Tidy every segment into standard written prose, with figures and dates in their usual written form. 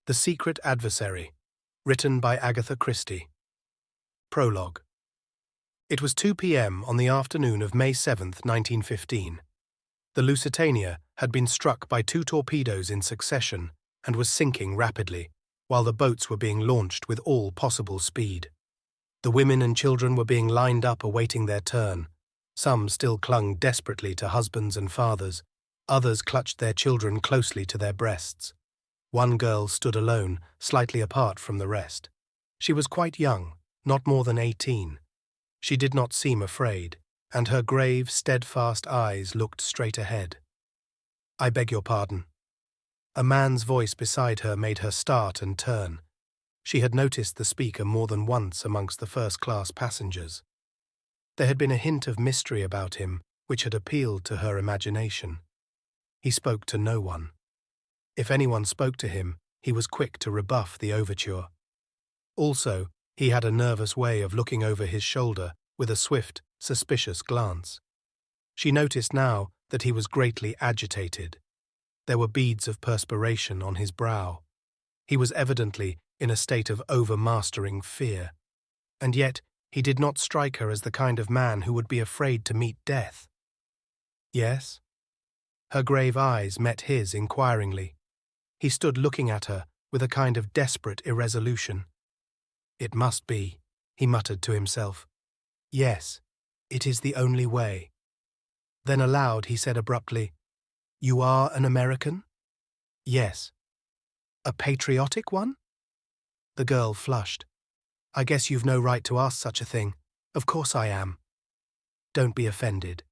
The Secret Adversary, written by Agatha Christie. Prologue. It was 2 p.m. on the afternoon of May 7th, 1915. The Lusitania had been struck by 2 torpedoes in succession and was sinking rapidly, while the boats were being launched with all possible speed. The women and children were being lined up awaiting their turn. Some still clung desperately to husbands and fathers, others clutched their children closely to their breasts. One girl stood alone, slightly apart from the rest. She was quite young, not more than 18. She did not seem afraid, and her grave, steadfast eyes looked straight ahead. "I beg your pardon." A man's voice beside her made her start and turn. She had noticed the speaker more than once amongst the first-class passengers. There had been a hint of mystery about him which had appealed to her imagination. He spoke to no one. If anyone spoke to him, he was quick to rebuff the overture. Also, he had a nervous way of looking over his shoulder with a swift, suspicious glance. She noticed now that he was greatly agitated. There were beads of perspiration on his brow. He was evidently in a state of overmastering fear. And yet, he did not strike her as the kind of man who would be afraid to meet death. "Yes?" Her grave eyes met his inquiringly. He stood looking at her with a kind of desperate irresolution. "It must be," he muttered to himself. "Yes, it is the only way." Then aloud he said abruptly, "You are an American?" "Yes." "A patriotic one?" The girl flushed. "I guess you've no right to ask such a thing. Of course I am." "Don't be offended.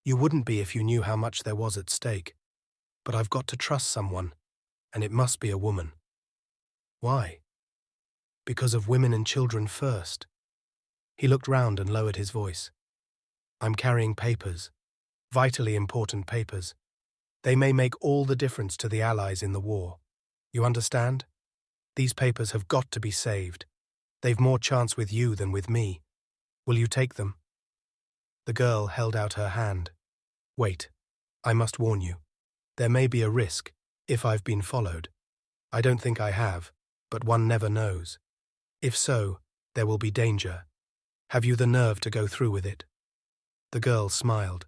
You wouldn't be if you knew how much there was at stake. But I've got to trust someone, and it must be a woman." "Why?" "Because of women and children first." He looked round and lowered his voice. "I'm carrying papers, vitally important papers. They may make all the difference to the Allies in the war. You understand? These papers have got to be saved. They've more chance with you than with me. Will you take them?" The girl held out her hand. "Wait, I must warn you. There may be a risk, if I've been followed. I don't think I have, but one never knows. If so, there will be danger. Have you the nerve to go through with it?" The girl smiled.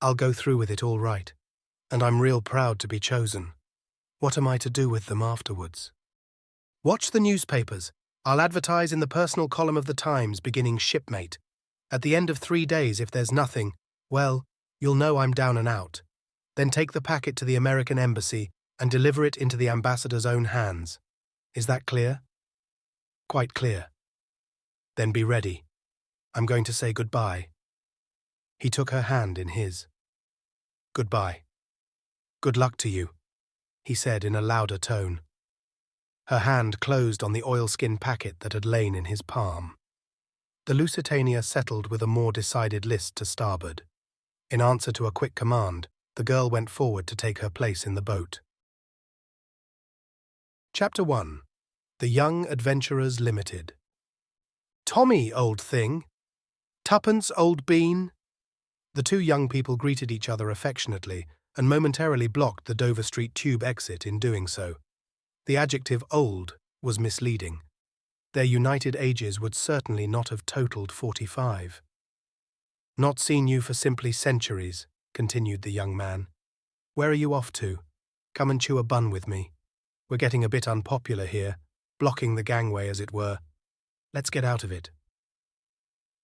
"I'll go through with it all right, and I'm real proud to be chosen. What am I to do with them afterwards?" "Watch the newspapers. I'll advertise in the personal column of the Times beginning shipmate. At the end of 3 days, if there's nothing, well, you'll know I'm down and out. Then take the packet to the American embassy and deliver it into the ambassador's own hands. Is that clear?" "Quite clear." "Then be ready. I'm going to say goodbye." He took her hand in his. "Goodbye. Good luck to you," he said in a louder tone. Her hand closed on the oilskin packet that had lain in his palm. The Lusitania settled with a more decided list to starboard. In answer to a quick command, the girl went forward to take her place in the boat. Chapter 1. The Young Adventurers Limited. "Tommy, old thing! Tuppence, old bean!" The 2 young people greeted each other affectionately and momentarily blocked the Dover Street tube exit in doing so. The adjective old was misleading. Their united ages would certainly not have totaled 45. "Not seen you for simply centuries," continued the young man. "Where are you off to? Come and chew a bun with me. We're getting a bit unpopular here, blocking the gangway as it were. Let's get out of it."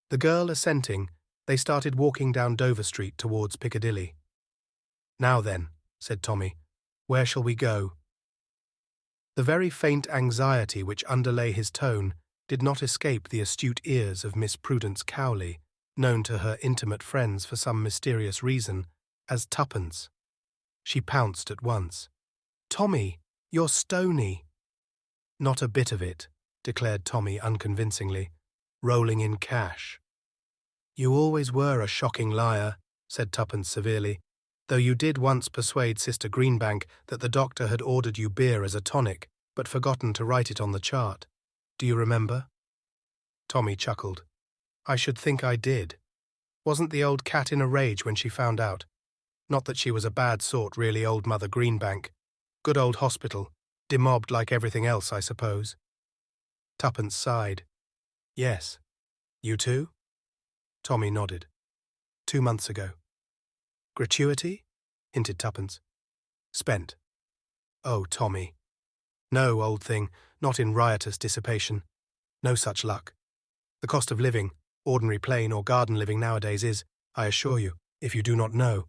The girl assenting, they started walking down Dover Street towards Piccadilly. "Now then," said Tommy, "where shall we go?" The very faint anxiety which underlay his tone did not escape the astute ears of Miss Prudence Cowley, known to her intimate friends for some mysterious reason as Tuppence. She pounced at once. "Tommy, you're stony." "Not a bit of it," declared Tommy unconvincingly. "Rolling in cash." "You always were a shocking liar," said Tuppence severely, "though you did once persuade Sister Greenbank that the doctor had ordered you beer as a tonic, but forgotten to write it on the chart. Do you remember?" Tommy chuckled. "I should think I did. Wasn't the old cat in a rage when she found out? Not that she was a bad sort, really, old Mother Greenbank. Good old hospital. Demobbed like everything else, I suppose. Tuppence sighed. Yes. You too? Tommy nodded. 2 months ago. Gratuity? Hinted Tuppence. Spent. Oh, Tommy. No, old thing, not in riotous dissipation. No such luck. The cost of living, ordinary plain or garden living nowadays is, I assure you, if you do not know.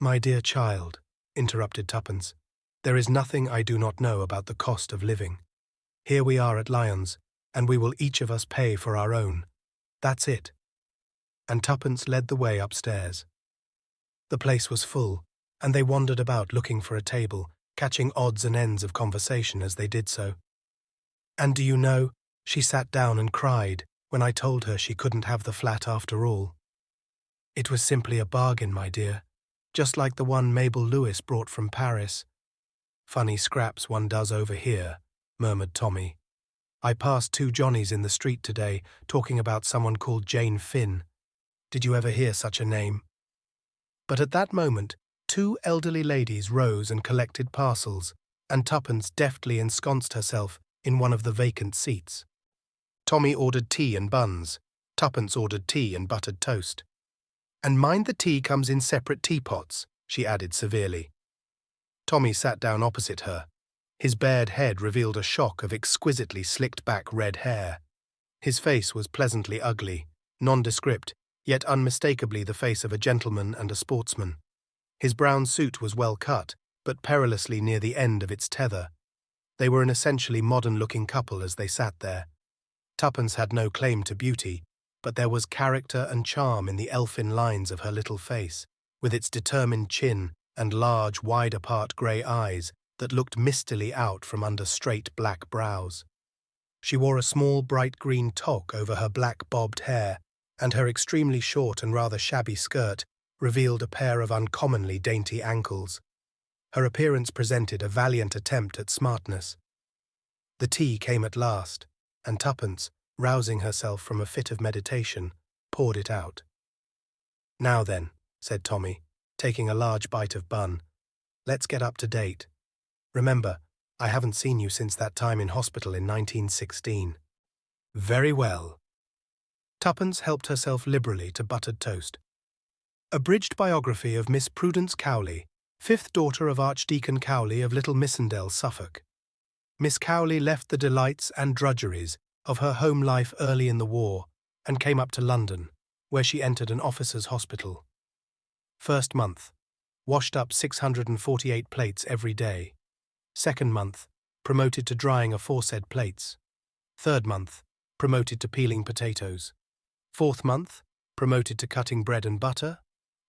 My dear child, interrupted Tuppence, there is nothing I do not know about the cost of living. Here we are at Lyons, and we will each of us pay for our own. That's it. And Tuppence led the way upstairs. The place was full, and they wandered about looking for a table, catching odds and ends of conversation as they did so. And do you know, she sat down and cried when I told her she couldn't have the flat after all. It was simply a bargain, my dear, just like the one Mabel Lewis brought from Paris. Funny scraps one does over here, murmured Tommy. I passed 2 Johnnies in the street today talking about someone called Jane Finn. Did you ever hear such a name? But at that moment, 2 elderly ladies rose and collected parcels, and Tuppence deftly ensconced herself in one of the vacant seats. Tommy ordered tea and buns. Tuppence ordered tea and buttered toast. And mind the tea comes in separate teapots, she added severely. Tommy sat down opposite her. His bared head revealed a shock of exquisitely slicked-back red hair. His face was pleasantly ugly, nondescript, yet unmistakably the face of a gentleman and a sportsman. His brown suit was well cut, but perilously near the end of its tether. They were an essentially modern-looking couple as they sat there. Tuppence had no claim to beauty, but there was character and charm in the elfin lines of her little face, with its determined chin and large, wide-apart grey eyes that looked mistily out from under straight black brows. She wore a small bright green toque over her black bobbed hair, and her extremely short and rather shabby skirt revealed a pair of uncommonly dainty ankles. Her appearance presented a valiant attempt at smartness. The tea came at last, and Tuppence, rousing herself from a fit of meditation, poured it out. Now then, said Tommy, taking a large bite of bun, let's get up to date. Remember, I haven't seen you since that time in hospital in 1916. Very well. Tuppence helped herself liberally to buttered toast. Abridged biography of Miss Prudence Cowley, 5th daughter of Archdeacon Cowley of Little Missendell, Suffolk. Miss Cowley left the delights and drudgeries of her home life early in the war and came up to London, where she entered an officer's hospital. First month, washed up 648 plates every day. Second month, promoted to drying aforesaid plates. Third month, promoted to peeling potatoes. Fourth month, promoted to cutting bread and butter.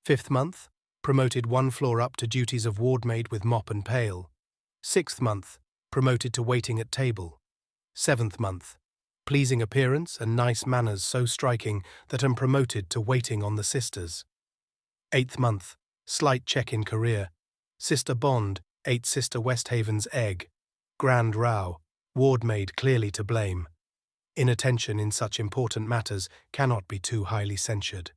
Fifth month, promoted 1 floor up to duties of wardmaid with mop and pail. Sixth month, promoted to waiting at table. Seventh month, pleasing appearance and nice manners so striking that am promoted to waiting on the sisters. Eighth month, slight check in career. Sister Bond ate Sister Westhaven's egg. Grand row, wardmaid clearly to blame. Inattention in such important matters cannot be too highly censured.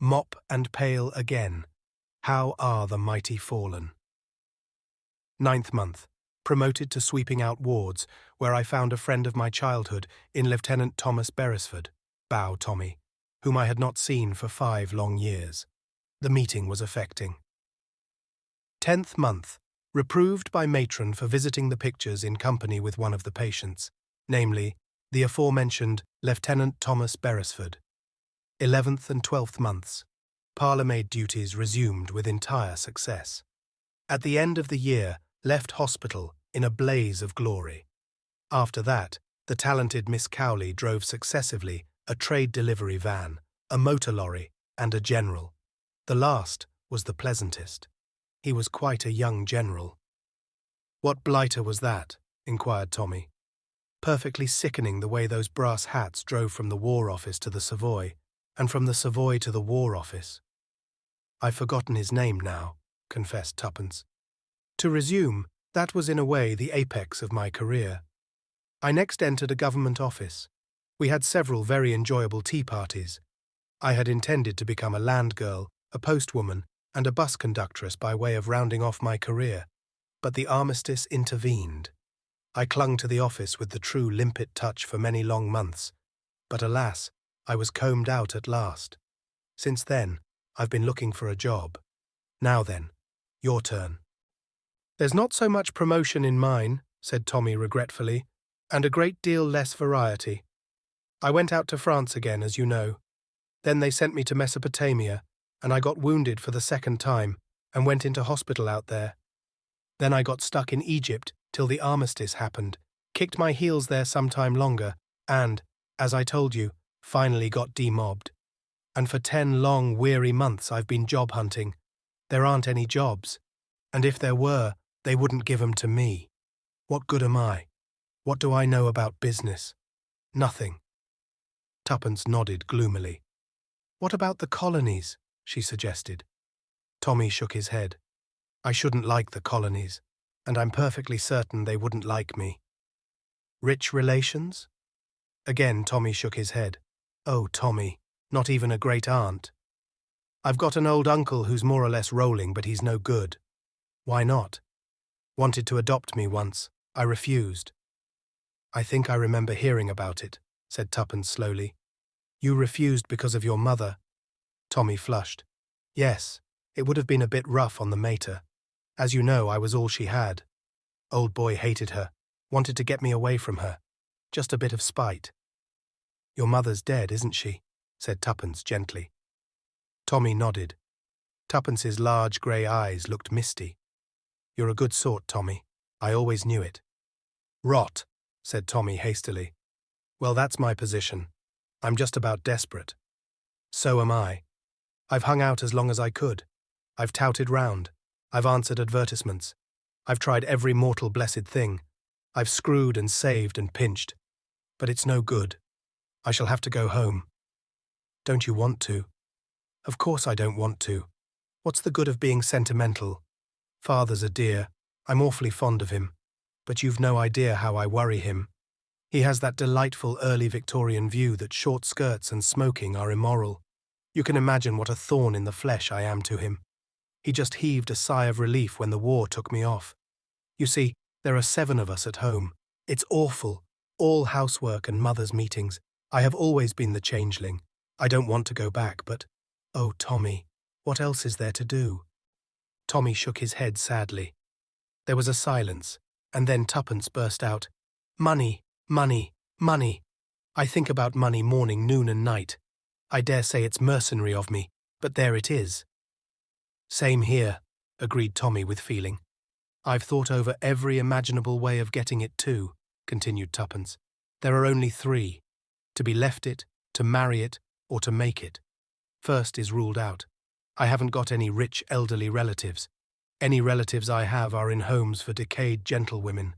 Mop and pail again. How are the mighty fallen? Ninth month, promoted to sweeping out wards, where I found a friend of my childhood in Lieutenant Thomas Beresford, bow Tommy, whom I had not seen for 5 long years. The meeting was affecting. 10th month, reproved by matron for visiting the pictures in company with one of the patients, namely, the aforementioned Lieutenant Thomas Beresford. 11th and 12th months, parlour-maid duties resumed with entire success. At the end of the year, left hospital in a blaze of glory. After that, the talented Miss Cowley drove successively a trade delivery van, a motor lorry, and a general. The last was the pleasantest. He was quite a young general. What blighter was that? Inquired Tommy. Perfectly sickening the way those brass hats drove from the War Office to the Savoy, and from the Savoy to the War Office. I've forgotten his name now, confessed Tuppence. To resume, that was in a way the apex of my career. I next entered a government office. We had several very enjoyable tea parties. I had intended to become a land girl, a postwoman, and a bus conductress by way of rounding off my career. But the armistice intervened. I clung to the office with the true limpet touch for many long months, but alas, I was combed out at last. Since then, I've been looking for a job. Now then, your turn. There's not so much promotion in mine, said Tommy regretfully, and a great deal less variety. I went out to France again, as you know. Then they sent me to Mesopotamia, and I got wounded for the second time and went into hospital out there. Then I got stuck in Egypt till the armistice happened, kicked my heels there some time longer, and, as I told you, finally got demobbed. And for 10 long, weary months I've been job hunting. There aren't any jobs, and if there were, they wouldn't give 'em to me. What good am I? What do I know about business? Nothing. Tuppence nodded gloomily. What about the colonies? She suggested. Tommy shook his head. I shouldn't like the colonies, and I'm perfectly certain they wouldn't like me. Rich relations? Again Tommy shook his head. Oh, Tommy, not even a great aunt. I've got an old uncle who's more or less rolling, but he's no good. Why not? Wanted to adopt me once. I refused. I think I remember hearing about it, said Tuppence slowly. You refused because of your mother. Tommy flushed. Yes, it would have been a bit rough on the mater. As you know, I was all she had. Old boy hated her, wanted to get me away from her. Just a bit of spite. Your mother's dead, isn't she? Said Tuppence gently. Tommy nodded. Tuppence's large grey eyes looked misty. You're a good sort, Tommy. I always knew it. Rot, said Tommy hastily. Well, that's my position. I'm just about desperate. So am I. I've hung out as long as I could. I've touted round. I've answered advertisements. I've tried every mortal blessed thing. I've screwed and saved and pinched. But it's no good. I shall have to go home. Don't you want to? Of course I don't want to. What's the good of being sentimental? Father's a dear. I'm awfully fond of him. But you've no idea how I worry him. He has that delightful early Victorian view that short skirts and smoking are immoral. You can imagine what a thorn in the flesh I am to him. He just heaved a sigh of relief when the war took me off. You see, there are 7 of us at home. It's awful. All housework and mother's meetings. I have always been the changeling. I don't want to go back, but, oh, Tommy, what else is there to do? Tommy shook his head sadly. There was a silence, and then Tuppence burst out, Money, money, money. I think about money morning, noon and night. I dare say it's mercenary of me, but there it is. Same here, agreed Tommy with feeling. I've thought over every imaginable way of getting it too, continued Tuppence. There are only 3. To be left it, to marry it, or to make it. First is ruled out. I haven't got any rich elderly relatives. Any relatives I have are in homes for decayed gentlewomen.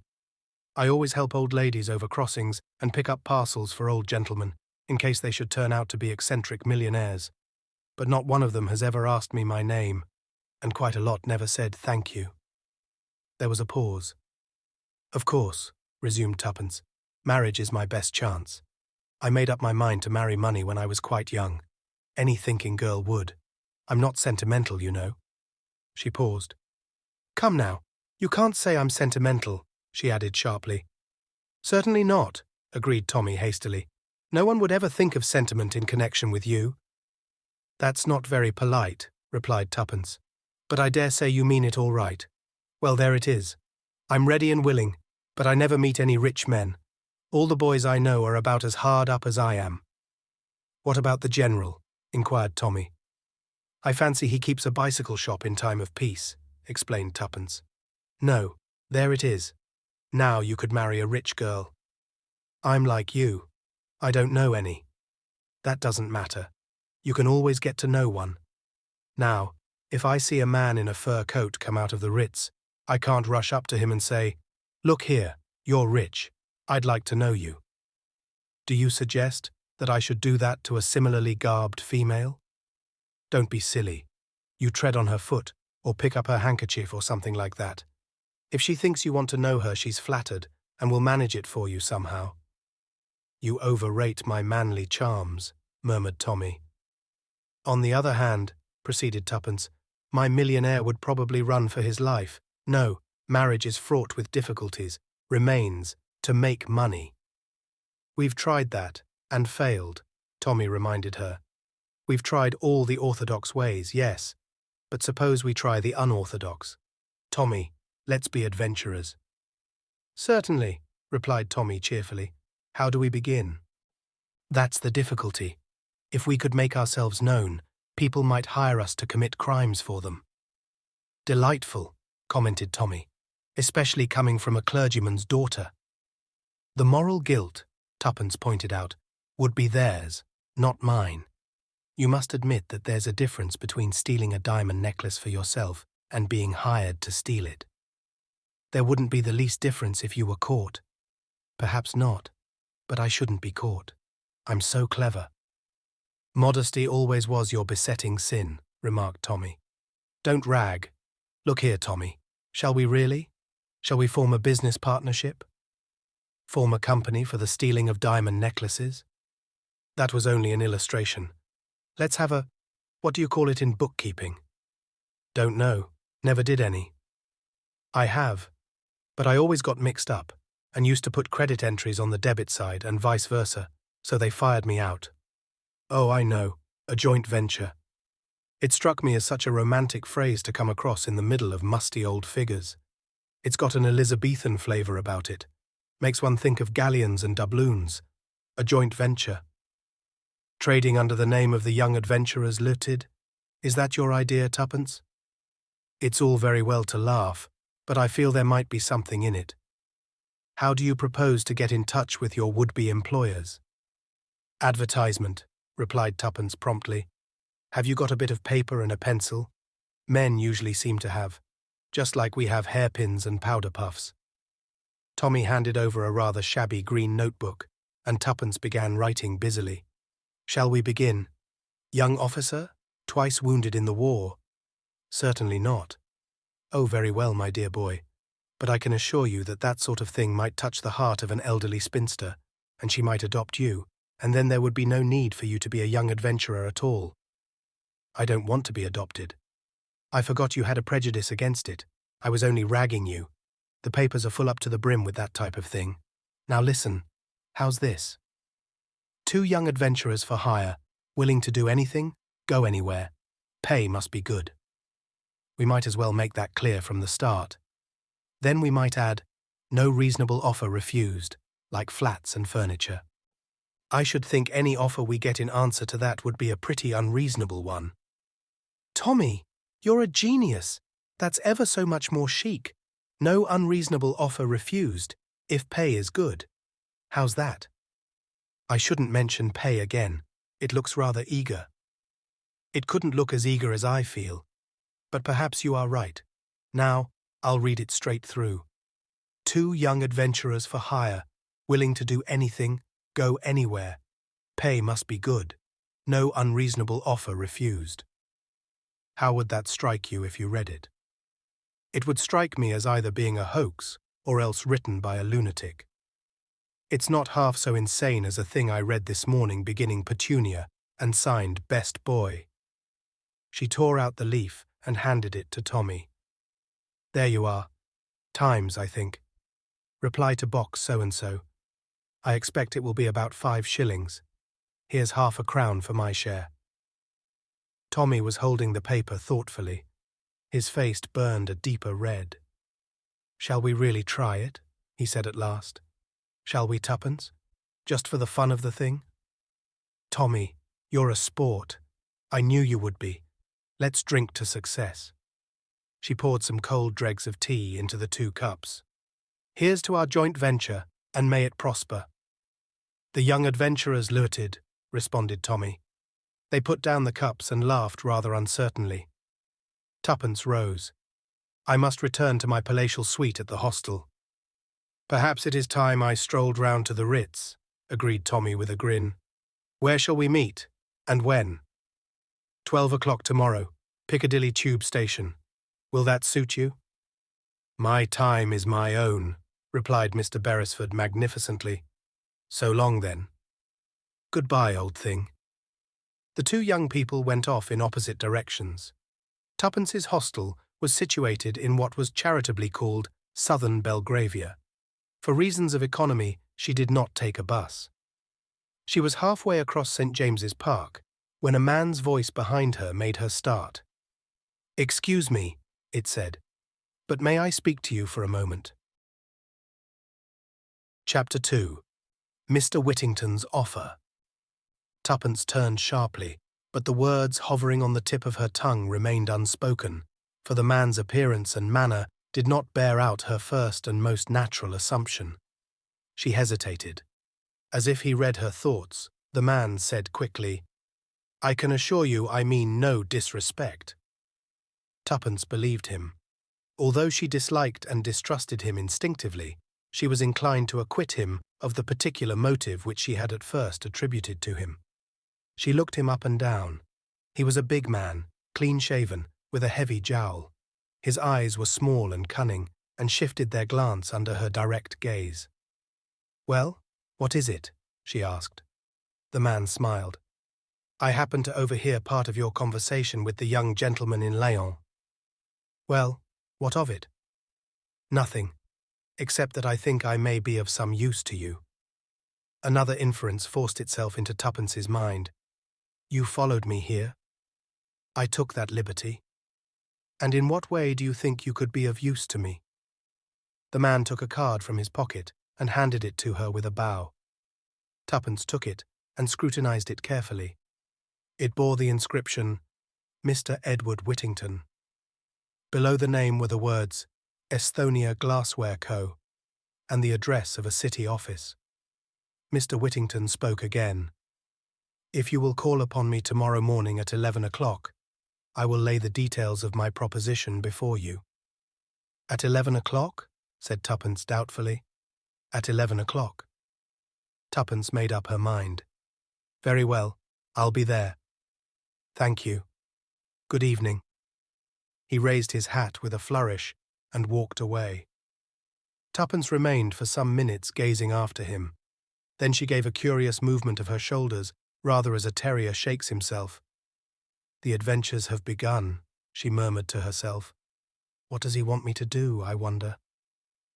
I always help old ladies over crossings and pick up parcels for old gentlemen, in case they should turn out to be eccentric millionaires. But not one of them has ever asked me my name, and quite a lot never said thank you. There was a pause. Of course, resumed Tuppence, marriage is my best chance. I made up my mind to marry money when I was quite young. Any thinking girl would. I'm not sentimental, you know. She paused. Come now, you can't say I'm sentimental, she added sharply. Certainly not, agreed Tommy hastily. No one would ever think of sentiment in connection with you. That's not very polite, replied Tuppence. But I dare say you mean it all right. Well, there it is. I'm ready and willing, but I never meet any rich men. All the boys I know are about as hard up as I am. What about the General? Inquired Tommy. I fancy he keeps a bicycle shop in time of peace, explained Tuppence. No, there it is. Now you could marry a rich girl. I'm like you. I don't know any. That doesn't matter. You can always get to know one. Now, if I see a man in a fur coat come out of the Ritz, I can't rush up to him and say, Look here, you're rich. I'd like to know you. Do you suggest that I should do that to a similarly garbed female? Don't be silly. You tread on her foot, or pick up her handkerchief or something like that. If she thinks you want to know her, she's flattered, and will manage it for you somehow. You overrate my manly charms, murmured Tommy. On the other hand, proceeded Tuppence, my millionaire would probably run for his life. No, marriage is fraught with difficulties, remains to make money. We've tried that, and failed, Tommy reminded her. We've tried all the orthodox ways, yes, but suppose we try the unorthodox. Tommy, let's be adventurers. Certainly, replied Tommy cheerfully. How do we begin? That's the difficulty. If we could make ourselves known, people might hire us to commit crimes for them. Delightful, commented Tommy, especially coming from a clergyman's daughter. The moral guilt, Tuppence pointed out, would be theirs, not mine. You must admit that there's a difference between stealing a diamond necklace for yourself and being hired to steal it. There wouldn't be the least difference if you were caught. Perhaps not, but I shouldn't be caught. I'm so clever. Modesty always was your besetting sin, remarked Tommy. Don't rag. Look here, Tommy. Shall we really? Shall we form a business partnership? Form a company for the stealing of diamond necklaces? That was only an illustration. Let's have a, what do you call it in bookkeeping? Don't know. Never did any. I have, but I always got mixed up and used to put credit entries on the debit side and vice versa, so they fired me out. Oh, I know, a joint venture. It struck me as such a romantic phrase to come across in the middle of musty old figures. It's got an Elizabethan flavour about it. Makes one think of galleons and doubloons. A joint venture. Trading under the name of the Young Adventurers Limited? Is that your idea, Tuppence? It's all very well to laugh, but I feel there might be something in it. How do you propose to get in touch with your would-be employers? Advertisement, replied Tuppence promptly. Have you got a bit of paper and a pencil? Men usually seem to have, just like we have hairpins and powder puffs. Tommy handed over a rather shabby green notebook, and Tuppence began writing busily. Shall we begin? Young officer? Twice wounded in the war? Certainly not. Oh, very well, my dear boy. But I can assure you that that sort of thing might touch the heart of an elderly spinster, and she might adopt you, and then there would be no need for you to be a young adventurer at all. I don't want to be adopted. I forgot you had a prejudice against it. I was only ragging you. The papers are full up to the brim with that type of thing. Now listen. How's this? 2 young adventurers for hire, willing to do anything, go anywhere. Pay must be good. We might as well make that clear from the start. Then we might add, no reasonable offer refused, like flats and furniture. I should think any offer we get in answer to that would be a pretty unreasonable one. Tommy, you're a genius. That's ever so much more chic. No unreasonable offer refused, if pay is good. How's that? I shouldn't mention pay again. It looks rather eager. It couldn't look as eager as I feel. But perhaps you are right. Now, I'll read it straight through. 2 young adventurers for hire, willing to do anything, go anywhere. Pay must be good. No unreasonable offer refused. How would that strike you if you read it? It would strike me as either being a hoax or else written by a lunatic. It's not half so insane as a thing I read this morning beginning Petunia and signed Best Boy. She tore out the leaf and handed it to Tommy. There you are. Times, I think. Reply to box so-and-so. I expect it will be about 5 shillings. Here's half a crown for my share. Tommy was holding the paper thoughtfully. His face burned a deeper red. Shall we really try it? He said at last. Shall we, Tuppence? Just for the fun of the thing? Tommy, you're a sport. I knew you would be. Let's drink to success. She poured some cold dregs of tea into the 2 cups. Here's to our joint venture, and may it prosper. The Young Adventurers Limited, responded Tommy. They put down the cups and laughed rather uncertainly. Tuppence rose. I must return to my palatial suite at the hostel. Perhaps it is time I strolled round to the Ritz, agreed Tommy with a grin. Where shall we meet, and when? 12 o'clock tomorrow, Piccadilly Tube Station. Will that suit you? My time is my own, replied Mr. Beresford magnificently. So long then. Goodbye, old thing. The 2 young people went off in opposite directions. Tuppence's hostel was situated in what was charitably called southern Belgravia. For reasons of economy, she did not take a bus. She was halfway across St. James's Park when a man's voice behind her made her start. "Excuse me," it said, "but may I speak to you for a moment?" Chapter 2. Mr. Whittington's Offer. Tuppence turned sharply, but the words hovering on the tip of her tongue remained unspoken, for the man's appearance and manner did not bear out her first and most natural assumption. She hesitated. As if he read her thoughts, the man said quickly, "I can assure you I mean no disrespect." Tuppence believed him. Although she disliked and distrusted him instinctively, she was inclined to acquit him of the particular motive which she had at first attributed to him. She looked him up and down. He was a big man, clean-shaven, with a heavy jowl. His eyes were small and cunning, and shifted their glance under her direct gaze. "Well, what is it?" she asked. The man smiled. "I happened to overhear part of your conversation with the young gentleman in Laon." "Well, what of it?" "Nothing, except that I think I may be of some use to you." Another inference forced itself into Tuppence's mind. "You followed me here?" "I took that liberty." "And in what way do you think you could be of use to me?" The man took a card from his pocket and handed it to her with a bow. Tuppence took it and scrutinized it carefully. It bore the inscription, "Mr. Edward Whittington." Below the name were the words, "Estonia Glassware Co." and the address of a city office. Mr. Whittington spoke again. "If you will call upon me tomorrow morning at 11 o'clock, I will lay the details of my proposition before you." "At 11 o'clock?" said Tuppence doubtfully. "At 11 o'clock." Tuppence made up her mind. "Very well, I'll be there." "Thank you. Good evening." He raised his hat with a flourish and walked away. Tuppence remained for some minutes gazing after him. Then she gave a curious movement of her shoulders, rather as a terrier shakes himself. "The adventures have begun," she murmured to herself. "What does he want me to do, I wonder?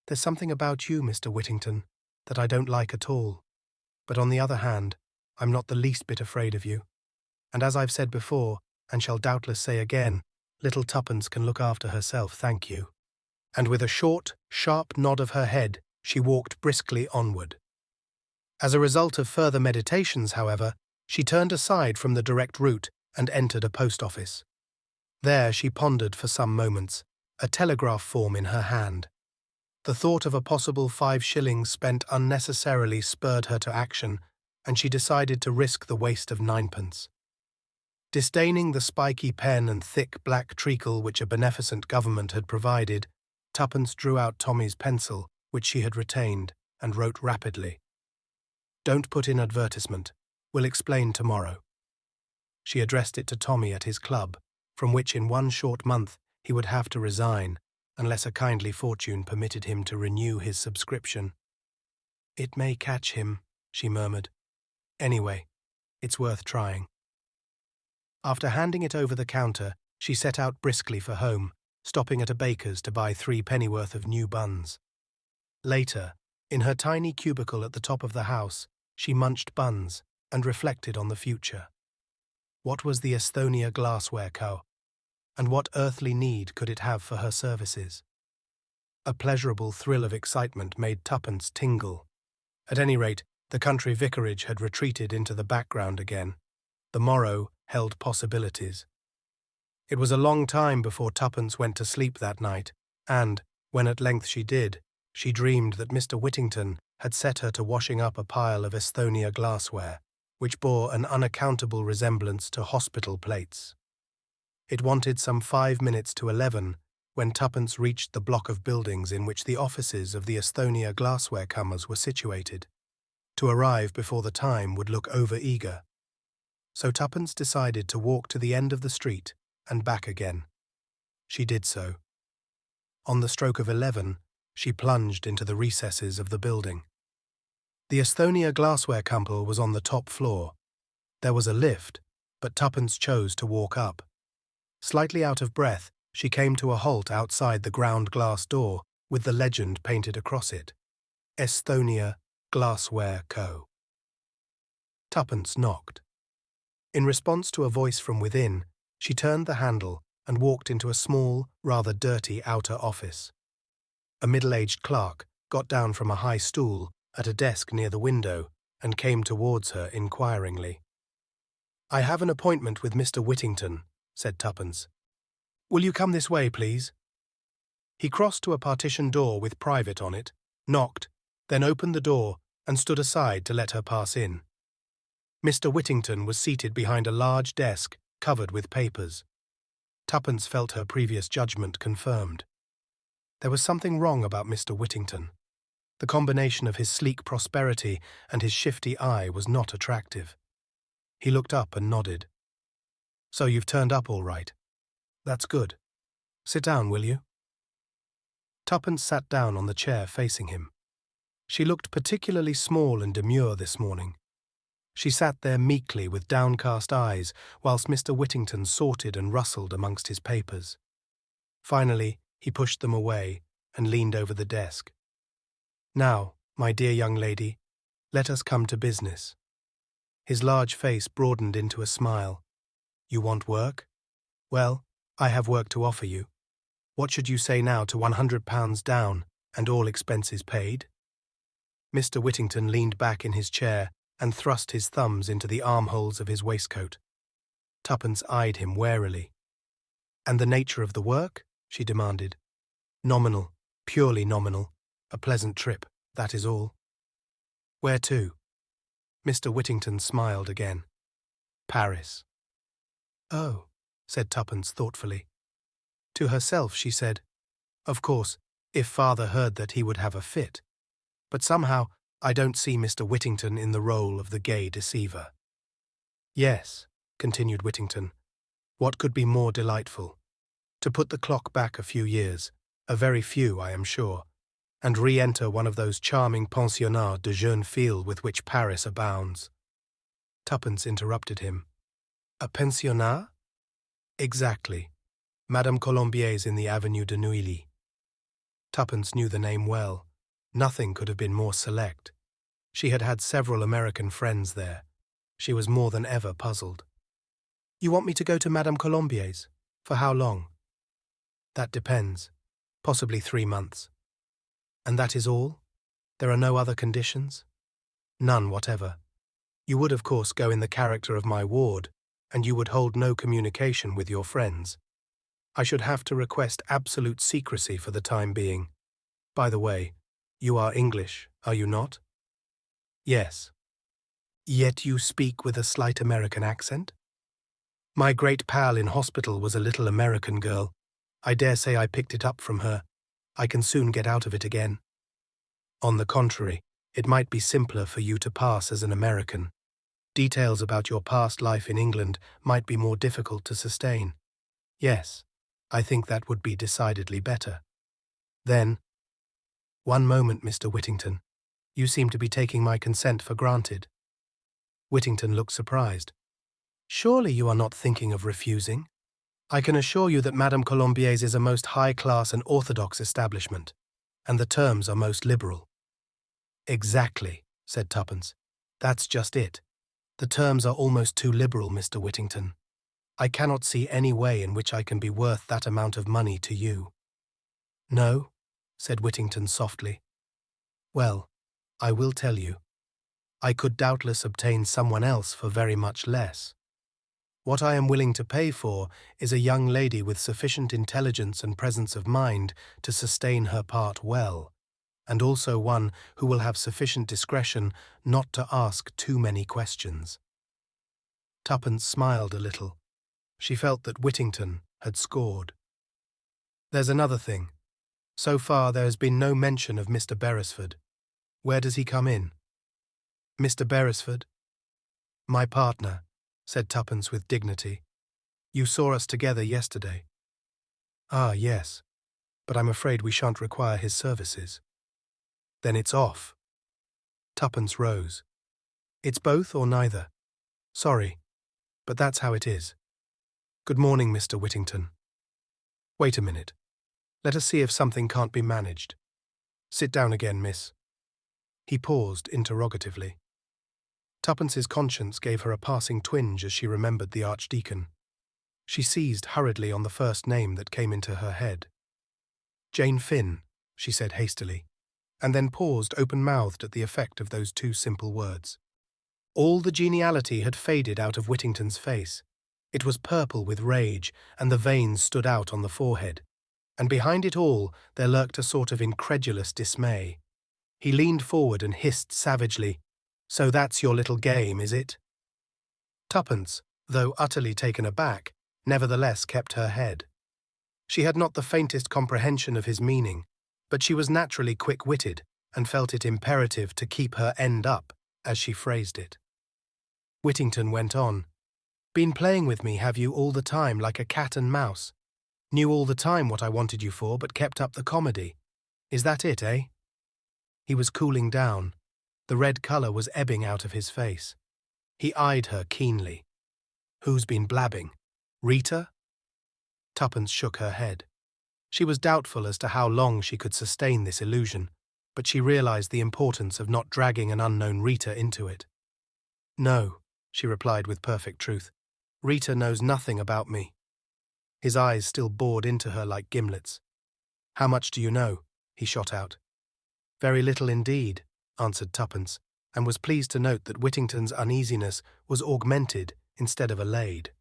There's something about you, Mr. Whittington, that I don't like at all. But on the other hand, I'm not the least bit afraid of you. And as I've said before, and shall doubtless say again, little Tuppence can look after herself, thank you." And with a short, sharp nod of her head, she walked briskly onward. As a result of further meditations, however, she turned aside from the direct route and entered a post office. There she pondered for some moments, a telegraph form in her hand. The thought of a possible 5 shillings spent unnecessarily spurred her to action, and she decided to risk the waste of 9pence. Disdaining the spiky pen and thick black treacle which a beneficent government had provided, Tuppence drew out Tommy's pencil, which she had retained, and wrote rapidly. "Don't put in advertisement. We'll explain tomorrow." She addressed it to Tommy at his club, from which in 1 short month he would have to resign, unless a kindly fortune permitted him to renew his subscription. "It may catch him," she murmured. "Anyway, it's worth trying." After handing it over the counter, she set out briskly for home, stopping at a baker's to buy 3 pennyworth of new buns. Later, in her tiny cubicle at the top of the house, she munched buns and reflected on the future. What was the Estonia Glassware Co., and what earthly need could it have for her services? A pleasurable thrill of excitement made Tuppence tingle. At any rate, the country vicarage had retreated into the background again. The morrow held possibilities. It was a long time before Tuppence went to sleep that night, and, when at length she did, she dreamed that Mr. Whittington had set her to washing up a pile of Estonia glassware, which bore an unaccountable resemblance to hospital plates. It wanted some 5 minutes to 11 when Tuppence reached the block of buildings in which the offices of the Estonia glassware comers were situated. To arrive before the time would look over-eager. So Tuppence decided to walk to the end of the street and back again. She did so. On the stroke of 11, she plunged into the recesses of the building. The Estonia Glassware Company was on the top floor. There was a lift, but Tuppence chose to walk up. Slightly out of breath, she came to a halt outside the ground glass door with the legend painted across it, Estonia Glassware Co. Tuppence knocked. In response to a voice from within, she turned the handle and walked into a small, rather dirty outer office. A middle-aged clerk got down from a high stool at a desk near the window and came towards her inquiringly. "I have an appointment with Mr. Whittington," said Tuppence. "Will you come this way, please?" He crossed to a partition door with private on it, knocked, then opened the door and stood aside to let her pass in. Mr. Whittington was seated behind a large desk covered with papers. Tuppence felt her previous judgment confirmed. There was something wrong about Mr. Whittington. The combination of his sleek prosperity and his shifty eye was not attractive. He looked up and nodded. "So you've turned up all right. That's good. Sit down, will you?" Tuppence sat down on the chair facing him. She looked particularly small and demure this morning. She sat there meekly with downcast eyes whilst Mr. Whittington sorted and rustled amongst his papers. Finally, he pushed them away and leaned over the desk. "Now, my dear young lady, let us come to business." His large face broadened into a smile. "You want work? Well, I have work to offer you. What should you say now to £100 down and all expenses paid?" Mr. Whittington leaned back in his chair and thrust his thumbs into the armholes of his waistcoat. Tuppence eyed him warily. "And the nature of the work?" she demanded. "Nominal, purely nominal. A pleasant trip, that is all." "Where to?" Mr. Whittington smiled again. "Paris." "Oh," said Tuppence thoughtfully. To herself she said, "Of course, if father heard that he would have a fit. But somehow I don't see Mr. Whittington in the role of the gay deceiver." "Yes," continued Whittington, "what could be more delightful? To put the clock back a few years, a very few, I am sure, and re-enter one of those charming pensionnats de jeunes filles with which Paris abounds." Tuppence interrupted him. "A pensionnat?" "Exactly. Madame Colombier's in the Avenue de Neuilly." Tuppence knew the name well. Nothing could have been more select. She had had several American friends there. She was more than ever puzzled. "You want me to go to Madame Colombier's? For how long?" "That depends. Possibly 3 months." "And that is all? There are no other conditions?" "None whatever. You would, of course, go in the character of my ward, and you would hold no communication with your friends. I should have to request absolute secrecy for the time being. By the way, you are English, are you not?" "Yes." "Yet you speak with a slight American accent?" "My great pal in hospital was a little American girl. I dare say I picked it up from her. I can soon get out of it again." "On the contrary, it might be simpler for you to pass as an American. Details about your past life in England might be more difficult to sustain. Yes, I think that would be decidedly better. Then—" "One moment, Mr. Whittington. You seem to be taking my consent for granted." Whittington looked surprised. "Surely you are not thinking of refusing? I can assure you that Madame Colombier's is a most high-class and orthodox establishment, and the terms are most liberal." "Exactly," said Tuppence. "That's just it. The terms are almost too liberal, Mr. Whittington. I cannot see any way in which I can be worth that amount of money to you." "No?" said Whittington softly. "Well, I will tell you. I could doubtless obtain someone else for very much less. What I am willing to pay for is a young lady with sufficient intelligence and presence of mind to sustain her part well, and also one who will have sufficient discretion not to ask too many questions." Tuppence smiled a little. She felt that Whittington had scored. "There's another thing. So far there has been no mention of Mr. Beresford. Where does he come in?" "Mr. Beresford?" "My partner," said Tuppence with dignity. "You saw us together yesterday." "Ah, yes, but I'm afraid we shan't require his services." "Then it's off." Tuppence rose. "It's both or neither. Sorry, but that's how it is. Good morning, Mr. Whittington. Wait a minute. Let us see if something can't be managed. Sit down again, miss. He paused interrogatively. Tuppence's conscience gave her a passing twinge as she remembered the Archdeacon. She seized hurriedly on the first name that came into her head. Jane Finn, she said hastily, and then paused open-mouthed at the effect of those two simple words. All the geniality had faded out of Whittington's face. It was purple with rage, and the veins stood out on the forehead. And behind it all there lurked a sort of incredulous dismay. He leaned forward and hissed savagely, "So that's your little game, is it?" Tuppence, though utterly taken aback, nevertheless kept her head. She had not the faintest comprehension of his meaning, but she was naturally quick-witted and felt it imperative to keep her end up, as she phrased it. Whittington went on, "Been playing with me, have you, all the time, like a cat and mouse? Knew all the time what I wanted you for, but kept up the comedy. Is that it, eh?" He was cooling down. The red colour was ebbing out of his face. He eyed her keenly. "Who's been blabbing? Rita?" Tuppence shook her head. She was doubtful as to how long she could sustain this illusion, but she realized the importance of not dragging an unknown Rita into it. "No," she replied with perfect truth. "Rita knows nothing about me." His eyes still bored into her like gimlets. "How much do you know?" he shot out. "Very little indeed," answered Tuppence, and was pleased to note that Whittington's uneasiness was augmented instead of allayed.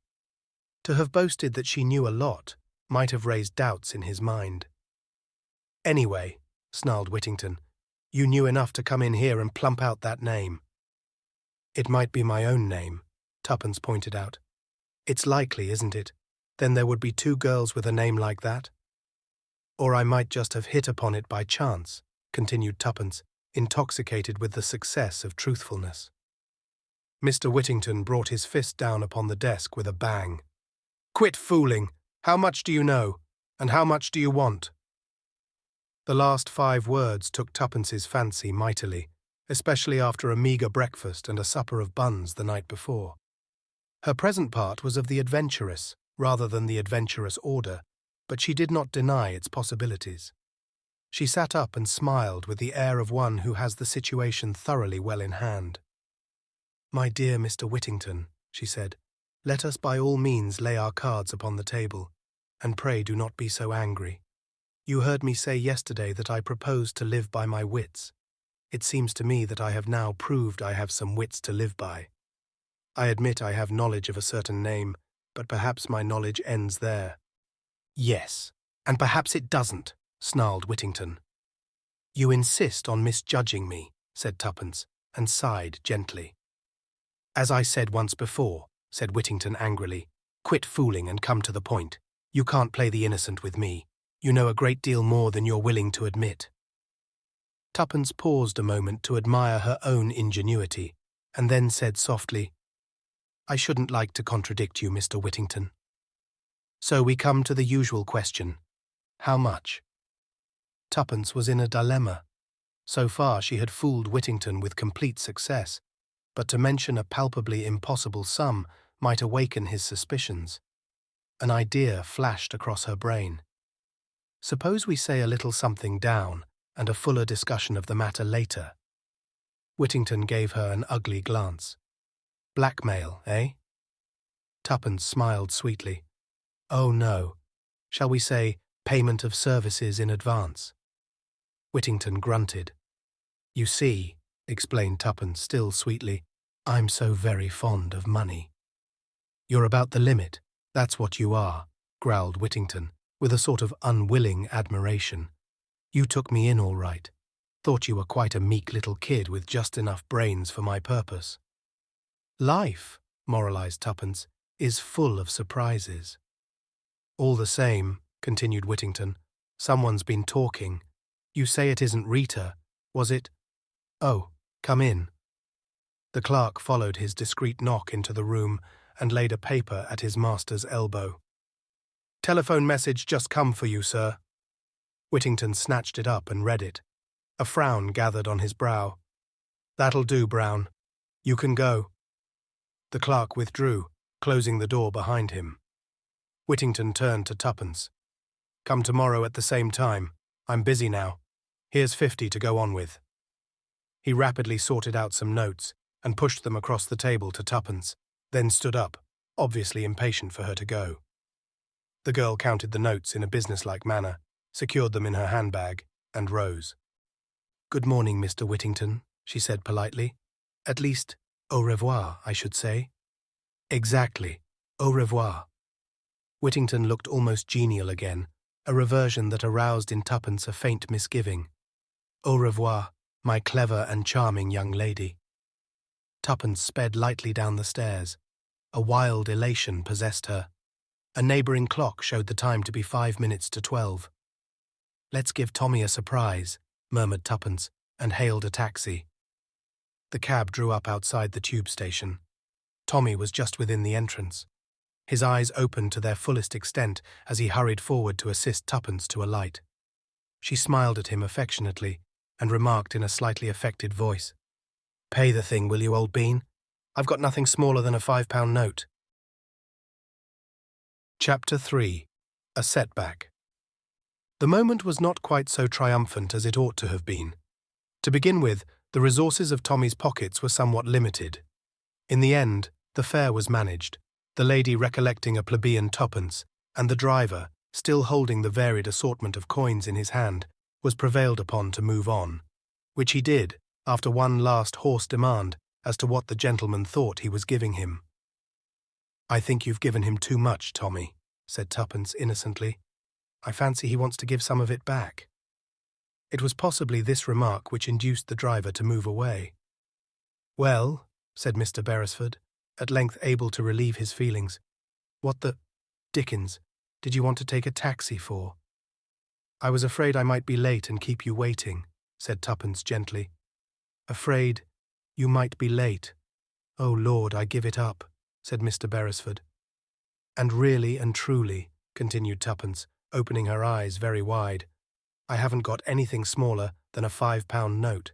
To have boasted that she knew a lot might have raised doubts in his mind. "Anyway," snarled Whittington, "you knew enough to come in here and plump out that name." "It might be my own name," Tuppence pointed out. "It's likely, isn't it? Then there would be two girls with a name like that?" "Or I might just have hit upon it by chance," continued Tuppence, intoxicated with the success of truthfulness. Mr. Whittington brought his fist down upon the desk with a bang. "Quit fooling! How much do you know? And how much do you want?" The last 5 words took Tuppence's fancy mightily, especially after a meagre breakfast and a supper of buns the night before. Her present part was of the adventuress, rather than the adventurous order, but she did not deny its possibilities. She sat up and smiled with the air of one who has the situation thoroughly well in hand. "My dear Mr. Whittington," she said, "let us by all means lay our cards upon the table, and pray do not be so angry. You heard me say yesterday that I proposed to live by my wits. It seems to me that I have now proved I have some wits to live by. I admit I have knowledge of a certain name, but perhaps my knowledge ends there." "Yes, and perhaps it doesn't," snarled Whittington. "You insist on misjudging me," said Tuppence, and sighed gently. "As I said once before," said Whittington angrily, "quit fooling and come to the point. You can't play the innocent with me. You know a great deal more than you're willing to admit." Tuppence paused a moment to admire her own ingenuity, and then said softly, "I shouldn't like to contradict you, Mr. Whittington. So we come to the usual question. How much?" Tuppence was in a dilemma. So far she had fooled Whittington with complete success, but to mention a palpably impossible sum might awaken his suspicions. An idea flashed across her brain. "Suppose we say a little something down, and a fuller discussion of the matter later." Whittington gave her an ugly glance. "Blackmail, eh?" Tuppence smiled sweetly. "Oh, no. Shall we say payment of services in advance?" Whittington grunted. "You see," explained Tuppence still sweetly, "I'm so very fond of money." "You're about the limit, that's what you are," growled Whittington, with a sort of unwilling admiration. "You took me in all right. Thought you were quite a meek little kid with just enough brains for my purpose." "Life," moralized Tuppence, "is full of surprises." "All the same," continued Whittington, "someone's been talking. You say it isn't Rita, was it? Oh, come in." The clerk followed his discreet knock into the room and laid a paper at his master's elbow. "Telephone message just come for you, sir." Whittington snatched it up and read it. A frown gathered on his brow. "That'll do, Brown. You can go." The clerk withdrew, closing the door behind him. Whittington turned to Tuppence. Come tomorrow at the same time. I'm busy now. Here's 50 to go on with. He rapidly sorted out some notes and pushed them across the table to Tuppence, then stood up, obviously impatient for her to go. The girl counted the notes in a businesslike manner, secured them in her handbag, and rose. "Good morning, Mr. Whittington," she said politely. "At least, au revoir, I should say." "Exactly, au revoir." Whittington looked almost genial again, a reversion that aroused in Tuppence a faint misgiving. "Au revoir, my clever and charming young lady." Tuppence sped lightly down the stairs. A wild elation possessed her. A neighbouring clock showed the time to be 5 minutes to 12. "Let's give Tommy a surprise," murmured Tuppence, and hailed a taxi. The cab drew up outside the tube station. Tommy was just within the entrance. His eyes opened to their fullest extent as he hurried forward to assist Tuppence to alight. She smiled at him affectionately and remarked in a slightly affected voice, "Pay the thing, will you, old bean? I've got nothing smaller than a £5 note." Chapter 3. A Setback. The moment was not quite so triumphant as it ought to have been. To begin with, the resources of Tommy's pockets were somewhat limited. In the end, the fare was managed, the lady recollecting a plebeian twopence, and the driver, still holding the varied assortment of coins in his hand, was prevailed upon to move on, which he did, after one last hoarse demand as to what the gentleman thought he was giving him. "I think you've given him too much, Tommy," said Tuppence innocently. "I fancy he wants to give some of it back." It was possibly this remark which induced the driver to move away. "Well," said Mr. Beresford, at length able to relieve his feelings, "what the dickens did you want to take a taxi for?" "I was afraid I might be late and keep you waiting," said Tuppence gently. "Afraid you might be late? Oh, Lord, I give it up," said Mr. Beresford. "And really and truly," continued Tuppence, opening her eyes very wide, "I haven't got anything smaller than a £5 note.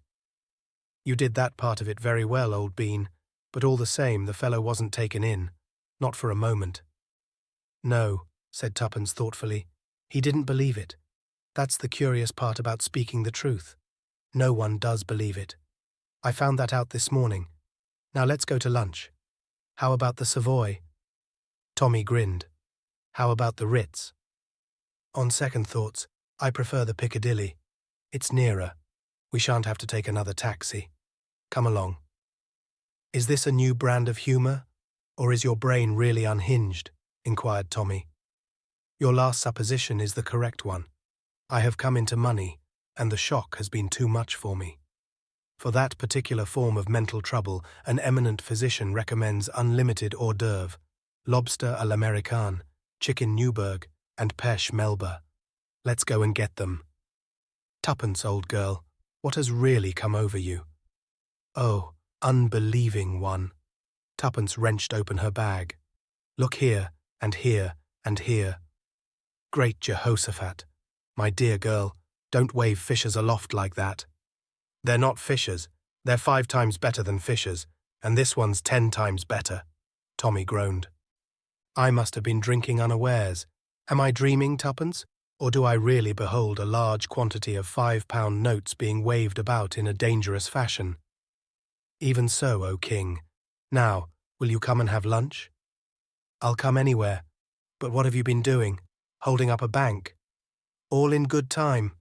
You did that part of it very well, old bean, but all the same the fellow wasn't taken in, not for a moment." "No," said Tuppence thoughtfully, "he didn't believe it. That's the curious part about speaking the truth. No one does believe it. I found that out this morning. Now let's go to lunch. How about the Savoy?" Tommy grinned. "How about the Ritz?" "On second thoughts, I prefer the Piccadilly. It's nearer. We shan't have to take another taxi. Come along." "Is this a new brand of humour, or is your brain really unhinged?" inquired Tommy. "Your last supposition is the correct one. I have come into money, and the shock has been too much for me. For that particular form of mental trouble, an eminent physician recommends unlimited hors d'oeuvre, lobster à l'américaine, chicken Newburg, and pêche Melba. Let's go and get them. Tuppence, old girl, what has really come over you?" "Oh, unbelieving one." Tuppence wrenched open her bag. "Look here, and here, and here. Great Jehoshaphat. My dear girl, don't wave fishers aloft like that." "They're not fishers. They're 5 times better than fishers, and this one's 10 times better," Tommy groaned. "I must have been drinking unawares. Am I dreaming, Tuppence, or do I really behold a large quantity of £5 notes being waved about in a dangerous fashion? Even so, O King. Now, will you come and have lunch?" "I'll come anywhere. But what have you been doing? Holding up a bank?" "All in good time.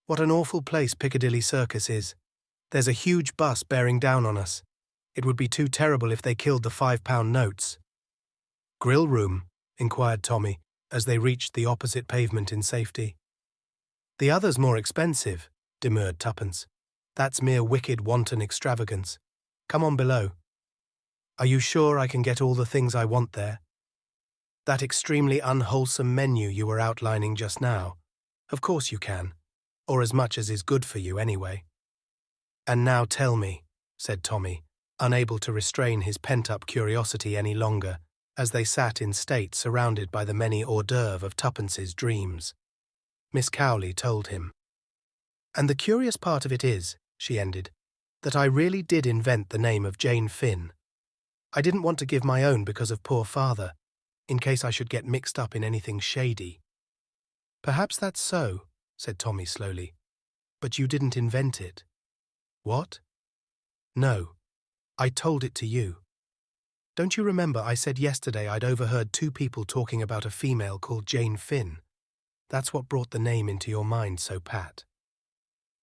What an awful place Piccadilly Circus is. There's a huge bus bearing down on us. It would be too terrible if they killed the £5 notes." "Grill room?" inquired Tommy, as they reached the opposite pavement in safety. "The other's more expensive," demurred Tuppence. "That's mere wicked wanton extravagance. Come on below." "Are you sure I can get all the things I want there?" "That extremely unwholesome menu you were outlining just now? Of course you can, or as much as is good for you anyway." "And now tell me," said Tommy, unable to restrain his pent-up curiosity any longer, as they sat in state surrounded by the many hors d'oeuvre of Tuppence's dreams. Miss Cowley told him. "And the curious part of it is," she ended, "that I really did invent the name of Jane Finn. I didn't want to give my own because of poor father, in case I should get mixed up in anything shady." "Perhaps that's so," said Tommy slowly. "But you didn't invent it." "What?" "No, I told it to you. Don't you remember I said yesterday I'd overheard two people talking about a female called Jane Finn? That's what brought the name into your mind so pat."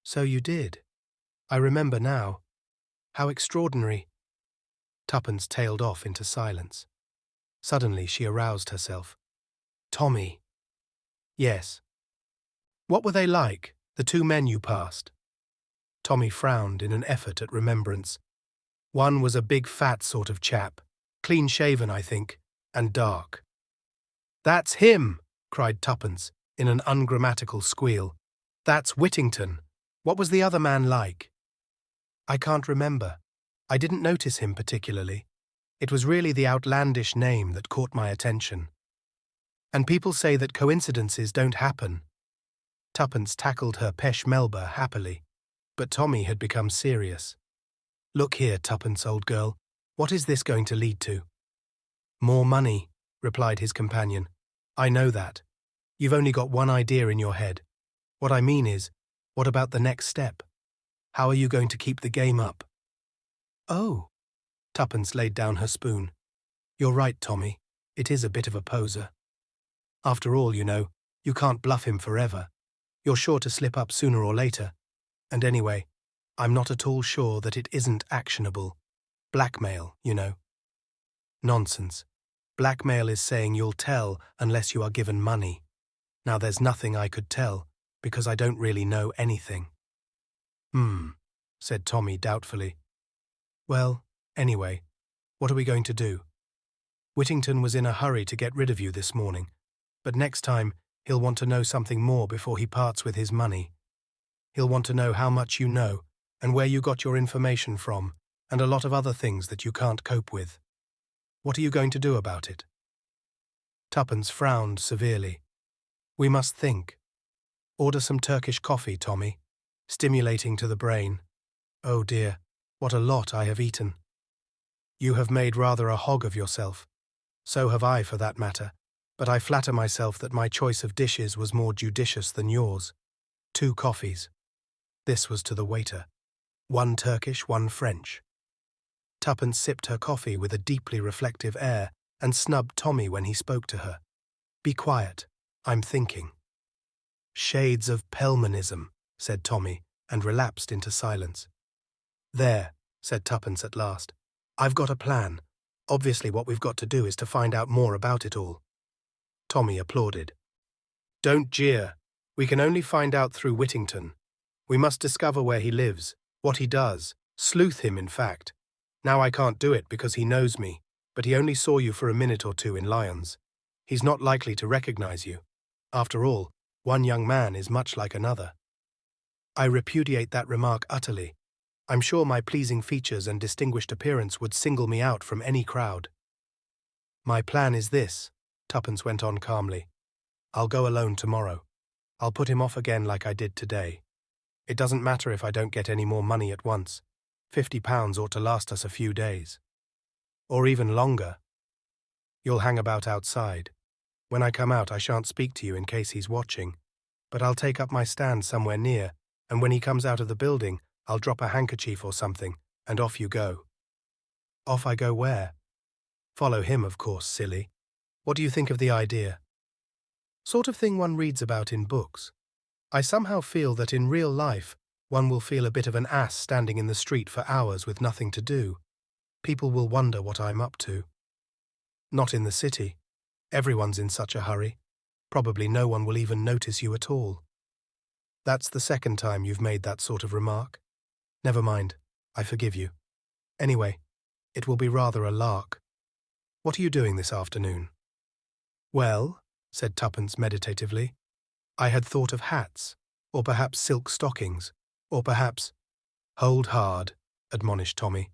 "So you did. I remember now. How extraordinary." Tuppence tailed off into silence. Suddenly she aroused herself. "Tommy." "Yes." "What were they like, the two men you passed?" Tommy frowned in an effort at remembrance. "One was a big fat sort of chap, clean-shaven, I think, and dark." "That's him!" cried Tuppence, in an ungrammatical squeal. "That's Whittington. What was the other man like?" "I can't remember. I didn't notice him particularly. It was really the outlandish name that caught my attention. And people say that coincidences don't happen." Tuppence tackled her pesh-melba happily, but Tommy had become serious. "Look here, Tuppence, old girl, what is this going to lead to?" "More money," replied his companion. "I know that. You've only got one idea in your head. What I mean is, what about the next step? How are you going to keep the game up?" "Oh." Tuppence laid down her spoon. "You're right, Tommy. It is a bit of a poser. After all, you know, you can't bluff him forever. You're sure to slip up sooner or later. And anyway, I'm not at all sure that it isn't actionable. Blackmail, you know." "Nonsense. Blackmail is saying you'll tell unless you are given money. Now there's nothing I could tell, because I don't really know anything." Said Tommy doubtfully. "Well, anyway, what are we going to do? Whittington was in a hurry to get rid of you this morning, but next time he'll want to know something more before he parts with his money. He'll want to know how much you know, and where you got your information from, and a lot of other things that you can't cope with. What are you going to do about it?" Tuppence frowned severely. "We must think. Order some Turkish coffee, Tommy. Stimulating to the brain. Oh dear, what a lot I have eaten. You have made rather a hog of yourself. So have I, for that matter, but I flatter myself that my choice of dishes was more judicious than yours. 2 coffees. This was to the waiter. 1 Turkish, 1 French. Tuppence sipped her coffee with a deeply reflective air and snubbed Tommy when he spoke to her. "Be quiet. I'm thinking." "Shades of Pelmanism," said Tommy, and relapsed into silence. "There," said Tuppence at last. "I've got a plan. Obviously what we've got to do is to find out more about it all." Tommy applauded. "Don't jeer. We can only find out through Whittington. We must discover where he lives, what he does, sleuth him, in fact. Now I can't do it because he knows me, but he only saw you for a minute or two in Lyons. He's not likely to recognize you. After all, one young man is much like another." "I repudiate that remark utterly. I'm sure my pleasing features and distinguished appearance would single me out from any crowd." "My plan is this," Tuppence went on calmly. "I'll go alone tomorrow. I'll put him off again like I did today. It doesn't matter if I don't get any more money at once. £50 ought to last us a few days. Or even longer. You'll hang about outside. When I come out I shan't speak to you in case he's watching, but I'll take up my stand somewhere near, and when he comes out of the building I'll drop a handkerchief or something, and off you go." "Off I go where?" "Follow him, of course, silly. What do you think of the idea?" "Sort of thing one reads about in books. I somehow feel that in real life one will feel a bit of an ass standing in the street for hours with nothing to do. People will wonder what I'm up to." "Not in the city. Everyone's in such a hurry. Probably no one will even notice you at all." "That's the second time you've made that sort of remark. Never mind, I forgive you. Anyway, it will be rather a lark. What are you doing this afternoon?" "Well," said Tuppence meditatively, "I had thought of hats, or perhaps silk stockings, or perhaps—" "Hold hard," admonished Tommy.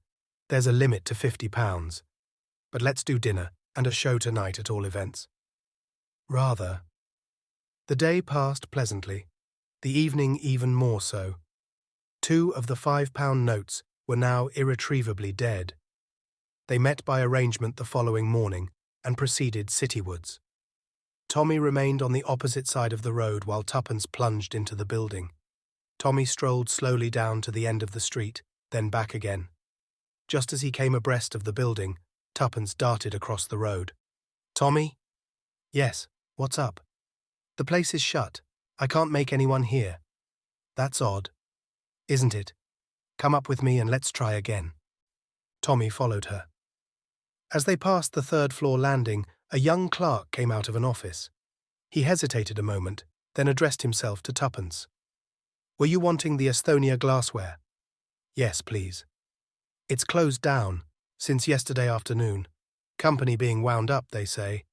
"There's a limit to £50. But let's do dinner, and a show tonight at all events." "Rather." The day passed pleasantly, the evening even more so. 2 of the £5 notes were now irretrievably dead. They met by arrangement the following morning and proceeded citywards. Tommy remained on the opposite side of the road while Tuppence plunged into the building. Tommy strolled slowly down to the end of the street, then back again. Just as he came abreast of the building, Tuppence darted across the road. "Tommy?" "Yes, what's up?" "The place is shut. I can't make anyone hear." "That's odd, isn't it? Come up with me and let's try again." Tommy followed her. As they passed the third-floor landing, a young clerk came out of an office. He hesitated a moment, then addressed himself to Tuppence. "Were you wanting the Estonia glassware?" "Yes, please." "It's closed down since yesterday afternoon. Company being wound up, they say.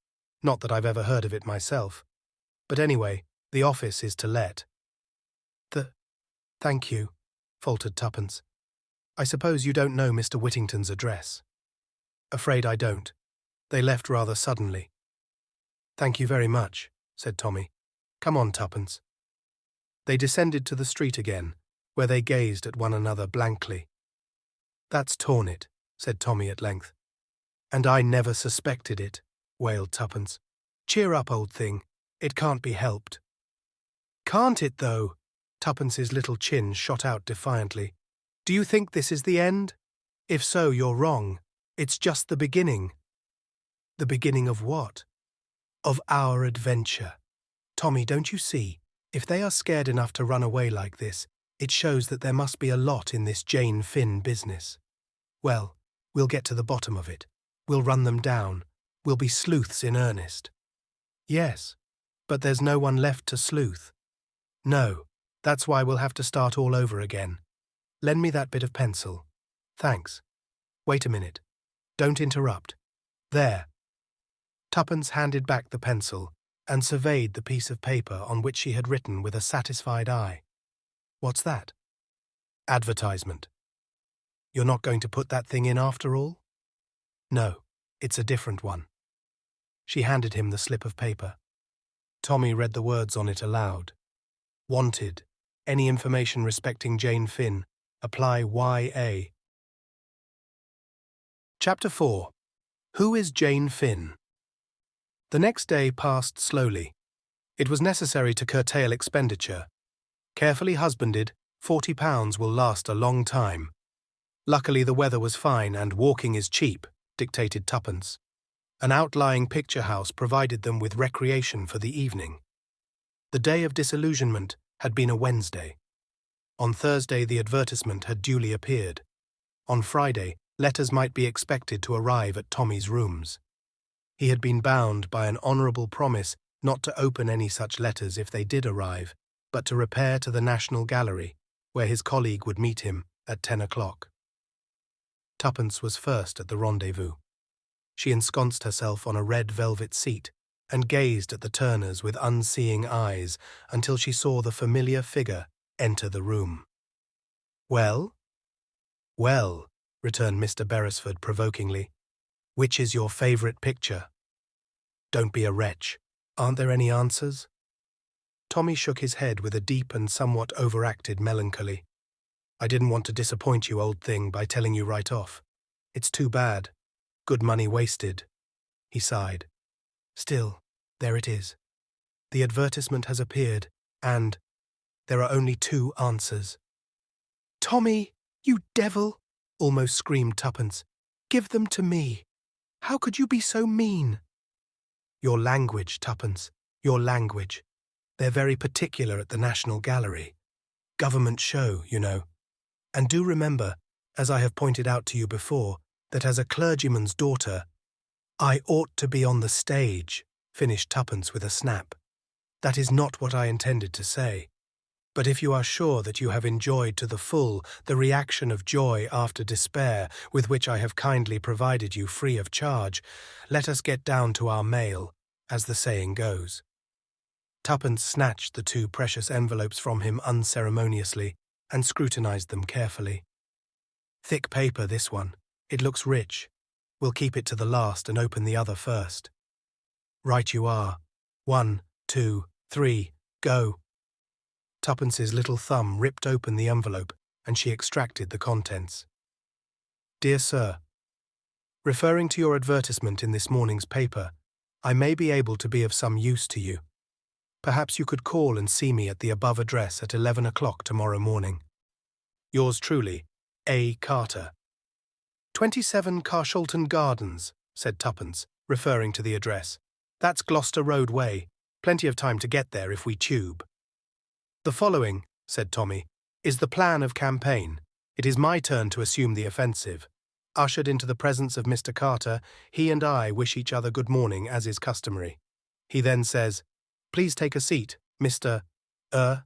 Not that I've ever heard of it myself. But anyway, the office is to let." Thank you," faltered Tuppence. "I suppose you don't know Mr. Whittington's address?" "Afraid I don't. They left rather suddenly." "Thank you very much," said Tommy. "Come on, Tuppence." They descended to the street again, where they gazed at one another blankly. "That's torn it," said Tommy at length. "And I never suspected it," wailed Tuppence. "Cheer up, old thing. It can't be helped." "Can't it, though?" Tuppence's little chin shot out defiantly. "Do you think this is the end? If so, you're wrong. It's just the beginning." "The beginning of what?" "Of our adventure. Tommy, don't you see? If they are scared enough to run away like this, it shows that there must be a lot in this Jane Finn business. Well, we'll get to the bottom of it. We'll run them down. We'll be sleuths in earnest." "Yes, but there's no one left to sleuth." "No, that's why we'll have to start all over again. Lend me that bit of pencil." "Thanks. Wait a minute. Don't interrupt. There." Tuppence handed back the pencil and surveyed the piece of paper on which she had written with a satisfied eye. "What's that?" "Advertisement." "You're not going to put that thing in after all?" "No, it's a different one." She handed him the slip of paper. Tommy read the words on it aloud. "Wanted. Any information respecting Jane Finn. Apply YA." Chapter 4. Who is Jane Finn? The next day passed slowly. It was necessary to curtail expenditure. Carefully husbanded, £40 will last a long time. Luckily the weather was fine and walking is cheap, dictated Tuppence. An outlying picture house provided them with recreation for the evening. The day of disillusionment had been a Wednesday. On Thursday the advertisement had duly appeared. On Friday letters might be expected to arrive at Tommy's rooms. He had been bound by an honourable promise not to open any such letters if they did arrive, but to repair to the National Gallery, where his colleague would meet him at 10 o'clock. Tuppence was first at the rendezvous. She ensconced herself on a red velvet seat and gazed at the Turners with unseeing eyes until she saw the familiar figure enter the room. "Well?" "Well," returned Mr. Beresford provokingly. "Which is your favourite picture?" "Don't be a wretch. Aren't there any answers?" Tommy shook his head with a deep and somewhat overacted melancholy. "I didn't want to disappoint you, old thing, by telling you right off. It's too bad. Good money wasted." He sighed. "Still, there it is. The advertisement has appeared, and there are only 2 answers." "Tommy, you devil!" almost screamed Tuppence. "Give them to me. How could you be so mean?" "Your language, Tuppence, your language. They're very particular at the National Gallery. Government show, you know. And do remember, as I have pointed out to you before, that as a clergyman's daughter—" "I ought to be on the stage," finished Tuppence with a snap. "That is not what I intended to say. But if you are sure that you have enjoyed to the full the reaction of joy after despair with which I have kindly provided you free of charge, let us get down to our mail, as the saying goes." Tuppence snatched the 2 precious envelopes from him unceremoniously and scrutinized them carefully. "Thick paper, this one. It looks rich. We'll keep it to the last and open the other first." "Right you are. 1, 2, 3, go." Tuppence's little thumb ripped open the envelope and she extracted the contents. "Dear Sir, referring to your advertisement in this morning's paper, I may be able to be of some use to you. Perhaps you could call and see me at the above address at 11 o'clock tomorrow morning. Yours truly, A. Carter. 27 Carshalton Gardens, said Tuppence, referring to the address. That's Gloucester Road Way. Plenty of time to get there if we tube. The following, said Tommy, is the plan of campaign. It is my turn to assume the offensive. Ushered into the presence of Mr. Carter, he and I wish each other good morning, as is customary. He then says, "Please take a seat, Mr. To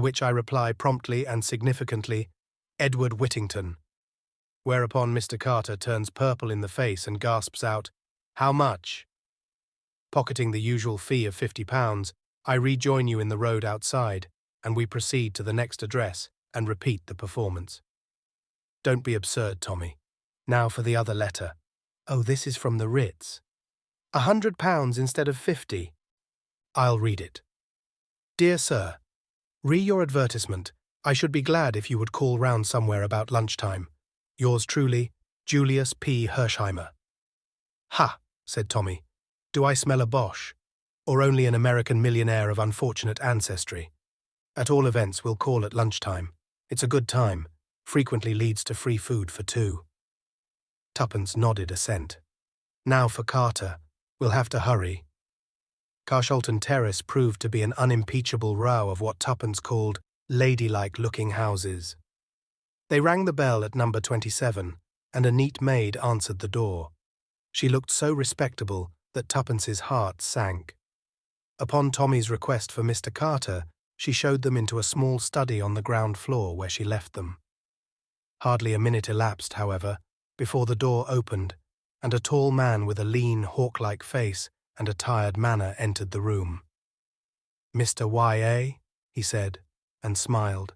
which I reply promptly and significantly, "Edward Whittington." Whereupon Mr. Carter turns purple in the face and gasps out, "How much?" Pocketing the usual fee of £50, I rejoin you in the road outside, and we proceed to the next address and repeat the performance. Don't be absurd, Tommy. Now for the other letter. Oh, this is from the Ritz. £100 instead of 50. I'll read it. Dear Sir, re your advertisement. I should be glad if you would call round somewhere about lunchtime. Yours truly, Julius P. Hersheimer. Ha, said Tommy. Do I smell a Bosch? Or only an American millionaire of unfortunate ancestry? At all events, we'll call at lunchtime. It's a good time. Frequently leads to free food for two. Tuppence nodded assent. Now for Carter. We'll have to hurry. Carshalton Terrace proved to be an unimpeachable row of what Tuppence called ladylike-looking houses. They rang the bell at number 27, and a neat maid answered the door. She looked so respectable that Tuppence's heart sank. Upon Tommy's request for Mr. Carter, she showed them into a small study on the ground floor where she left them. Hardly a minute elapsed, however, before the door opened, and a tall man with a lean, hawk-like face and a tired manner entered the room. "Mr. Y.A.?" he said, and smiled.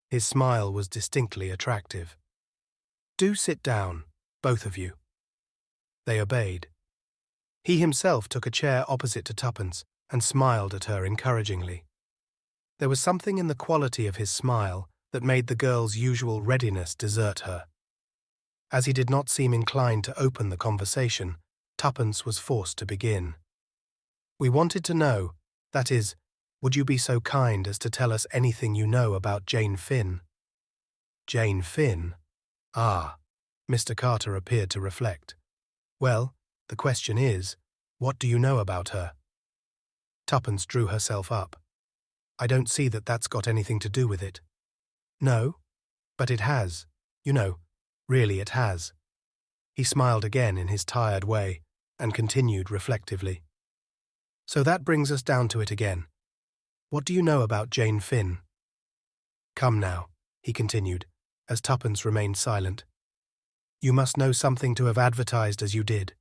His smile was distinctly attractive. "Do sit down, both of you." They obeyed. He himself took a chair opposite to Tuppence and smiled at her encouragingly. There was something in the quality of his smile that made the girl's usual readiness desert her. As he did not seem inclined to open the conversation, Tuppence was forced to begin. "We wanted to know, that is, would you be so kind as to tell us anything you know about Jane Finn?" "Jane Finn? Ah." Mr. Carter appeared to reflect. "Well, the question is, what do you know about her?" Tuppence drew herself up. "I don't see that that's got anything to do with it." "No? But it has. You know, really it has." He smiled again in his tired way and continued reflectively. "So that brings us down to it again. What do you know about Jane Finn?" "Come now," he continued, as Tuppence remained silent. "You must know something to have advertised as you did."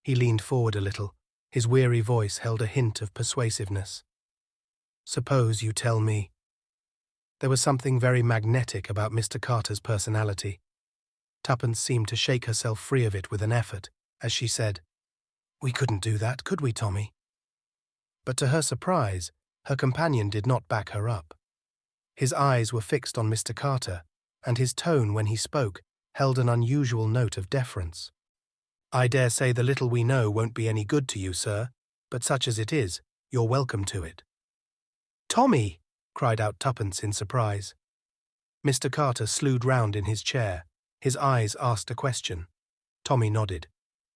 He leaned forward a little. His weary voice held a hint of persuasiveness. "Suppose you tell me." There was something very magnetic about Mr. Carter's personality. Tuppence seemed to shake herself free of it with an effort, as she said, "We couldn't do that, could we, Tommy?" But to her surprise, her companion did not back her up. His eyes were fixed on Mr. Carter, and his tone when he spoke held an unusual note of deference. "I dare say the little we know won't be any good to you, sir, but such as it is, you're welcome to it." "Tommy!" cried out Tuppence in surprise. Mr. Carter slewed round in his chair. His eyes asked a question. Tommy nodded.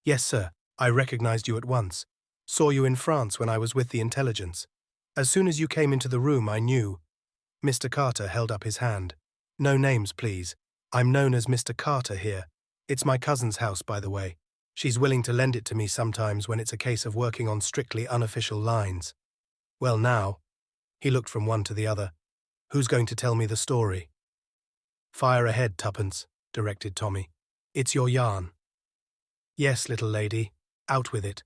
"Yes, sir, I recognized you at once. Saw you in France when I was with the intelligence. As soon as you came into the room, I knew." Mr. Carter held up his hand. "No names, please. I'm known as Mr. Carter here. It's my cousin's house, by the way. She's willing to lend it to me sometimes when it's a case of working on strictly unofficial lines. Well, now," he looked from one to the other, "who's going to tell me the story?" "Fire ahead, Tuppence," directed Tommy. "It's your yarn." "Yes, little lady, out with it."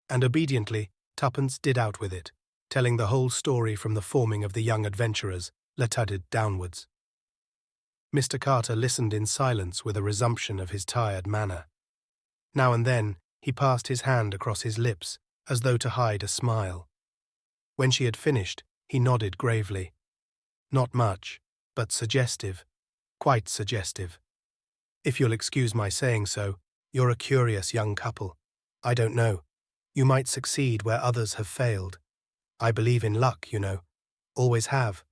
And obediently, Tuppence did out with it, telling the whole story from the forming of the young adventurers, lettered downwards. Mr. Carter listened in silence with a resumption of his tired manner. Now and then, he passed his hand across his lips, as though to hide a smile. When she had finished, he nodded gravely. "Not much, but suggestive. Quite suggestive. If you'll excuse my saying so, you're a curious young couple. I don't know. You might succeed where others have failed. I believe in luck, you know. Always have.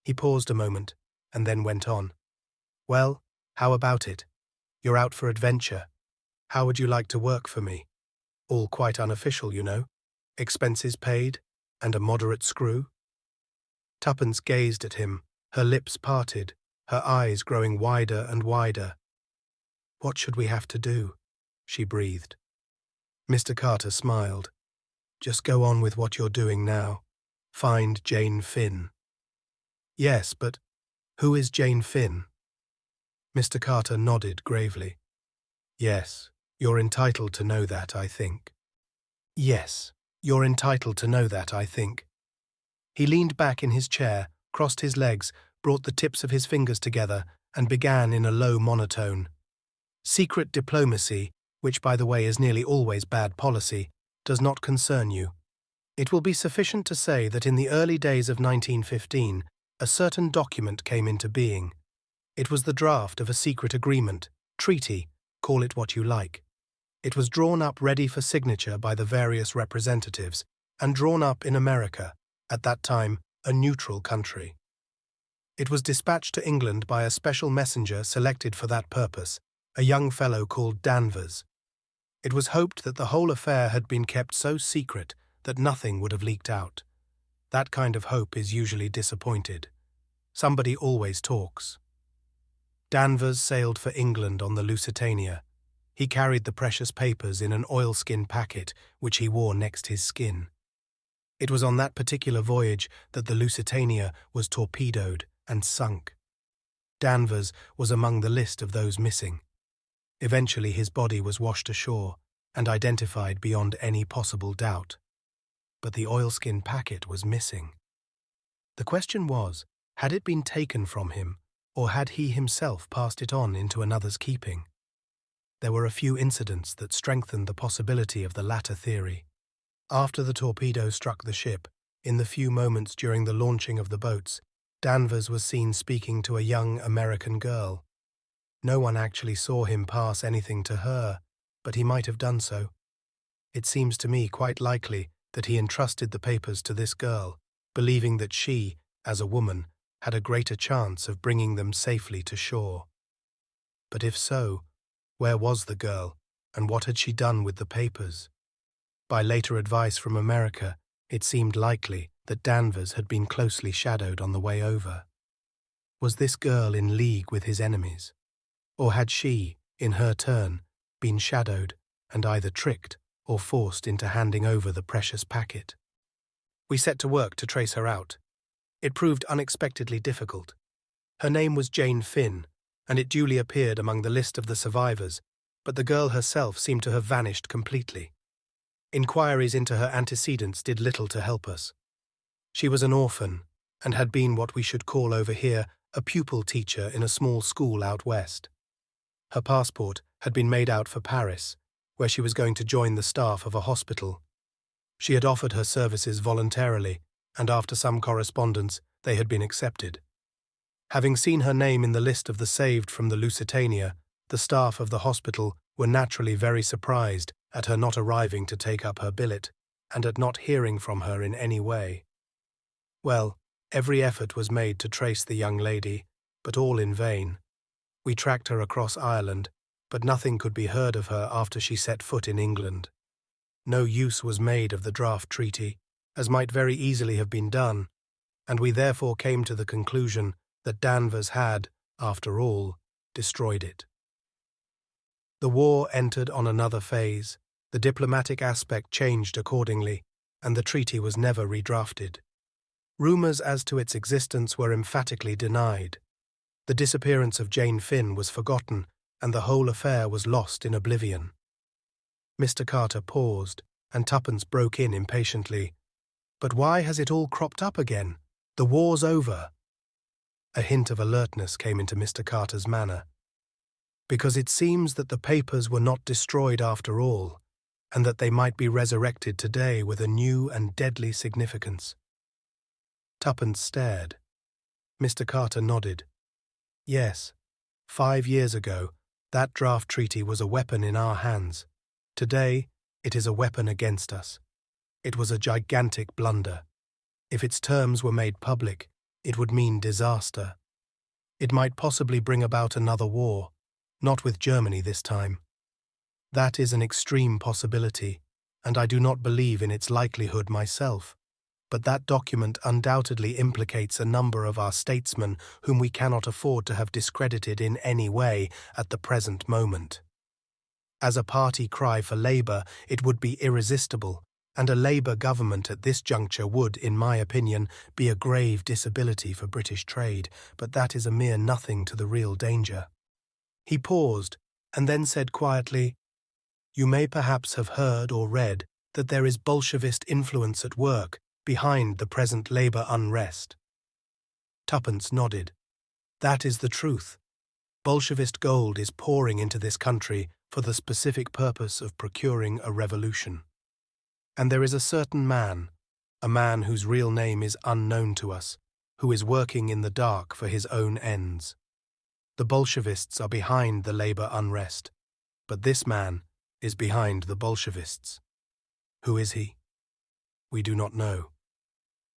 He paused a moment, and then went on. Well, how about it? You're out for adventure. How would you like to work for me? All quite unofficial, you know. Expenses paid, and a moderate screw. Tuppence gazed at him, her lips parted, her eyes growing wider and wider. What should we have to do? She breathed. Mr. Carter smiled. Just go on with what you're doing now. Find Jane Finn. Yes, but who is Jane Finn? Mr. Carter nodded gravely. Yes, you're entitled to know that, I think. Yes, you're entitled to know that, I think. He leaned back in his chair, crossed his legs, brought the tips of his fingers together, and began in a low monotone. Secret diplomacy, which by the way is nearly always bad policy, does not concern you. It will be sufficient to say that in the early days of 1915, a certain document came into being. It was the draft of a secret agreement, treaty, call it what you like. It was drawn up ready for signature by the various representatives, and drawn up in America, at that time a neutral country. It was dispatched to England by a special messenger selected for that purpose, a young fellow called Danvers. It was hoped that the whole affair had been kept so secret that nothing would have leaked out. That kind of hope is usually disappointed. Somebody always talks. Danvers sailed for England on the Lusitania. He carried the precious papers in an oilskin packet which he wore next his skin. It was on that particular voyage that the Lusitania was torpedoed and sunk. Danvers was among the list of those missing. Eventually his body was washed ashore and identified beyond any possible doubt. But the oilskin packet was missing. The question was, had it been taken from him, or had he himself passed it on into another's keeping? There were a few incidents that strengthened the possibility of the latter theory. After the torpedo struck the ship, in the few moments during the launching of the boats, Danvers was seen speaking to a young American girl. No one actually saw him pass anything to her, but he might have done so. It seems to me quite likely that he entrusted the papers to this girl, believing that she, as a woman, had a greater chance of bringing them safely to shore. But if so, where was the girl, and what had she done with the papers? By later advice from America, it seemed likely that Danvers had been closely shadowed on the way over. Was this girl in league with his enemies? Or had she, in her turn, been shadowed and either tricked or forced into handing over the precious packet? We set to work to trace her out. It proved unexpectedly difficult. Her name was Jane Finn, and it duly appeared among the list of the survivors, but the girl herself seemed to have vanished completely. Inquiries into her antecedents did little to help us. She was an orphan, and had been what we should call over here a pupil teacher in a small school out west. Her passport had been made out for Paris, where she was going to join the staff of a hospital. She had offered her services voluntarily, and after some correspondence, they had been accepted. Having seen her name in the list of the saved from the Lusitania, the staff of the hospital were naturally very surprised at her not arriving to take up her billet, and at not hearing from her in any way. Well, every effort was made to trace the young lady, but all in vain. We tracked her across Ireland, but nothing could be heard of her after she set foot in England. No use was made of the draft treaty, as might very easily have been done, and we therefore came to the conclusion that Danvers had, after all, destroyed it. The war entered on another phase, the diplomatic aspect changed accordingly, and the treaty was never redrafted. Rumours as to its existence were emphatically denied. The disappearance of Jane Finn was forgotten, and the whole affair was lost in oblivion. Mr. Carter paused, and Tuppence broke in impatiently. "But why has it all cropped up again? The war's over." A hint of alertness came into Mr. Carter's manner. "Because it seems that the papers were not destroyed after all, and that they might be resurrected today with a new and deadly significance." Tuppence stared. Mr. Carter nodded. "Yes, 5 years ago, that draft treaty was a weapon in our hands. Today, It is a weapon against us. It was a gigantic blunder. If its terms were made public, it would mean disaster. It might possibly bring about another war, not with Germany this time. That is an extreme possibility, and I do not believe in its likelihood myself. But that document undoubtedly implicates a number of our statesmen whom we cannot afford to have discredited in any way at the present moment. As a party cry for Labour, it would be irresistible, and a Labour government at this juncture would, in my opinion, be a grave disability for British trade, but that is a mere nothing to the real danger. He paused, and then said quietly, "You may perhaps have heard or read that there is Bolshevist influence at work behind the present Labour unrest." Tuppence nodded. "That is the truth. Bolshevist gold is pouring into this country for the specific purpose of procuring a revolution. And there is a certain man, a man whose real name is unknown to us, who is working in the dark for his own ends. The Bolshevists are behind the Labour unrest, but this man is behind the Bolshevists. Who is he? We do not know.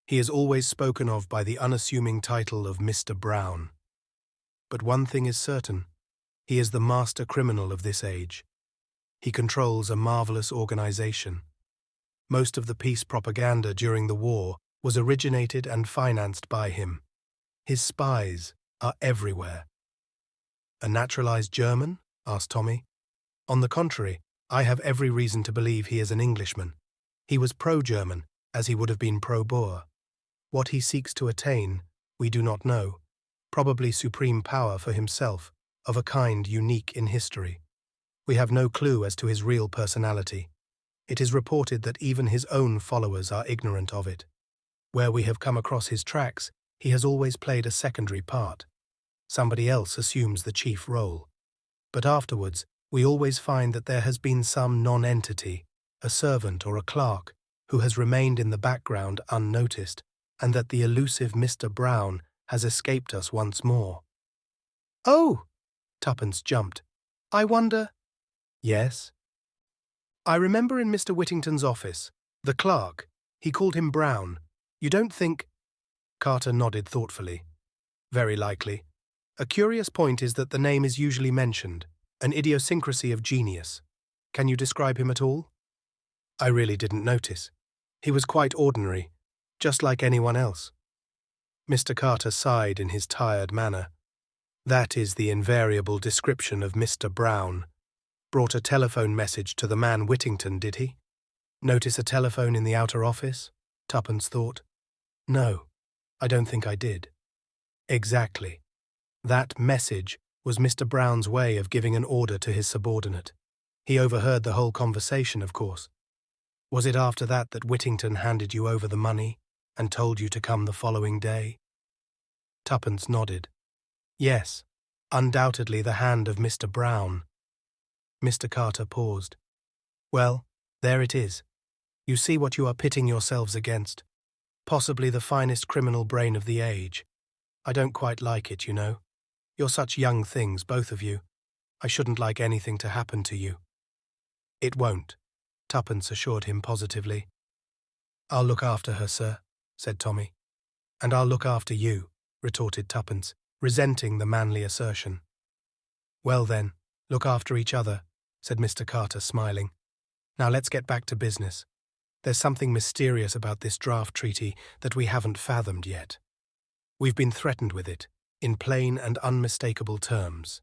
He is always spoken of by the unassuming title of Mr. Brown. But one thing is certain, he is the master criminal of this age. He controls a marvelous organization. Most of the peace propaganda during the war was originated and financed by him. His spies are everywhere." "A naturalized German?" asked Tommy. "On the contrary, I have every reason to believe he is an Englishman. He was pro-German, as he would have been pro-Boer. What he seeks to attain, we do not know. Probably supreme power for himself, of a kind unique in history. We have no clue as to his real personality. It is reported that even his own followers are ignorant of it. Where we have come across his tracks, he has always played a secondary part. Somebody else assumes the chief role. But afterwards, we always find that there has been some non-entity, a servant or a clerk, who has remained in the background unnoticed, and that the elusive Mr. Brown has escaped us once more." "Oh!" Tuppence jumped. "I wonder—" "Yes?" "I remember in Mr. Whittington's office, the clerk, he called him Brown. You don't think—" Carter nodded thoughtfully. "Very likely. A curious point is that the name is usually mentioned, an idiosyncrasy of genius. Can you describe him at all?" "I really didn't notice. He was quite ordinary, just like anyone else." Mr. Carter sighed in his tired manner. "That is the invariable description of Mr. Brown. Brought a telephone message to the man Whittington, did he? Notice a telephone in the outer office?" Tuppence thought. "No, I don't think I did." "Exactly. That message was Mr. Brown's way of giving an order to his subordinate. He overheard the whole conversation, of course. Was it after that that Whittington handed you over the money and told you to come the following day?" Tuppence nodded. "Yes, undoubtedly the hand of Mr. Brown." Mr. Carter paused. "Well, there it is. You see what you are pitting yourselves against. Possibly the finest criminal brain of the age. I don't quite like it, you know. You're such young things, both of you. I shouldn't like anything to happen to you." "It won't," Tuppence assured him positively. "I'll look after her, sir," said Tommy. "And I'll look after you," retorted Tuppence, resenting the manly assertion. "Well then, look after each other," said Mr. Carter, smiling. "Now let's get back to business. There's something mysterious about this draft treaty that we haven't fathomed yet. We've been threatened with it, in plain and unmistakable terms.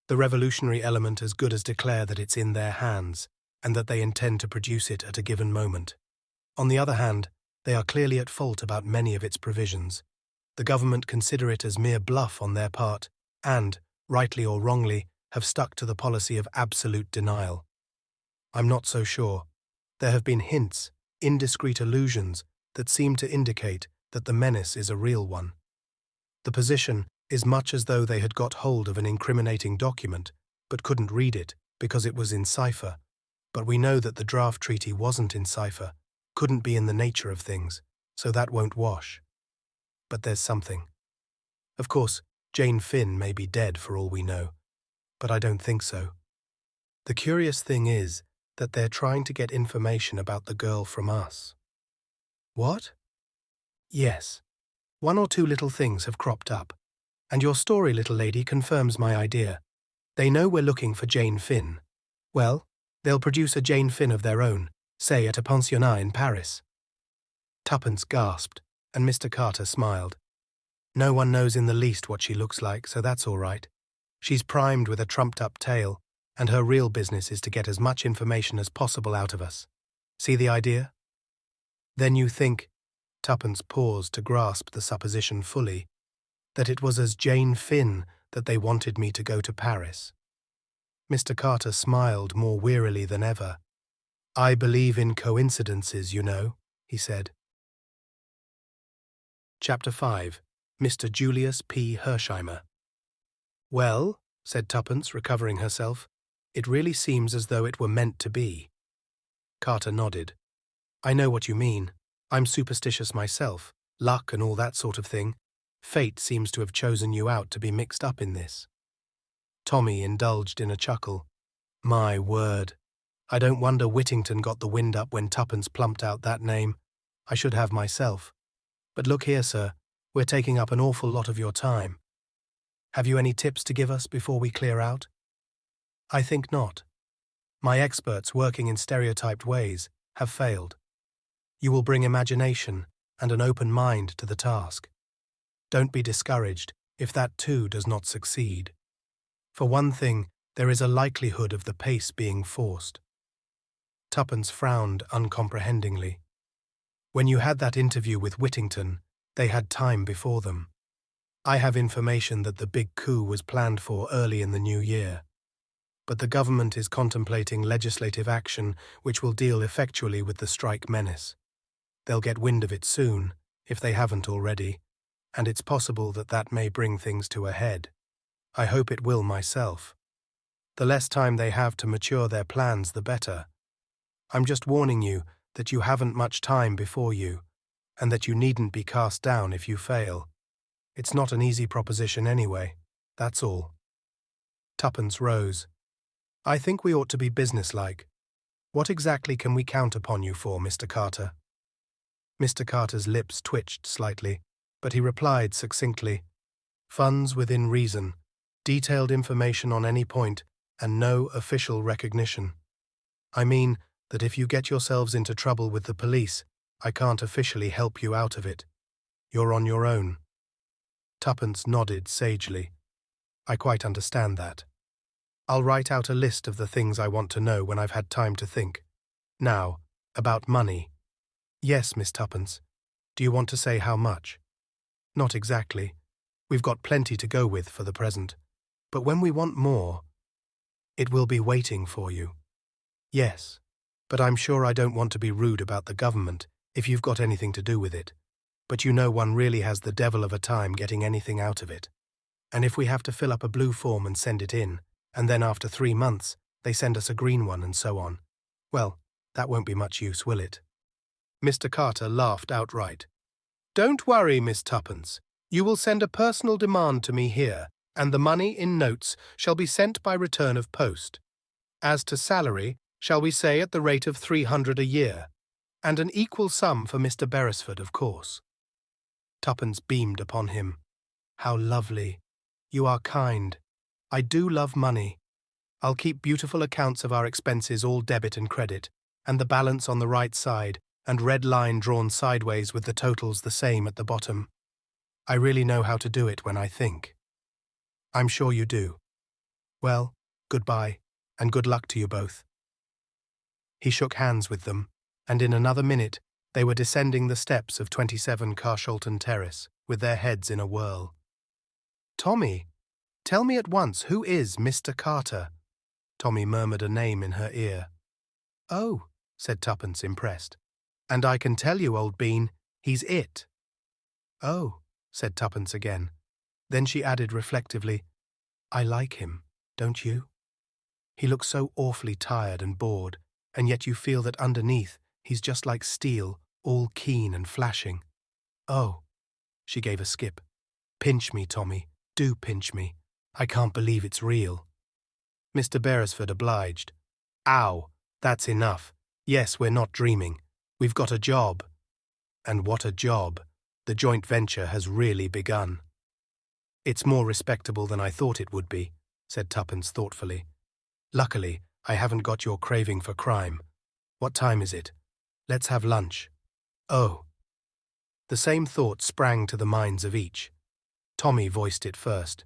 The revolutionary element as good as declare that it's in their hands, and that they intend to produce it at a given moment. On the other hand, they are clearly at fault about many of its provisions. The government consider it as mere bluff on their part, and, rightly or wrongly, have stuck to the policy of absolute denial. I'm not so sure. There have been hints, indiscreet allusions, that seem to indicate that the menace is a real one. The position is much as though they had got hold of an incriminating document, but couldn't read it because it was in cipher. But we know that the draft treaty wasn't in cipher, couldn't be in the nature of things, so that won't wash. But there's something. Of course, Jane Finn may be dead for all we know, but I don't think so. The curious thing is that they're trying to get information about the girl from us. What? Yes. One or two little things have cropped up, and your story, little lady, confirms my idea. They know we're looking for Jane Finn. Well, they'll produce a Jane Finn of their own, say at a pensionnat in Paris. Tuppence gasped, and Mr. Carter smiled. No one knows in the least what she looks like, so that's all right. She's primed with a trumped-up tale, and her real business is to get as much information as possible out of us. See the idea? Then you think, Tuppence paused to grasp the supposition fully, that it was as Jane Finn that they wanted me to go to Paris. Mr. Carter smiled more wearily than ever. I believe in coincidences, you know, he said. Chapter 5. Mr. Julius P. Hersheimer. Well, said Tuppence, recovering herself, it really seems as though it were meant to be. Carter nodded. I know what you mean. I'm superstitious myself, luck and all that sort of thing. Fate seems to have chosen you out to be mixed up in this. Tommy indulged in a chuckle. My word. I don't wonder Whittington got the wind up when Tuppence plumped out that name. I should have myself. But look here, sir, we're taking up an awful lot of your time. Have you any tips to give us before we clear out? I think not. My experts working in stereotyped ways have failed. You will bring imagination and an open mind to the task. Don't be discouraged if that too does not succeed. For one thing, there is a likelihood of the pace being forced. Tuppence frowned uncomprehendingly. When you had that interview with Whittington, they had time before them. I have information that the big coup was planned for early in the new year. But the government is contemplating legislative action which will deal effectually with the strike menace. They'll get wind of it soon, if they haven't already, and it's possible that that may bring things to a head. I hope it will myself. The less time they have to mature their plans, the better. I'm just warning you that you haven't much time before you, and that you needn't be cast down if you fail. It's not an easy proposition anyway, that's all. Tuppence rose. I think we ought to be businesslike. What exactly can we count upon you for, Mr. Carter? Mr. Carter's lips twitched slightly, but he replied succinctly, Funds within reason, detailed information on any point, and no official recognition. I mean that if you get yourselves into trouble with the police, I can't officially help you out of it. You're on your own. Tuppence nodded sagely. I quite understand that. I'll write out a list of the things I want to know when I've had time to think. Now, about money. Yes, Miss Tuppence. Do you want to say how much? Not exactly. We've got plenty to go with for the present. But when we want more, it will be waiting for you. Yes, but I'm sure I don't want to be rude about the government if you've got anything to do with it. But you know one really has the devil of a time getting anything out of it. And if we have to fill up a blue form and send it in, and then after 3 months they send us a green one and so on, well, that won't be much use, will it? Mr. Carter laughed outright. Don't worry, Miss Tuppence. You will send a personal demand to me here, and the money in notes shall be sent by return of post. As to salary, shall we say at the rate of 300 a year, and an equal sum for Mr. Beresford, of course. Tuppence beamed upon him. How lovely. You are kind. I do love money. I'll keep beautiful accounts of our expenses, all debit and credit, and the balance on the right side, and red line drawn sideways with the totals the same at the bottom. I really know how to do it when I think. I'm sure you do. Well, goodbye, and good luck to you both. He shook hands with them, and in another minute they were descending the steps of 27 Carshalton Terrace, with their heads in a whirl. Tommy, tell me at once, who is Mr. Carter? Tommy murmured a name in her ear. Oh, said Tuppence, impressed. And I can tell you, old bean, he's it. Oh, said Tuppence again. Then she added reflectively, I like him, don't you? He looks so awfully tired and bored, and yet you feel that underneath he's just like steel, all keen and flashing. Oh, she gave a skip. Pinch me, Tommy, do pinch me. I can't believe it's real. Mr. Beresford obliged. Ow, That's enough. Yes, we're not dreaming. We've got a job. And what a job. The joint venture has really begun. It's more respectable than I thought it would be, said Tuppence thoughtfully. Luckily, I haven't got your craving for crime. What time is it? Let's have lunch. Oh. The same thought sprang to the minds of each. Tommy voiced it first.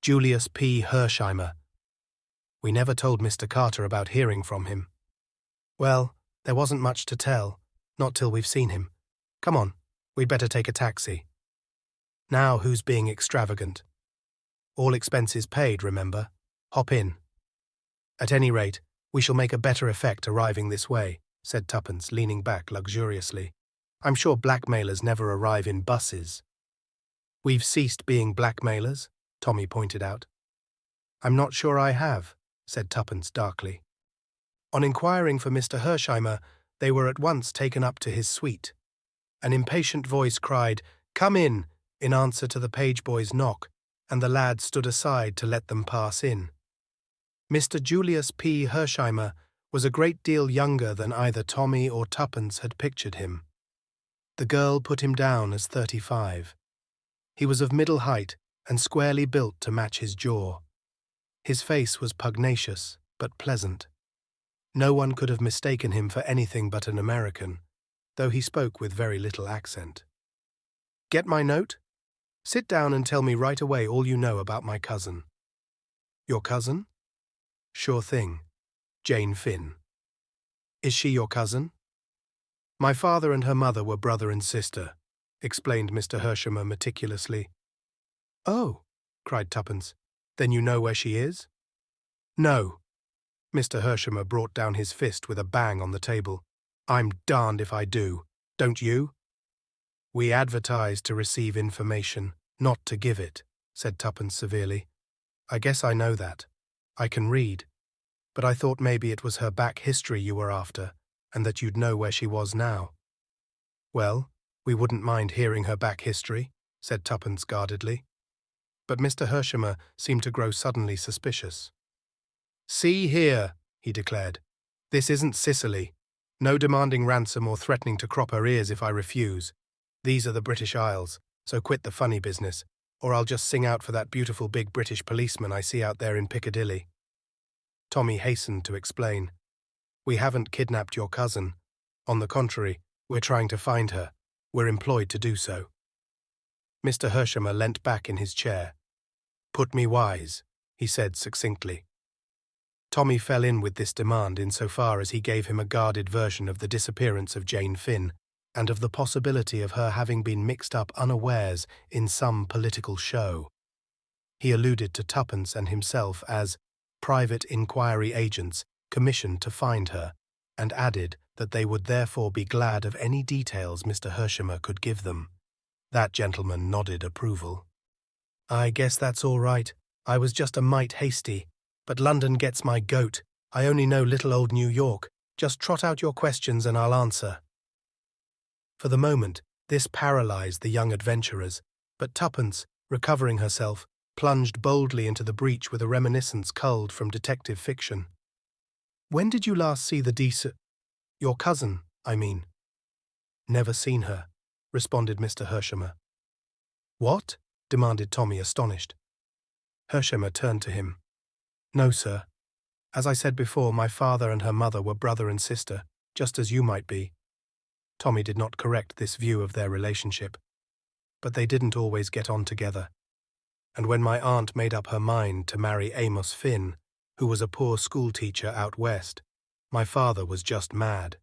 Julius P. Hersheimer. We never told Mr. Carter about hearing from him. Well, there wasn't much to tell, not till we've seen him. Come on, we'd better take a taxi. Now who's being extravagant? All expenses paid, remember? Hop in. At any rate, we shall make a better effect arriving this way, said Tuppence, leaning back luxuriously. I'm sure blackmailers never arrive in buses. We've ceased being blackmailers, Tommy pointed out. I'm not sure I have, said Tuppence darkly. On inquiring for Mr. Hersheimer, they were at once taken up to his suite. An impatient voice cried, "Come in," in answer to the page boy's knock, and the lad stood aside to let them pass in. Mr. Julius P. Hersheimer was a great deal younger than either Tommy or Tuppence had pictured him. The girl put him down as 35. He was of middle height and squarely built to match his jaw. His face was pugnacious, but pleasant. No one could have mistaken him for anything but an American, though he spoke with very little accent. Get my note? Sit down and tell me right away all you know about my cousin. Your cousin? Sure thing. Jane Finn. Is she your cousin? My father and her mother were brother and sister, explained Mr. Hersheimer meticulously. Oh, cried Tuppence. Then you know where she is? No. Mr. Hersheimer brought down his fist with a bang on the table. I'm darned if I do. Don't you? We advertise to receive information, not to give it, said Tuppence severely. I guess I know that. I can read. But I thought maybe it was her back history you were after, and that you'd know where she was now. Well, we wouldn't mind hearing her back history, said Tuppence guardedly. But Mr. Hersheimer seemed to grow suddenly suspicious. See here, he declared. This isn't Sicily. No demanding ransom or threatening to crop her ears if I refuse. These are the British Isles, so quit the funny business, or I'll just sing out for that beautiful big British policeman I see out there in Piccadilly. Tommy hastened to explain. We haven't kidnapped your cousin. On the contrary, we're trying to find her. We're employed to do so. Mr. Hersheimer leant back in his chair. Put me wise, he said succinctly. Tommy fell in with this demand insofar as he gave him a guarded version of the disappearance of Jane Finn and of the possibility of her having been mixed up unawares in some political show. He alluded to Tuppence and himself as private inquiry agents commissioned to find her, and added that they would therefore be glad of any details Mr. Hersheimer could give them. That gentleman nodded approval. I guess that's all right. I was just a mite hasty. But London gets my goat. I only know little old New York. Just trot out your questions and I'll answer. For the moment, this paralysed the young adventurers, but Tuppence, recovering herself, plunged boldly into the breach with a reminiscence culled from detective fiction. When did you last see the your cousin, I mean? Never seen her, responded Mr. Hersheimer. What? Demanded Tommy, astonished. Hersheimer turned to him. No, sir. As I said before, my father and her mother were brother and sister, just as you might be. Tommy did not correct this view of their relationship. But they didn't always get on together. And when my aunt made up her mind to marry Amos Finn, who was a poor schoolteacher out west, my father was just mad.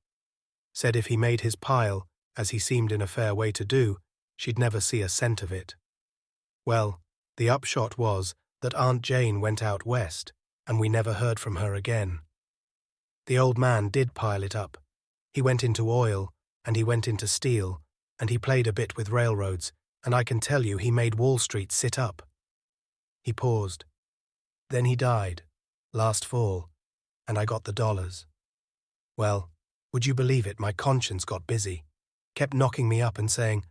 Said if he made his pile, as he seemed in a fair way to do, she'd never see a cent of it. Well, the upshot was that Aunt Jane went out west, and we never heard from her again. The old man did pile it up. He went into oil, and he went into steel, and he played a bit with railroads, and I can tell you he made Wall Street sit up. He paused. Then he died, last fall, and I got the dollars. Well, would you believe it, my conscience got busy, kept knocking me up and saying,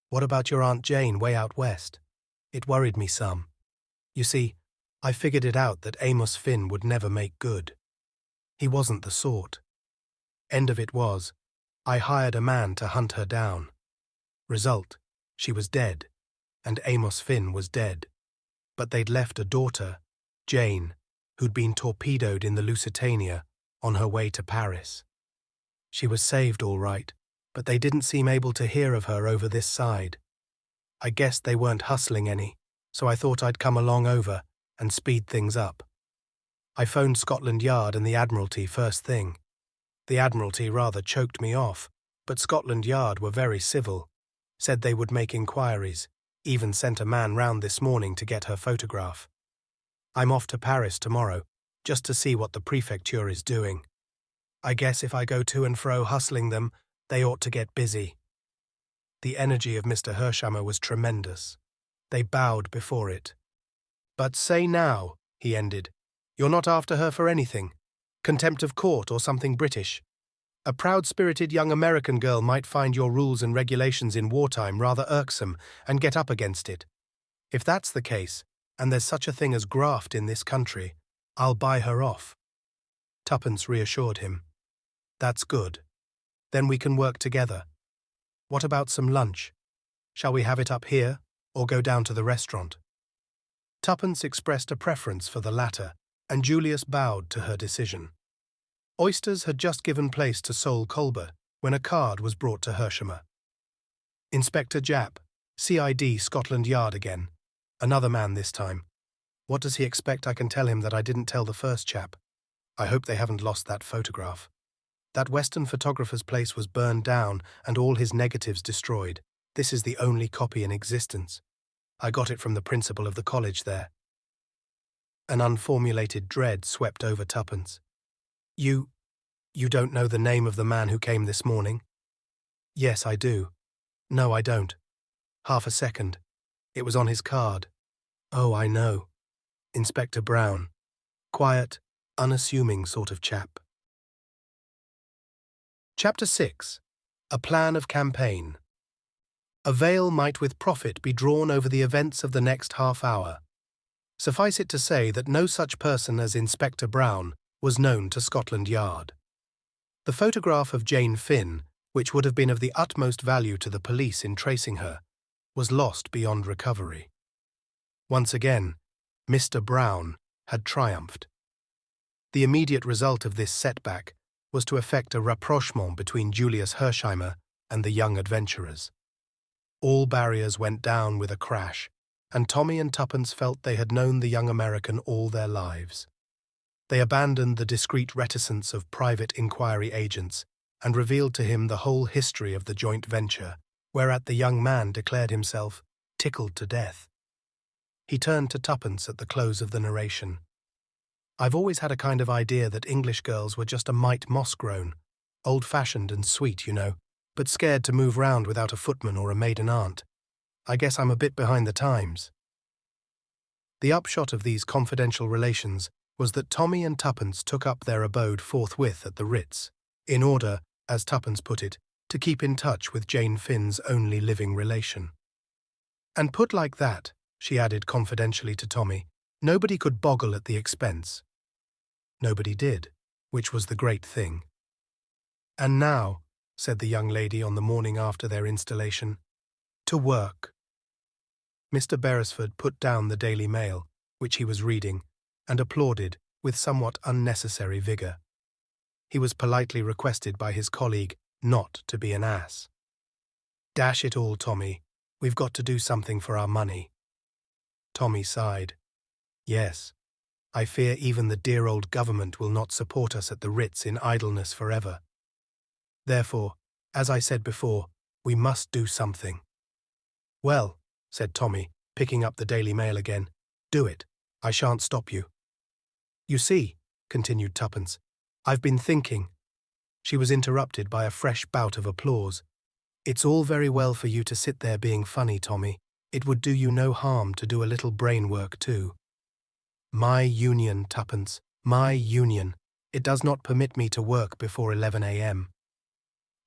what about your Aunt Jane way out west? It worried me some. You see, I figured it out that Amos Finn would never make good. He wasn't the sort. End of it was, I hired a man to hunt her down. Result, she was dead, and Amos Finn was dead. But they'd left a daughter, Jane, who'd been torpedoed in the Lusitania on her way to Paris. She was saved all right, but they didn't seem able to hear of her over this side. I guessed they weren't hustling any, so I thought I'd come along over and speed things up. I phoned Scotland Yard and the Admiralty first thing. The Admiralty rather choked me off, but Scotland Yard were very civil, said they would make inquiries, even sent a man round this morning to get her photograph. I'm off to Paris tomorrow, just to see what the prefecture is doing. I guess if I go to and fro hustling them, they ought to get busy. The energy of Mr. Hersheimer was tremendous. They bowed before it. But say now, he ended, you're not after her for anything. Contempt of court or something British. A proud-spirited young American girl might find your rules and regulations in wartime rather irksome and get up against it. If that's the case, and there's such a thing as graft in this country, I'll buy her off. Tuppence reassured him. That's good. Then we can work together. What about some lunch? Shall we have it up here, or go down to the restaurant? Tuppence expressed a preference for the latter, and Julius bowed to her decision. Oysters had just given place to sole Colbert when a card was brought to Hersheimer. Inspector Japp, CID Scotland Yard again. Another man this time. What does he expect I can tell him that I didn't tell the first chap? I hope they haven't lost that photograph. That Western photographer's place was burned down and all his negatives destroyed. This is the only copy in existence. I got it from the principal of the college there. An unformulated dread swept over Tuppence. You don't know the name of the man who came this morning? Yes, I do. No, I don't. Half a second. It was on his card. Oh, I know. Inspector Brown. Quiet, unassuming sort of chap. Chapter 6. A Plan of Campaign. A veil might with profit be drawn over the events of the next half hour. Suffice it to say that no such person as Inspector Brown was known to Scotland Yard. The photograph of Jane Finn, which would have been of the utmost value to the police in tracing her, was lost beyond recovery. Once again, Mr. Brown had triumphed. The immediate result of this setback was to effect a rapprochement between Julius Hersheimer and the young adventurers. All barriers went down with a crash, and Tommy and Tuppence felt they had known the young American all their lives. They abandoned the discreet reticence of private inquiry agents and revealed to him the whole history of the joint venture, whereat the young man declared himself tickled to death. He turned to Tuppence at the close of the narration. I've always had a kind of idea that English girls were just a mite moss-grown, old-fashioned and sweet, you know, but scared to move round without a footman or a maiden aunt. I guess I'm a bit behind the times. The upshot of these confidential relations was that Tommy and Tuppence took up their abode forthwith at the Ritz, in order, as Tuppence put it, to keep in touch with Jane Finn's only living relation. And put like that, she added confidentially to Tommy, nobody could boggle at the expense. Nobody did, which was the great thing. And now, said the young lady on the morning after their installation, to work. Mr. Beresford put down the Daily Mail, which he was reading, and applauded with somewhat unnecessary vigour. He was politely requested by his colleague not to be an ass. Dash it all, Tommy, we've got to do something for our money. Tommy sighed. Yes, I fear even the dear old government will not support us at the Ritz in idleness forever. Therefore, as I said before, we must do something. Well, said Tommy, picking up the Daily Mail again, do it. I shan't stop you. You see, continued Tuppence, I've been thinking. She was interrupted by a fresh bout of applause. It's all very well for you to sit there being funny, Tommy. It would do you no harm to do a little brain work too. My union, Tuppence, my union. It does not permit me to work before 11 a.m.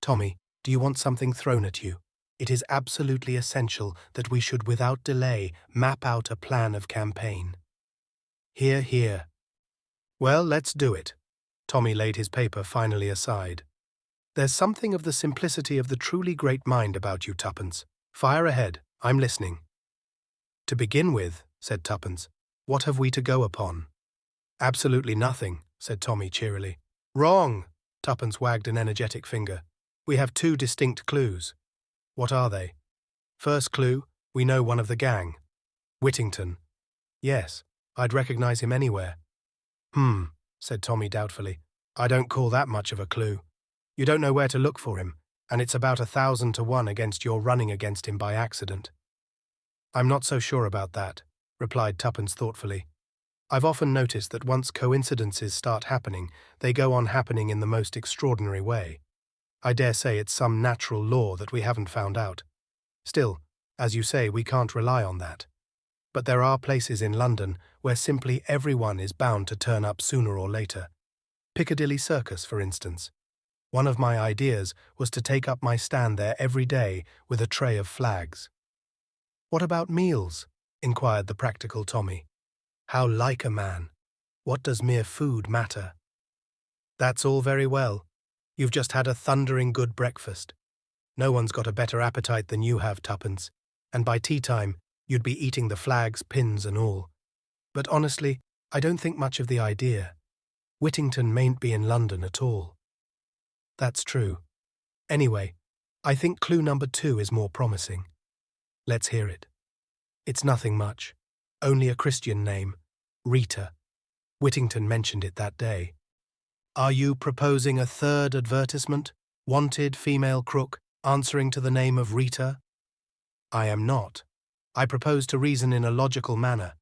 Tommy, do you want something thrown at you? It is absolutely essential that we should without delay map out a plan of campaign. Hear, hear. Well, let's do it. Tommy laid his paper finally aside. There's something of the simplicity of the truly great mind about you, Tuppence. Fire ahead, I'm listening. To begin with, said Tuppence, what have we to go upon? Absolutely nothing, said Tommy cheerily. Wrong! Tuppence wagged an energetic finger. We have two distinct clues. What are they? First clue, we know one of the gang. Whittington. Yes, I'd recognize him anywhere. Said Tommy doubtfully. I don't call that much of a clue. You don't know where to look for him, and it's about 1,000 to 1 against your running against him by accident. I'm not so sure about that, replied Tuppence thoughtfully. I've often noticed that once coincidences start happening, they go on happening in the most extraordinary way. I dare say it's some natural law that we haven't found out. Still, as you say, we can't rely on that. But there are places in London where simply everyone is bound to turn up sooner or later. Piccadilly Circus, for instance. One of my ideas was to take up my stand there every day with a tray of flags. What about meals? Inquired the practical Tommy. How like a man. What does mere food matter? That's all very well. You've just had a thundering good breakfast. No one's got a better appetite than you have, Tuppence, and by tea-time you'd be eating the flags, pins and all. But honestly, I don't think much of the idea. Whittington mayn't be in London at all. That's true. Anyway, I think clue number 2 is more promising. Let's hear it. It's nothing much. Only a Christian name. Rita. Whittington mentioned it that day. Are you proposing a third advertisement? Wanted female crook, answering to the name of Rita? I am not. I propose to reason in a logical manner.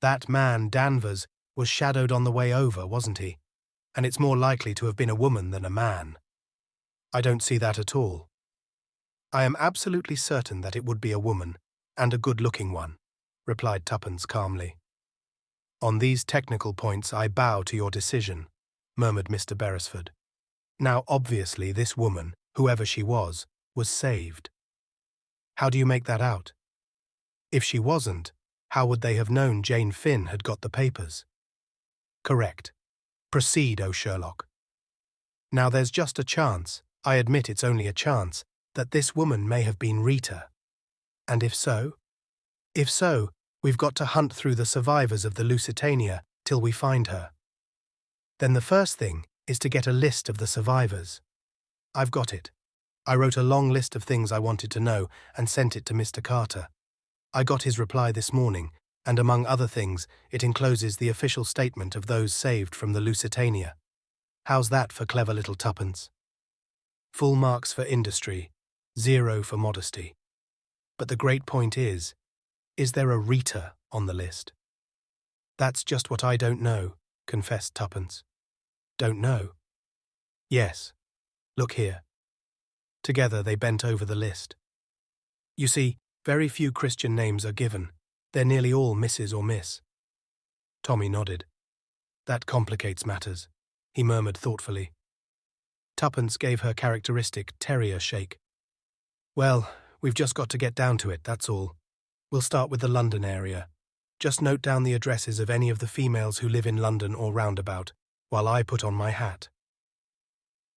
That man, Danvers, was shadowed on the way over, wasn't he? And it's more likely to have been a woman than a man. I don't see that at all. I am absolutely certain that it would be a woman, and a good-looking one, replied Tuppence calmly. On these technical points I bow to your decision, murmured Mr. Beresford. Now obviously this woman, whoever she was saved. How do you make that out? If she wasn't, how would they have known Jane Finn had got the papers? Correct. Proceed, O Sherlock. Now there's just a chance, I admit it's only a chance, that this woman may have been Rita. And if so? If so, we've got to hunt through the survivors of the Lusitania till we find her. Then the first thing is to get a list of the survivors. I've got it. I wrote a long list of things I wanted to know and sent it to Mr. Carter. I got his reply this morning, and among other things, it encloses the official statement of those saved from the Lusitania. How's that for clever little Tuppence? Full marks for industry, 0 for modesty. But the great point is there a Rita on the list? That's just what I don't know, confessed Tuppence. Don't know? Yes. Look here. Together they bent over the list. You see, very few Christian names are given. They're nearly all Mrs. or Miss. Tommy nodded. That complicates matters, he murmured thoughtfully. Tuppence gave her characteristic terrier shake. Well, we've just got to get down to it, that's all. We'll start with the London area. Just note down the addresses of any of the females who live in London or roundabout, while I put on my hat.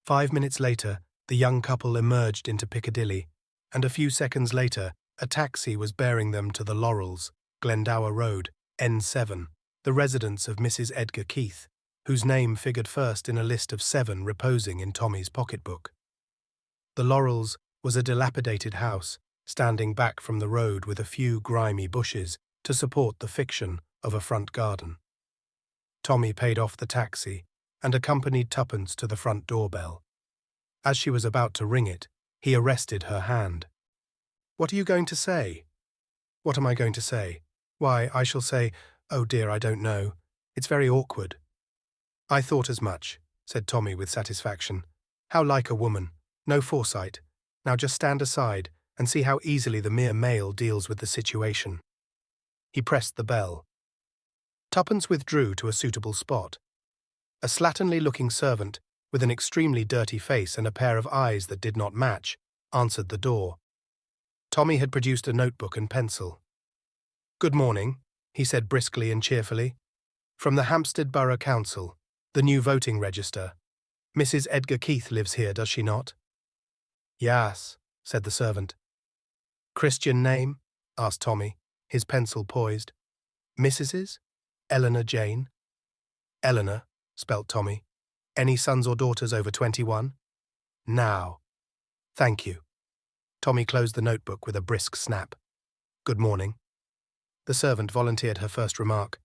5 minutes later, the young couple emerged into Piccadilly, and a few seconds later, a taxi was bearing them to the Laurels, Glendower Road, N7, the residence of Mrs. Edgar Keith, whose name figured first in a list of 7 reposing in Tommy's pocketbook. The Laurels was a dilapidated house, standing back from the road with a few grimy bushes to support the fiction of a front garden. Tommy paid off the taxi and accompanied Tuppence to the front doorbell. As she was about to ring it, he arrested her hand. What are you going to say? What am I going to say? Why, I shall say, oh dear, I don't know. It's very awkward. I thought as much, said Tommy with satisfaction. How like a woman. No foresight. Now just stand aside and see how easily the mere male deals with the situation. He pressed the bell. Tuppence withdrew to a suitable spot. A slatternly-looking servant, with an extremely dirty face and a pair of eyes that did not match, answered the door. Tommy had produced a notebook and pencil. Good morning, he said briskly and cheerfully. From the Hampstead Borough Council. The new voting register. Mrs. Edgar Keith lives here, does she not? Yes, said the servant. Christian name? Asked Tommy, his pencil poised. Mrs.'s? Eleanor Jane? Eleanor, spelt Tommy. Any sons or daughters over 21? Now. Thank you. Tommy closed the notebook with a brisk snap. Good morning. The servant volunteered her first remark.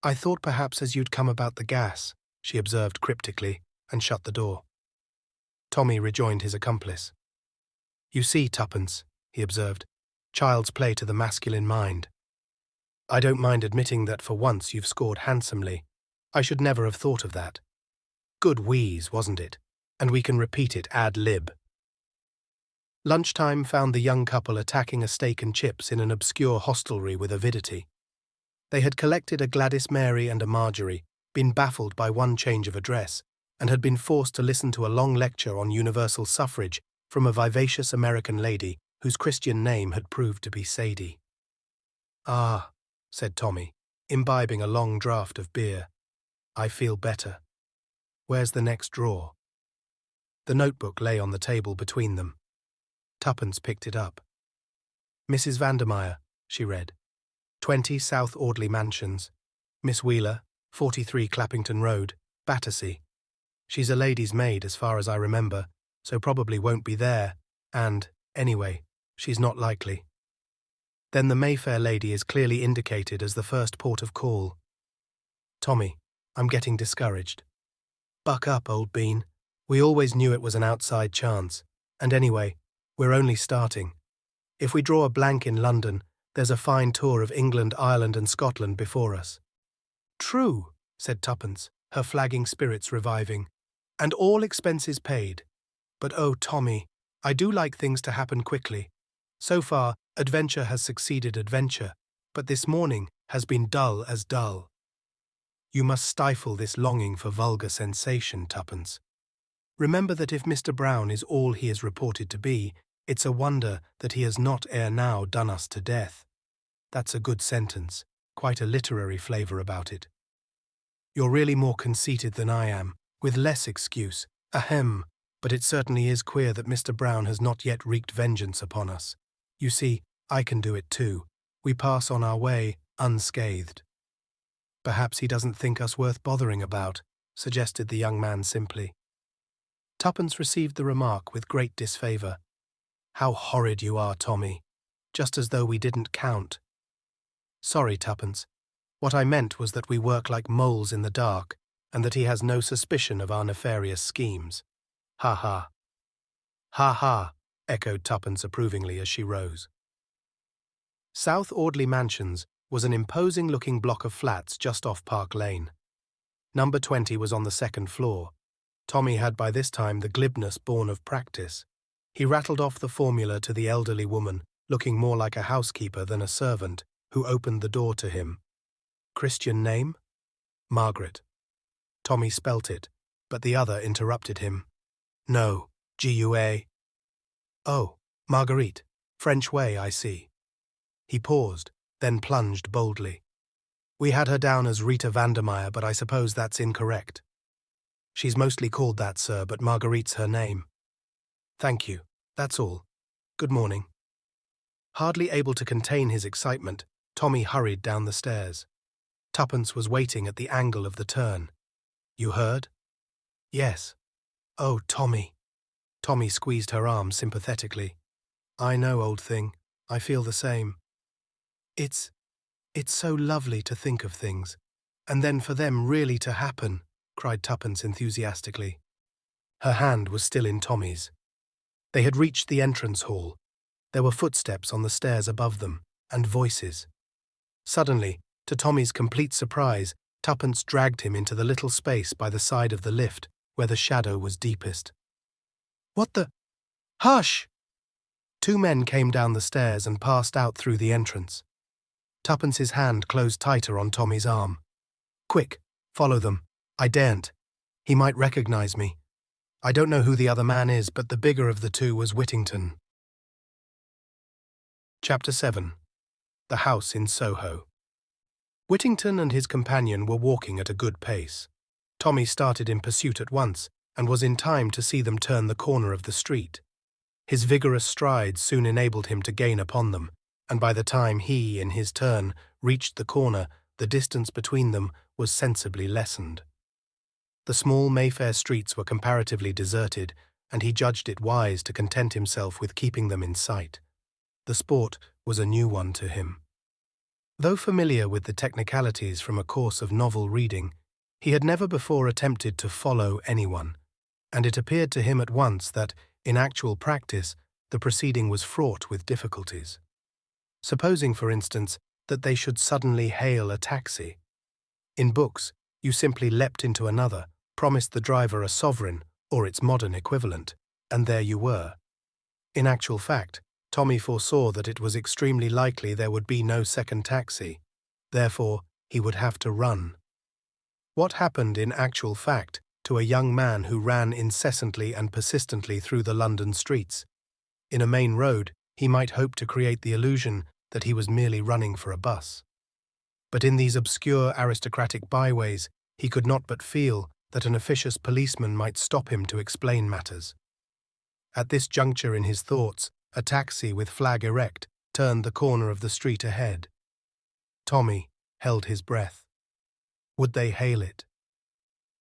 I thought perhaps as you'd come about the gas, she observed cryptically, and shut the door. Tommy rejoined his accomplice. You see, Tuppence, he observed, child's play to the masculine mind. I don't mind admitting that for once you've scored handsomely. I should never have thought of that. Good wheeze, wasn't it? And we can repeat it ad lib. Lunchtime found the young couple attacking a steak and chips in an obscure hostelry with avidity. They had collected a Gladys Mary and a Marjorie, been baffled by one change of address, and had been forced to listen to a long lecture on universal suffrage from a vivacious American lady whose Christian name had proved to be Sadie. Ah, said Tommy, imbibing a long draught of beer. I feel better. Where's the next drawer? The notebook lay on the table between them. Tuppence picked it up. Mrs. Vandermeyer, she read. 20 South Audley Mansions. Miss Wheeler, 43 Clappington Road, Battersea. She's a lady's maid as far as I remember, so probably won't be there, and, anyway, she's not likely. Then the Mayfair lady is clearly indicated as the first port of call. Tommy, I'm getting discouraged. Buck up, old bean. We always knew it was an outside chance, and anyway, we're only starting. If we draw a blank in London, there's a fine tour of England, Ireland and Scotland before us. True, said Tuppence, her flagging spirits reviving. And all expenses paid. But oh, Tommy, I do like things to happen quickly. So far, adventure has succeeded adventure, but this morning has been dull as dull. You must stifle this longing for vulgar sensation, Tuppence. Remember that if Mr. Brown is all he is reported to be, it's a wonder that he has not ere now done us to death. That's a good sentence, quite a literary flavour about it. You're really more conceited than I am, with less excuse, ahem, but it certainly is queer that Mr. Brown has not yet wreaked vengeance upon us. You see, I can do it too. We pass on our way, unscathed. Perhaps he doesn't think us worth bothering about, suggested the young man simply. Tuppence received the remark with great disfavour. How horrid you are, Tommy. Just as though we didn't count. Sorry, Tuppence. What I meant was that we work like moles in the dark, and that he has no suspicion of our nefarious schemes. Ha ha. Ha ha, echoed Tuppence approvingly as she rose. South Audley Mansions was an imposing-looking block of flats just off Park Lane. Number 20 was on the second floor. Tommy had by this time the glibness born of practice. He rattled off the formula to the elderly woman, looking more like a housekeeper than a servant, who opened the door to him. Christian name? Margaret. Tommy spelt it, but the other interrupted him. No, G-U-A. Oh, Marguerite. French way, I see. He paused, then plunged boldly. We had her down as Rita Vandermeyer, but I suppose that's incorrect. She's mostly called that, sir, but Marguerite's her name. Thank you. That's all. Good morning. Hardly able to contain his excitement, Tommy hurried down the stairs. Tuppence was waiting at the angle of the turn. You heard? Yes. Oh, Tommy. Tommy squeezed her arm sympathetically. I know, old thing. I feel the same. It's so lovely to think of things, and then for them really to happen, cried Tuppence enthusiastically. Her hand was still in Tommy's. They had reached the entrance hall. There were footsteps on the stairs above them, and voices. Suddenly, to Tommy's complete surprise, Tuppence dragged him into the little space by the side of the lift, where the shadow was deepest. What the— Hush! Two men came down the stairs and passed out through the entrance. Tuppence's hand closed tighter on Tommy's arm. Quick, follow them. I daren't. He might recognize me. I don't know who the other man is, but the bigger of the two was Whittington. Chapter 7. The House in Soho. Whittington and his companion were walking at a good pace. Tommy started in pursuit at once and was in time to see them turn the corner of the street. His vigorous strides soon enabled him to gain upon them, and by the time he, in his turn, reached the corner, the distance between them was sensibly lessened. The small Mayfair streets were comparatively deserted, and he judged it wise to content himself with keeping them in sight. The sport was a new one to him. Though familiar with the technicalities from a course of novel reading, he had never before attempted to follow anyone, and it appeared to him at once that, in actual practice, the proceeding was fraught with difficulties. Supposing, for instance, that they should suddenly hail a taxi. In books, you simply leapt into another, promised the driver a sovereign, or its modern equivalent, and there you were. In actual fact, Tommy foresaw that it was extremely likely there would be no second taxi. Therefore, he would have to run. What happened in actual fact to a young man who ran incessantly and persistently through the London streets? In a main road, he might hope to create the illusion that he was merely running for a bus. But in these obscure aristocratic byways, he could not but feel that an officious policeman might stop him to explain matters. At this juncture in his thoughts, a taxi with flag erect turned the corner of the street ahead. Tommy held his breath. Would they hail it?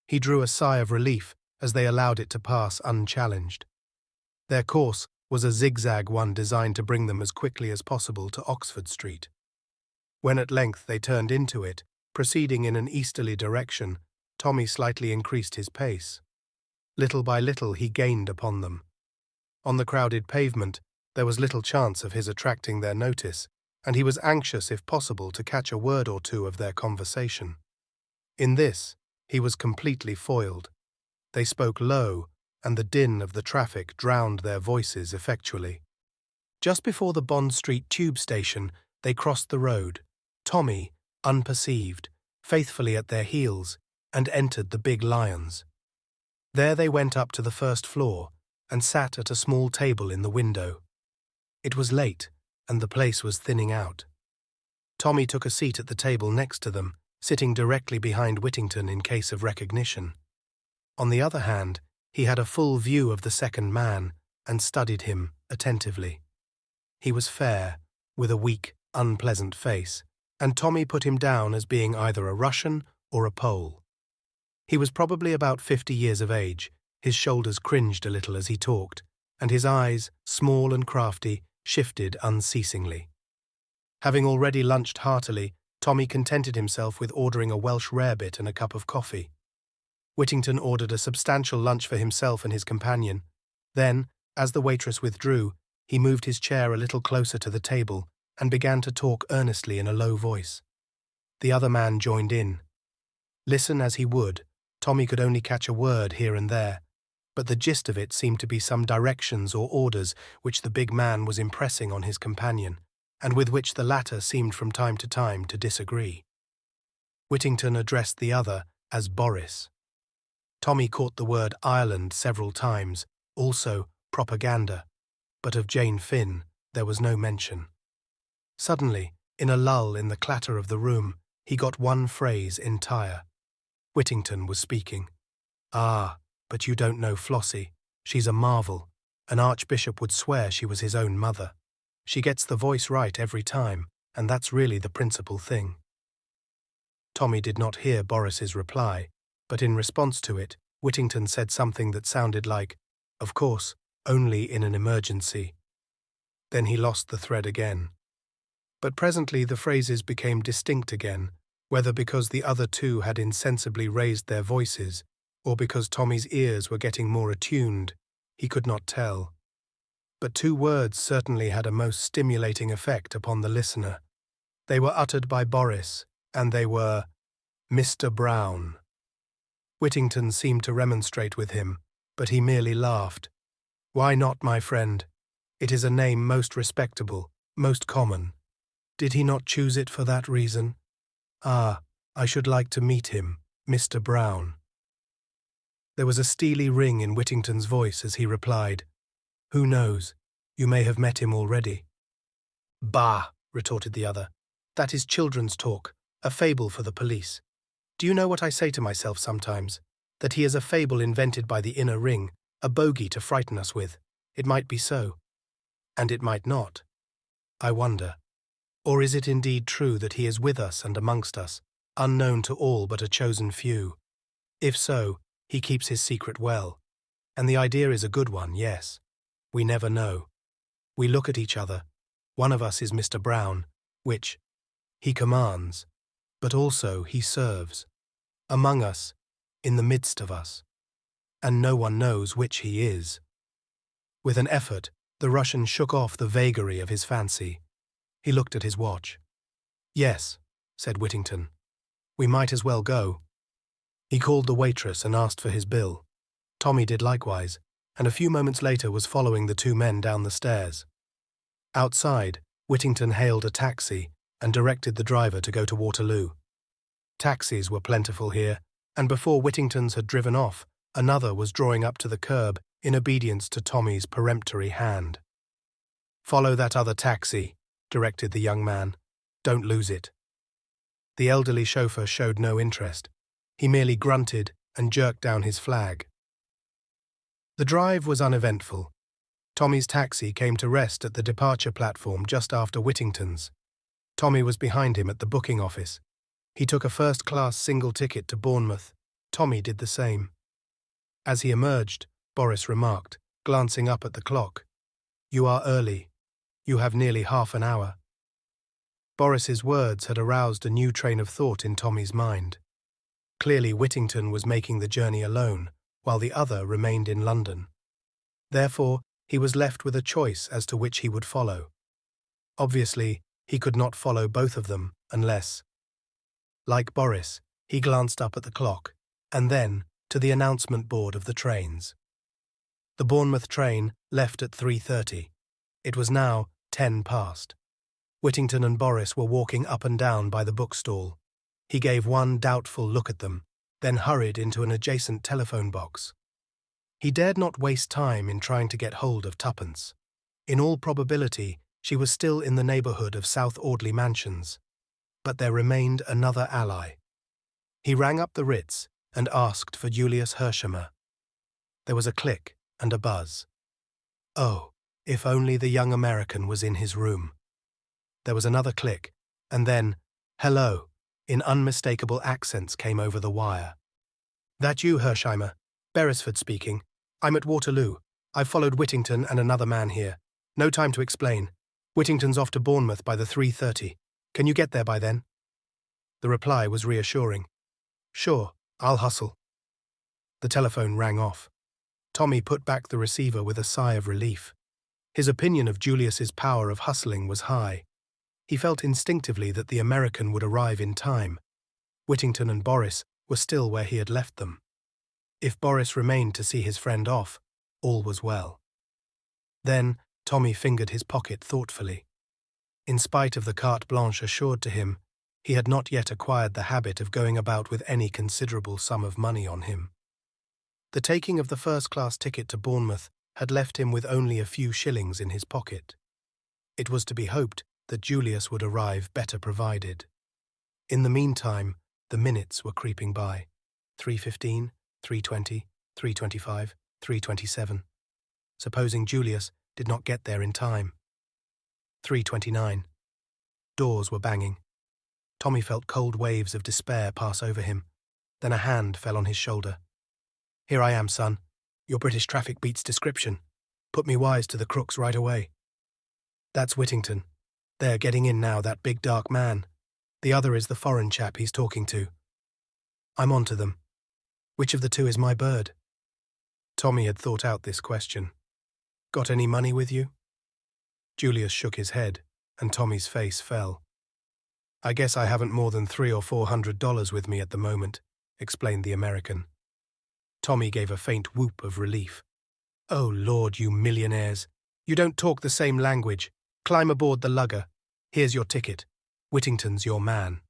He drew a sigh of relief as they allowed it to pass unchallenged. Their course was a zigzag one designed to bring them as quickly as possible to Oxford Street. When at length they turned into it, proceeding in an easterly direction, Tommy slightly increased his pace. Little by little he gained upon them. On the crowded pavement, there was little chance of his attracting their notice, and he was anxious, if possible, to catch a word or two of their conversation. In this, he was completely foiled. They spoke low, and the din of the traffic drowned their voices effectually. Just before the Bond Street tube station, they crossed the road, Tommy, unperceived, faithfully at their heels, and entered the Big Lions. There they went up to the first floor, and sat at a small table in the window. It was late, and the place was thinning out. Tommy took a seat at the table next to them, sitting directly behind Whittington in case of recognition. On the other hand, he had a full view of the second man, and studied him attentively. He was fair, with a weak, unpleasant face, and Tommy put him down as being either a Russian or a Pole. He was probably about 50 years of age. His shoulders cringed a little as he talked, and his eyes, small and crafty, shifted unceasingly. Having already lunched heartily, Tommy contented himself with ordering a Welsh rarebit and a cup of coffee. Whittington ordered a substantial lunch for himself and his companion. Then, as the waitress withdrew, he moved his chair a little closer to the table and began to talk earnestly in a low voice. The other man joined in. Listen as he would, Tommy could only catch a word here and there, but the gist of it seemed to be some directions or orders which the big man was impressing on his companion, and with which the latter seemed from time to time to disagree. Whittington addressed the other as Boris. Tommy caught the word Ireland several times, also propaganda, but of Jane Finn there was no mention. Suddenly, in a lull in the clatter of the room, he got one phrase entire. Whittington was speaking. "Ah, but you don't know Flossie. She's a marvel. An archbishop would swear she was his own mother. She gets the voice right every time, and that's really the principal thing." Tommy did not hear Boris's reply, but in response to it, Whittington said something that sounded like, "Of course, only in an emergency." Then he lost the thread again. But presently the phrases became distinct again, whether because the other two had insensibly raised their voices, or because Tommy's ears were getting more attuned, he could not tell. But two words certainly had a most stimulating effect upon the listener. They were uttered by Boris, and they were, "Mr. Brown." Whittington seemed to remonstrate with him, but he merely laughed. "Why not, my friend? It is a name most respectable, most common. Did he not choose it for that reason? Ah, I should like to meet him, Mr. Brown." There was a steely ring in Whittington's voice as he replied, "Who knows? You may have met him already." "Bah," retorted the other. "That is children's talk, a fable for the police. Do you know what I say to myself sometimes? that he is a fable invented by the inner ring, a bogey to frighten us with. It might be so. And it might not. I wonder. Or is it indeed true that he is with us and amongst us, unknown to all but a chosen few? If so, he keeps his secret well. And the idea is a good one, yes. We never know. We look at each other. One of us is Mr. Brown, which he commands, but also he serves. Among us, in the midst of us. And no one knows which he is. With an effort, the Russian shook off the vagary of his fancy. He looked at his watch. "Yes," said Whittington. "We might as well go." He called the waitress and asked for his bill. Tommy did likewise, and a few moments later was following the two men down the stairs. Outside, Whittington hailed a taxi and directed the driver to go to Waterloo. Taxis were plentiful here, and before Whittington's had driven off, another was drawing up to the curb in obedience to Tommy's peremptory hand. "Follow that other taxi," directed the young man. "Don't lose it." The elderly chauffeur showed no interest. He merely grunted and jerked down his flag. The drive was uneventful. Tommy's taxi came to rest at the departure platform just after Whittington's. Tommy was behind him at the booking office. He took a first-class single ticket to Bournemouth. Tommy did the same. As he emerged, Boris remarked, glancing up at the clock, "You are early. You have nearly half an hour." Boris's words had aroused a new train of thought in Tommy's mind. Clearly Whittington was making the journey alone, while the other remained in London. Therefore, he was left with a choice as to which he would follow. Obviously, he could not follow both of them unless... Like Boris, he glanced up at the clock, and then to the announcement board of the trains. The Bournemouth train left at 3:30. It was now 10 past. Whittington and Boris were walking up and down by the bookstall. He gave one doubtful look at them, then hurried into an adjacent telephone box. He dared not waste time in trying to get hold of Tuppence. In all probability, she was still in the neighbourhood of South Audley Mansions. But there remained another ally. He rang up the Ritz and asked for Julius Hershemer. There was a click and a buzz. Oh, if only the young American was in his room. There was another click, and then, "Hello," in unmistakable accents came over the wire. "That you, Hershemer? Beresford speaking. I'm at Waterloo. I've followed Whittington and another man here. No time to explain. Whittington's off to Bournemouth by the 3:30. Can you get there by then?" The reply was reassuring. "Sure, I'll hustle." The telephone rang off. Tommy put back the receiver with a sigh of relief. His opinion of Julius's power of hustling was high. He felt instinctively that the American would arrive in time. Whittington and Boris were still where he had left them. If Boris remained to see his friend off, all was well. Then Tommy fingered his pocket thoughtfully. In spite of the carte blanche assured to him, he had not yet acquired the habit of going about with any considerable sum of money on him. The taking of the first-class ticket to Bournemouth had left him with only a few shillings in his pocket. It was to be hoped that Julius would arrive better provided. In the meantime, the minutes were creeping by. 3:15, 3:20, 3:25, 3:27. Supposing Julius did not get there in time. 3:29. Doors were banging. Tommy felt cold waves of despair pass over him. Then a hand fell on his shoulder. "Here I am, son. Your British traffic beats description. Put me wise to the crooks right away." "That's Whittington. They're getting in now, that big dark man. The other is the foreign chap he's talking to. I'm on to them. Which of the two is my bird?" Tommy had thought out this question. "Got any money with you?" Julius shook his head, and Tommy's face fell. "I guess I haven't more than $300 or $400 with me at the moment," explained the American. Tommy gave a faint whoop of relief. "Oh, Lord, you millionaires. You don't talk the same language. Climb aboard the lugger. Here's your ticket. Whittington's your man."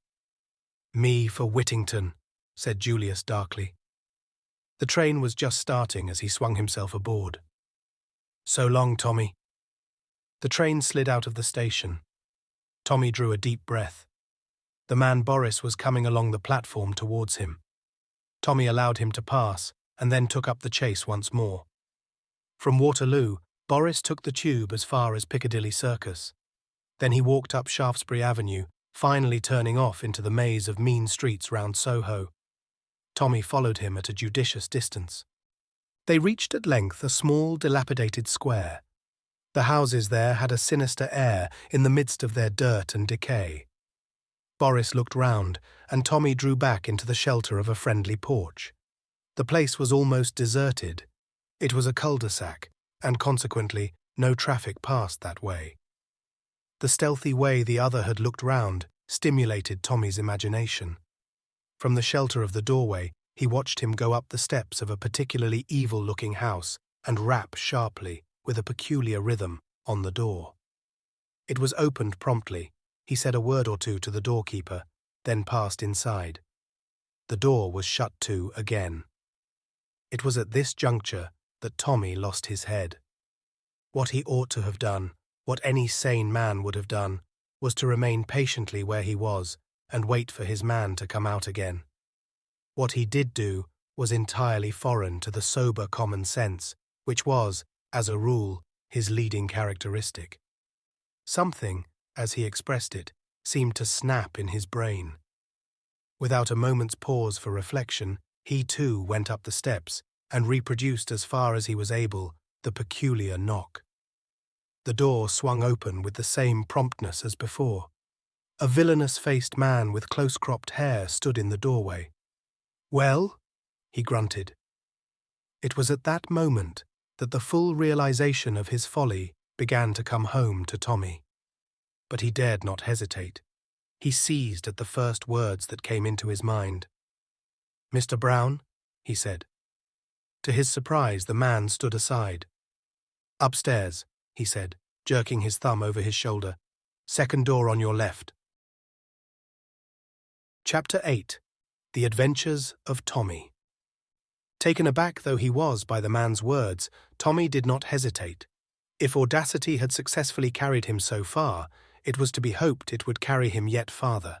"Me for Whittington," said Julius darkly. The train was just starting as he swung himself aboard. "So long, Tommy." The train slid out of the station. Tommy drew a deep breath. The man Boris was coming along the platform towards him. Tommy allowed him to pass and then took up the chase once more. From Waterloo, Boris took the tube as far as Piccadilly Circus. Then he walked up Shaftesbury Avenue, finally turning off into the maze of mean streets round Soho. Tommy followed him at a judicious distance. They reached at length a small, dilapidated square. The houses there had a sinister air in the midst of their dirt and decay. Boris looked round, and Tommy drew back into the shelter of a friendly porch. The place was almost deserted. It was a cul-de-sac, and consequently no traffic passed that way. The stealthy way the other had looked round stimulated Tommy's imagination. From the shelter of the doorway, he watched him go up the steps of a particularly evil-looking house and rap sharply, with a peculiar rhythm, on the door. It was opened promptly. He said a word or two to the doorkeeper, then passed inside. The door was shut to again. It was at this juncture that Tommy lost his head. What he ought to have done, what any sane man would have done, was to remain patiently where he was and wait for his man to come out again. What he did do was entirely foreign to the sober common sense, which was, as a rule, his leading characteristic. Something, as he expressed it, seemed to snap in his brain. Without a moment's pause for reflection, he too went up the steps and reproduced as far as he was able the peculiar knock. The door swung open with the same promptness as before. A villainous-faced man with close-cropped hair stood in the doorway. "Well?" he grunted. It was at that moment that the full realization of his folly began to come home to Tommy. But he dared not hesitate. He seized at the first words that came into his mind. "Mr. Brown?" he said. To his surprise, the man stood aside. "Upstairs," he said, jerking his thumb over his shoulder. "Second door on your left." Chapter 8. The Adventures of Tommy. Taken aback though he was by the man's words, Tommy did not hesitate. If audacity had successfully carried him so far, it was to be hoped it would carry him yet farther.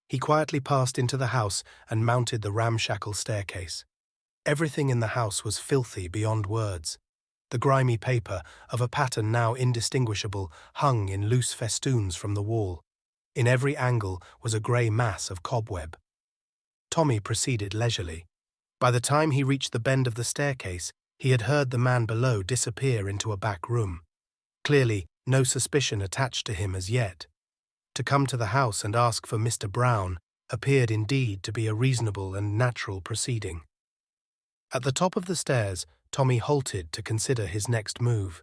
He quietly passed into the house and mounted the ramshackle staircase. Everything in the house was filthy beyond words. The grimy paper, of a pattern now indistinguishable, hung in loose festoons from the wall. In every angle was a grey mass of cobweb. Tommy proceeded leisurely. By the time he reached the bend of the staircase, he had heard the man below disappear into a back room. Clearly, no suspicion attached to him as yet. To come to the house and ask for Mr. Brown appeared indeed to be a reasonable and natural proceeding. At the top of the stairs, Tommy halted to consider his next move.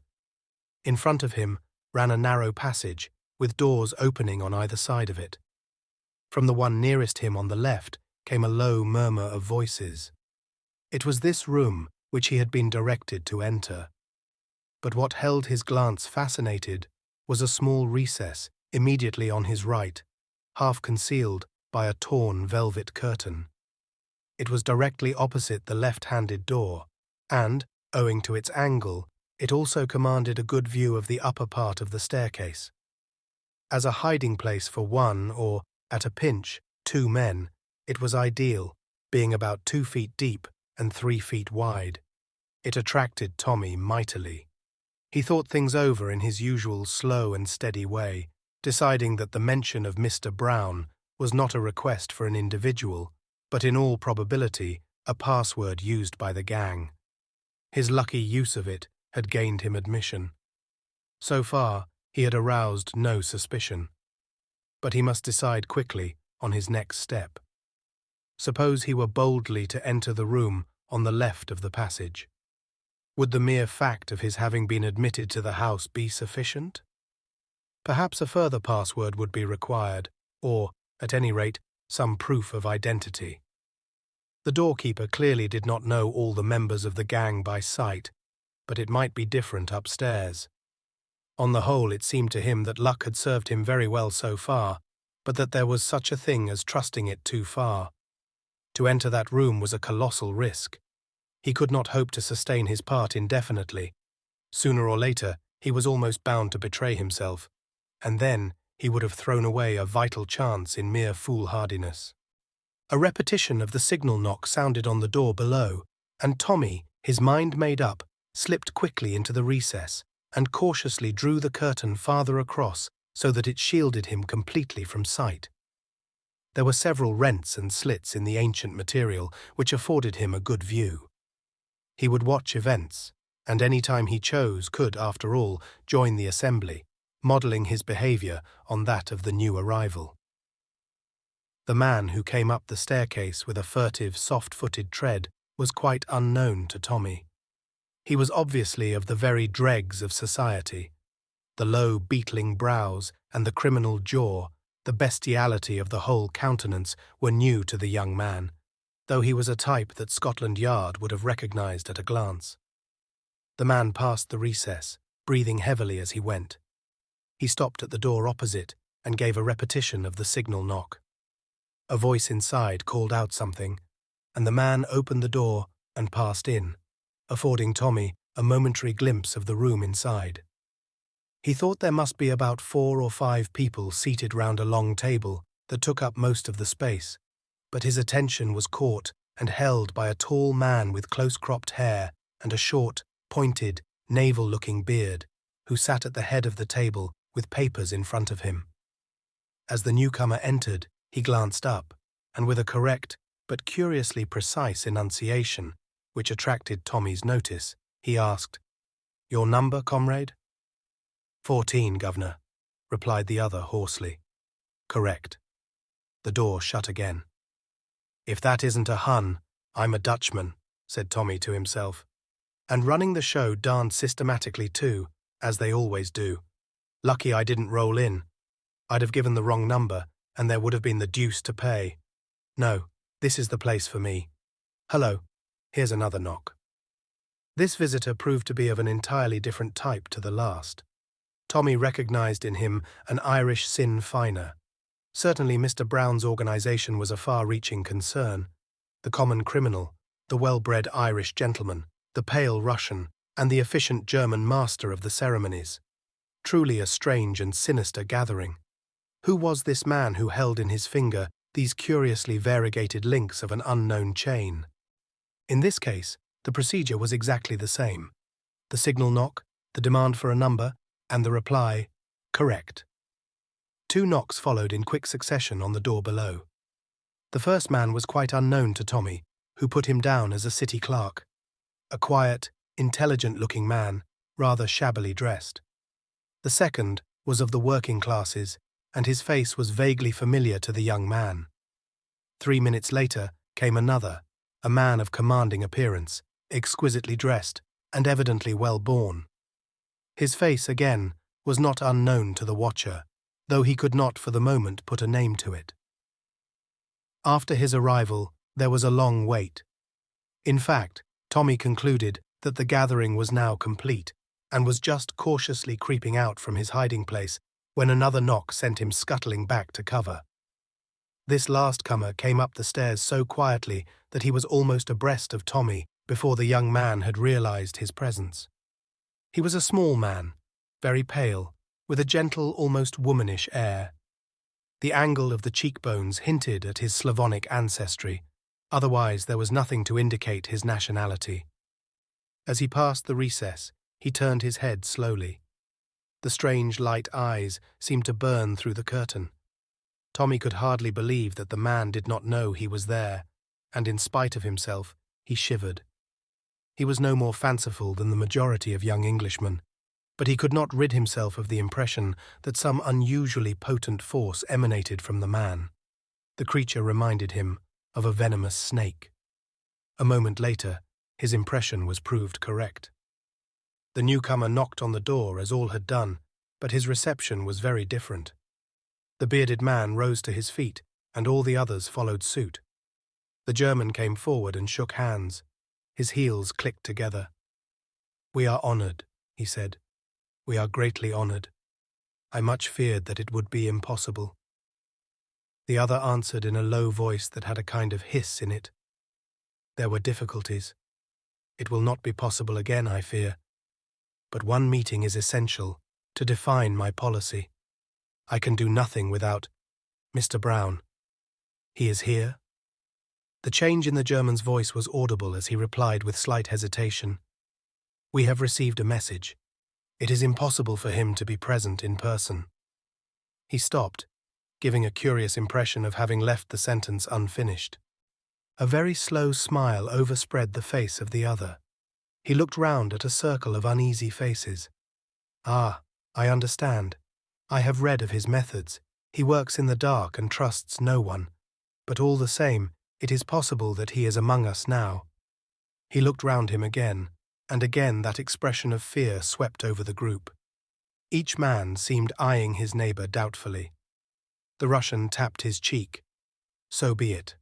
In front of him ran a narrow passage, with doors opening on either side of it. From the one nearest him on the left came a low murmur of voices. It was this room which he had been directed to enter. But what held his glance fascinated was a small recess immediately on his right, half concealed by a torn velvet curtain. It was directly opposite the left-handed door, and, owing to its angle, it also commanded a good view of the upper part of the staircase. As a hiding place for one or, at a pinch, two men, it was ideal, being about 2 feet deep and 3 feet wide. It attracted Tommy mightily. He thought things over in his usual slow and steady way, deciding that the mention of Mr. Brown was not a request for an individual, but in all probability a password used by the gang. His lucky use of it had gained him admission. So far, he had aroused no suspicion. But he must decide quickly on his next step. Suppose he were boldly to enter the room on the left of the passage. Would the mere fact of his having been admitted to the house be sufficient? Perhaps a further password would be required, or, at any rate, some proof of identity. The doorkeeper clearly did not know all the members of the gang by sight, but it might be different upstairs. On the whole, it seemed to him that luck had served him very well so far, but that there was such a thing as trusting it too far. To enter that room was a colossal risk. He could not hope to sustain his part indefinitely. Sooner or later, he was almost bound to betray himself, and then he would have thrown away a vital chance in mere foolhardiness. A repetition of the signal knock sounded on the door below, and Tommy, his mind made up, slipped quickly into the recess and cautiously drew the curtain farther across so that it shielded him completely from sight. There were several rents and slits in the ancient material which afforded him a good view. He would watch events, and any time he chose could, after all, join the assembly, modelling his behaviour on that of the new arrival. The man who came up the staircase with a furtive, soft-footed tread was quite unknown to Tommy. He was obviously of the very dregs of society. The low, beetling brows and the criminal jaw, the bestiality of the whole countenance, were new to the young man, though he was a type that Scotland Yard would have recognised at a glance. The man passed the recess, breathing heavily as he went. He stopped at the door opposite and gave a repetition of the signal knock. A voice inside called out something, and the man opened the door and passed in, affording Tommy a momentary glimpse of the room inside. He thought there must be about 4 or 5 people seated round a long table that took up most of the space, but his attention was caught and held by a tall man with close-cropped hair and a short, pointed, naval-looking beard, who sat at the head of the table with papers in front of him. As the newcomer entered, he glanced up, and with a correct but curiously precise enunciation, which attracted Tommy's notice, he asked, "Your number, comrade?" 14, governor, replied the other hoarsely. Correct. The door shut again. If that isn't a Hun, I'm a Dutchman, said Tommy to himself. And running the show darned systematically too, as they always do. Lucky I didn't roll in. I'd have given the wrong number, and there would have been the deuce to pay. No, this is the place for me. Hello, here's another knock. This visitor proved to be of an entirely different type to the last. Tommy recognised in him an Irish Sinn Féiner. Certainly Mr. Brown's organisation was a far-reaching concern. The common criminal, the well-bred Irish gentleman, the pale Russian, and the efficient German master of the ceremonies. Truly a strange and sinister gathering. Who was this man who held in his finger these curiously variegated links of an unknown chain? In this case, the procedure was exactly the same. The signal knock, the demand for a number, and the reply, correct. 2 knocks followed in quick succession on the door below. The first man was quite unknown to Tommy, who put him down as a city clerk. A quiet, intelligent-looking man, rather shabbily dressed. The second was of the working classes, and his face was vaguely familiar to the young man. 3 minutes later came another, a man of commanding appearance, exquisitely dressed, and evidently well-born. His face, again, was not unknown to the watcher, though he could not for the moment put a name to it. After his arrival, there was a long wait. In fact, Tommy concluded that the gathering was now complete, and was just cautiously creeping out from his hiding place when another knock sent him scuttling back to cover. This last comer came up the stairs so quietly that he was almost abreast of Tommy before the young man had realised his presence. He was a small man, very pale, with a gentle, almost womanish air. The angle of the cheekbones hinted at his Slavonic ancestry, otherwise there was nothing to indicate his nationality. As he passed the recess, he turned his head slowly. The strange light eyes seemed to burn through the curtain. Tommy could hardly believe that the man did not know he was there, and in spite of himself, he shivered. He was no more fanciful than the majority of young Englishmen, but he could not rid himself of the impression that some unusually potent force emanated from the man. The creature reminded him of a venomous snake. A moment later, his impression was proved correct. The newcomer knocked on the door as all had done, but his reception was very different. The bearded man rose to his feet, and all the others followed suit. The German came forward and shook hands. His heels clicked together. "We are honoured," he said. "We are greatly honoured. I much feared that it would be impossible." The other answered in a low voice that had a kind of hiss in it. "There were difficulties. It will not be possible again, I fear. But one meeting is essential to define my policy. I can do nothing without Mr. Brown. He is here?" The change in the German's voice was audible as he replied with slight hesitation. "We have received a message. It is impossible for him to be present in person." He stopped, giving a curious impression of having left the sentence unfinished. A very slow smile overspread the face of the other. He looked round at a circle of uneasy faces. "Ah, I understand. I have read of his methods. He works in the dark and trusts no one. But all the same, it is possible that he is among us now." He looked round him again, and again that expression of fear swept over the group. Each man seemed eyeing his neighbour doubtfully. The Russian tapped his cheek. "So be it.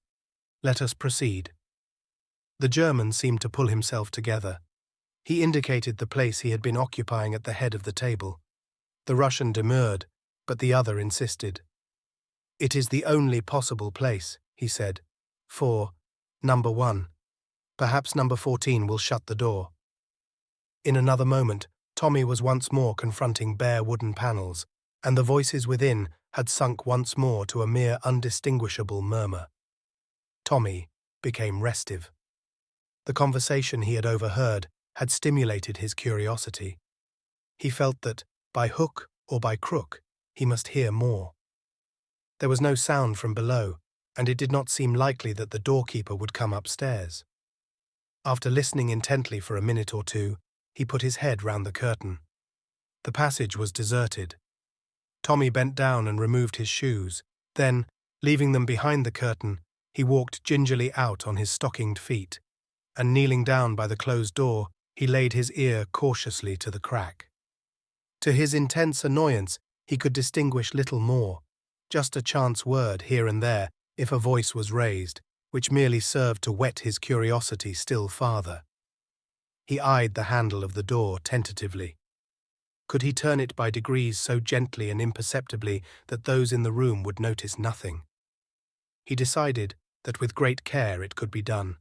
Let us proceed." The German seemed to pull himself together. He indicated the place he had been occupying at the head of the table. The Russian demurred, but the other insisted. "It is the only possible place," he said, "for number 1. Perhaps number 14 will shut the door." In another moment, Tommy was once more confronting bare wooden panels, and the voices within had sunk once more to a mere undistinguishable murmur. Tommy became restive. The conversation he had overheard had stimulated his curiosity. He felt that, by hook or by crook, he must hear more. There was no sound from below, and it did not seem likely that the doorkeeper would come upstairs. After listening intently for a minute or two, he put his head round the curtain. The passage was deserted. Tommy bent down and removed his shoes. Then, leaving them behind the curtain, he walked gingerly out on his stockinged feet, and kneeling down by the closed door, he laid his ear cautiously to the crack. To his intense annoyance, he could distinguish little more, just a chance word here and there if a voice was raised, which merely served to whet his curiosity still farther. He eyed the handle of the door tentatively. Could he turn it by degrees so gently and imperceptibly that those in the room would notice nothing? He decided that with great care it could be done.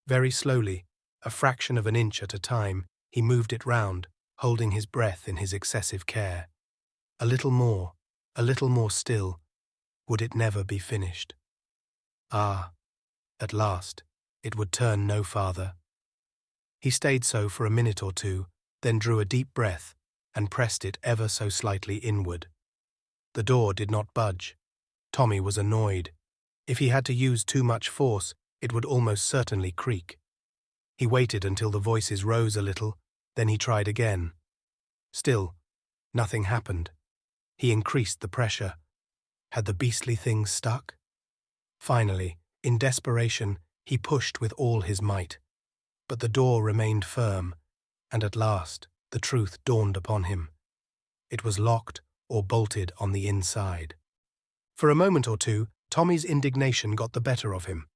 Very slowly, a fraction of an inch at a time, he moved it round, holding his breath in his excessive care. A little more still. Would it never be finished? Ah, at last, it would turn no farther. He stayed so for a minute or two, then drew a deep breath and pressed it ever so slightly inward. The door did not budge. Tommy was annoyed. If he had to use too much force, it would almost certainly creak. He waited until the voices rose a little, then he tried again. Still, nothing happened. He increased the pressure. Had the beastly thing stuck? Finally, in desperation, he pushed with all his might. But the door remained firm, and at last the truth dawned upon him. It was locked or bolted on the inside. For a moment or two, Tommy's indignation got the better of him.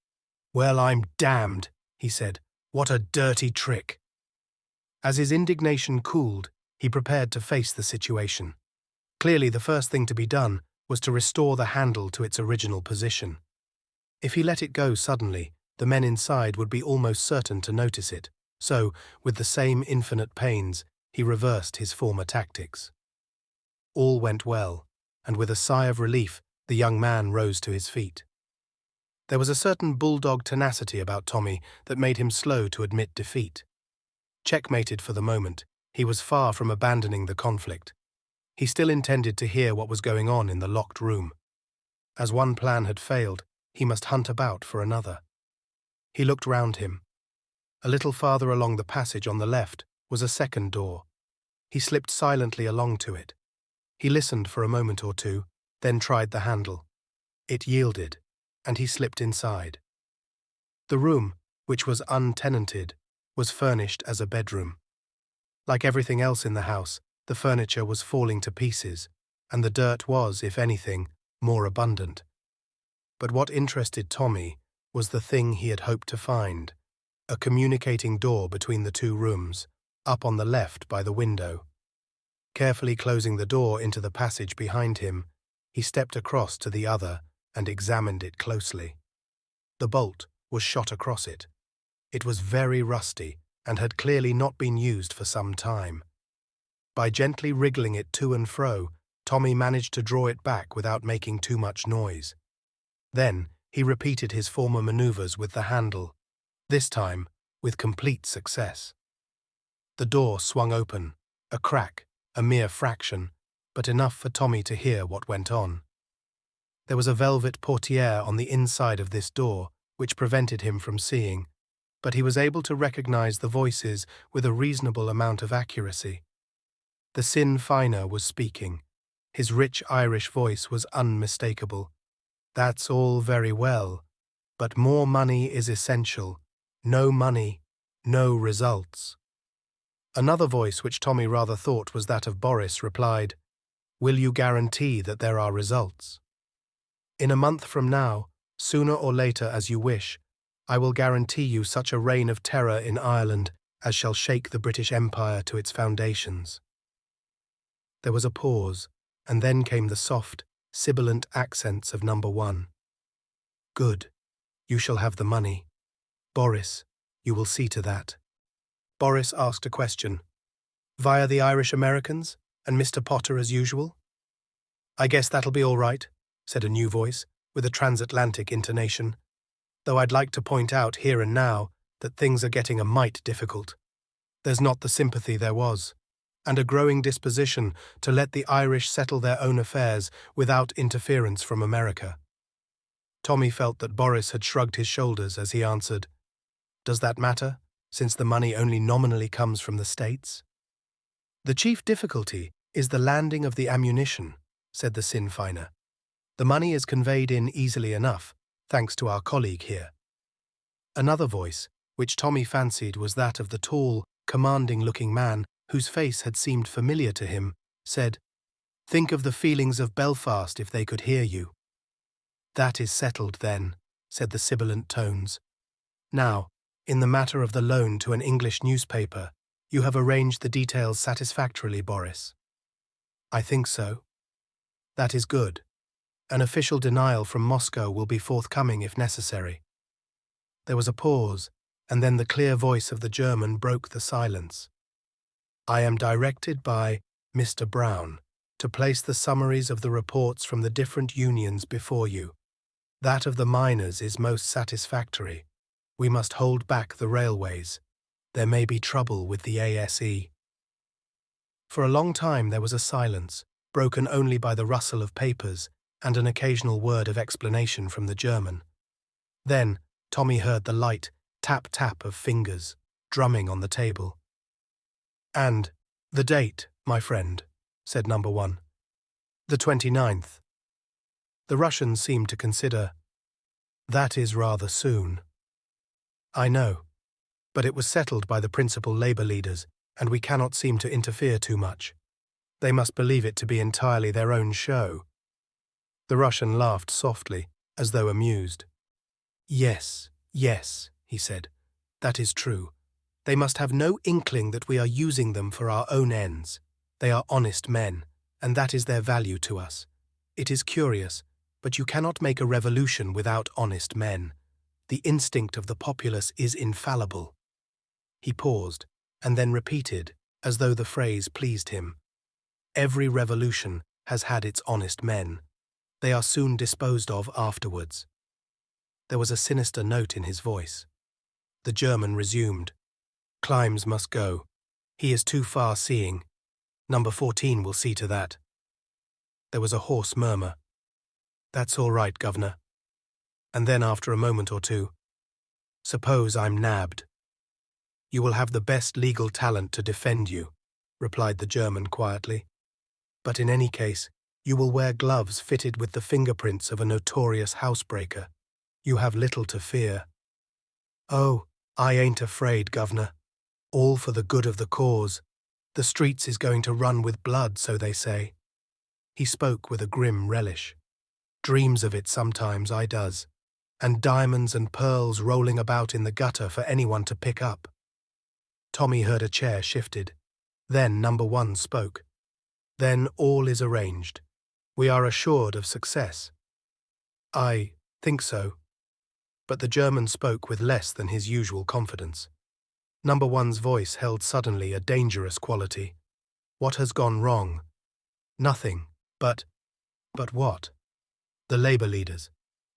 "Well, I'm damned," he said. "What a dirty trick." As his indignation cooled, he prepared to face the situation. Clearly, the first thing to be done was to restore the handle to its original position. If he let it go suddenly, the men inside would be almost certain to notice it, so, with the same infinite pains, he reversed his former tactics. All went well, and with a sigh of relief, the young man rose to his feet. There was a certain bulldog tenacity about Tommy that made him slow to admit defeat. Checkmated for the moment, he was far from abandoning the conflict. He still intended to hear what was going on in the locked room. As one plan had failed, he must hunt about for another. He looked round him. A little farther along the passage on the left was a second door. He slipped silently along to it. He listened for a moment or two, then tried the handle. It yielded, and he slipped inside. The room, which was untenanted, was furnished as a bedroom. Like everything else in the house, the furniture was falling to pieces, and the dirt was, if anything, more abundant. But what interested Tommy was the thing he had hoped to find, a communicating door between the two rooms, up on the left by the window. Carefully closing the door into the passage behind him, he stepped across to the other and examined it closely. The bolt was shot across it. It was very rusty and had clearly not been used for some time. By gently wriggling it to and fro, Tommy managed to draw it back without making too much noise. Then, He repeated his former maneuvers with the handle, this time with complete success. The door swung open, a crack, a mere fraction, but enough for Tommy to hear what went on. There was a velvet portiere on the inside of this door, which prevented him from seeing, but he was able to recognize the voices with a reasonable amount of accuracy. The Sinn Féiner was speaking. His rich Irish voice was unmistakable. "That's all very well, but more money is essential. No money, no results." Another voice, which Tommy rather thought was that of Boris, replied, "Will you guarantee that there are results?" "In a month from now, sooner or later as you wish, I will guarantee you such a reign of terror in Ireland as shall shake the British Empire to its foundations." There was a pause, and then came the soft, sibilant accents of number one. "Good. You shall have the money. Boris, you will see to that." Boris asked a question. "Via the Irish Americans, and Mr. Potter as usual?" "I guess that'll be all right," said a new voice, with a transatlantic intonation, "though I'd like to point out here and now that things are getting a mite difficult. There's not the sympathy there was, and a growing disposition to let the Irish settle their own affairs without interference from America." Tommy felt that Boris had shrugged his shoulders as he answered, "Does that matter, since the money only nominally comes from the States?" "The chief difficulty is the landing of the ammunition," said the Sinn Féiner. "The money is conveyed in easily enough, thanks to our colleague here." Another voice, which Tommy fancied was that of the tall, commanding-looking man whose face had seemed familiar to him, said, "Think of the feelings of Belfast if they could hear you." "That is settled, then," said the sibilant tones. "Now, in the matter of the loan to an English newspaper, you have arranged the details satisfactorily, Boris." "I think so." "That is good. An official denial from Moscow will be forthcoming if necessary." There was a pause, and then the clear voice of the German broke the silence. "I am directed by Mr. Brown to place the summaries of the reports from the different unions before you. That of the miners is most satisfactory. We must hold back the railways. There may be trouble with the ASE." For a long time there was a silence, broken only by the rustle of papers and an occasional word of explanation from the German. Then Tommy heard the light tap-tap of fingers, drumming on the table. "And the date, my friend," said number one. "The 29th. The Russians seemed to consider, "That is rather soon." "I know, but it was settled by the principal labour leaders, and we cannot seem to interfere too much. They must believe it to be entirely their own show." The Russian laughed softly, as though amused. Yes, he said. "That is true. They must have no inkling that we are using them for our own ends. They are honest men, and that is their value to us. It is curious, but you cannot make a revolution without honest men. The instinct of the populace is infallible." He paused, and then repeated, as though the phrase pleased him, "Every revolution has had its honest men. They are soon disposed of afterwards." There was a sinister note in his voice. The German resumed, "Klimes must go. He is too far-seeing. Number 14 will see to that." There was a hoarse murmur. "That's all right, Governor." And then, after a moment or two, "Suppose I'm nabbed." "You will have the best legal talent to defend you," replied the German quietly. "But in any case, you will wear gloves fitted with the fingerprints of a notorious housebreaker. You have little to fear." "Oh, I ain't afraid, Governor. All for the good of the cause. The streets is going to run with blood, so they say." He spoke with a grim relish. "Dreams of it sometimes, I does. And diamonds and pearls rolling about in the gutter for anyone to pick up." Tommy heard a chair shifted. Then number one spoke. "Then all is arranged. We are assured of success." "I think so." But the German spoke with less than his usual confidence. Number one's voice held suddenly a dangerous quality. "What has gone wrong?" "Nothing, but what?" "The labour leaders.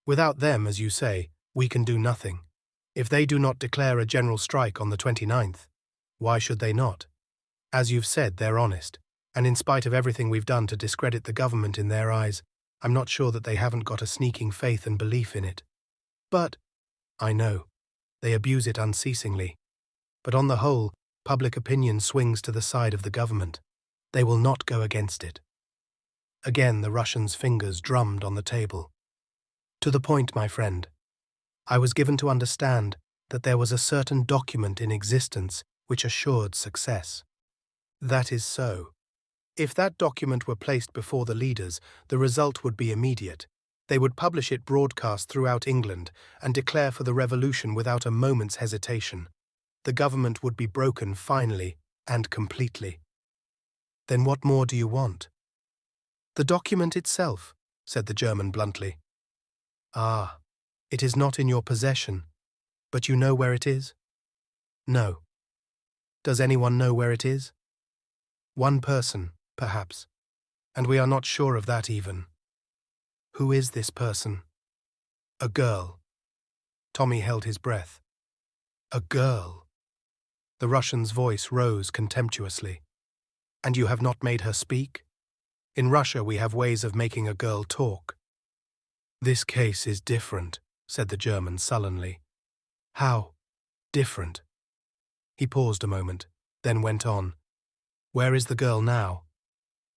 Without them, as you say, we can do nothing. If they do not declare a general strike on the 29th, why should they not? As you've said, they're honest, and in spite of everything we've done to discredit the government in their eyes, I'm not sure that they haven't got a sneaking faith and belief in it. But, I know, they abuse it unceasingly. But on the whole, public opinion swings to the side of the government. They will not go against it. Again the Russian's fingers drummed on the table. To the point, my friend. I was given to understand that there was a certain document in existence which assured success. That is so. If that document were placed before the leaders, the result would be immediate. They would publish it broadcast throughout England and declare for the revolution without a moment's hesitation. The government would be broken finally and completely. Then what more do you want? The document itself, said the German bluntly. Ah, it is not in your possession, but you know where it is? No. Does anyone know where it is? One person, perhaps, and we are not sure of that even. Who is this person? A girl. Tommy held his breath. A girl. The Russian's voice rose contemptuously. And you have not made her speak? In Russia we have ways of making a girl talk. This case is different, said the German sullenly. How? Different? He paused a moment, then went on. Where is the girl now?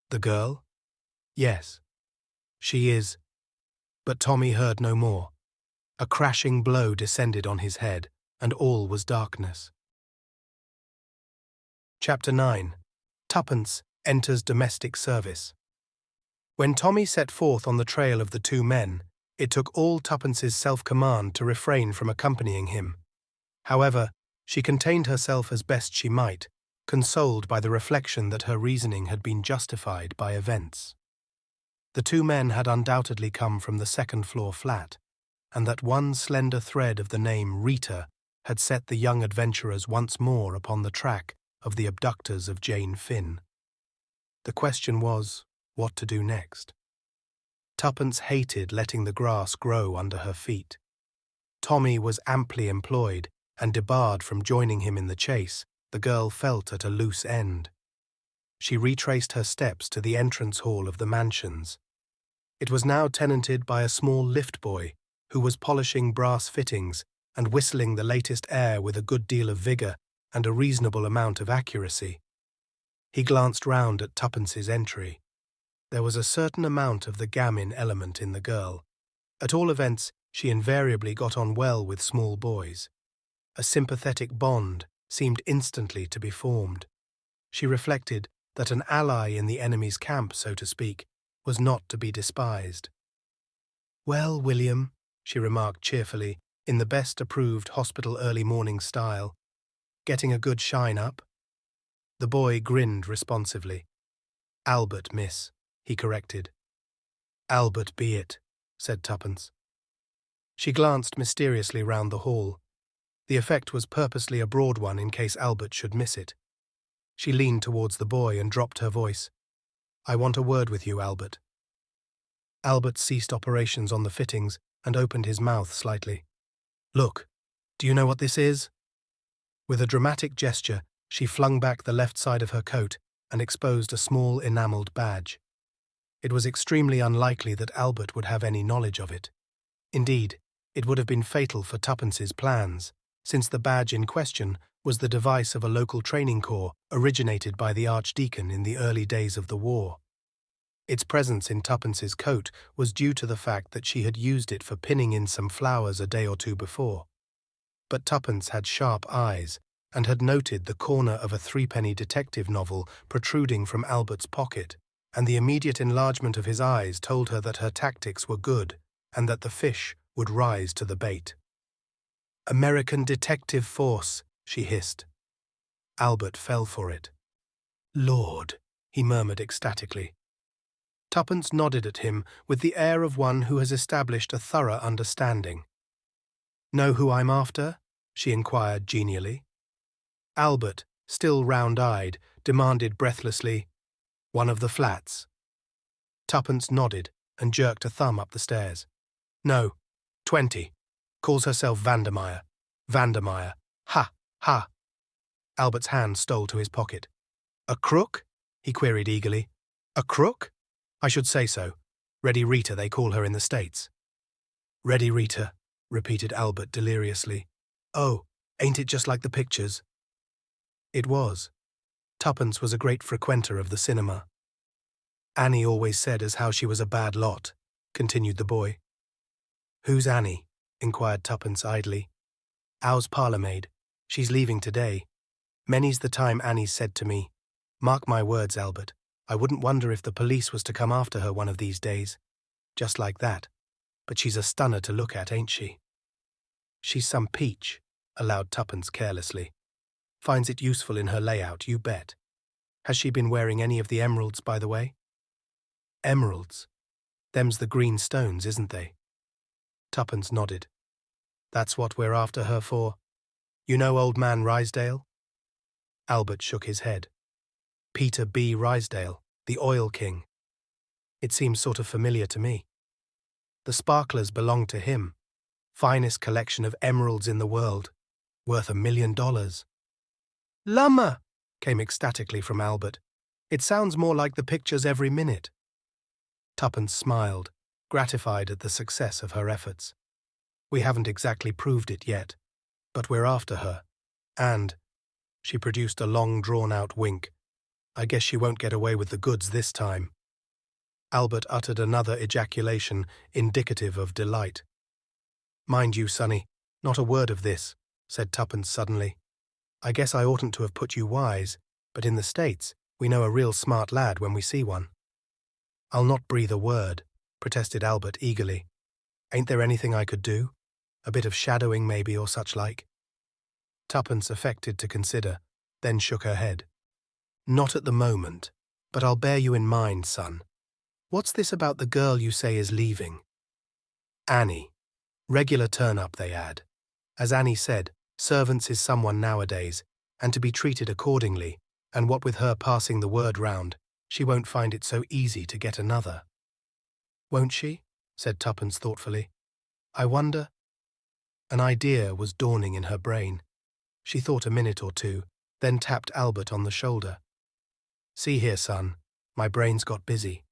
The girl? Yes. She is. But Tommy heard no more. A crashing blow descended on his head, and all was darkness. Chapter 9. Tuppence enters domestic service. When Tommy set forth on the trail of the two men, it took all Tuppence's self-command to refrain from accompanying him. However, she contained herself as best she might, consoled by the reflection that her reasoning had been justified by events. The two men had undoubtedly come from the second-floor flat, and that one slender thread of the name Rita had set the young adventurers once more upon the track of the abductors of Jane Finn. The question was, what to do next? Tuppence hated letting the grass grow under her feet. Tommy was amply employed, and debarred from joining him in the chase, the girl felt at a loose end. She retraced her steps to the entrance hall of the mansions. It was now tenanted by a small lift boy who was polishing brass fittings and whistling the latest air with a good deal of vigour and a reasonable amount of accuracy. He glanced round at Tuppence's entry. There was a certain amount of the gamin element in the girl. At all events, she invariably got on well with small boys. A sympathetic bond seemed instantly to be formed. She reflected that an ally in the enemy's camp, so to speak, was not to be despised. "Well, William," she remarked cheerfully, in the best approved hospital early morning style, "getting a good shine up?" The boy grinned responsively. "Albert, miss," he corrected. "Albert be it," said Tuppence. She glanced mysteriously round the hall. The effect was purposely a broad one in case Albert should miss it. She leaned towards the boy and dropped her voice. "I want a word with you, Albert." Albert ceased operations on the fittings and opened his mouth slightly. "Look, do you know what this is?" With a dramatic gesture, she flung back the left side of her coat and exposed a small enamelled badge. It was extremely unlikely that Albert would have any knowledge of it. Indeed, it would have been fatal for Tuppence's plans, since the badge in question was the device of a local training corps originated by the Archdeacon in the early days of the war. Its presence in Tuppence's coat was due to the fact that she had used it for pinning in some flowers a day or two before. But Tuppence had sharp eyes and had noted the corner of a threepenny detective novel protruding from Albert's pocket, and the immediate enlargement of his eyes told her that her tactics were good and that the fish would rise to the bait. "American Detective Force," she hissed. Albert fell for it. "Lord," he murmured ecstatically. Tuppence nodded at him with the air of one who has established a thorough understanding. "Know who I'm after?" she inquired genially. Albert, still round-eyed, demanded breathlessly, "One of the flats." Tuppence nodded and jerked a thumb up the stairs. "No, 20. Calls herself Vandermeyer. Vandermeyer. Ha, ha. Albert's hand stole to his pocket. A crook? He queried eagerly. A crook? I should say so. Ready Rita, they call her in the States. Ready Rita, repeated Albert deliriously. Oh, ain't it just like the pictures? It was. Tuppence was a great frequenter of the cinema. Annie always said as how she was a bad lot, continued the boy. Who's Annie? Inquired Tuppence idly. Ours parlour-maid. She's leaving today. Many's the time Annie's said to me, mark my words, Albert, I wouldn't wonder if the police was to come after her one of these days. Just like that. But she's a stunner to look at, ain't she? She's some peach, allowed Tuppence carelessly. Finds it useful in her layout, you bet. Has she been wearing any of the emeralds, by the way? Emeralds? Them's the green stones, isn't they? Tuppence nodded. That's what we're after her for. You know old man Rysdale? Albert shook his head. Peter B. Rysdale, the oil king. It seems sort of familiar to me. The sparklers belong to him. Finest collection of emeralds in the world. Worth $1 million. Lummer! Came ecstatically from Albert. It sounds more like the pictures every minute. Tuppence smiled, gratified at the success of her efforts. We haven't exactly proved it yet, but we're after her. And, she produced a long drawn-out wink, I guess she won't get away with the goods this time. Albert uttered another ejaculation indicative of delight. Mind you, Sonny, not a word of this, said Tuppence suddenly. I guess I oughtn't to have put you wise, but in the States we know a real smart lad when we see one. I'll not breathe a word, protested Albert eagerly. Ain't there anything I could do? A bit of shadowing maybe or such like? Tuppence affected to consider, then shook her head. Not at the moment, but I'll bear you in mind, son. What's this about the girl you say is leaving? Annie. Regular turn-up, they add. As Annie said, servants is someone nowadays, and to be treated accordingly, and what with her passing the word round, she won't find it so easy to get another. Won't she? Said Tuppence thoughtfully. I wonder. An idea was dawning in her brain. She thought a minute or two, then tapped Albert on the shoulder. See here, son, my brain's got busy.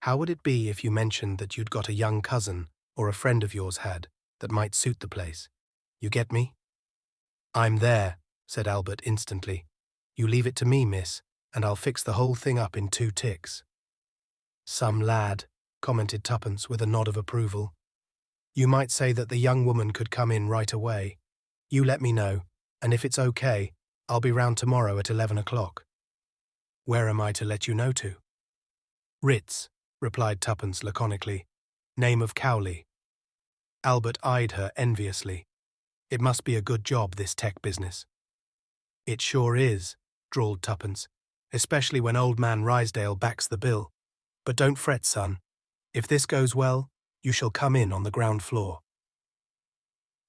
How would it be if you mentioned that you'd got a young cousin, or a friend of yours had, that might suit the place? You get me? I'm there, said Albert instantly. You leave it to me, miss, and I'll fix the whole thing up in 2 ticks. Some lad, commented Tuppence with a nod of approval. You might say that the young woman could come in right away. You let me know, and if it's okay, I'll be round tomorrow at 11 o'clock. Where am I to let you know to? Ritz, replied Tuppence laconically. Name of Cowley. Albert eyed her enviously. It must be a good job, this tech business. It sure is, drawled Tuppence, especially when old man Rysdale backs the bill. But don't fret, son. If this goes well, you shall come in on the ground floor.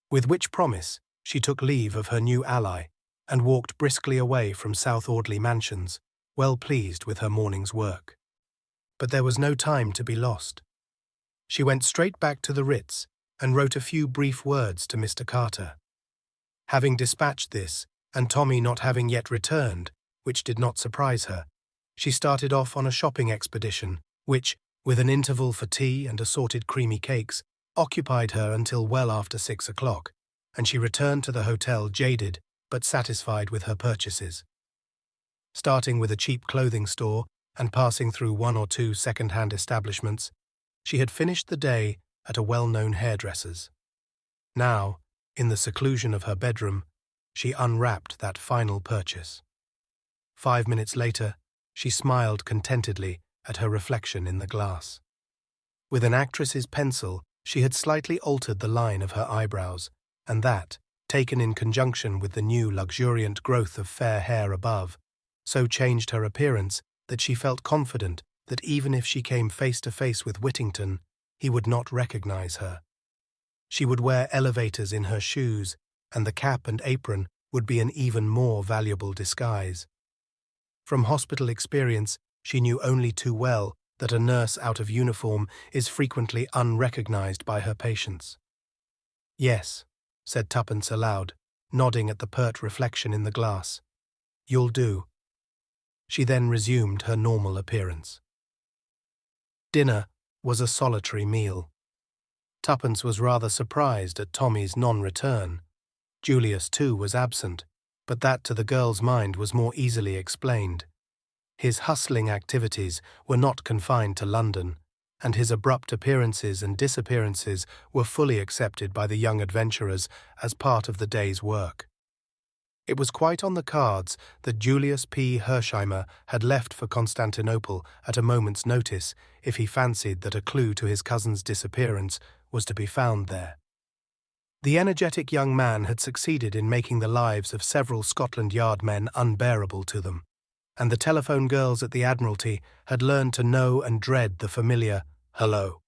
With which promise, she took leave of her new ally and walked briskly away from South Audley Mansions, well pleased with her morning's work. But there was no time to be lost. She went straight back to the Ritz and wrote a few brief words to Mr. Carter. Having dispatched this, and Tommy not having yet returned, which did not surprise her, she started off on a shopping expedition, which, with an interval for tea and assorted creamy cakes, occupied her until well after 6 o'clock, and she returned to the hotel jaded but satisfied with her purchases. Starting with a cheap clothing store and passing through 1 or 2 second-hand establishments, she had finished the day at a well-known hairdresser's. Now, in the seclusion of her bedroom, she unwrapped that final purchase. 5 minutes later, she smiled contentedly at her reflection in the glass. With an actress's pencil, she had slightly altered the line of her eyebrows, and that, taken in conjunction with the new luxuriant growth of fair hair above, so changed her appearance that she felt confident that even if she came face to face with Whittington, he would not recognize her. She would wear elevators in her shoes, and the cap and apron would be an even more valuable disguise. From hospital experience, she knew only too well that a nurse out of uniform is frequently unrecognized by her patients. "Yes," said Tuppence aloud, nodding at the pert reflection in the glass. "You'll do." She then resumed her normal appearance. Dinner was a solitary meal. Tuppence was rather surprised at Tommy's non-return. Julius, too, was absent, but that to the girl's mind was more easily explained. His hustling activities were not confined to London, and his abrupt appearances and disappearances were fully accepted by the young adventurers as part of the day's work. It was quite on the cards that Julius P. Hersheimer had left for Constantinople at a moment's notice if he fancied that a clue to his cousin's disappearance was to be found there. The energetic young man had succeeded in making the lives of several Scotland Yard men unbearable to them, and the telephone girls at the Admiralty had learned to know and dread the familiar hello.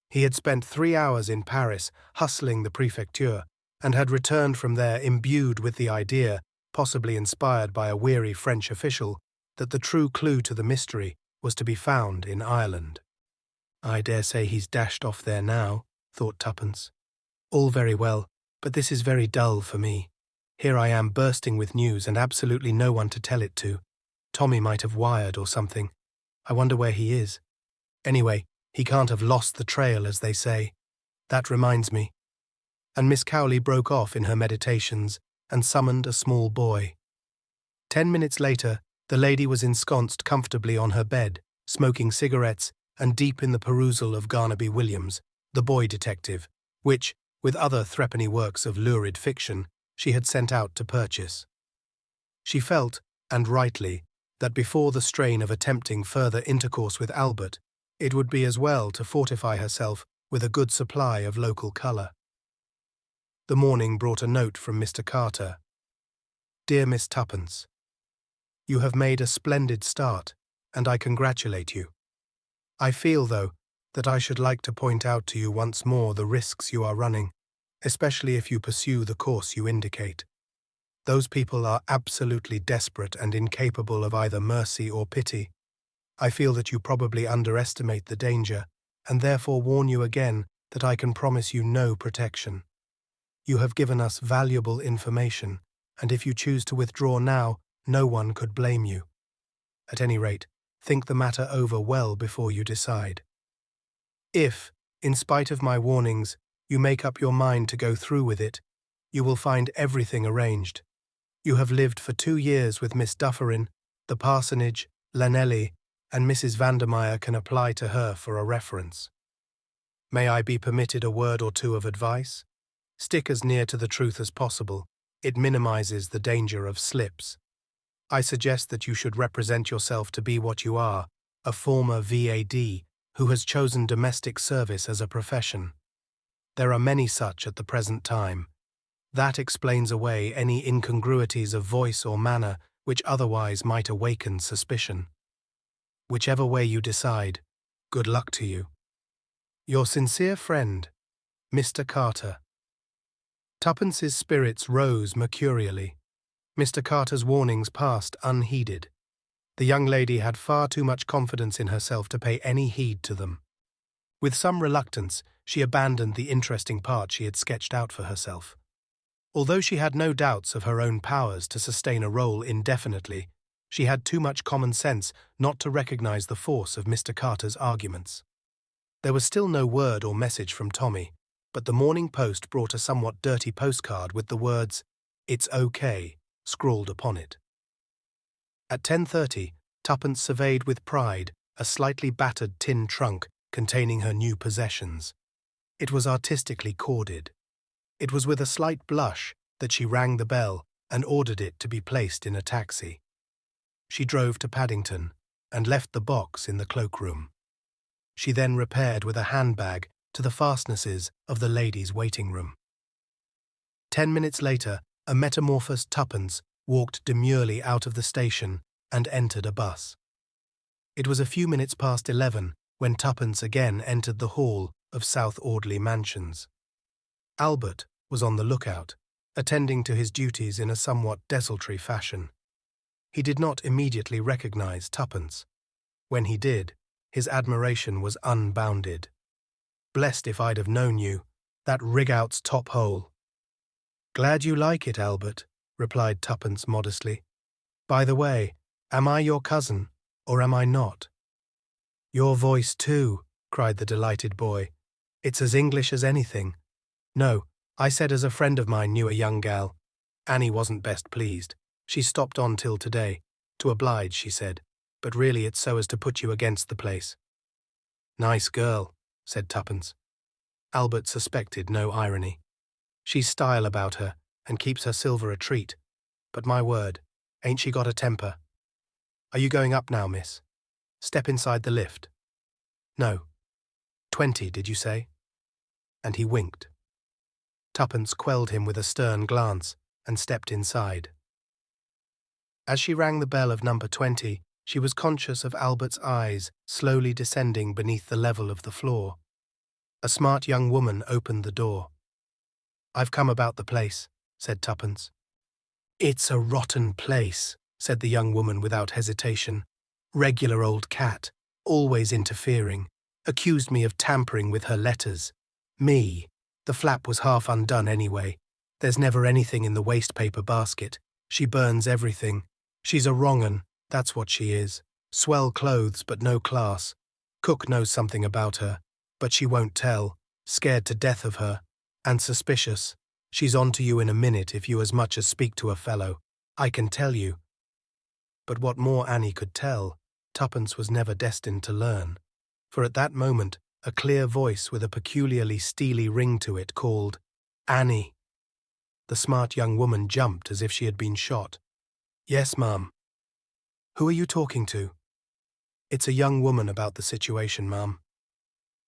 He had spent 3 hours in Paris hustling the Prefecture, and had returned from there imbued with the idea, possibly inspired by a weary French official, that the true clue to the mystery was to be found in Ireland. "I dare say he's dashed off there now," thought Tuppence. "All very well, but this is very dull for me. Here I am bursting with news and absolutely no one to tell it to. Tommy might have wired or something. I wonder where he is. Anyway, he can't have lost the trail, as they say. That reminds me." And Miss Cowley broke off in her meditations and summoned a small boy. 10 minutes later, the lady was ensconced comfortably on her bed, smoking cigarettes and deep in the perusal of Garnaby Williams, The Boy Detective, which, with other threepenny works of lurid fiction, she had sent out to purchase. She felt, and rightly, that before the strain of attempting further intercourse with Albert, it would be as well to fortify herself with a good supply of local colour. The morning brought a note from Mr. Carter. "Dear Miss Tuppence, you have made a splendid start, and I congratulate you. I feel, though, that I should like to point out to you once more the risks you are running, especially if you pursue the course you indicate. Those people are absolutely desperate and incapable of either mercy or pity. I feel that you probably underestimate the danger, and therefore warn you again that I can promise you no protection. You have given us valuable information, and if you choose to withdraw now, no one could blame you. At any rate, think the matter over well before you decide. If, in spite of my warnings, you make up your mind to go through with it, you will find everything arranged. You have lived for 2 years with Miss Dufferin, the parsonage, Llanelli, and Mrs. Vandermeyer can apply to her for a reference. May I be permitted a word or two of advice? Stick as near to the truth as possible. It minimizes the danger of slips. I suggest that you should represent yourself to be what you are, a former VAD who has chosen domestic service as a profession. There are many such at the present time. That explains away any incongruities of voice or manner which otherwise might awaken suspicion. Whichever way you decide, good luck to you. Your sincere friend, Mr. Carter. Tuppence's spirits rose mercurially. Mr. Carter's warnings passed unheeded. The young lady had far too much confidence in herself to pay any heed to them. With some reluctance, she abandoned the interesting part she had sketched out for herself. Although she had no doubts of her own powers to sustain a role indefinitely, she had too much common sense not to recognize the force of Mr. Carter's arguments. There was still no word or message from Tommy, but the morning post brought a somewhat dirty postcard with the words, "It's okay," scrawled upon it. At 10:30, Tuppence surveyed with pride a slightly battered tin trunk containing her new possessions. It was artistically corded. It was with a slight blush that she rang the bell and ordered it to be placed in a taxi. She drove to Paddington and left the box in the cloakroom. She then repaired with a handbag to the fastnesses of the ladies' waiting room. 10 minutes later, a metamorphosed Tuppence walked demurely out of the station and entered a bus. It was a few minutes past 11 when Tuppence again entered the hall of South Audley Mansions. Albert was on the lookout, attending to his duties in a somewhat desultory fashion. He did not immediately recognize Tuppence. When he did, his admiration was unbounded. "Blessed if I'd have known you. That rig-out's top hole." "Glad you like it, Albert," replied Tuppence modestly. "By the way, am I your cousin, or am I not?" "Your voice too," cried the delighted boy. "It's as English as anything. No, I said as a friend of mine knew a young gal. Annie wasn't best pleased. She stopped on till today. To oblige, she said, but really it's so as to put you against the place." "Nice girl," said Tuppence. Albert suspected no irony. "She's style about her, and keeps her silver a treat. But my word, ain't she got a temper? Are you going up now, miss? Step inside the lift." "No. 20, did you say?" And he winked. Tuppence quelled him with a stern glance and stepped inside. As she rang the bell of number 20, she was conscious of Albert's eyes slowly descending beneath the level of the floor. A smart young woman opened the door. "I've come about the place," said Tuppence. "It's a rotten place," said the young woman without hesitation. "Regular old cat, always interfering. Accused me of tampering with her letters. Me. The flap was half undone anyway. There's never anything in the waste paper basket. She burns everything. She's a wrong 'un, that's what she is. Swell clothes but no class. Cook knows something about her, but she won't tell. Scared to death of her. And suspicious. She's on to you in a minute if you as much as speak to a fellow. I can tell you." But what more Annie could tell, Tuppence was never destined to learn. For at that moment, a clear voice with a peculiarly steely ring to it called, "Annie." The smart young woman jumped as if she had been shot. "Yes, ma'am." "Who are you talking to?" "It's a young woman about the situation, ma'am."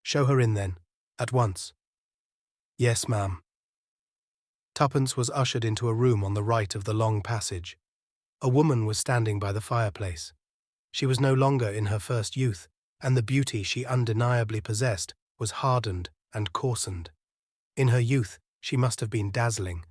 "Show her in, then. At once." "Yes, ma'am." Tuppence was ushered into a room on the right of the long passage. A woman was standing by the fireplace. She was no longer in her first youth, and the beauty she undeniably possessed was hardened and coarsened. In her youth, she must have been dazzling.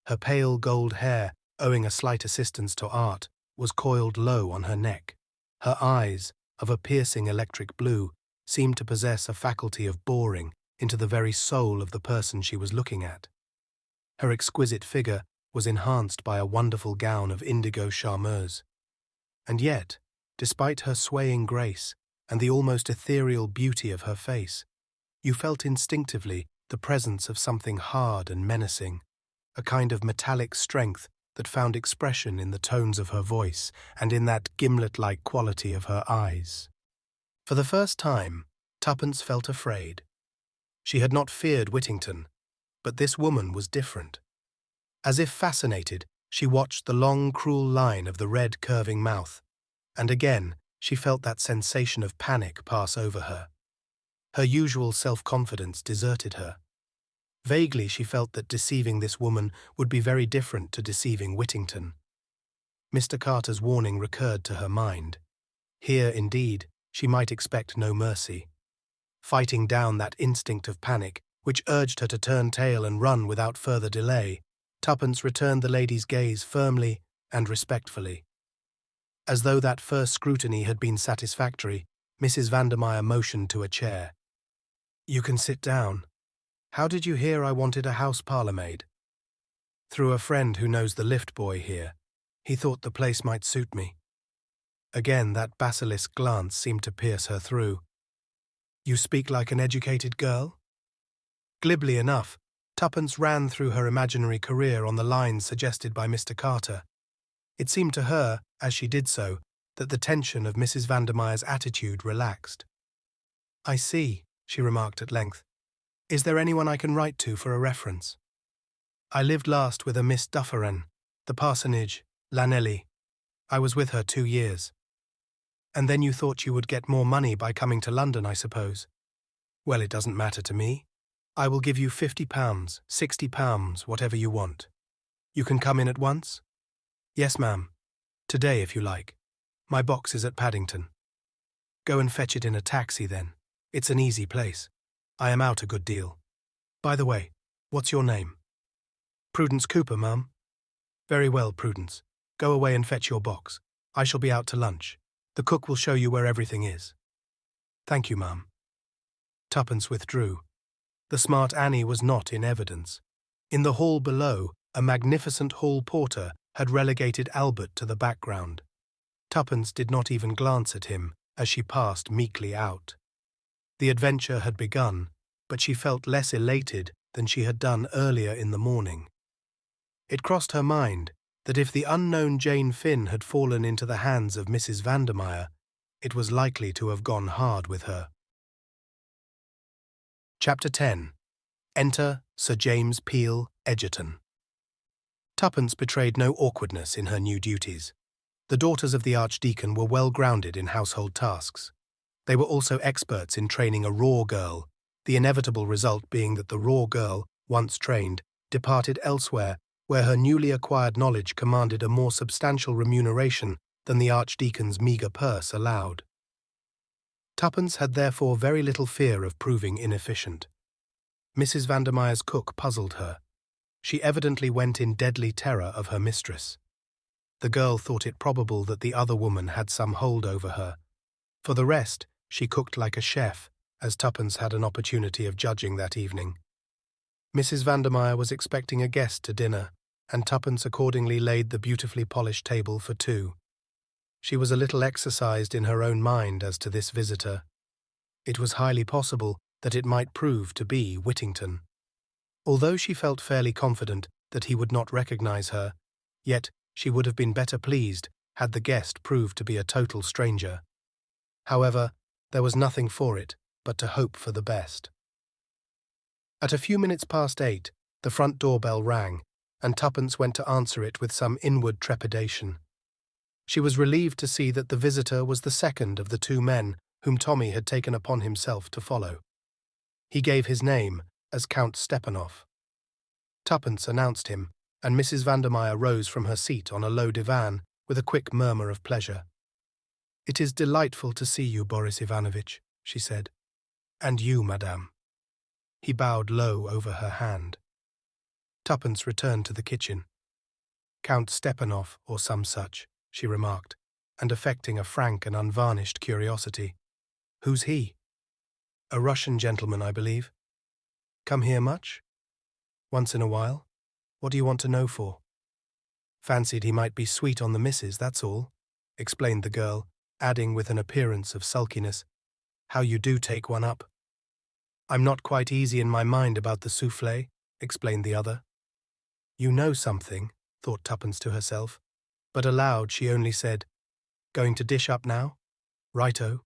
Her pale gold hair, owing a slight assistance to art, was coiled low on her neck. Her eyes, of a piercing electric blue, seemed to possess a faculty of boring into the very soul of the person she was looking at. Her exquisite figure was enhanced by a wonderful gown of indigo charmeuse. And yet, despite her swaying grace and the almost ethereal beauty of her face, you felt instinctively the presence of something hard and menacing, a kind of metallic strength that found expression in the tones of her voice and in that gimlet-like quality of her eyes. For the first time, Tuppence felt afraid. She had not feared Whittington, but this woman was different. As if fascinated, she watched the long, cruel line of the red, curving mouth, and again she felt that sensation of panic pass over her. Her usual self-confidence deserted her. Vaguely she felt that deceiving this woman would be very different to deceiving Whittington. Mr. Carter's warning recurred to her mind. Here, indeed, she might expect no mercy. Fighting down that instinct of panic, which urged her to turn tail and run without further delay, Tuppence returned the lady's gaze firmly and respectfully. As though that first scrutiny had been satisfactory, Mrs. Vandermeyer motioned to a chair. "You can sit down. How did you hear I wanted a house parlour-maid?" "Through a friend who knows the lift boy here. He thought the place might suit me." Again that basilisk glance seemed to pierce her through. "You speak like an educated girl?" Glibly enough, Tuppence ran through her imaginary career on the lines suggested by Mr. Carter. It seemed to her, as she did so, that the tension of Mrs. Vandermeyer's attitude relaxed. "I see," she remarked at length. "Is there anyone I can write to for a reference?" "I lived last with a Miss Dufferin, the parsonage, Llanelli. I was with her 2 years." "And then you thought you would get more money by coming to London, I suppose?" "Well, it doesn't matter to me. I will give you £50, £60, whatever you want. You can come in at once?" "Yes, ma'am. Today, if you like. My box is at Paddington." "Go and fetch it in a taxi, then. It's an easy place. I am out a good deal. By the way, what's your name?" "Prudence Cooper, ma'am." "Very well, Prudence. Go away and fetch your box. I shall be out to lunch. The cook will show you where everything is." "Thank you, ma'am." Tuppence withdrew. The smart Annie was not in evidence. In the hall below, a magnificent hall porter had relegated Albert to the background. Tuppence did not even glance at him as she passed meekly out. The adventure had begun, but she felt less elated than she had done earlier in the morning. It crossed her mind that if the unknown Jane Finn had fallen into the hands of Mrs. Vandermeyer, it was likely to have gone hard with her. Chapter 10. Enter Sir James Peel Egerton. Tuppence betrayed no awkwardness in her new duties. The daughters of the Archdeacon were well grounded in household tasks. They were also experts in training a raw girl, the inevitable result being that the raw girl, once trained, departed elsewhere where her newly acquired knowledge commanded a more substantial remuneration than the Archdeacon's meagre purse allowed. Tuppence had therefore very little fear of proving inefficient. Mrs. Vandermeyer's cook puzzled her. She evidently went in deadly terror of her mistress. The girl thought it probable that the other woman had some hold over her. For the rest, she cooked like a chef, as Tuppence had an opportunity of judging that evening. Mrs. Vandermeyer was expecting a guest to dinner, and Tuppence accordingly laid the beautifully polished table for two. She was a little exercised in her own mind as to this visitor. It was highly possible that it might prove to be Whittington. Although she felt fairly confident that he would not recognize her, yet she would have been better pleased had the guest proved to be a total stranger. However, there was nothing for it but to hope for the best. At a few minutes past 8, the front doorbell rang, and Tuppence went to answer it with some inward trepidation. She was relieved to see that the visitor was the second of the two men whom Tommy had taken upon himself to follow. He gave his name as Count Stepanoff. Tuppence announced him, and Mrs. Vandermeyer rose from her seat on a low divan with a quick murmur of pleasure. "It is delightful to see you, Boris Ivanovitch," she said. "And you, madame." He bowed low over her hand. Tuppence returned to the kitchen. "Count Stepanoff, or some such," she remarked, and affecting a frank and unvarnished curiosity. "Who's he?" "A Russian gentleman, I believe." "Come here much?" "Once in a while. What do you want to know for?" "Fancied he might be sweet on the missus, that's all," explained the girl, adding with an appearance of sulkiness, "How you do take one up." "I'm not quite easy in my mind about the soufflé," explained the other. "You know something," thought Tuppence to herself, but aloud she only said, "Going to dish up now? Righto."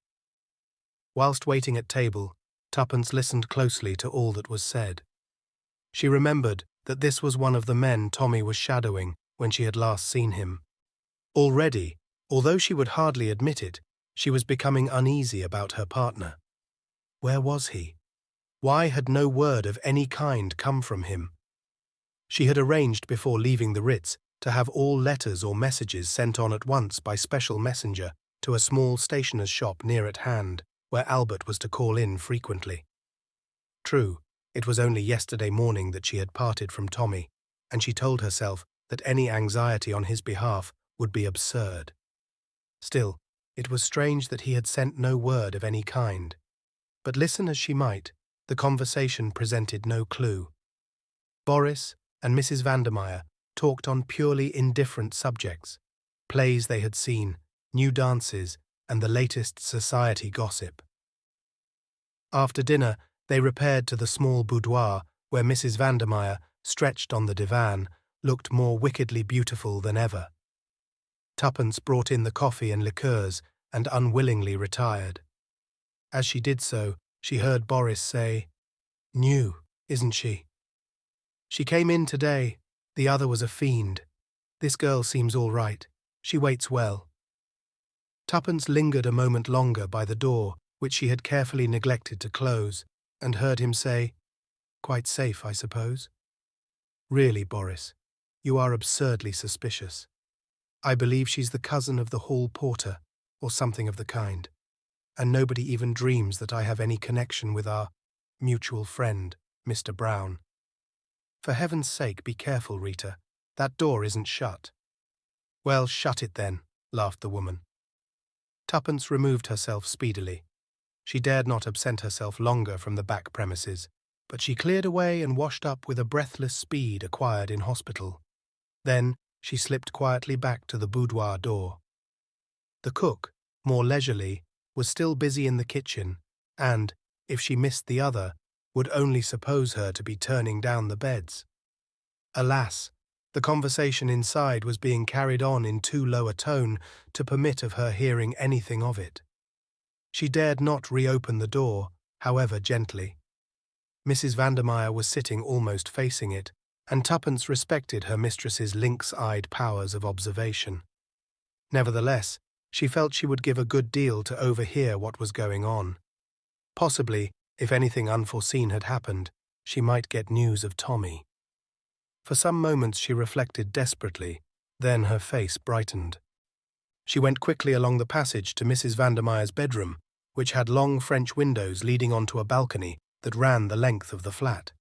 Whilst waiting at table, Tuppence listened closely to all that was said. She remembered that this was one of the men Tommy was shadowing when she had last seen him. Already, although she would hardly admit it, she was becoming uneasy about her partner. Where was he? Why had no word of any kind come from him? She had arranged before leaving the Ritz to have all letters or messages sent on at once by special messenger to a small stationer's shop near at hand, where Albert was to call in frequently. True, it was only yesterday morning that she had parted from Tommy, and she told herself that any anxiety on his behalf would be absurd. Still, it was strange that he had sent no word of any kind. But listen as she might, the conversation presented no clue. Boris and Mrs. Vandermeyer talked on purely indifferent subjects, plays they had seen, new dances, and the latest society gossip. After dinner, they repaired to the small boudoir where Mrs. Vandermeyer, stretched on the divan, looked more wickedly beautiful than ever. Tuppence brought in the coffee and liqueurs and unwillingly retired. As she did so, she heard Boris say, "New, isn't she? She came in today. The other was a fiend. This girl seems all right. She waits well." Tuppence lingered a moment longer by the door, which she had carefully neglected to close, and heard him say, "Quite safe, I suppose?" "Really, Boris, you are absurdly suspicious. I believe she's the cousin of the hall porter, or something of the kind, and nobody even dreams that I have any connection with our mutual friend, Mr. Brown. For heaven's sake, be careful, Rita. That door isn't shut." "Well, shut it then," laughed the woman. Tuppence removed herself speedily. She dared not absent herself longer from the back premises, but she cleared away and washed up with a breathless speed acquired in hospital. Then she slipped quietly back to the boudoir door. The cook, more leisurely, was still busy in the kitchen, and, if she missed the other, would only suppose her to be turning down the beds. Alas, the conversation inside was being carried on in too low a tone to permit of her hearing anything of it. She dared not reopen the door, however gently. Mrs. Vandermeyer was sitting almost facing it, and Tuppence respected her mistress's lynx-eyed powers of observation. Nevertheless, she felt she would give a good deal to overhear what was going on. Possibly, if anything unforeseen had happened, she might get news of Tommy. For some moments she reflected desperately, then her face brightened. She went quickly along the passage to Mrs. Vandermeyer's bedroom, which had long French windows leading onto a balcony that ran the length of the flat.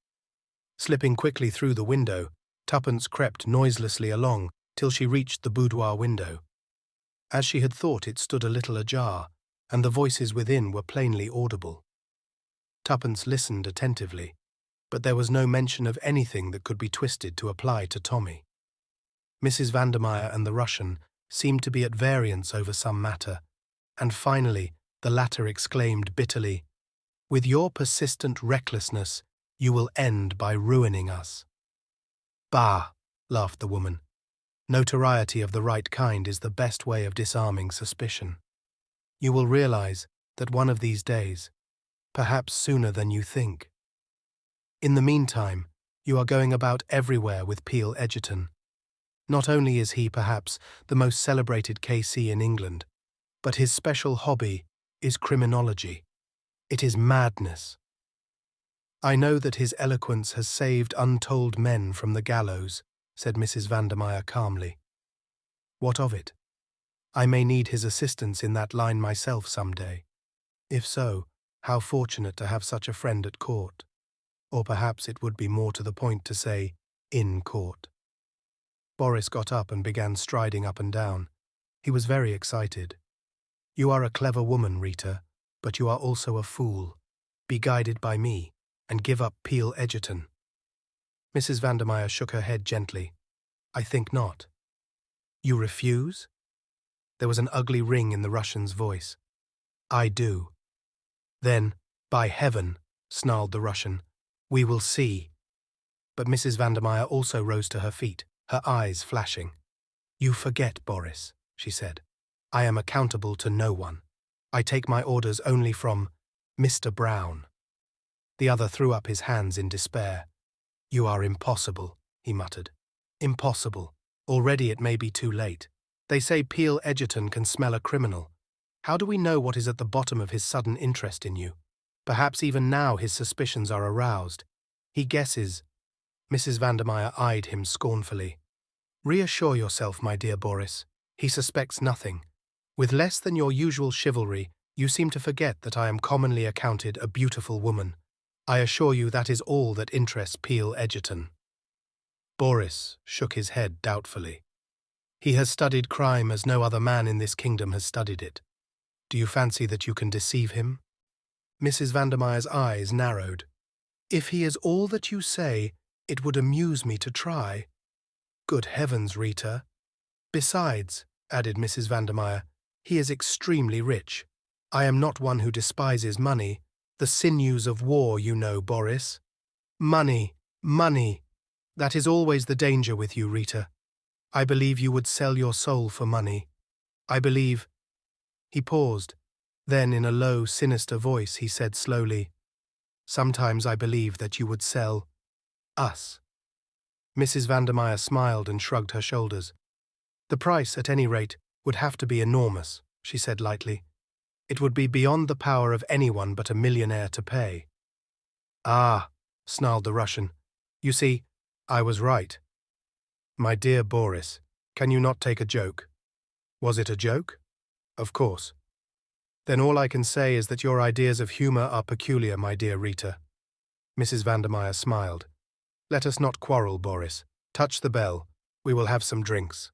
Slipping quickly through the window, Tuppence crept noiselessly along till she reached the boudoir window. As she had thought, it stood a little ajar, and the voices within were plainly audible. Tuppence listened attentively, but there was no mention of anything that could be twisted to apply to Tommy. Mrs. Vandermeyer and the Russian seemed to be at variance over some matter, and finally the latter exclaimed bitterly, "With your persistent recklessness, you will end by ruining us." "Bah!" laughed the woman. "Notoriety of the right kind is the best way of disarming suspicion. You will realize that one of these days, perhaps sooner than you think. In the meantime, you are going about everywhere with Peel Egerton. Not only is he, perhaps, the most celebrated K.C. in England, but his special hobby is criminology. It is madness. I know that his eloquence has saved untold men from the gallows," said Mrs. Vandermeyer calmly. "What of it? I may need his assistance in that line myself some day. If so, how fortunate to have such a friend at court. Or perhaps it would be more to the point to say, in court." Boris got up and began striding up and down. He was very excited. "You are a clever woman, Rita, but you are also a fool. Be guided by me, and give up Peel Egerton." Mrs. Vandermeyer shook her head gently. "I think not." "You refuse?" There was an ugly ring in the Russian's voice. "I do." "Then, by heaven," snarled the Russian, "we will see." But Mrs. Vandermeyer also rose to her feet, her eyes flashing. "You forget, Boris," she said. "I am accountable to no one. I take my orders only from Mr. Brown." The other threw up his hands in despair. "You are impossible," he muttered. "Impossible. Already it may be too late. They say Peel Egerton can smell a criminal. How do we know what is at the bottom of his sudden interest in you? Perhaps even now his suspicions are aroused. He guesses." Mrs. Vandermeyer eyed him scornfully. "Reassure yourself, my dear Boris. He suspects nothing. With less than your usual chivalry, you seem to forget that I am commonly accounted a beautiful woman. I assure you that is all that interests Peel Egerton." Boris shook his head doubtfully. "He has studied crime as no other man in this kingdom has studied it. Do you fancy that you can deceive him?" Mrs. Vandermeyer's eyes narrowed. "If he is all that you say, it would amuse me to try." "Good heavens, Rita." "Besides," added Mrs. Vandermeyer, "he is extremely rich. I am not one who despises money. The sinews of war, you know, Boris. Money, money. That is always the danger with you, Rita. I believe you would sell your soul for money. I believe—" He paused. Then, in a low, sinister voice, he said slowly, "Sometimes I believe that you would sell us." Mrs. Vandermeyer smiled and shrugged her shoulders. "The price, at any rate, would have to be enormous," she said lightly. "It would be beyond the power of anyone but a millionaire to pay." "Ah," snarled the Russian. "You see, I was right." "My dear Boris, can you not take a joke?" "Was it a joke?" "Of course." "Then all I can say is that your ideas of humour are peculiar, my dear Rita." Mrs. Vandermeyer smiled. "Let us not quarrel, Boris. Touch the bell. We will have some drinks."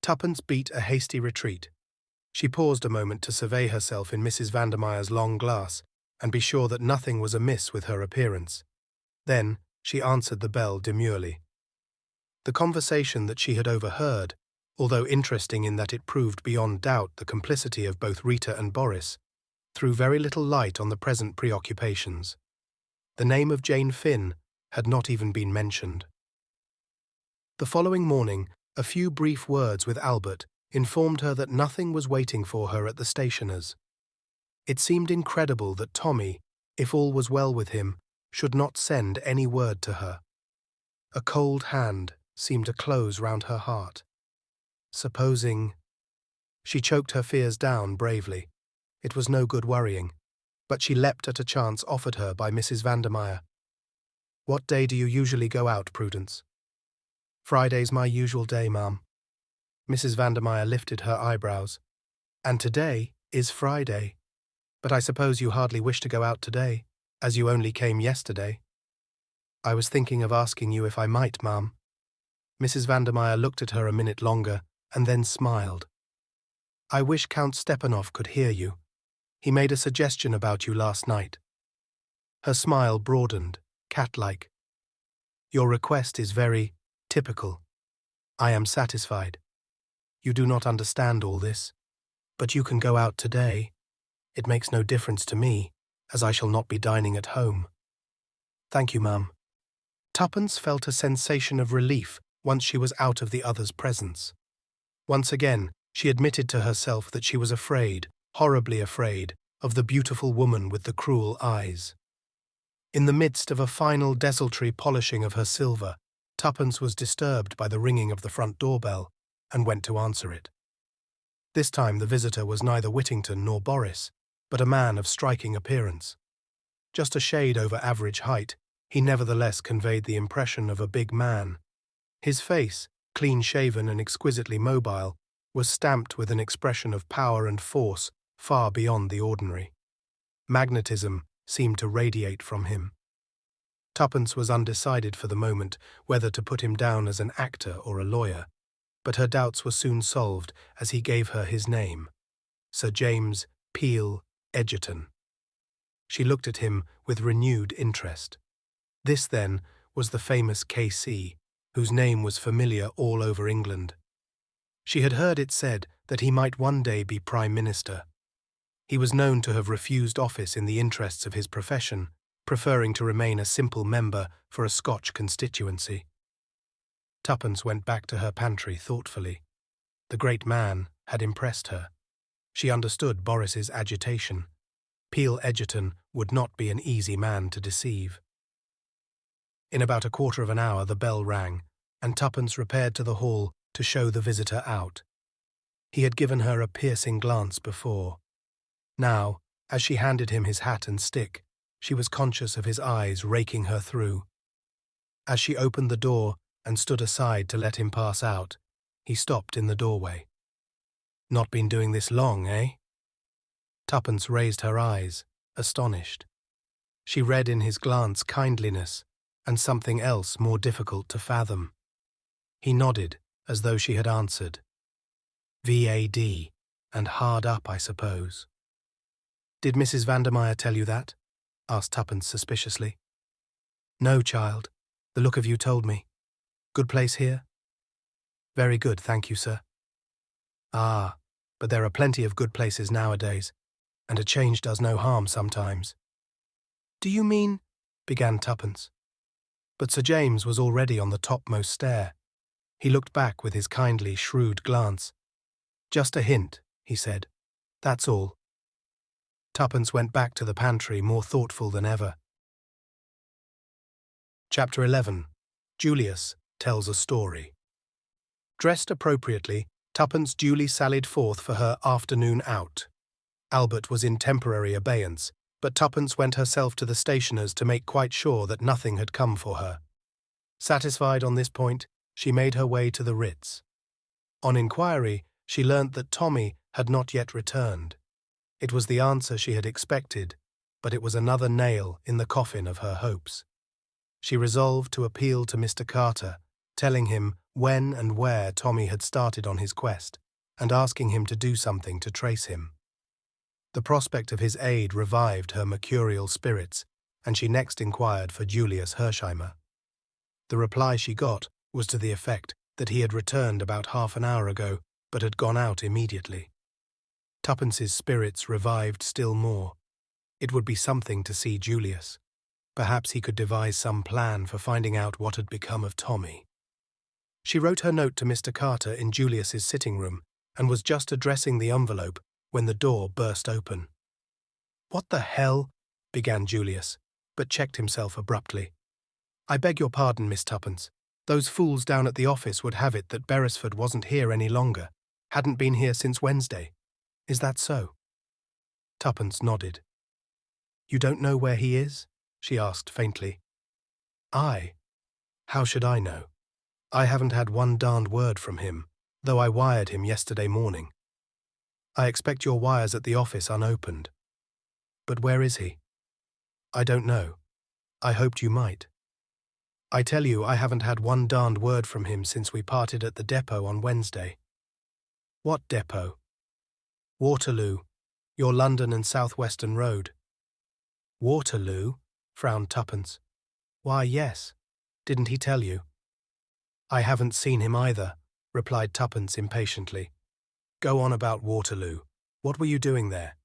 Tuppence beat a hasty retreat. She paused a moment to survey herself in Mrs. Vandermeyer's long glass and be sure that nothing was amiss with her appearance. Then she answered the bell demurely. The conversation that she had overheard, although interesting in that it proved beyond doubt the complicity of both Rita and Boris, threw very little light on the present preoccupations. The name of Jane Finn had not even been mentioned. The following morning, a few brief words with Albert informed her that nothing was waiting for her at the stationer's. It seemed incredible that Tommy, if all was well with him, should not send any word to her. A cold hand seemed to close round her heart. Supposing... She choked her fears down bravely. It was no good worrying, but she leapt at a chance offered her by Mrs. Vandermeyer. "What day do you usually go out, Prudence?" "Friday's my usual day, ma'am." Mrs. Vandermeyer lifted her eyebrows. "And today is Friday. But I suppose you hardly wish to go out today, as you only came yesterday." "I was thinking of asking you if I might, ma'am." Mrs. Vandermeyer looked at her a minute longer and then smiled. "I wish Count Stepanov could hear you. He made a suggestion about you last night." Her smile broadened, cat-like. "Your request is very typical. I am satisfied. You do not understand all this, but you can go out today. It makes no difference to me, as I shall not be dining at home." "Thank you, ma'am." Tuppence felt a sensation of relief once she was out of the other's presence. Once again, she admitted to herself that she was afraid, horribly afraid, of the beautiful woman with the cruel eyes. In the midst of a final desultory polishing of her silver, Tuppence was disturbed by the ringing of the front doorbell and went to answer it. This time the visitor was neither Whittington nor Boris, but a man of striking appearance. Just a shade over average height, he nevertheless conveyed the impression of a big man. His face, clean-shaven and exquisitely mobile, was stamped with an expression of power and force far beyond the ordinary. Magnetism seemed to radiate from him. Tuppence was undecided for the moment whether to put him down as an actor or a lawyer, but her doubts were soon solved as he gave her his name, Sir James Peel Egerton. She looked at him with renewed interest. This, then, was the famous K.C., whose name was familiar all over England. She had heard it said that he might one day be Prime Minister. He was known to have refused office in the interests of his profession, preferring to remain a simple member for a Scotch constituency. Tuppence went back to her pantry thoughtfully. The great man had impressed her. She understood Boris's agitation. Peel Egerton would not be an easy man to deceive. In about a quarter of an hour the bell rang, and Tuppence repaired to the hall to show the visitor out. He had given her a piercing glance before. Now, as she handed him his hat and stick, she was conscious of his eyes raking her through. As she opened the door and stood aside to let him pass out, he stopped in the doorway. "Not been doing this long, eh?" Tuppence raised her eyes, astonished. She read in his glance kindliness and something else more difficult to fathom. He nodded, as though she had answered. "VAD, and hard up, I suppose." "Did Mrs. Vandermeyer tell you that?" asked Tuppence suspiciously. "No, child. The look of you told me. Good place here?" "Very good, thank you, sir." "Ah, but there are plenty of good places nowadays, and a change does no harm sometimes." "Do you mean—" began Tuppence. But Sir James was already on the topmost stair. He looked back with his kindly, shrewd glance. "Just a hint," he said. "That's all." Tuppence went back to the pantry more thoughtful than ever. Chapter 11. Julius tells a story. Dressed appropriately, Tuppence duly sallied forth for her afternoon out. Albert was in temporary abeyance, but Tuppence went herself to the stationer's to make quite sure that nothing had come for her. Satisfied on this point, she made her way to the Ritz. On inquiry, she learnt that Tommy had not yet returned. It was the answer she had expected, but it was another nail in the coffin of her hopes. She resolved to appeal to Mr. Carter, telling him when and where Tommy had started on his quest, and asking him to do something to trace him. The prospect of his aid revived her mercurial spirits, and she next inquired for Julius Hersheimer. The reply she got was to the effect that he had returned about half an hour ago, but had gone out immediately. Tuppence's spirits revived still more. It would be something to see Julius. Perhaps he could devise some plan for finding out what had become of Tommy. She wrote her note to Mr. Carter in Julius's sitting room and was just addressing the envelope when the door burst open. "What the hell?" began Julius, but checked himself abruptly. "I beg your pardon, Miss Tuppence. Those fools down at the office would have it that Beresford wasn't here any longer, hadn't been here since Wednesday. Is that so?" Tuppence nodded. "You don't know where he is?" she asked faintly. How should I know? I haven't had one darned word from him, though I wired him yesterday morning. I expect your wires at the office unopened. But where is he? I don't know. I hoped you might. I tell you, I haven't had one darned word from him since we parted at the depot on Wednesday." "What depot?" "Waterloo, your London and South Western Road." "Waterloo?" frowned Tuppence. "Why, yes. Didn't he tell you?" "I haven't seen him either," replied Tuppence impatiently. "Go on about Waterloo. What were you doing there?"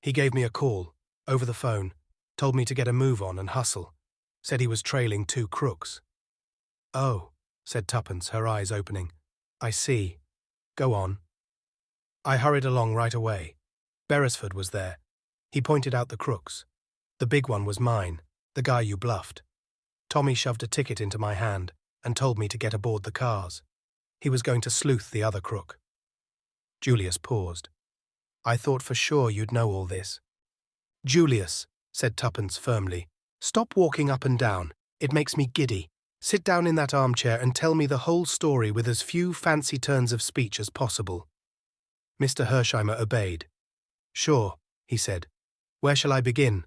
"He gave me a call, over the phone, told me to get a move on and hustle. Said he was trailing 2 crooks." "Oh," said Tuppence, her eyes opening. "I see. Go on." "I hurried along right away. Beresford was there. He pointed out the crooks. The big one was mine, the guy you bluffed. Tommy shoved a ticket into my hand and told me to get aboard the cars. He was going to sleuth the other crook." Julius paused. "I thought for sure you'd know all this." "Julius," said Tuppence firmly, "stop walking up and down. It makes me giddy. Sit down in that armchair and tell me the whole story with as few fancy turns of speech as possible." Mr. Hersheimer obeyed. "Sure," he said. "Where shall I begin?"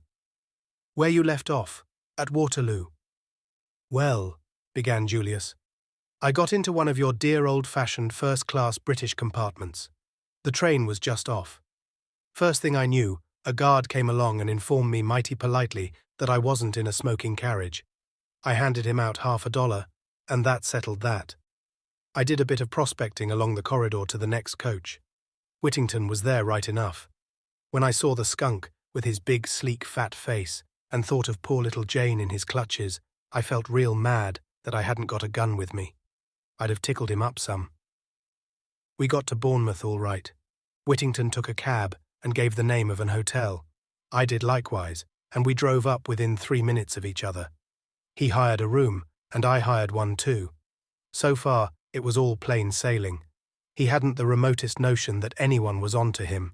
"Where you left off, at Waterloo." "Well," began Julius, "I got into one of your dear old-fashioned first-class British compartments. The train was just off. First thing I knew, a guard came along and informed me mighty politely that I wasn't in a smoking carriage. I handed him out $50, and that settled that. I did a bit of prospecting along the corridor to the next coach. Whittington was there right enough. When I saw the skunk with his big, sleek, fat face and thought of poor little Jane in his clutches, I felt real mad that I hadn't got a gun with me. I'd have tickled him up some. We got to Bournemouth all right. Whittington took a cab and gave the name of an hotel. I did likewise, and we drove up within 3 minutes of each other. He hired a room, and I hired one too. So far, it was all plain sailing. He hadn't the remotest notion that anyone was on to him.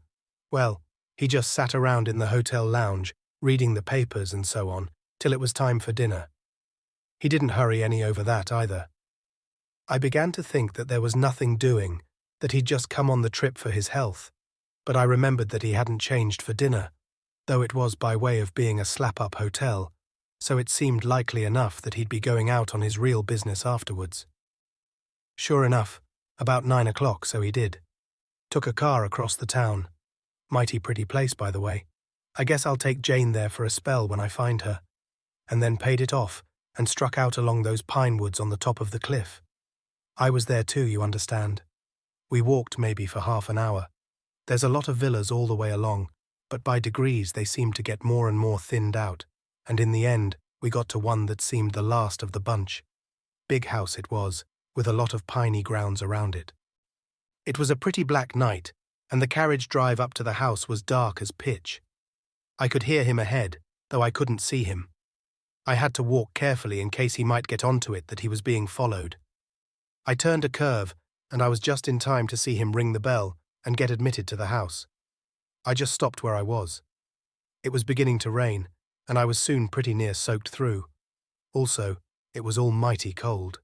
Well, he just sat around in the hotel lounge, reading the papers and so on, till it was time for dinner. He didn't hurry any over that either. I began to think that there was nothing doing, that he'd just come on the trip for his health, but I remembered that he hadn't changed for dinner, though it was by way of being a slap-up hotel, so it seemed likely enough that he'd be going out on his real business afterwards. Sure enough, about 9 o'clock, so he did. Took a car across the town. Mighty pretty place, by the way. I guess I'll take Jane there for a spell when I find her. And then paid it off and struck out along those pine woods on the top of the cliff. I was there too, you understand. We walked maybe for half an hour. There's a lot of villas all the way along, but by degrees they seemed to get more and more thinned out, and in the end we got to one that seemed the last of the bunch. Big house it was, with a lot of piney grounds around it. It was a pretty black night, and the carriage drive up to the house was dark as pitch. I could hear him ahead, though I couldn't see him. I had to walk carefully in case he might get onto it that he was being followed. I turned a curve, and I was just in time to see him ring the bell and get admitted to the house. I just stopped where I was. It was beginning to rain, and I was soon pretty near soaked through. Also, it was almighty cold.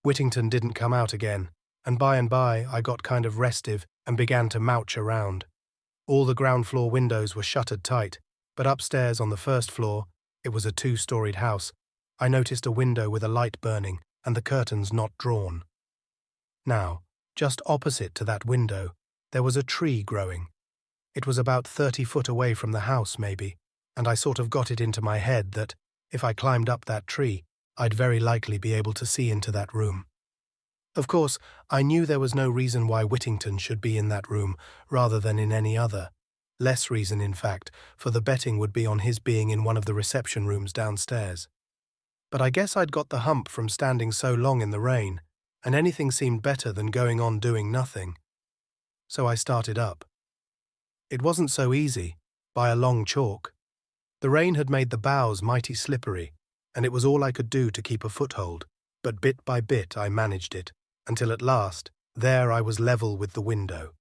Whittington didn't come out again, and by I got kind of restive and began to mouch around. All the ground floor windows were shuttered tight, but upstairs on the first floor, it was a 2-storied house, I noticed a window with a light burning and the curtains not drawn. Now, just opposite to that window, there was a tree growing. It was about 30 foot away from the house, maybe, and I sort of got it into my head that if I climbed up that tree, I'd very likely be able to see into that room. Of course, I knew there was no reason why Whittington should be in that room rather than in any other. Less reason, in fact, for the betting would be on his being in one of the reception rooms downstairs. But I guess I'd got the hump from standing so long in the rain, and anything seemed better than going on doing nothing. So I started up. It wasn't so easy, by a long chalk. The rain had made the boughs mighty slippery, and it was all I could do to keep a foothold, but bit by bit I managed it, until at last, there I was level with the window.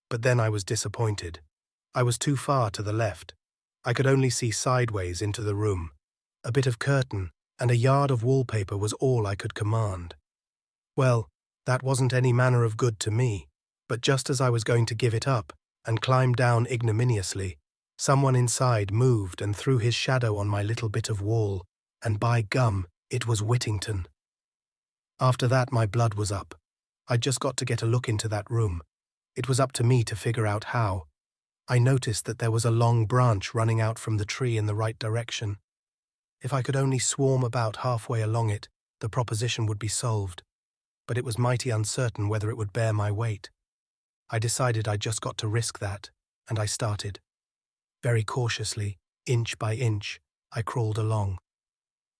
But then I was disappointed. I was too far to the left. I could only see sideways into the room. A bit of curtain and a yard of wallpaper was all I could command. Well, that wasn't any manner of good to me, but just as I was going to give it up and climb down ignominiously, someone inside moved and threw his shadow on my little bit of wall, and by gum, it was Whittington. After that, my blood was up. I'd just got to get a look into that room. It was up to me to figure out how. I noticed that there was a long branch running out from the tree in the right direction. If I could only swarm about halfway along it, the proposition would be solved. But it was mighty uncertain whether it would bear my weight. I decided I'd just got to risk that, and I started. Very cautiously, inch by inch, I crawled along.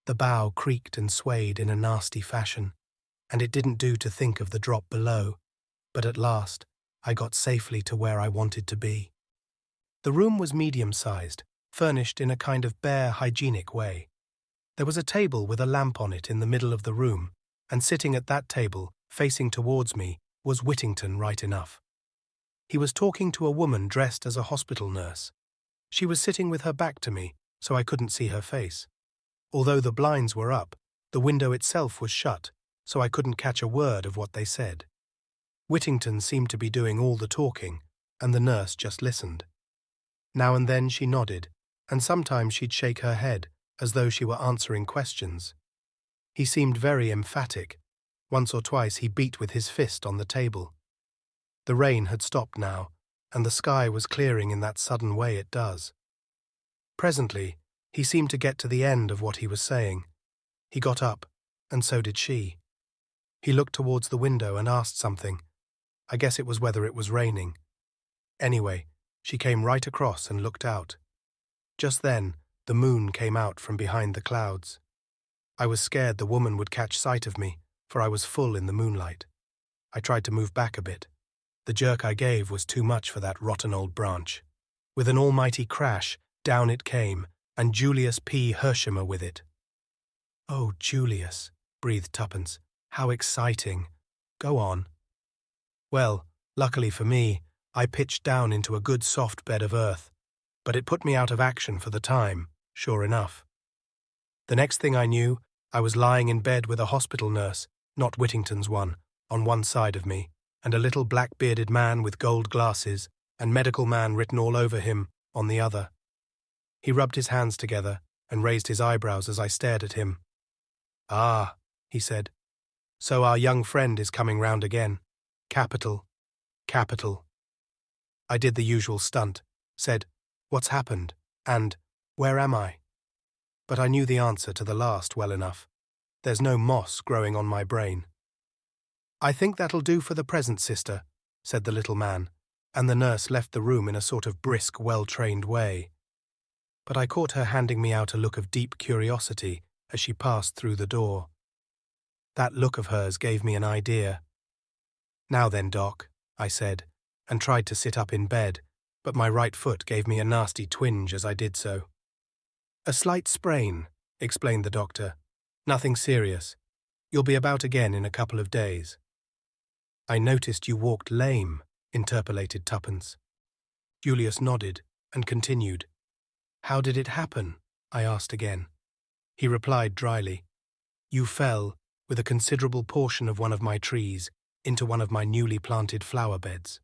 The bough creaked and swayed in a nasty fashion, and it didn't do to think of the drop below, but at last I got safely to where I wanted to be. The room was medium-sized, furnished in a kind of bare, hygienic way. There was a table with a lamp on it in the middle of the room, and sitting at that table, facing towards me, was Whittington right enough. He was talking to a woman dressed as a hospital nurse. She was sitting with her back to me, so I couldn't see her face. Although the blinds were up, the window itself was shut, so I couldn't catch a word of what they said. Whittington seemed to be doing all the talking, and the nurse just listened. Now and then she nodded, and sometimes she'd shake her head, as though she were answering questions. He seemed very emphatic. Once or twice he beat with his fist on the table. The rain had stopped now, and the sky was clearing in that sudden way it does. Presently, he seemed to get to the end of what he was saying. He got up, and so did she. He looked towards the window and asked something. I guess it was whether it was raining. Anyway, she came right across and looked out. Just then, the moon came out from behind the clouds. I was scared the woman would catch sight of me, for I was full in the moonlight. I tried to move back a bit. The jerk I gave was too much for that rotten old branch. With an almighty crash, down it came, and Julius P. Hershimer with it. "Oh, Julius," breathed Tuppence. "How exciting. Go on." Well, luckily for me, I pitched down into a good soft bed of earth, but it put me out of action for the time, sure enough. The next thing I knew, I was lying in bed with a hospital nurse, not Whittington's one, on one side of me, and a little black-bearded man with gold glasses, and medical man written all over him, on the other. He rubbed his hands together and raised his eyebrows as I stared at him. "Ah," he said, "so our young friend is coming round again. Capital. Capital." I did the usual stunt, said, "What's happened?" and "Where am I?" But I knew the answer to the last well enough. There's no moss growing on my brain. "I think that'll do for the present, sister," said the little man, and the nurse left the room in a sort of brisk, well-trained way. But I caught her handing me out a look of deep curiosity as she passed through the door. That look of hers gave me an idea. "Now then, Doc," I said, and tried to sit up in bed, but my right foot gave me a nasty twinge as I did so. "A slight sprain," explained the doctor. "Nothing serious. You'll be about again in a couple of days." "I noticed you walked lame," interpolated Tuppence. Julius nodded and continued. "How did it happen?" I asked again. He replied dryly, "You fell, with a considerable portion of one of my trees, into one of my newly planted flower beds."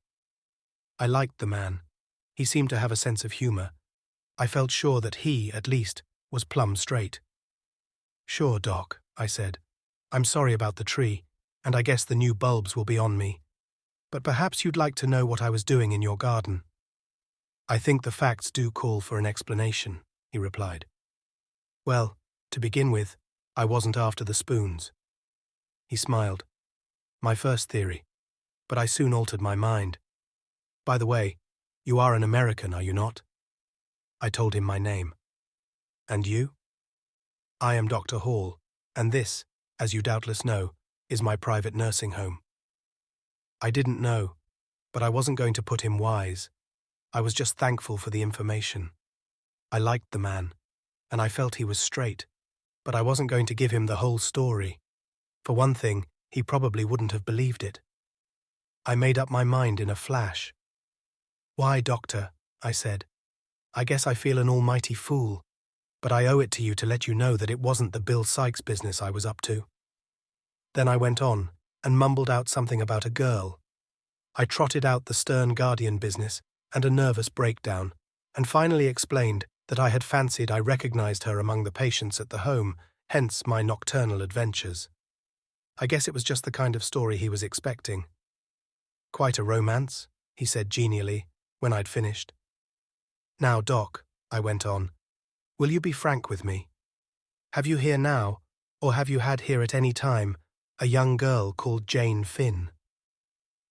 I liked the man. He seemed to have a sense of humour. I felt sure that he, at least, was plumb straight. "Sure, Doc," I said. "I'm sorry about the tree, and I guess the new bulbs will be on me. But perhaps you'd like to know what I was doing in your garden." I think the facts do call for an explanation, he replied. Well, to begin with, I wasn't after the spoons. He smiled. My first theory, but I soon altered my mind. By the way, you are an American, are you not? I told him my name. And you? I am Dr. Hall, and this, as you doubtless know, is my private nursing home. I didn't know, but I wasn't going to put him wise. I was just thankful for the information. I liked the man, and I felt he was straight, but I wasn't going to give him the whole story. For one thing, he probably wouldn't have believed it. I made up my mind in a flash. Why, doctor, I said. I guess I feel an almighty fool, but I owe it to you to let you know that it wasn't the Bill Sykes business I was up to. Then I went on and mumbled out something about a girl. I trotted out the Stern Guardian business and a nervous breakdown, and finally explained that I had fancied I recognized her among the patients at the home, hence my nocturnal adventures. I guess it was just the kind of story he was expecting. Quite a romance, he said genially, when I'd finished. Now, Doc, I went on, will you be frank with me? Have you here now, or have you had here at any time, a young girl called Jane Finn?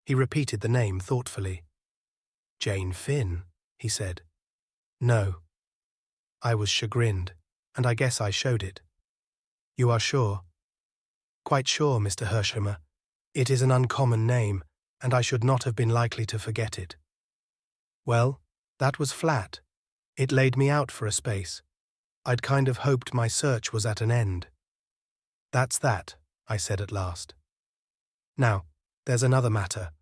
He repeated the name thoughtfully. Jane Finn, he said. No. I was chagrined, and I guess I showed it. You are sure? Quite sure, Mr. Hersheimer. It is an uncommon name, and I should not have been likely to forget it. Well, that was flat. It laid me out for a space. I'd kind of hoped my search was at an end. That's that, I said at last. Now, there's another matter.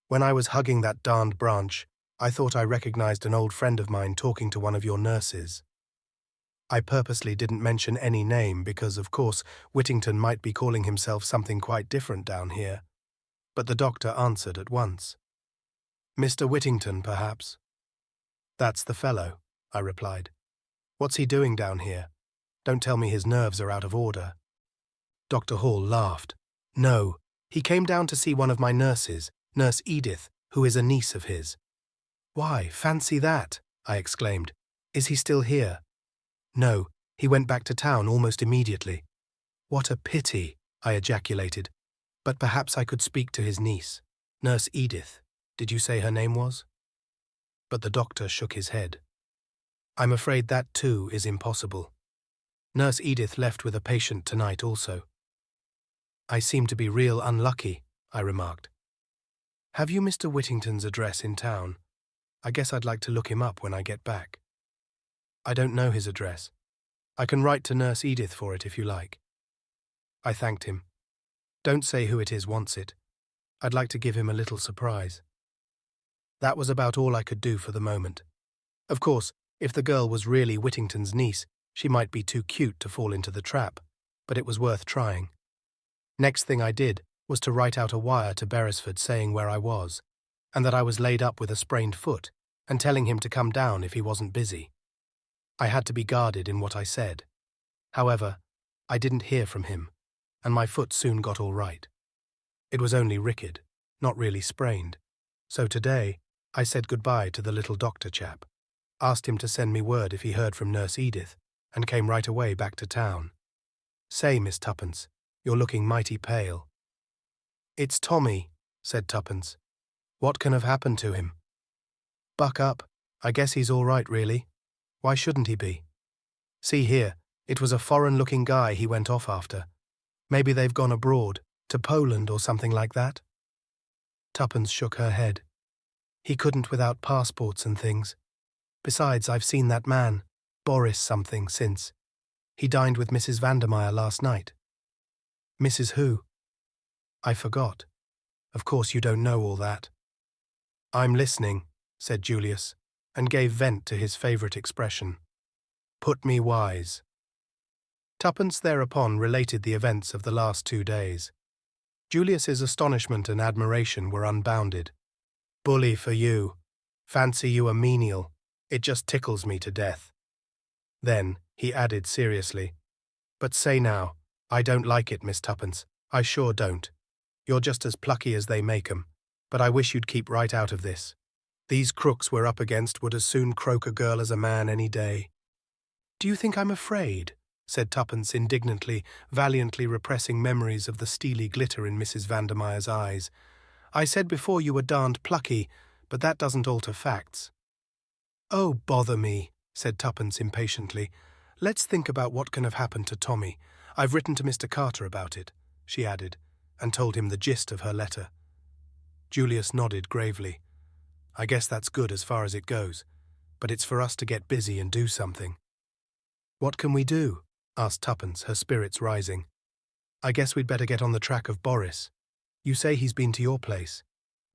When I was hugging that darned branch, I thought I recognized an old friend of mine talking to one of your nurses. I purposely didn't mention any name because, of course, Whittington might be calling himself something quite different down here. But the doctor answered at once. Mr. Whittington, perhaps? That's the fellow, I replied. What's he doing down here? Don't tell me his nerves are out of order. Dr. Hall laughed. No, he came down to see one of my nurses, Nurse Edith, who is a niece of his. Why, fancy that, I exclaimed. Is he still here? No, he went back to town almost immediately. What a pity, I ejaculated. But perhaps I could speak to his niece. Nurse Edith, did you say her name was? But the doctor shook his head. I'm afraid that too is impossible. Nurse Edith left with a patient tonight also. I seem to be real unlucky, I remarked. Have you Mr. Whittington's address in town? I guess I'd like to look him up when I get back. I don't know his address. I can write to Nurse Edith for it if you like. I thanked him. Don't say who it is wants it. I'd like to give him a little surprise. That was about all I could do for the moment. Of course, if the girl was really Whittington's niece, she might be too cute to fall into the trap, but it was worth trying. Next thing I did was to write out a wire to Beresford saying where I was, and that I was laid up with a sprained foot, and telling him to come down if he wasn't busy. I had to be guarded in what I said. However, I didn't hear from him, and my foot soon got all right. It was only ricked, not really sprained, so today I said goodbye to the little doctor chap, asked him to send me word if he heard from Nurse Edith, and came right away back to town. Say, Miss Tuppence, you're looking mighty pale. It's Tommy, said Tuppence. What can have happened to him? Buck up. I guess he's all right, really. Why shouldn't he be? See here, it was a foreign-looking guy he went off after. Maybe they've gone abroad, to Poland or something like that. Tuppence shook her head. He couldn't without passports and things. Besides, I've seen that man, Boris something, since. He dined with Mrs. Vandermeyer last night. Mrs. who? I forgot. Of course you don't know all that. I'm listening, said Julius, and gave vent to his favourite expression. Put me wise. Tuppence thereupon related the events of the last 2 days. Julius's astonishment and admiration were unbounded. Bully for you. Fancy you a menial. It just tickles me to death. Then he added seriously, But say now, I don't like it, Miss Tuppence. I sure don't. You're just as plucky as they make 'em, but I wish you'd keep right out of this. These crooks we're up against would as soon croak a girl as a man any day. Do you think I'm afraid? Said Tuppence indignantly, valiantly repressing memories of the steely glitter in Mrs. Vandermeyer's eyes. I said before you were darned plucky, but that doesn't alter facts. Oh, bother me, said Tuppence impatiently. Let's think about what can have happened to Tommy. I've written to Mr. Carter about it, she added, and told him the gist of her letter. Julius nodded gravely. I guess that's good as far as it goes, but it's for us to get busy and do something. What can we do? Asked Tuppence, her spirits rising. I guess we'd better get on the track of Boris. You say he's been to your place.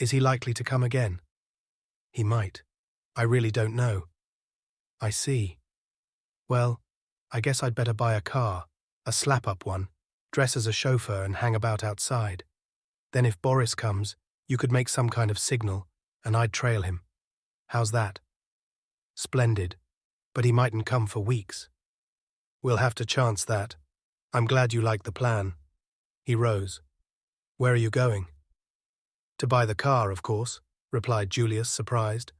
Is he likely to come again? He might. I really don't know. I see. Well, I guess I'd better buy a car, a slap-up one, dress as a chauffeur and hang about outside. Then if Boris comes, you could make some kind of signal, and I'd trail him. How's that? Splendid. But he mightn't come for weeks. We'll have to chance that. I'm glad you like the plan. He rose. Where are you going? To buy the car, of course, replied Julius, surprised.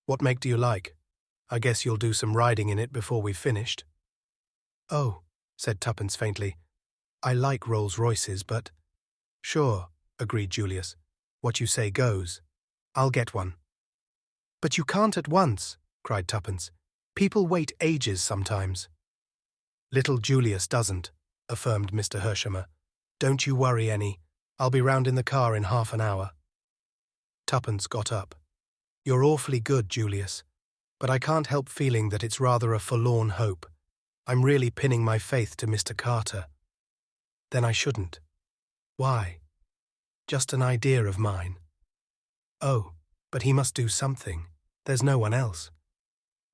What make do you like? I guess you'll do some riding in it before we've finished. Oh, said Tuppence faintly. I like Rolls-Royces, but... Sure, agreed Julius. What you say goes. I'll get one. But you can't at once, cried Tuppence. People wait ages sometimes. Little Julius doesn't, affirmed Mr. Hershamer. Don't you worry any. I'll be round in the car in half an hour. Tuppence got up. You're awfully good, Julius, but I can't help feeling that it's rather a forlorn hope. I'm really pinning my faith to Mr. Carter. Then I shouldn't. Why? Just an idea of mine. Oh, but he must do something. There's no one else.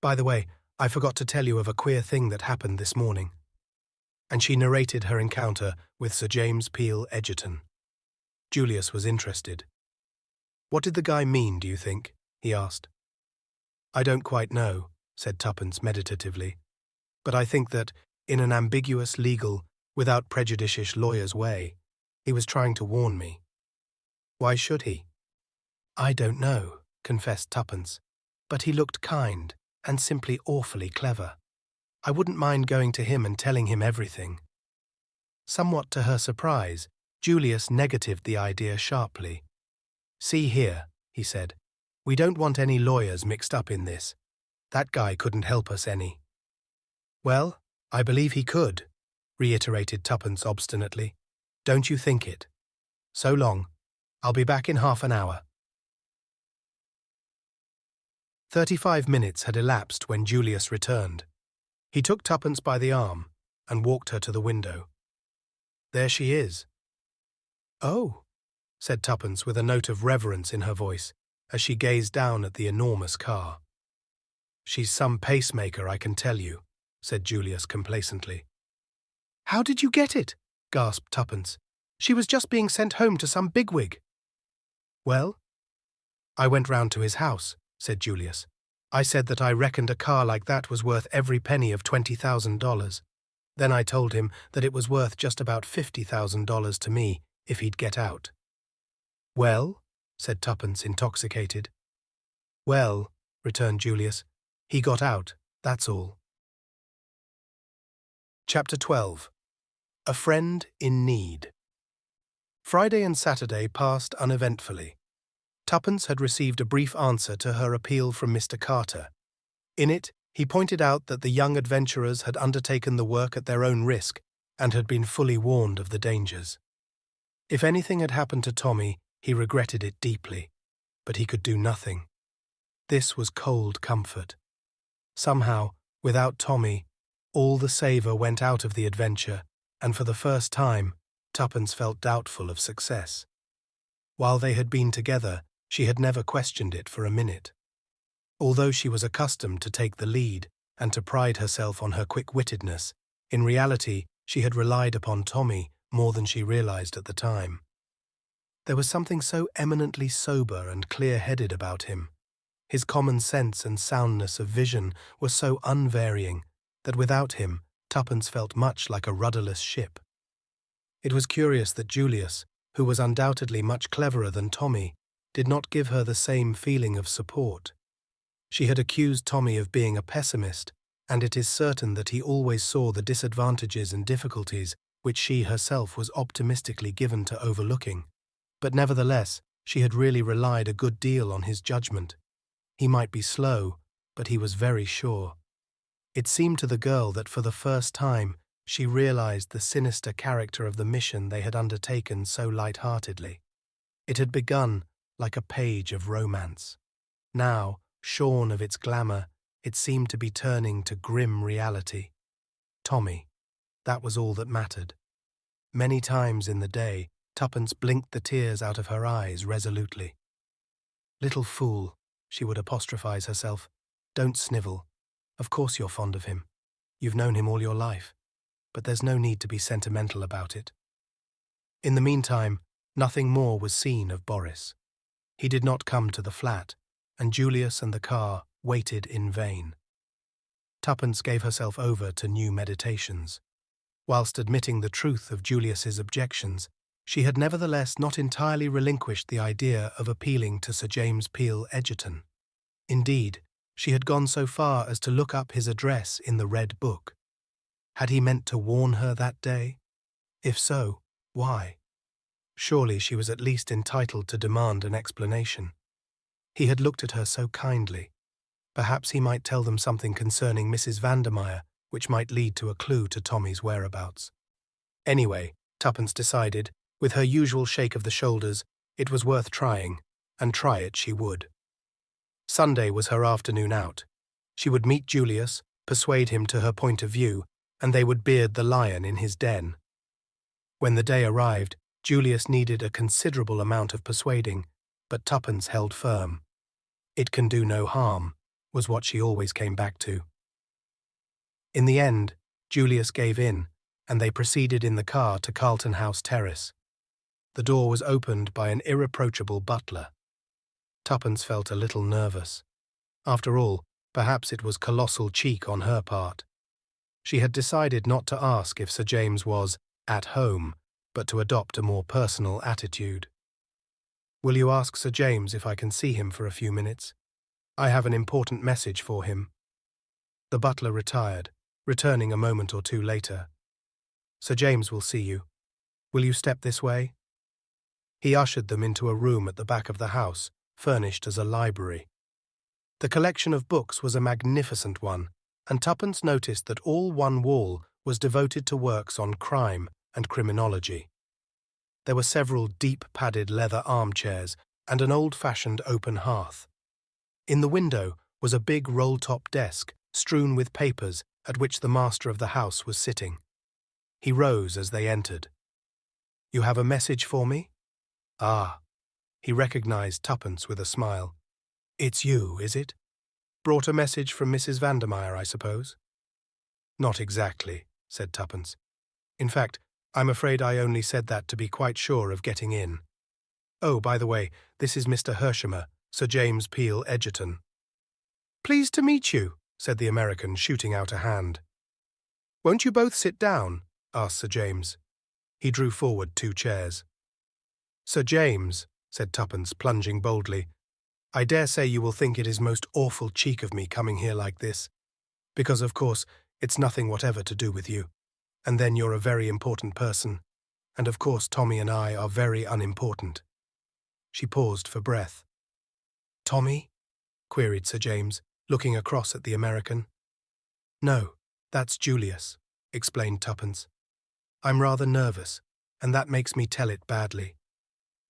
By the way, I forgot to tell you of a queer thing that happened this morning. And she narrated her encounter with Sir James Peel Egerton. Julius was interested. What did the guy mean, do you think? He asked. I don't quite know, said Tuppence meditatively. But I think that, in an ambiguous, legal, without prejudicious lawyer's way, he was trying to warn me. Why should he? I don't know, confessed Tuppence, but he looked kind and simply awfully clever. I wouldn't mind going to him and telling him everything. Somewhat to her surprise, Julius negatived the idea sharply. See here, he said, we don't want any lawyers mixed up in this. That guy couldn't help us any. Well, I believe he could, reiterated Tuppence obstinately. Don't you think it? So long. I'll be back in half an hour. 35 minutes had elapsed when Julius returned. He took Tuppence by the arm and walked her to the window. There she is. Oh, said Tuppence with a note of reverence in her voice as she gazed down at the enormous car. She's some pacemaker, I can tell you, said Julius complacently. How did you get it? Gasped Tuppence. She was just being sent home to some bigwig. Well, I went round to his house, said Julius. I said that I reckoned a car like that was worth every penny of $20,000. Then I told him that it was worth just about $50,000 to me if he'd get out. Well, said Tuppence, intoxicated. Well, returned Julius, he got out, that's all. Chapter 12. A Friend in Need. Friday and Saturday passed uneventfully. Tuppence had received a brief answer to her appeal from Mr. Carter. In it, he pointed out that the young adventurers had undertaken the work at their own risk and had been fully warned of the dangers. If anything had happened to Tommy, he regretted it deeply, but he could do nothing. This was cold comfort. Somehow, without Tommy, all the savour went out of the adventure, and for the first time, Tuppence felt doubtful of success. While they had been together, she had never questioned it for a minute. Although she was accustomed to take the lead and to pride herself on her quick-wittedness, in reality she had relied upon Tommy more than she realized at the time. There was something so eminently sober and clear-headed about him. His common sense and soundness of vision were so unvarying that without him, Tuppence felt much like a rudderless ship. It was curious that Julius, who was undoubtedly much cleverer than Tommy, did not give her the same feeling of support. She had accused Tommy of being a pessimist, and it is certain that he always saw the disadvantages and difficulties which she herself was optimistically given to overlooking. But nevertheless, she had really relied a good deal on his judgment. He might be slow, but he was very sure. It seemed to the girl that for the first time she realized the sinister character of the mission they had undertaken so light-heartedly. It had begun like a page of romance. Now, shorn of its glamour, it seemed to be turning to grim reality. Tommy, that was all that mattered. Many times in the day, Tuppence blinked the tears out of her eyes resolutely. "Little fool," she would apostrophize herself. "Don't snivel. Of course you're fond of him. You've known him all your life. But there's no need to be sentimental about it." In the meantime, nothing more was seen of Boris. He did not come to the flat, and Julius and the car waited in vain. Tuppence gave herself over to new meditations. Whilst admitting the truth of Julius's objections, she had nevertheless not entirely relinquished the idea of appealing to Sir James Peel Egerton. Indeed, she had gone so far as to look up his address in the Red Book. Had he meant to warn her that day? If so, why? Surely she was at least entitled to demand an explanation. He had looked at her so kindly. Perhaps he might tell them something concerning Mrs. Vandermeyer, which might lead to a clue to Tommy's whereabouts. Anyway, Tuppence decided, with her usual shake of the shoulders, it was worth trying, and try it she would. Sunday was her afternoon out. She would meet Julius, persuade him to her point of view, and they would beard the lion in his den. When the day arrived, Julius needed a considerable amount of persuading, but Tuppence held firm. "It can do no harm," was what she always came back to. In the end, Julius gave in, and they proceeded in the car to Carlton House Terrace. The door was opened by an irreproachable butler. Tuppence felt a little nervous. After all, perhaps it was colossal cheek on her part. She had decided not to ask if Sir James was at home, but to adopt a more personal attitude. "Will you ask Sir James if I can see him for a few minutes? I have an important message for him." The butler retired, returning a moment or two later. "Sir James will see you. Will you step this way?" He ushered them into a room at the back of the house, furnished as a library. The collection of books was a magnificent one, and Tuppence noticed that all one wall was devoted to works on crime and criminology. There were several deep-padded leather armchairs and an old-fashioned open hearth. In the window was a big roll-top desk strewn with papers at which the master of the house was sitting. He rose as they entered. "You have a message for me?" "Ah." He recognized Tuppence with a smile. "It's you, is it? Brought a message from Mrs. Vandermeyer, I suppose?" "Not exactly," said Tuppence. "In fact, I'm afraid I only said that to be quite sure of getting in. Oh, by the way, this is Mr. Hershemer, Sir James Peel Egerton." "Pleased to meet you," said the American, shooting out a hand. "Won't you both sit down?" asked Sir James. He drew forward 2 chairs. "Sir James," said Tuppence, plunging boldly, "I dare say you will think it is most awful cheek of me coming here like this, because, of course, it's nothing whatever to do with you, and then you're a very important person, and of course Tommy and I are very unimportant." She paused for breath. "Tommy?" queried Sir James, looking across at the American. "No, that's Julius," explained Tuppence. "I'm rather nervous, and that makes me tell it badly.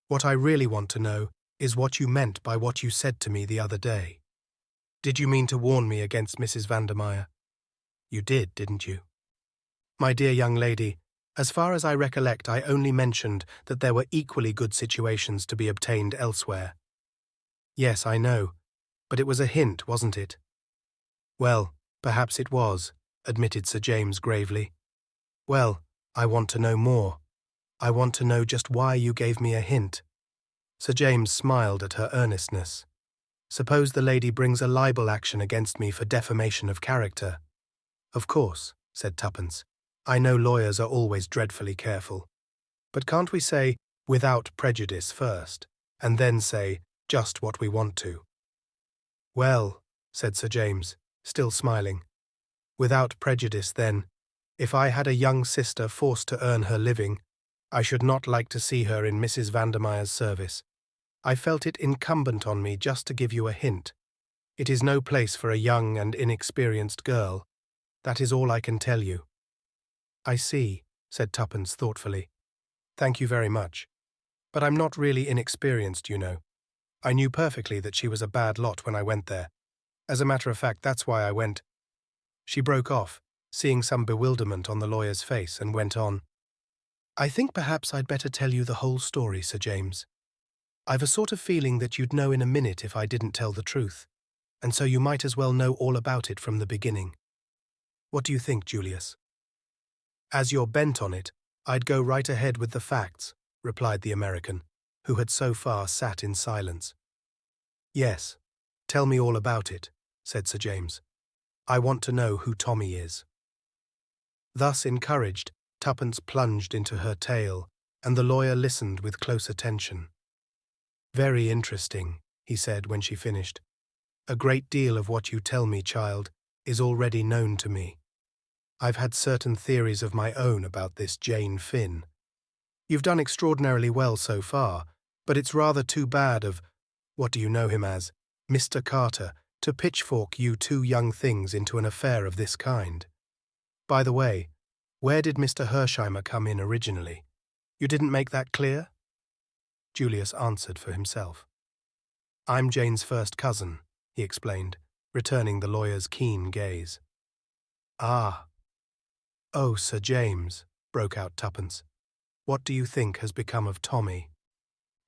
What I really want to know is what you meant by what you said to me the other day. Did you mean to warn me against Mrs. Vandermeyer? You did, didn't you?" "My dear young lady, as far as I recollect, I only mentioned that there were equally good situations to be obtained elsewhere." "Yes, I know, but it was a hint, wasn't it?" "Well, perhaps it was," admitted Sir James gravely. "Well, I want to know more. I want to know just why you gave me a hint." Sir James smiled at her earnestness. "Suppose the lady brings a libel action against me for defamation of character?" "Of course," said Tuppence. "I know lawyers are always dreadfully careful. But can't we say, without prejudice first, and then say, Just what we want to. Well, said Sir James, still smiling, without prejudice then, if I had a young sister forced to earn her living, I should not like to see her in Mrs. Vandermeyer's service. I felt it incumbent on me just to give you a hint. It is no place for a young and inexperienced girl. That is all I can tell you. I see, said Tuppence thoughtfully. Thank you very much. But I'm not really inexperienced, you know. I knew perfectly that she was a bad lot when I went there. As a matter of fact, that's why I went. She broke off, seeing some bewilderment on the lawyer's face, and went on. I think perhaps I'd better tell you the whole story, Sir James. I've a sort of feeling that you'd know in a minute if I didn't tell the truth, and so you might as well know all about it from the beginning. What do you think, Julius? As you're bent on it, I'd go right ahead with the facts, replied the American, who had so far sat in silence. Yes, tell me all about it, said Sir James. I want to know who Tommy is. Thus encouraged, Tuppence plunged into her tale, and the lawyer listened with close attention. Very interesting, he said when she finished. A great deal of what you tell me, child, is already known to me. I've had certain theories of my own about this Jane Finn. You've done extraordinarily well so far, but it's rather too bad of, what do you know him as, Mr. Carter, to pitchfork you two young things into an affair of this kind. By the way, where did Mr. Hersheimer come in originally? You didn't make that clear? Julius answered for himself. I'm Jane's first cousin, he explained, returning the lawyer's keen gaze. Ah. Oh, Sir James, broke out Tuppence. What do you think has become of Tommy?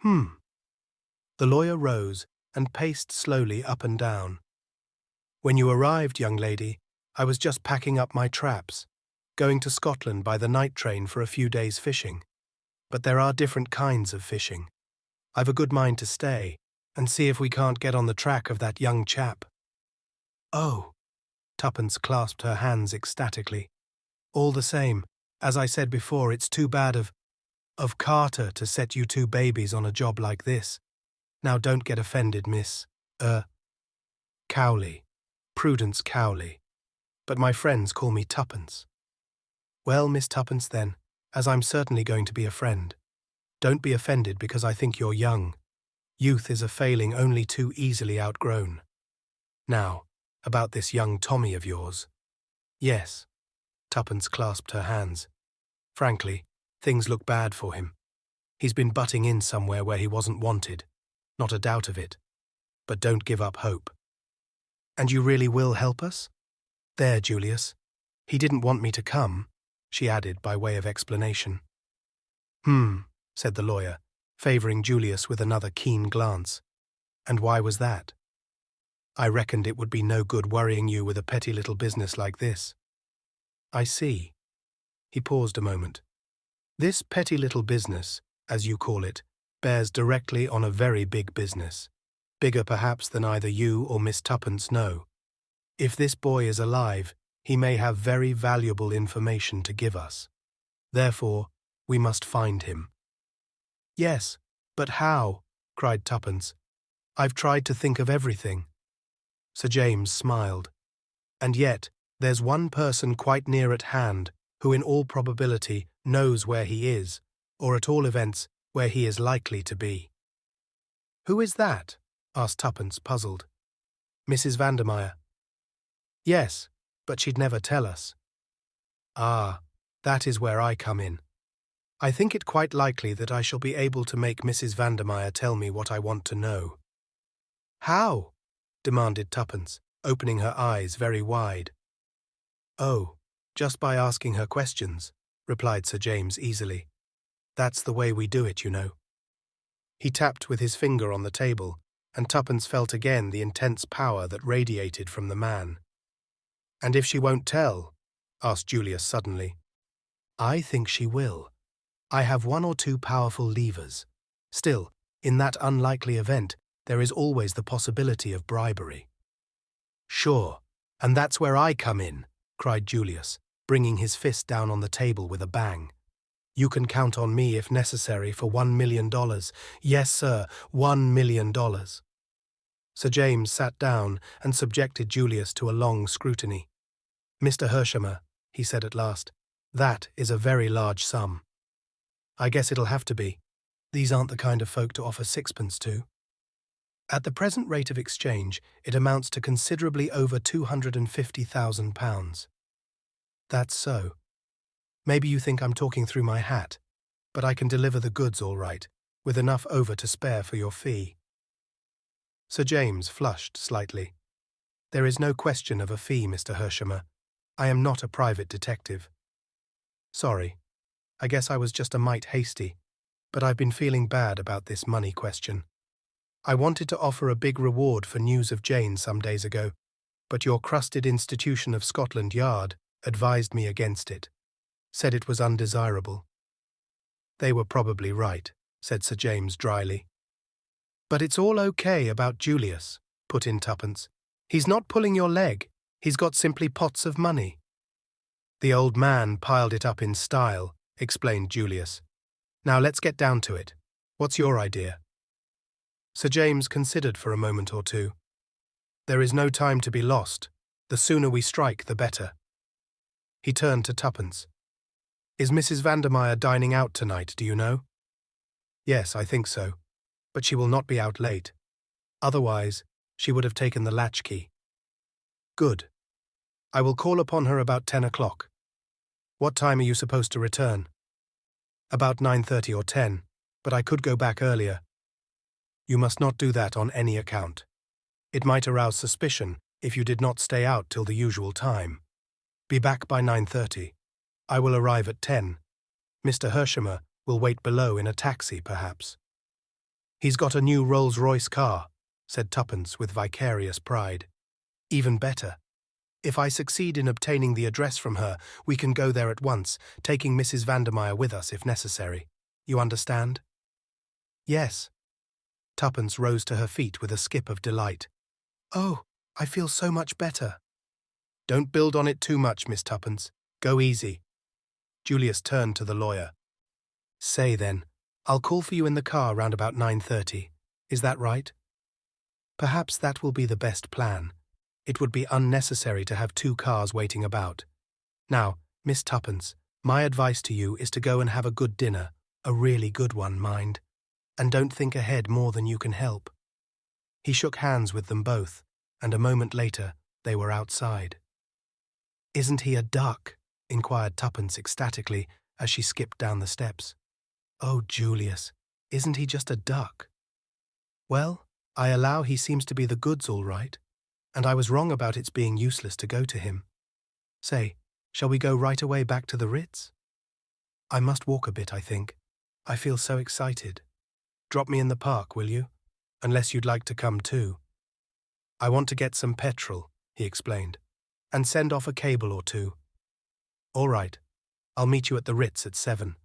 The lawyer rose and paced slowly up and down. When you arrived, young lady, I was just packing up my traps, going to Scotland by the night train for a few days fishing. But there are different kinds of fishing. I've a good mind to stay and see if we can't get on the track of that young chap. Oh, Tuppence clasped her hands ecstatically. All the same, as I said before, it's too bad of Carter to set you two babies on a job like this. Now don't get offended, Miss, Cowley, Prudence Cowley, but my friends call me Tuppence. Well, Miss Tuppence then, as I'm certainly going to be a friend. Don't be offended because I think you're young. Youth is a failing only too easily outgrown. Now, about this young Tommy of yours. Yes, Tuppence clasped her hands. Frankly, things look bad for him. He's been butting in somewhere where he wasn't wanted, not a doubt of it. But don't give up hope. And you really will help us? There, Julius. He didn't want me to come, she added by way of explanation. Said the lawyer, favouring Julius with another keen glance. And why was that? I reckoned it would be no good worrying you with a petty little business like this. I see. He paused a moment. This petty little business, as you call it, bears directly on a very big business, bigger perhaps than either you or Miss Tuppence know. If this boy is alive, he may have very valuable information to give us. Therefore, we must find him. Yes, but how? Cried Tuppence. I've tried to think of everything. Sir James smiled. And yet, there's one person quite near at hand who in all probability knows where he is, or at all events, where he is likely to be. Who is that? Asked Tuppence, puzzled. Mrs. Vandermeyer. Yes, but she'd never tell us. Ah, that is where I come in. I think it quite likely that I shall be able to make Mrs. Vandermeyer tell me what I want to know. How? Demanded Tuppence, opening her eyes very wide. Oh, just by asking her questions, replied Sir James easily. That's the way we do it, you know. He tapped with his finger on the table, and Tuppence felt again the intense power that radiated from the man. And if she won't tell? Asked Julius suddenly. I think she will. I have one or two powerful levers. Still, in that unlikely event, there is always the possibility of bribery. Sure, and that's where I come in, cried Julius, bringing his fist down on the table with a bang. You can count on me if necessary for $1 million. Yes, sir, $1 million. Sir James sat down and subjected Julius to a long scrutiny. Mr. Hersheimer, he said at last, that is a very large sum. I guess it'll have to be. These aren't the kind of folk to offer sixpence to. At the present rate of exchange, it amounts to considerably over £250,000. That's so. Maybe you think I'm talking through my hat, but I can deliver the goods all right, with enough over to spare for your fee. Sir James flushed slightly. There is no question of a fee, Mr. Hersheimer. I am not a private detective. Sorry. I guess I was just a mite hasty, but I've been feeling bad about this money question. I wanted to offer a big reward for news of Jane some days ago, but your crusted institution of Scotland Yard advised me against it, said it was undesirable. They were probably right, said Sir James dryly. But it's all okay about Julius, put in Tuppence. He's not pulling your leg. He's got simply pots of money. The old man piled it up in style, explained Julius. Now let's get down to it. What's your idea? Sir James considered for a moment or two. There is no time to be lost. The sooner we strike, the better. He turned to Tuppence. Is Mrs. Vandermeyer dining out tonight, do you know? Yes, I think so. But she will not be out late. Otherwise, she would have taken the latchkey. Good. I will call upon her about 10 o'clock. What time are you supposed to return? About 9:30 or 10, but I could go back earlier. You must not do that on any account. It might arouse suspicion if you did not stay out till the usual time. Be back by 9:30. I will arrive at 10. Mr. Hersheimer will wait below in a taxi, perhaps. He's got a new Rolls-Royce car, said Tuppence with vicarious pride. Even better. If I succeed in obtaining the address from her, we can go there at once, taking Mrs. Vandermeyer with us if necessary. You understand? Yes. Tuppence rose to her feet with a skip of delight. Oh, I feel so much better. Don't build on it too much, Miss Tuppence. Go easy. Julius turned to the lawyer. Say then, I'll call for you in the car round about 9:30. Is that right? Perhaps that will be the best plan. It would be unnecessary to have two cars waiting about. Now, Miss Tuppence, my advice to you is to go and have a good dinner, a really good one, mind, and don't think ahead more than you can help. He shook hands with them both, and a moment later they were outside. Isn't he a duck? Inquired Tuppence ecstatically as she skipped down the steps. Oh, Julius, isn't he just a duck? Well, I allow he seems to be the goods all right, and I was wrong about its being useless to go to him. Say, shall we go right away back to the Ritz? I must walk a bit, I think. I feel so excited. Drop me in the park, will you? Unless you'd like to come too. I want to get some petrol, he explained, and send off a cable or two. All right. I'll meet you at the Ritz at 7.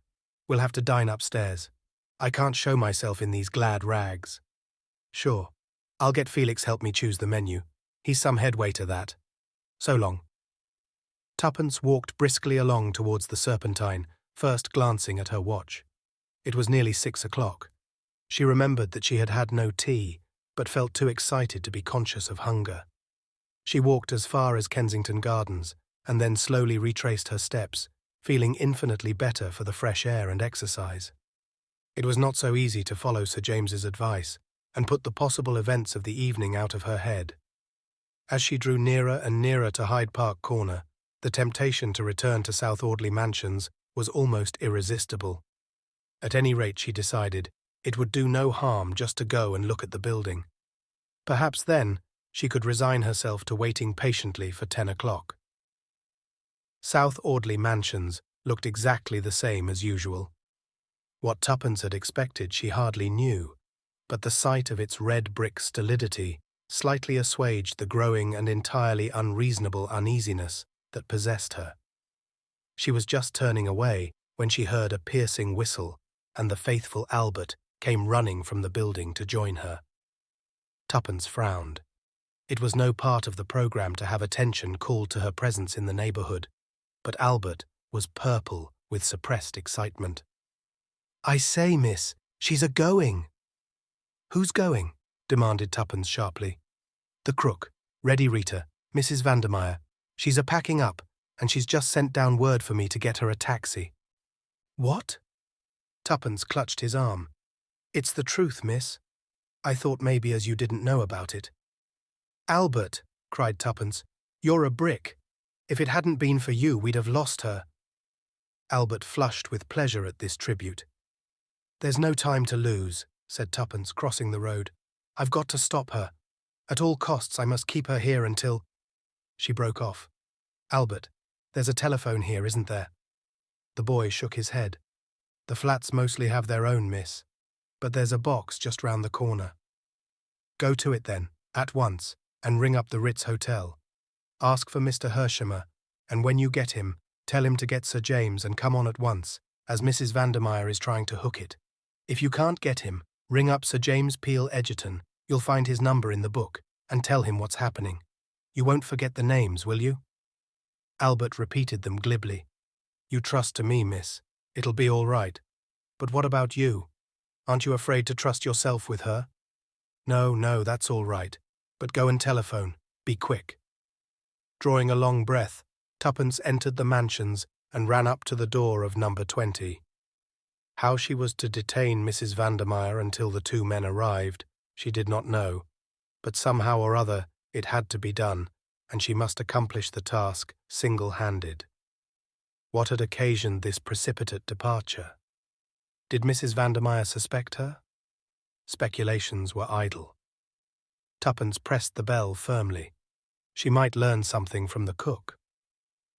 We'll have to dine upstairs. I can't show myself in these glad rags. Sure. I'll get Felix help me choose the menu. He's some head waiter, that. So long. Tuppence walked briskly along towards the Serpentine, first glancing at her watch. It was nearly 6 o'clock. She remembered that she had had no tea, but felt too excited to be conscious of hunger. She walked as far as Kensington Gardens, and then slowly retraced her steps, feeling infinitely better for the fresh air and exercise. It was not so easy to follow Sir James's advice and put the possible events of the evening out of her head. As she drew nearer and nearer to Hyde Park Corner, the temptation to return to South Audley Mansions was almost irresistible. At any rate, she decided, it would do no harm just to go and look at the building. Perhaps then she could resign herself to waiting patiently for 10 o'clock. South Audley Mansions looked exactly the same as usual. What Tuppence had expected she hardly knew, but the sight of its red brick stolidity slightly assuaged the growing and entirely unreasonable uneasiness that possessed her. She was just turning away when she heard a piercing whistle, and the faithful Albert came running from the building to join her. Tuppence frowned. It was no part of the programme to have attention called to her presence in the neighbourhood, but Albert was purple with suppressed excitement. "I say, miss, she's a-going." "Who's going?" demanded Tuppence sharply. "The crook, Ready Rita, Mrs. Vandermeyer. She's a-packing up, and she's just sent down word for me to get her a taxi." "What?" Tuppence clutched his arm. "It's the truth, miss. I thought maybe as you didn't know about it." "Albert," cried Tuppence, "you're a brick. If it hadn't been for you, we'd have lost her." Albert flushed with pleasure at this tribute. "There's no time to lose," said Tuppence, crossing the road. "I've got to stop her. At all costs I must keep her here until—" She broke off. "Albert, there's a telephone here, isn't there?" The boy shook his head. "The flats mostly have their own, miss. But there's a box just round the corner." "Go to it then, at once, and ring up the Ritz Hotel. Ask for Mr. Hershimer, and when you get him, tell him to get Sir James and come on at once, as Mrs. Vandermeyer is trying to hook it. If you can't get him, ring up Sir James Peel Egerton. You'll find his number in the book, and tell him what's happening. You won't forget the names, will you?" Albert repeated them glibly. "You trust to me, miss. It'll be all right. But what about you? Aren't you afraid to trust yourself with her?" No, that's all right. But go and telephone. Be quick." Drawing a long breath, Tuppence entered the mansions and ran up to the door of number 20. How she was to detain Mrs. Vandermeyer until the two men arrived, she did not know, but somehow or other it had to be done, and she must accomplish the task single-handed. What had occasioned this precipitate departure? Did Mrs. Vandermeyer suspect her? Speculations were idle. Tuppence pressed the bell firmly. She might learn something from the cook.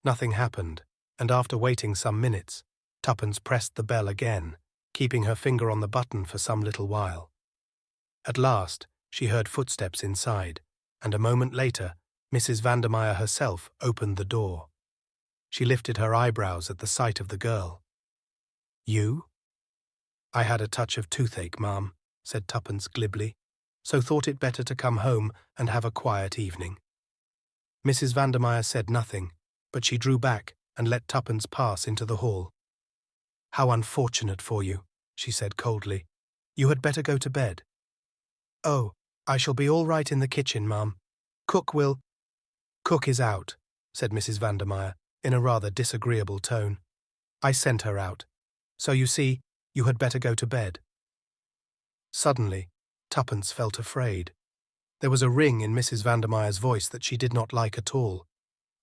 Nothing happened, and after waiting some minutes, Tuppence pressed the bell again, keeping her finger on the button for some little while. At last, she heard footsteps inside, and a moment later, Mrs. Vandermeyer herself opened the door. She lifted her eyebrows at the sight of the girl. "You?" "I had a touch of toothache, ma'am," said Tuppence glibly, "so thought it better to come home and have a quiet evening." Mrs. Vandermeyer said nothing, but she drew back and let Tuppence pass into the hall. "How unfortunate for you," she said coldly. "You had better go to bed." "Oh, I shall be all right in the kitchen, ma'am. Cook will—" "Cook is out," said Mrs. Vandermeyer, in a rather disagreeable tone. "I sent her out. So you see, you had better go to bed." Suddenly, Tuppence felt afraid. There was a ring in Mrs. Vandermeyer's voice that she did not like at all.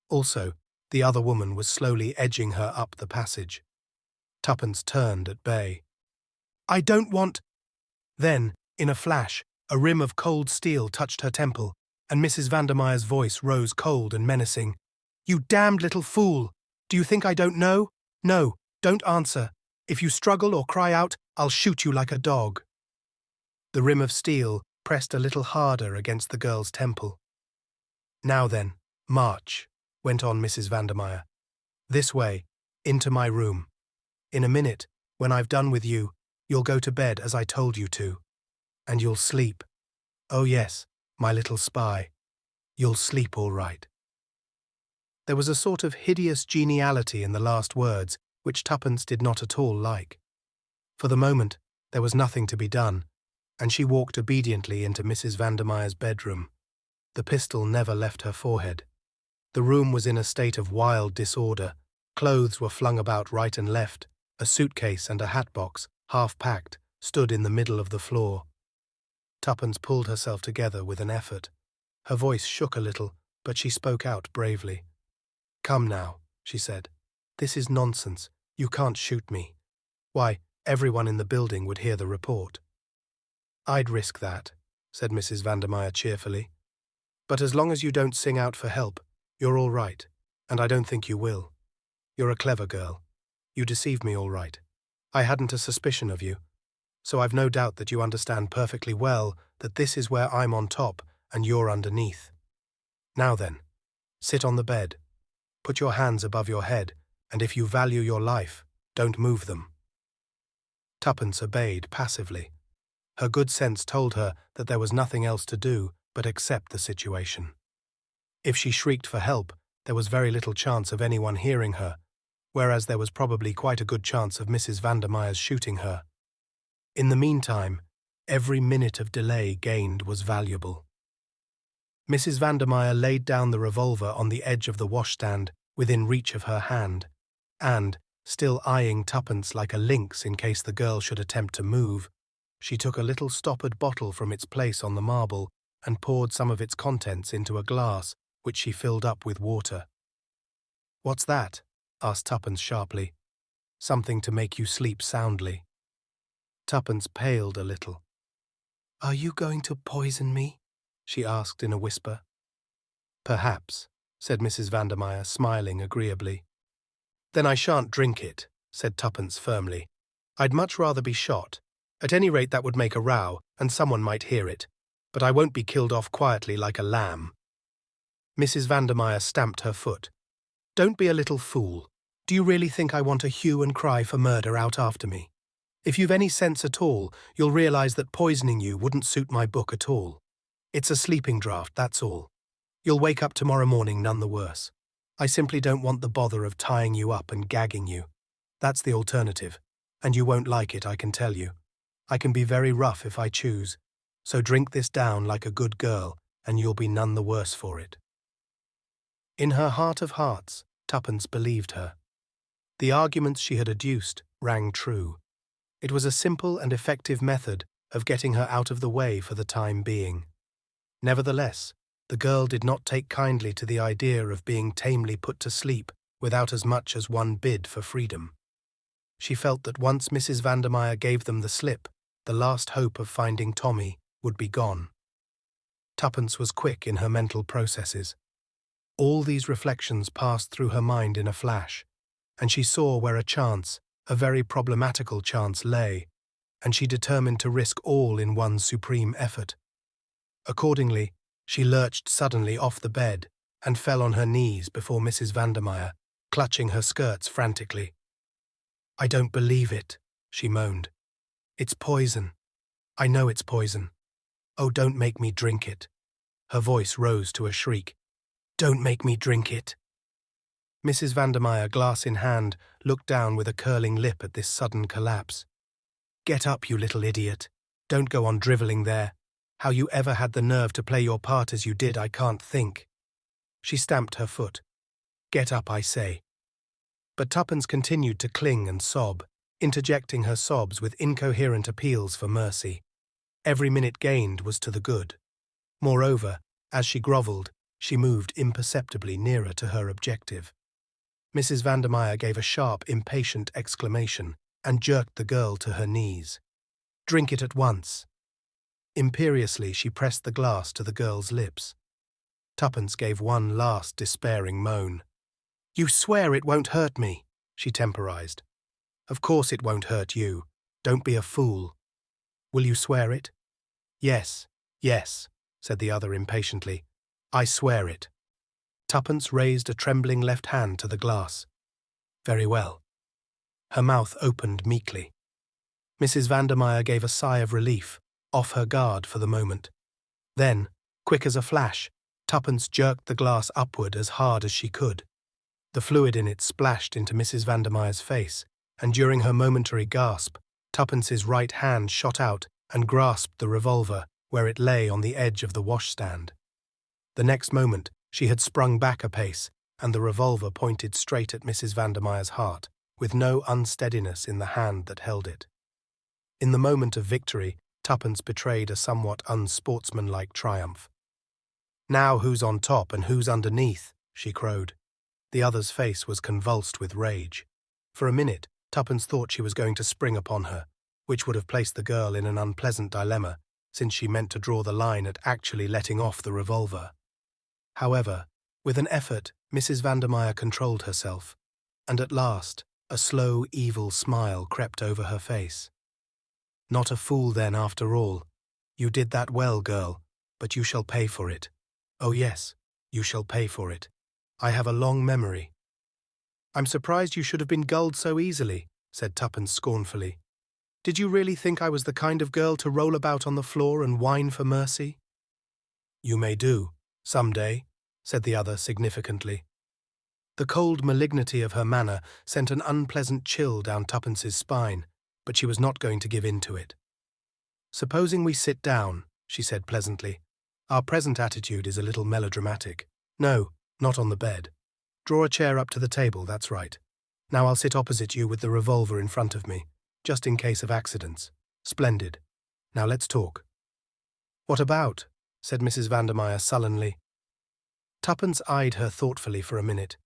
Also, the other woman was slowly edging her up the passage. Tuppence turned at bay. "I don't want—" Then, in a flash, a rim of cold steel touched her temple, and Mrs. Vandermeyer's voice rose cold and menacing. "You damned little fool! Do you think I don't know? No, don't answer. If you struggle or cry out, I'll shoot you like a dog." The rim of steel pressed a little harder against the girl's temple. "Now then, march," went on Mrs. Vandermeyer. "This way, into my room. In a minute, when I've done with you, you'll go to bed as I told you to. And you'll sleep. Oh yes, my little spy. You'll sleep all right." There was a sort of hideous geniality in the last words, which Tuppence did not at all like. For the moment, there was nothing to be done, and she walked obediently into Mrs. Vandermeyer's bedroom. The pistol never left her forehead. The room was in a state of wild disorder. Clothes were flung about right and left. A suitcase and a hat-box, half-packed, stood in the middle of the floor. Tuppence pulled herself together with an effort. Her voice shook a little, but she spoke out bravely. "Come now," she said. "This is nonsense. You can't shoot me. Why, everyone in the building would hear the report." "I'd risk that," said Mrs. Vandermeyer cheerfully. "But as long as you don't sing out for help, you're all right, and I don't think you will. You're a clever girl. You deceived me all right. I hadn't a suspicion of you. So I've no doubt that you understand perfectly well that this is where I'm on top and you're underneath. Now then, sit on the bed. Put your hands above your head, and if you value your life, don't move them." Tuppence obeyed passively. Her good sense told her that there was nothing else to do but accept the situation. If she shrieked for help, there was very little chance of anyone hearing her, whereas there was probably quite a good chance of Mrs. Vandermeyer's shooting her. In the meantime, every minute of delay gained was valuable. Mrs. Vandermeyer laid down the revolver on the edge of the washstand within reach of her hand, and, still eyeing Tuppence like a lynx in case the girl should attempt to move, she took a little stoppered bottle from its place on the marble and poured some of its contents into a glass, which she filled up with water. "What's that?" asked Tuppence sharply. "Something to make you sleep soundly." Tuppence paled a little. "Are you going to poison me?" she asked in a whisper. "Perhaps," said Mrs. Vandermeyer, smiling agreeably. "Then I shan't drink it," said Tuppence firmly. "I'd much rather be shot. At any rate that would make a row, and someone might hear it. But I won't be killed off quietly like a lamb." Mrs. Vandermeyer stamped her foot. "Don't be a little fool. Do you really think I want a hue and cry for murder out after me? If you've any sense at all, you'll realize that poisoning you wouldn't suit my book at all. It's a sleeping draught, that's all. You'll wake up tomorrow morning none the worse. I simply don't want the bother of tying you up and gagging you. That's the alternative, and you won't like it, I can tell you. I can be very rough if I choose, so drink this down like a good girl, and you'll be none the worse for it." In her heart of hearts, Tuppence believed her. The arguments she had adduced rang true. It was a simple and effective method of getting her out of the way for the time being. Nevertheless, the girl did not take kindly to the idea of being tamely put to sleep without as much as one bid for freedom. She felt that once Mrs. Vandermeyer gave them the slip, the last hope of finding Tommy would be gone. Tuppence was quick in her mental processes. All these reflections passed through her mind in a flash, and she saw where a chance, a very problematical chance, lay, and she determined to risk all in one supreme effort. Accordingly, she lurched suddenly off the bed and fell on her knees before Mrs. Vandermeyer, clutching her skirts frantically. "I don't believe it," she moaned. "It's poison. I know it's poison. Oh, don't make me drink it." Her voice rose to a shriek. "Don't make me drink it." Mrs. Vandermeyer, glass in hand, looked down with a curling lip at this sudden collapse. "Get up, you little idiot. Don't go on drivelling there. How you ever had the nerve to play your part as you did, I can't think." She stamped her foot. "Get up, I say." But Tuppence continued to cling and sob, interjecting her sobs with incoherent appeals for mercy. Every minute gained was to the good. Moreover, as she grovelled, she moved imperceptibly nearer to her objective. Mrs. Vandermeyer gave a sharp, impatient exclamation and jerked the girl to her knees. "Drink it at once." Imperiously she pressed the glass to the girl's lips. Tuppence gave one last despairing moan. "You swear it won't hurt me," she temporized. "Of course it won't hurt you. Don't be a fool. Will you swear it?" "Yes, yes," said the other impatiently. "I swear it." Tuppence raised a trembling left hand to the glass. "Very well." Her mouth opened meekly. Mrs. Vandermeyer gave a sigh of relief, off her guard for the moment. Then, quick as a flash, Tuppence jerked the glass upward as hard as she could. The fluid in it splashed into Mrs. Vandermeyer's face, and during her momentary gasp, Tuppence's right hand shot out and grasped the revolver where it lay on the edge of the washstand. The next moment, she had sprung back a pace, and the revolver pointed straight at Mrs. Vandermeyer's heart, with no unsteadiness in the hand that held it. In the moment of victory, Tuppence betrayed a somewhat unsportsmanlike triumph. "Now who's on top and who's underneath?" she crowed. The other's face was convulsed with rage. For a minute, Tuppence thought she was going to spring upon her, which would have placed the girl in an unpleasant dilemma, since she meant to draw the line at actually letting off the revolver. However, with an effort, Mrs. Vandermeyer controlled herself, and at last, a slow, evil smile crept over her face. "Not a fool then, after all. You did that well, girl, but you shall pay for it. Oh yes, you shall pay for it. I have a long memory." "I'm surprised you should have been gulled so easily," said Tuppence scornfully. "Did you really think I was the kind of girl to roll about on the floor and whine for mercy?" "You may do, some day," said the other significantly. The cold malignity of her manner sent an unpleasant chill down Tuppence's spine, but she was not going to give in to it. "Supposing we sit down," she said pleasantly. "Our present attitude is a little melodramatic. No, not on the bed. Draw a chair up to the table, that's right. Now I'll sit opposite you with the revolver in front of me, just in case of accidents. Splendid. Now let's talk." "What about?" said Mrs. Vandermeyer sullenly. Tuppence eyed her thoughtfully for a minute.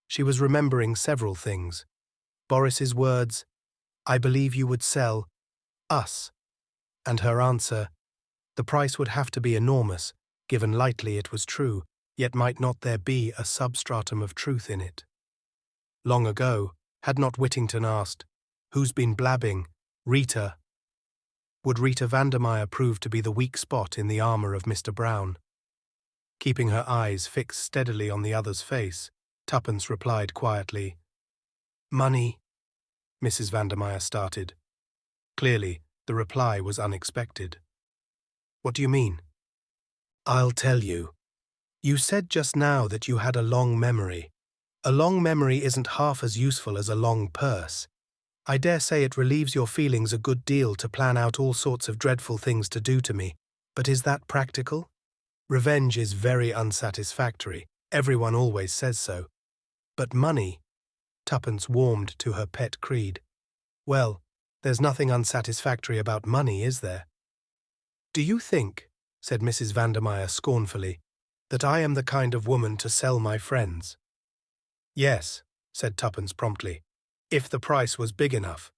She was remembering several things. Boris's words, "I believe you would sell us," and her answer, "The price would have to be enormous, given lightly it was true, yet might not there be a substratum of truth in it?" Long ago, had not Whittington asked, "Who's been blabbing? Rita?" Would Rita Vandermeyer prove to be the weak spot in the armour of Mr. Brown? Keeping her eyes fixed steadily on the other's face, Tuppence replied quietly, "Money," Mrs. Vandermeyer started. Clearly, the reply was unexpected. "What do you mean?" "I'll tell you. You said just now that you had a long memory. A long memory isn't half as useful as a long purse. I dare say it relieves your feelings a good deal to plan out all sorts of dreadful things to do to me, but is that practical? Revenge is very unsatisfactory. Everyone always says so. But money," Tuppence warmed to her pet creed. "Well, there's nothing unsatisfactory about money, is there?" "Do you think," said Mrs. Vandermeyer scornfully, "that I am the kind of woman to sell my friends?" "Yes," said Tuppence promptly, "if the price was big enough.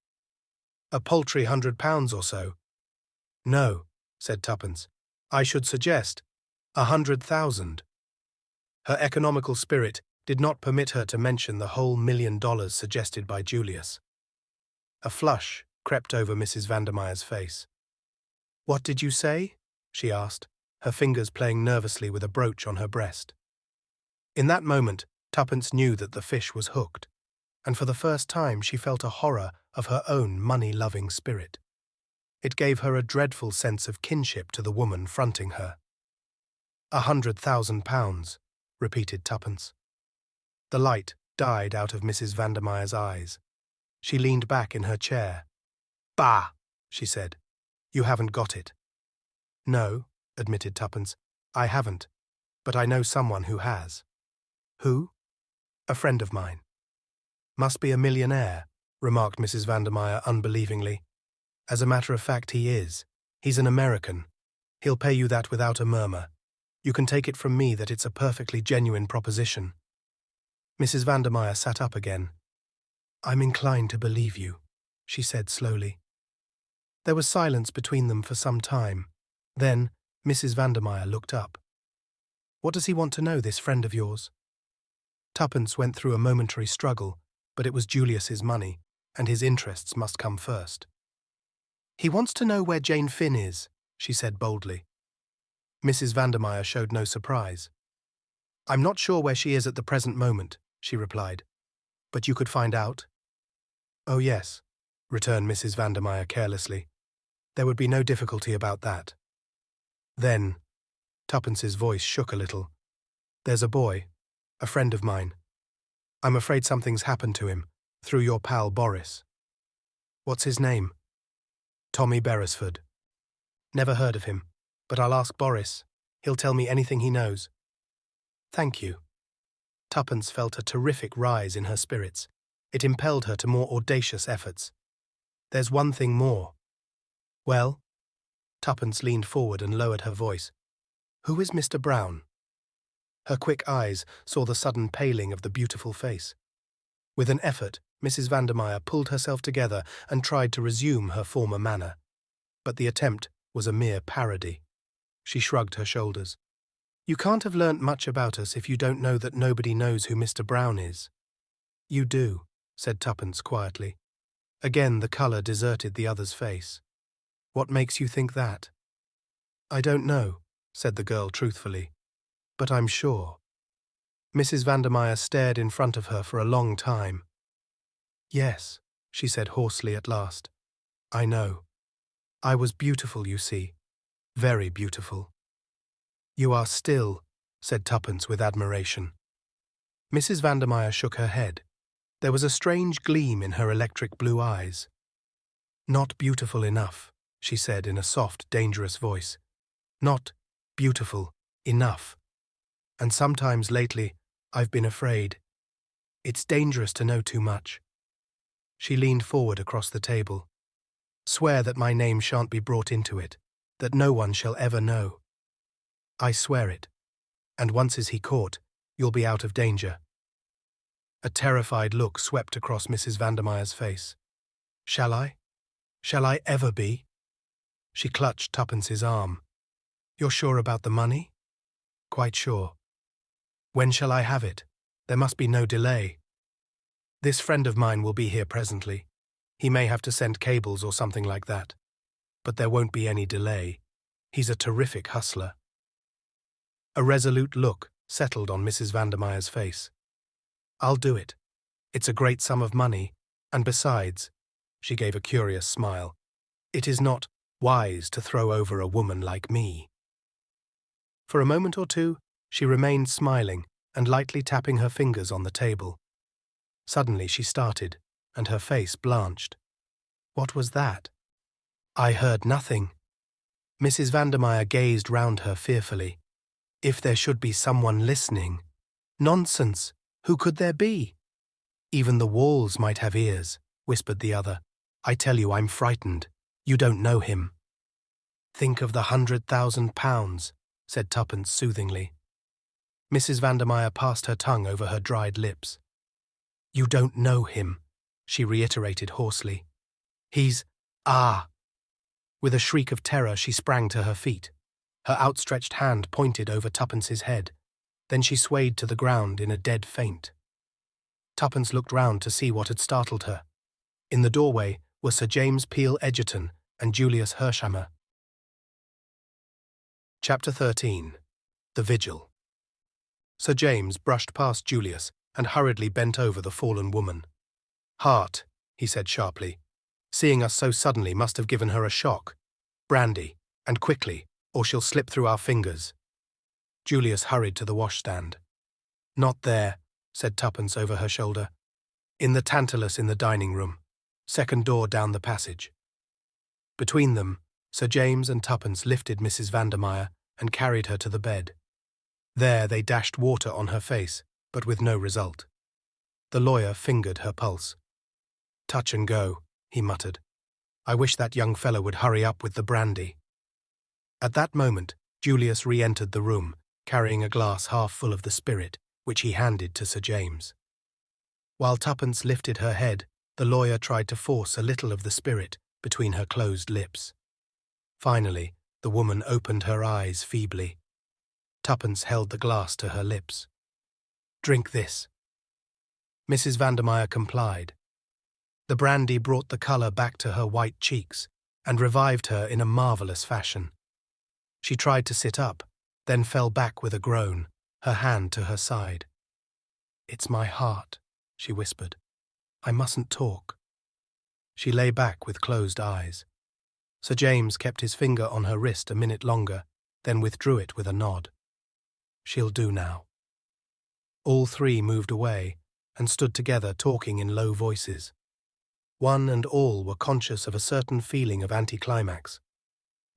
A paltry £100 or so." "No," said Tuppence, "I should suggest 100,000. Her economical spirit did not permit her to mention the whole $1,000,000 suggested by Julius. A flush crept over Mrs. Vandermeyer's face. "What did you say?" she asked, her fingers playing nervously with a brooch on her breast. In that moment, Tuppence knew that the fish was hooked, and for the first time she felt a horror of her own money-loving spirit. It gave her a dreadful sense of kinship to the woman fronting her. £100,000, repeated Tuppence. The light died out of Mrs. Vandermeyer's eyes. She leaned back in her chair. "Bah!" she said. "You haven't got it." "No," admitted Tuppence, "I haven't, but I know someone who has." "Who?" "A friend of mine." "Must be a millionaire," remarked Mrs. Vandermeyer unbelievingly. "As a matter of fact, he is. He's an American. He'll pay you that without a murmur. You can take it from me that it's a perfectly genuine proposition." Mrs. Vandermeyer sat up again. "I'm inclined to believe you," she said slowly. There was silence between them for some time. Then Mrs. Vandermeyer looked up. "What does he want to know, this friend of yours?" Tuppence went through a momentary struggle, but it was Julius's money, and his interests must come first. "He wants to know where Jane Finn is," she said boldly. Mrs. Vandermeyer showed no surprise. "I'm not sure where she is at the present moment," she replied. "But you could find out?" "Oh, yes," returned Mrs. Vandermeyer carelessly. "There would be no difficulty about that." Then, Tuppence's voice shook a little. "There's a boy, a friend of mine. I'm afraid something's happened to him, through your pal Boris." "What's his name?" "Tommy Beresford." "Never heard of him, but I'll ask Boris. He'll tell me anything he knows." "Thank you." Tuppence felt a terrific rise in her spirits. It impelled her to more audacious efforts. "There's one thing more." "Well?" Tuppence leaned forward and lowered her voice. "Who is Mr. Brown?" Her quick eyes saw the sudden paling of the beautiful face. With an effort, Mrs. Vandermeyer pulled herself together and tried to resume her former manner. But the attempt was a mere parody. She shrugged her shoulders. "You can't have learnt much about us if you don't know that nobody knows who Mr. Brown is." "You do," said Tuppence quietly. Again the colour deserted the other's face. "What makes you think that?" "I don't know," said the girl truthfully. "But I'm sure." Mrs. Vandermeyer stared in front of her for a long time. "Yes," she said hoarsely at last. "I know. I was beautiful, you see. Very beautiful." "You are still," said Tuppence with admiration. Mrs. Vandermeyer shook her head. There was a strange gleam in her electric blue eyes. "Not beautiful enough," she said in a soft, dangerous voice. "Not beautiful enough. And sometimes lately I've been afraid. It's dangerous to know too much." She leaned forward across the table. "Swear that my name shan't be brought into it, that no one shall ever know." "I swear it. And once is he caught, you'll be out of danger." A terrified look swept across Mrs. Vandermeyer's face. "Shall I? Shall I ever be?" She clutched Tuppence's arm. "You're sure about the money?" "Quite sure." "When shall I have it? There must be no delay." "This friend of mine will be here presently. He may have to send cables or something like that. But there won't be any delay. He's a terrific hustler." A resolute look settled on Mrs. Vandermeyer's face. "I'll do it. It's a great sum of money, and besides," she gave a curious smile, "it is not wise to throw over a woman like me." For a moment or two, she remained smiling and lightly tapping her fingers on the table. Suddenly she started, and her face blanched. "What was that?" "I heard nothing." Mrs. Vandermeyer gazed round her fearfully. "If there should be someone listening." "Nonsense! Who could there be?" "Even the walls might have ears," whispered the other. "I tell you, I'm frightened. You don't know him." "Think of the £100,000, said Tuppence soothingly. Mrs. Vandermeyer passed her tongue over her dried lips. "You don't know him," she reiterated hoarsely. "He's… ah!" With a shriek of terror, she sprang to her feet. Her outstretched hand pointed over Tuppence's head. Then she swayed to the ground in a dead faint. Tuppence looked round to see what had startled her. In the doorway were Sir James Peel Egerton and Julius Hershammer. Chapter 13. The Vigil. Sir James brushed past Julius and hurriedly bent over the fallen woman. "Heart," he said sharply. "Seeing us so suddenly must have given her a shock. Brandy, and quickly, or she'll slip through our fingers." Julius hurried to the washstand. "Not there," said Tuppence over her shoulder. "In the tantalus in the dining room. Second door down the passage." Between them, Sir James and Tuppence lifted Mrs. Vandermeyer and carried her to the bed. There they dashed water on her face, but with no result. The lawyer fingered her pulse. "Touch and go," he muttered. "I wish that young fellow would hurry up with the brandy." At that moment, Julius re-entered the room, carrying a glass half full of the spirit, which he handed to Sir James. While Tuppence lifted her head, the lawyer tried to force a little of the spirit between her closed lips. Finally, the woman opened her eyes feebly. Tuppence held the glass to her lips. "Drink this." Mrs. Vandermeyer complied. The brandy brought the colour back to her white cheeks and revived her in a marvellous fashion. She tried to sit up, then fell back with a groan, her hand to her side. "It's my heart," she whispered. "I mustn't talk." She lay back with closed eyes. Sir James kept his finger on her wrist a minute longer, then withdrew it with a nod. "She'll do now." All three moved away and stood together talking in low voices. One and all were conscious of a certain feeling of anticlimax.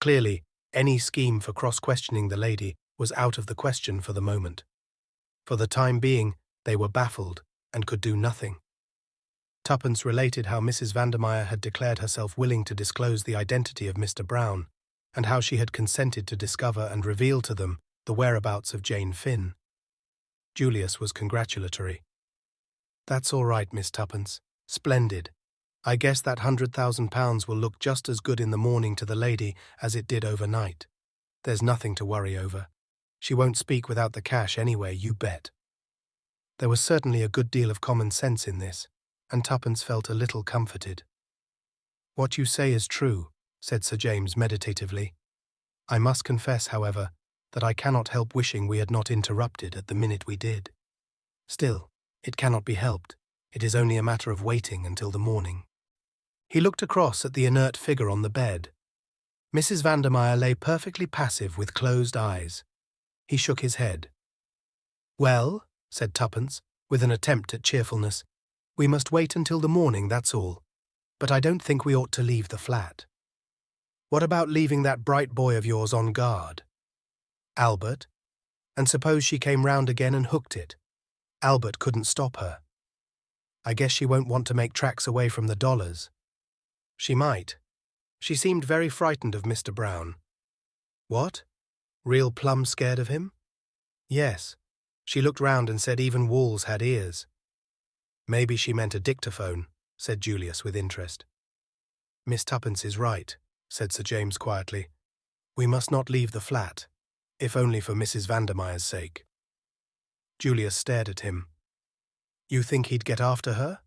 Clearly, any scheme for cross-questioning the lady was out of the question for the moment. For the time being, they were baffled and could do nothing. Tuppence related how Mrs. Vandermeyer had declared herself willing to disclose the identity of Mr. Brown, and how she had consented to discover and reveal to them the whereabouts of Jane Finn. Julius was congratulatory. "That's all right, Miss Tuppence. Splendid. I guess that £100,000 will look just as good in the morning to the lady as it did overnight. There's nothing to worry over. She won't speak without the cash anyway, you bet." There was certainly a good deal of common sense in this, and Tuppence felt a little comforted. "What you say is true," said Sir James meditatively. "I must confess, however, that I cannot help wishing we had not interrupted at the minute we did. Still, it cannot be helped. It is only a matter of waiting until the morning." He looked across at the inert figure on the bed. Mrs. Vandermeyer lay perfectly passive with closed eyes. He shook his head. "Well," said Tuppence, with an attempt at cheerfulness. "We must wait until the morning, that's all. But I don't think we ought to leave the flat." "What about leaving that bright boy of yours on guard?" "Albert? And suppose she came round again and hooked it? Albert couldn't stop her." "I guess she won't want to make tracks away from the dollars." "She might. She seemed very frightened of Mr. Brown." "What? Real plumb scared of him?" "Yes. She looked round and said even walls had ears." "Maybe she meant a dictaphone," said Julius with interest. "Miss Tuppence is right," said Sir James quietly. "We must not leave the flat, if only for Mrs. Vandermeyer's sake." Julius stared at him. "You think he'd get after her?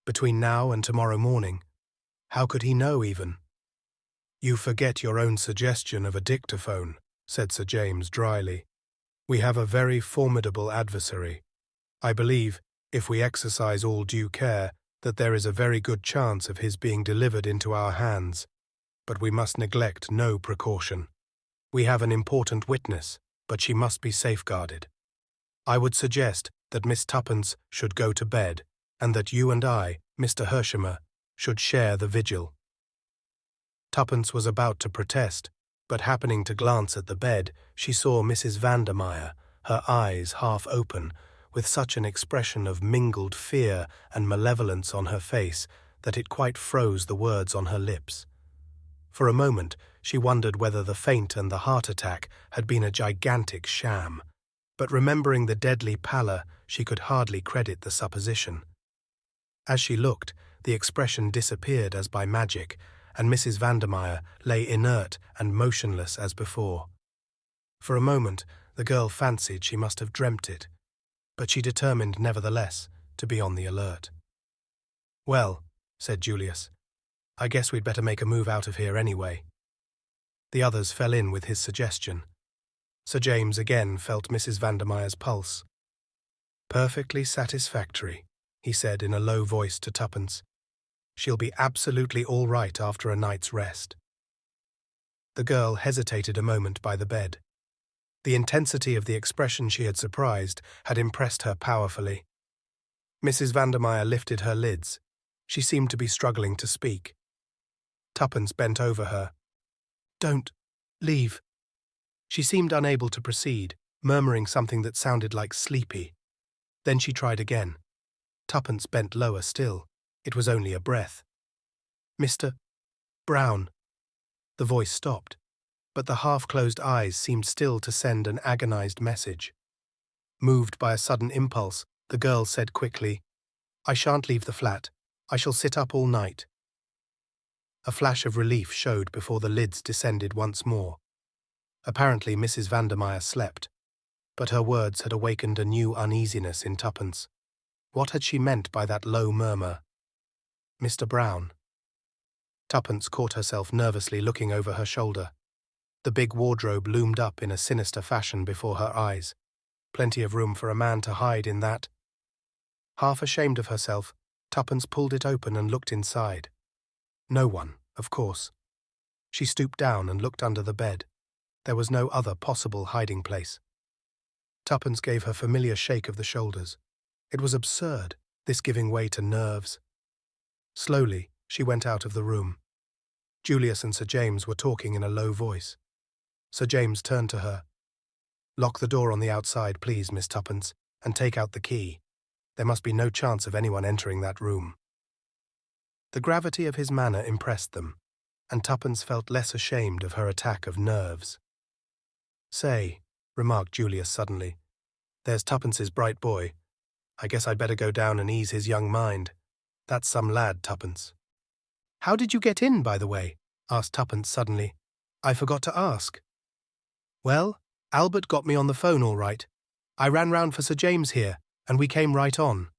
Between now and tomorrow morning? How could he know, even?" "You forget your own suggestion of a dictaphone," said Sir James dryly. "We have a very formidable adversary. I believe, if we exercise all due care, that there is a very good chance of his being delivered into our hands. But we must neglect no precaution. We have an important witness, but she must be safeguarded. I would suggest that Miss Tuppence should go to bed, and that you and I, Mr. Hershimer, should share the vigil." Tuppence was about to protest, but happening to glance at the bed, she saw Mrs. Vandermeyer, her eyes half open, with such an expression of mingled fear and malevolence on her face that it quite froze the words on her lips. For a moment she wondered whether the faint and the heart attack had been a gigantic sham, but remembering the deadly pallor, she could hardly credit the supposition. As she looked, the expression disappeared as by magic, and Mrs. Vandermeyer lay inert and motionless as before. For a moment the girl fancied she must have dreamt it, but she determined nevertheless to be on the alert. "Well," said Julius, "I guess we'd better make a move out of here anyway." The others fell in with his suggestion. Sir James again felt Mrs. Vandermeyer's pulse. "Perfectly satisfactory," he said in a low voice to Tuppence. "She'll be absolutely all right after a night's rest." The girl hesitated a moment by the bed. The intensity of the expression she had surprised had impressed her powerfully. Mrs. Vandermeyer lifted her lids. She seemed to be struggling to speak. Tuppence bent over her. "Don't leave." She seemed unable to proceed, murmuring something that sounded like sleepy. Then she tried again. Tuppence bent lower still. It was only a breath. "Mr. Brown." The voice stopped, but the half-closed eyes seemed still to send an agonized message. Moved by a sudden impulse, the girl said quickly, "I shan't leave the flat. I shall sit up all night." A flash of relief showed before the lids descended once more. Apparently Mrs. Vandermeyer slept, but her words had awakened a new uneasiness in Tuppence. What had she meant by that low murmur? "Mr. Brown." Tuppence caught herself nervously looking over her shoulder. The big wardrobe loomed up in a sinister fashion before her eyes. Plenty of room for a man to hide in that. Half ashamed of herself, Tuppence pulled it open and looked inside. No one, of course. She stooped down and looked under the bed. There was no other possible hiding place. Tuppence gave her familiar shake of the shoulders. It was absurd, this giving way to nerves. Slowly, she went out of the room. Julius and Sir James were talking in a low voice. Sir James turned to her. "Lock the door on the outside, please, Miss Tuppence, and take out the key. There must be no chance of anyone entering that room." The gravity of his manner impressed them, and Tuppence felt less ashamed of her attack of nerves. "Say," remarked Julius suddenly, "there's Tuppence's bright boy. I guess I'd better go down and ease his young mind. That's some lad, Tuppence." "How did you get in, by the way?" asked Tuppence suddenly. "I forgot to ask." "Well, Albert got me on the phone all right. I ran round for Sir James here, and we came right on.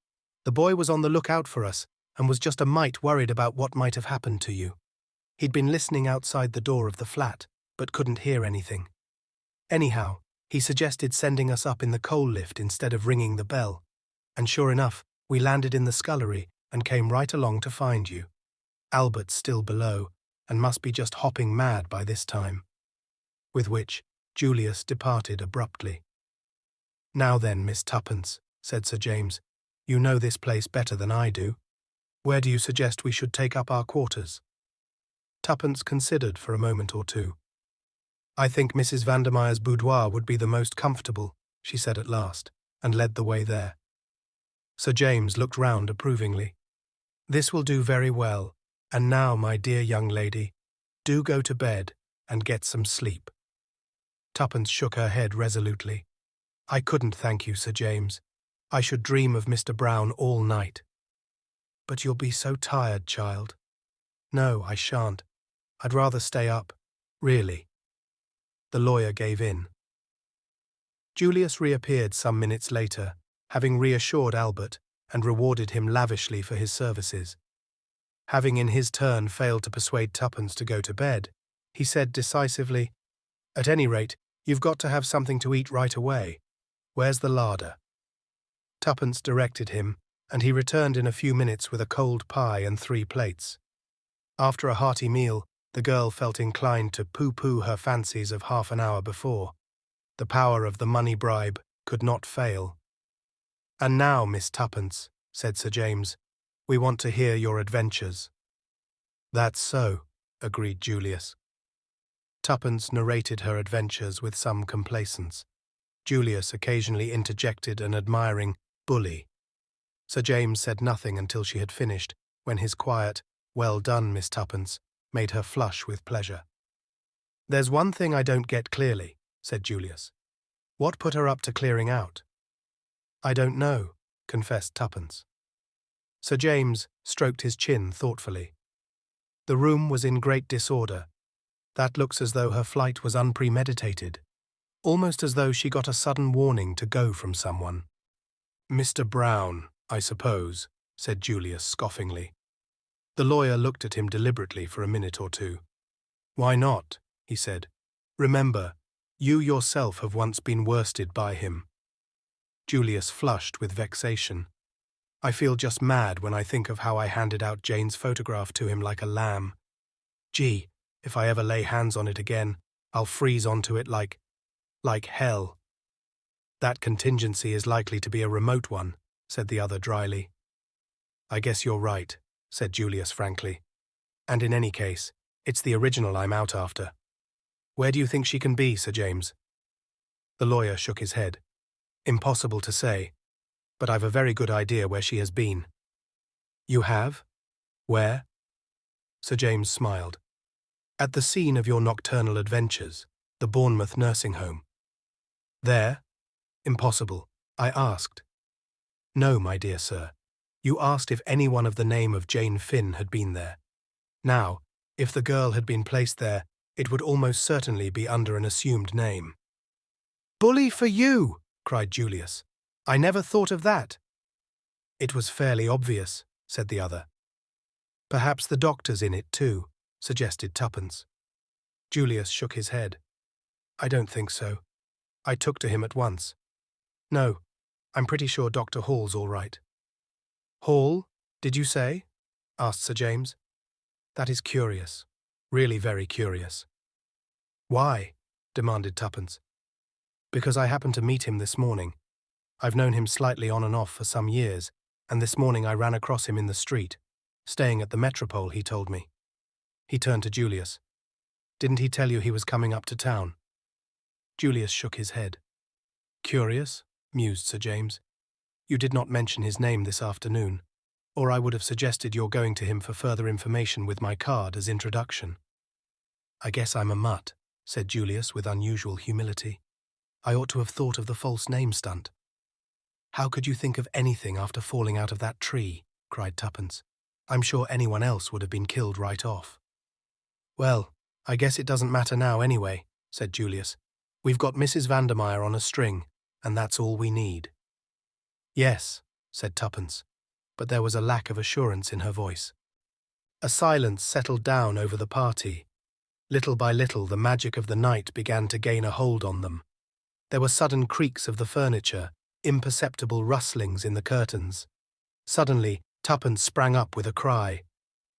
The boy was on the lookout for us, and was just a mite worried about what might have happened to you. He'd been listening outside the door of the flat, but couldn't hear anything. Anyhow, he suggested sending us up in the coal lift instead of ringing the bell, and sure enough, we landed in the scullery and came right along to find you. Albert's still below, and must be just hopping mad by this time." With which, Julius departed abruptly. "Now then, Miss Tuppence," said Sir James, You know this place better than I do. Where do you suggest we should take up our quarters? Tuppence considered for a moment or two. I think Mrs. Vandermeyer's boudoir would be the most comfortable, she said at last, and led the way there. Sir James looked round approvingly. This will do very well, and now, my dear young lady, do go to bed and get some sleep. Tuppence shook her head resolutely. I couldn't, thank you, Sir James. I should dream of Mr. Brown all night. But you'll be so tired, child. No, I shan't. I'd rather stay up, really. The lawyer gave in. Julius reappeared some minutes later, having reassured Albert and rewarded him lavishly for his services. Having in his turn failed to persuade Tuppence to go to bed, he said decisively, At any rate, you've got to have something to eat right away. Where's the larder? Tuppence directed him, and he returned in a few minutes with a cold pie and 3 plates. After a hearty meal, the girl felt inclined to pooh-pooh her fancies of half an hour before. The power of the money bribe could not fail. And now, Miss Tuppence, said Sir James, we want to hear your adventures. That's so, agreed Julius. Tuppence narrated her adventures with some complacence. Julius occasionally interjected an admiring bully. Sir James said nothing until she had finished, when his quiet, well done, Miss Tuppence, made her flush with pleasure. There's one thing I don't get clearly, said Julius. What put her up to clearing out? I don't know, confessed Tuppence. Sir James stroked his chin thoughtfully. The room was in great disorder. That looks as though her flight was unpremeditated, almost as though she got a sudden warning to go from someone. Mr. Brown, I suppose, said Julius scoffingly. The lawyer looked at him deliberately for a minute or two. Why not? He said. Remember, you yourself have once been worsted by him. Julius flushed with vexation. I feel just mad when I think of how I handed out Jane's photograph to him like a lamb. Gee, if I ever lay hands on it again, I'll freeze onto it like hell. That contingency is likely to be a remote one, said the other dryly. I guess you're right, said Julius frankly. And in any case, it's the original I'm out after. Where do you think she can be, Sir James? The lawyer shook his head. Impossible to say, but I've a very good idea where she has been. You have? Where? Sir James smiled. At the scene of your nocturnal adventures, the Bournemouth nursing home. There? Impossible. I asked. No, my dear sir. You asked if anyone of the name of Jane Finn had been there. Now, if the girl had been placed there, it would almost certainly be under an assumed name. Bully for you! Cried Julius. I never thought of that. It was fairly obvious, said the other. Perhaps the doctor's in it too, suggested Tuppence. Julius shook his head. I don't think so. I took to him at once. No, I'm pretty sure Dr. Hall's all right. Hall, did you say? Asked Sir James. That is curious. Really very curious. Why? Demanded Tuppence. Because I happened to meet him this morning. I've known him slightly on and off for some years, and this morning I ran across him in the street, staying at the Metropole, he told me. He turned to Julius. Didn't he tell you he was coming up to town? Julius shook his head. Curious, mused Sir James. You did not mention his name this afternoon, or I would have suggested your going to him for further information with my card as introduction. I guess I'm a mutt, said Julius with unusual humility. I ought to have thought of the false name stunt. How could you think of anything after falling out of that tree? Cried Tuppence. I'm sure anyone else would have been killed right off. Well, I guess it doesn't matter now anyway, said Julius. We've got Mrs. Vandermeyer on a string, and that's all we need. Yes, said Tuppence, but there was a lack of assurance in her voice. A silence settled down over the party. Little by little the magic of the night began to gain a hold on them. There were sudden creaks of the furniture, imperceptible rustlings in the curtains. Suddenly, Tuppence sprang up with a cry.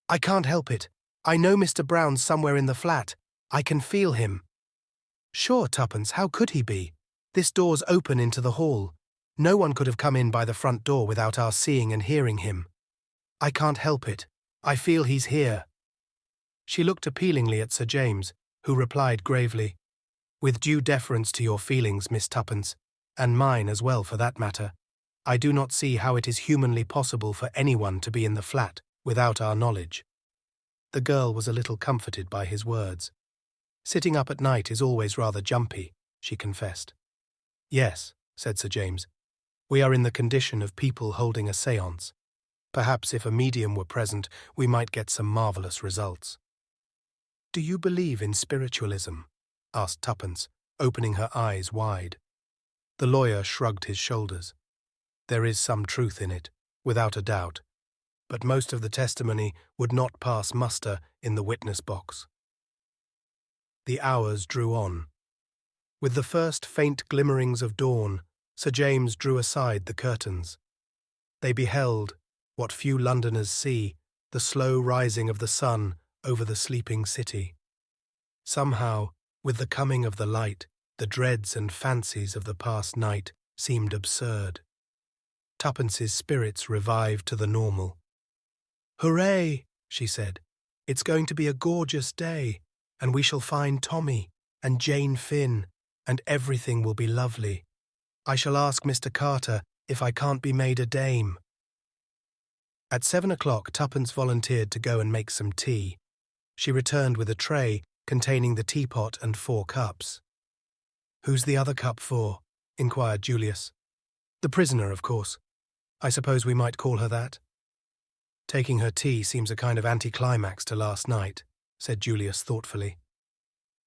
I can't help it. I know Mr. Brown's somewhere in the flat. I can feel him. Sure, Tuppence, how could he be? This door's open into the hall. No one could have come in by the front door without our seeing and hearing him. I can't help it. I feel he's here." She looked appealingly at Sir James, who replied gravely, "With due deference to your feelings, Miss Tuppence, and mine as well for that matter, I do not see how it is humanly possible for anyone to be in the flat without our knowledge." The girl was a little comforted by his words. "Sitting up at night is always rather jumpy," she confessed. "Yes," said Sir James, "we are in the condition of people holding a séance. Perhaps if a medium were present, we might get some marvellous results." "Do you believe in spiritualism?" asked Tuppence, opening her eyes wide. The lawyer shrugged his shoulders. "There is some truth in it, without a doubt, but most of the testimony would not pass muster in the witness box." The hours drew on. With the first faint glimmerings of dawn, Sir James drew aside the curtains. They beheld, what few Londoners see, the slow rising of the sun over the sleeping city. Somehow, with the coming of the light, the dreads and fancies of the past night seemed absurd. Tuppence's spirits revived to the normal. "Hooray!" she said. "It's going to be a gorgeous day, and we shall find Tommy and Jane Finn, and everything will be lovely. I shall ask Mr. Carter if I can't be made a dame." At 7 o'clock, Tuppence volunteered to go and make some tea. She returned with a tray containing the teapot and 4 cups. "Who's the other cup for?" inquired Julius. "The prisoner, of course. I suppose we might call her that." "Taking her tea seems a kind of anticlimax to last night," said Julius thoughtfully.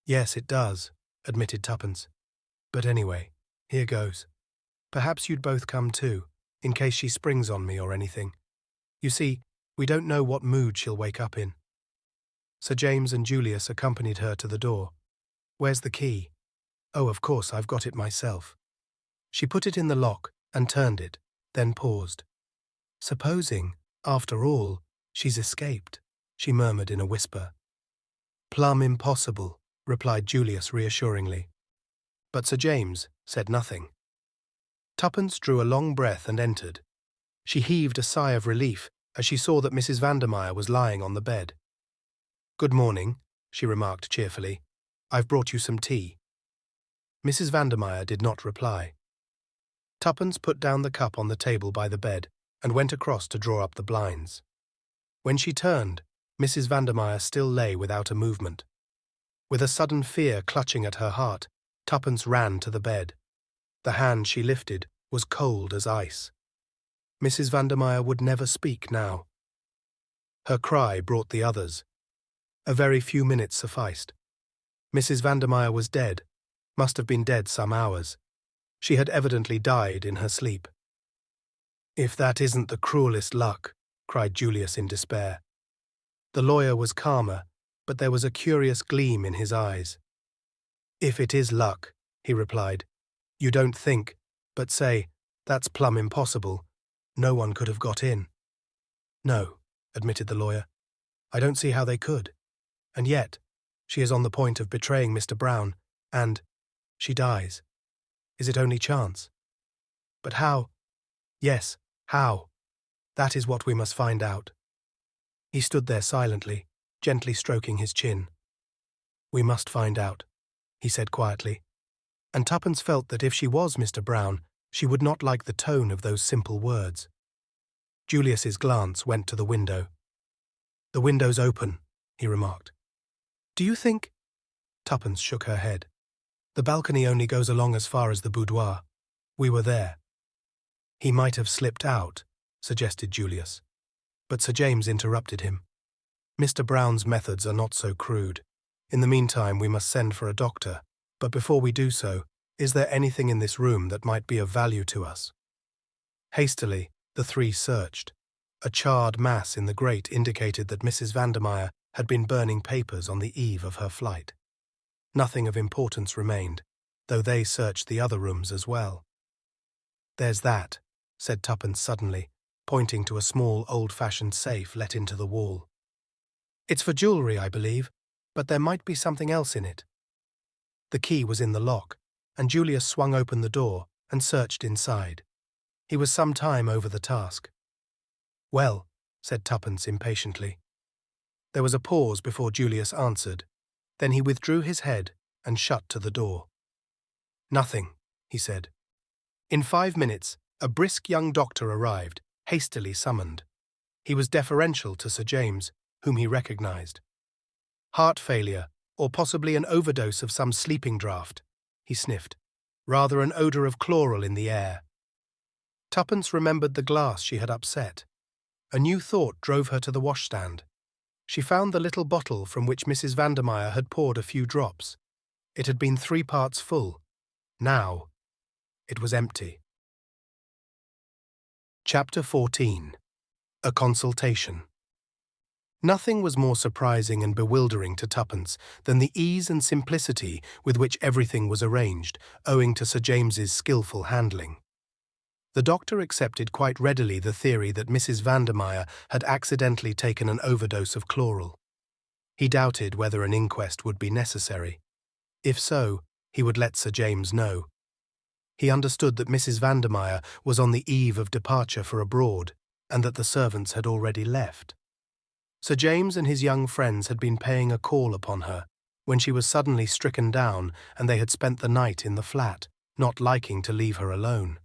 "Yes, it does," admitted Tuppence. "But anyway, here goes. Perhaps you'd both come too, in case she springs on me or anything. You see, we don't know what mood she'll wake up in." Sir James and Julius accompanied her to the door. "Where's the key?" "Oh, of course, I've got it myself." She put it in the lock and turned it, then paused. "Supposing, after all, she's escaped," she murmured in a whisper. "Plumb impossible," replied Julius reassuringly. But Sir James said nothing. Tuppence drew a long breath and entered. She heaved a sigh of relief as she saw that Mrs. Vandermeyer was lying on the bed. "Good morning," she remarked cheerfully. "I've brought you some tea." Mrs. Vandermeyer did not reply. Tuppence put down the cup on the table by the bed and went across to draw up the blinds. When she turned, Mrs. Vandermeyer still lay without a movement. With a sudden fear clutching at her heart, Tuppence ran to the bed. The hand she lifted was cold as ice. Mrs. Vandermeyer would never speak now. Her cry brought the others. A very few minutes sufficed. Mrs. Vandermeyer was dead, must have been dead some hours. She had evidently died in her sleep. "If that isn't the cruelest luck," cried Julius in despair. The lawyer was calmer, but there was a curious gleam in his eyes. "If it is luck," he replied, "you don't think, but say, that's plumb impossible. No one could have got in." "No," admitted the lawyer. "I don't see how they could. And yet, she is on the point of betraying Mr. Brown, and she dies. Is it only chance? But how? Yes, how? That is what we must find out." He stood there silently, gently stroking his chin. "We must find out," he said quietly. And Tuppence felt that if she was Mr. Brown, she would not like the tone of those simple words. Julius's glance went to the window. "The window's open," he remarked. "Do you think—" Tuppence shook her head. "The balcony only goes along as far as the boudoir. We were there." "He might have slipped out," suggested Julius. But Sir James interrupted him. "Mr. Brown's methods are not so crude. In the meantime, we must send for a doctor. But before we do so, is there anything in this room that might be of value to us?" Hastily, the three searched. A charred mass in the grate indicated that Mrs. Vandermeyer had been burning papers on the eve of her flight. Nothing of importance remained, though they searched the other rooms as well. "There's that," said Tuppence suddenly, pointing to a small old-fashioned safe let into the wall. "It's for jewellery, I believe, but there might be something else in it." The key was in the lock, and Julius swung open the door and searched inside. He was some time over the task. "Well," said Tuppence impatiently. There was a pause before Julius answered. Then he withdrew his head and shut to the door. "Nothing," he said. In 5 minutes, a brisk young doctor arrived, hastily summoned. He was deferential to Sir James, whom he recognized. "Heart failure, or possibly an overdose of some sleeping draught," he sniffed. "Rather an odour of chloral in the air." Tuppence remembered the glass she had upset. A new thought drove her to the washstand. She found the little bottle from which Mrs. Vandermeyer had poured a few drops. It had been 3 parts full. Now, it was empty. Chapter 14. A Consultation. Nothing was more surprising and bewildering to Tuppence than the ease and simplicity with which everything was arranged, owing to Sir James's skillful handling. The doctor accepted quite readily the theory that Mrs. Vandermeyer had accidentally taken an overdose of chloral. He doubted whether an inquest would be necessary. If so, he would let Sir James know. He understood that Mrs. Vandermeyer was on the eve of departure for abroad, and that the servants had already left. Sir James and his young friends had been paying a call upon her, when she was suddenly stricken down, and they had spent the night in the flat, not liking to leave her alone.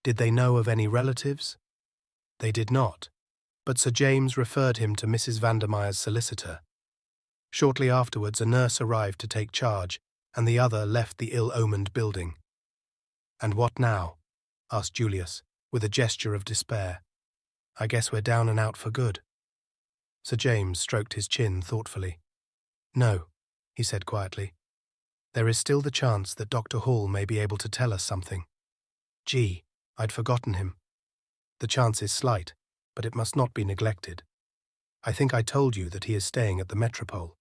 Did they know of any relatives? They did not, but Sir James referred him to Mrs. Vandermeyer's solicitor. Shortly afterwards a nurse arrived to take charge, and the other left the ill-omened building. "And what now?" asked Julius, with a gesture of despair. "I guess we're down and out for good." Sir James stroked his chin thoughtfully. "No," he said quietly. "There is still the chance that Dr. Hall may be able to tell us something. Gee, I'd forgotten him. The chance is slight, but it must not be neglected. I think I told you that he is staying at the Metropole.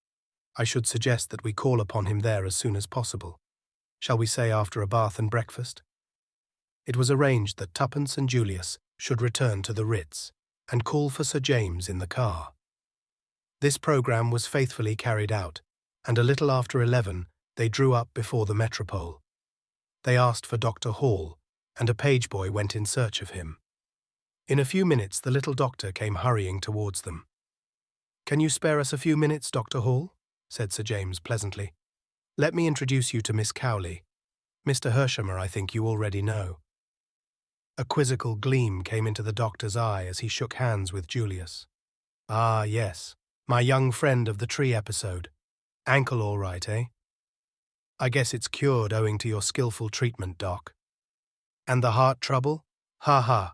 I should suggest that we call upon him there as soon as possible. Shall we say after a bath and breakfast?" It was arranged that Tuppence and Julius should return to the Ritz and call for Sir James in the car. This programme was faithfully carried out, and a little after 11 they drew up before the Metropole. They asked for Dr. Hall, and a page boy went in search of him. In a few minutes the little doctor came hurrying towards them. "Can you spare us a few minutes, Dr. Hall?" said Sir James pleasantly. "Let me introduce you to Miss Cowley. Mr. Hershamer, I think you already know." A quizzical gleam came into the doctor's eye as he shook hands with Julius. "Ah, yes, my young friend of the tree episode. Ankle all right, eh? I guess it's cured owing to your skillful treatment, Doc. And the heart trouble? Ha ha."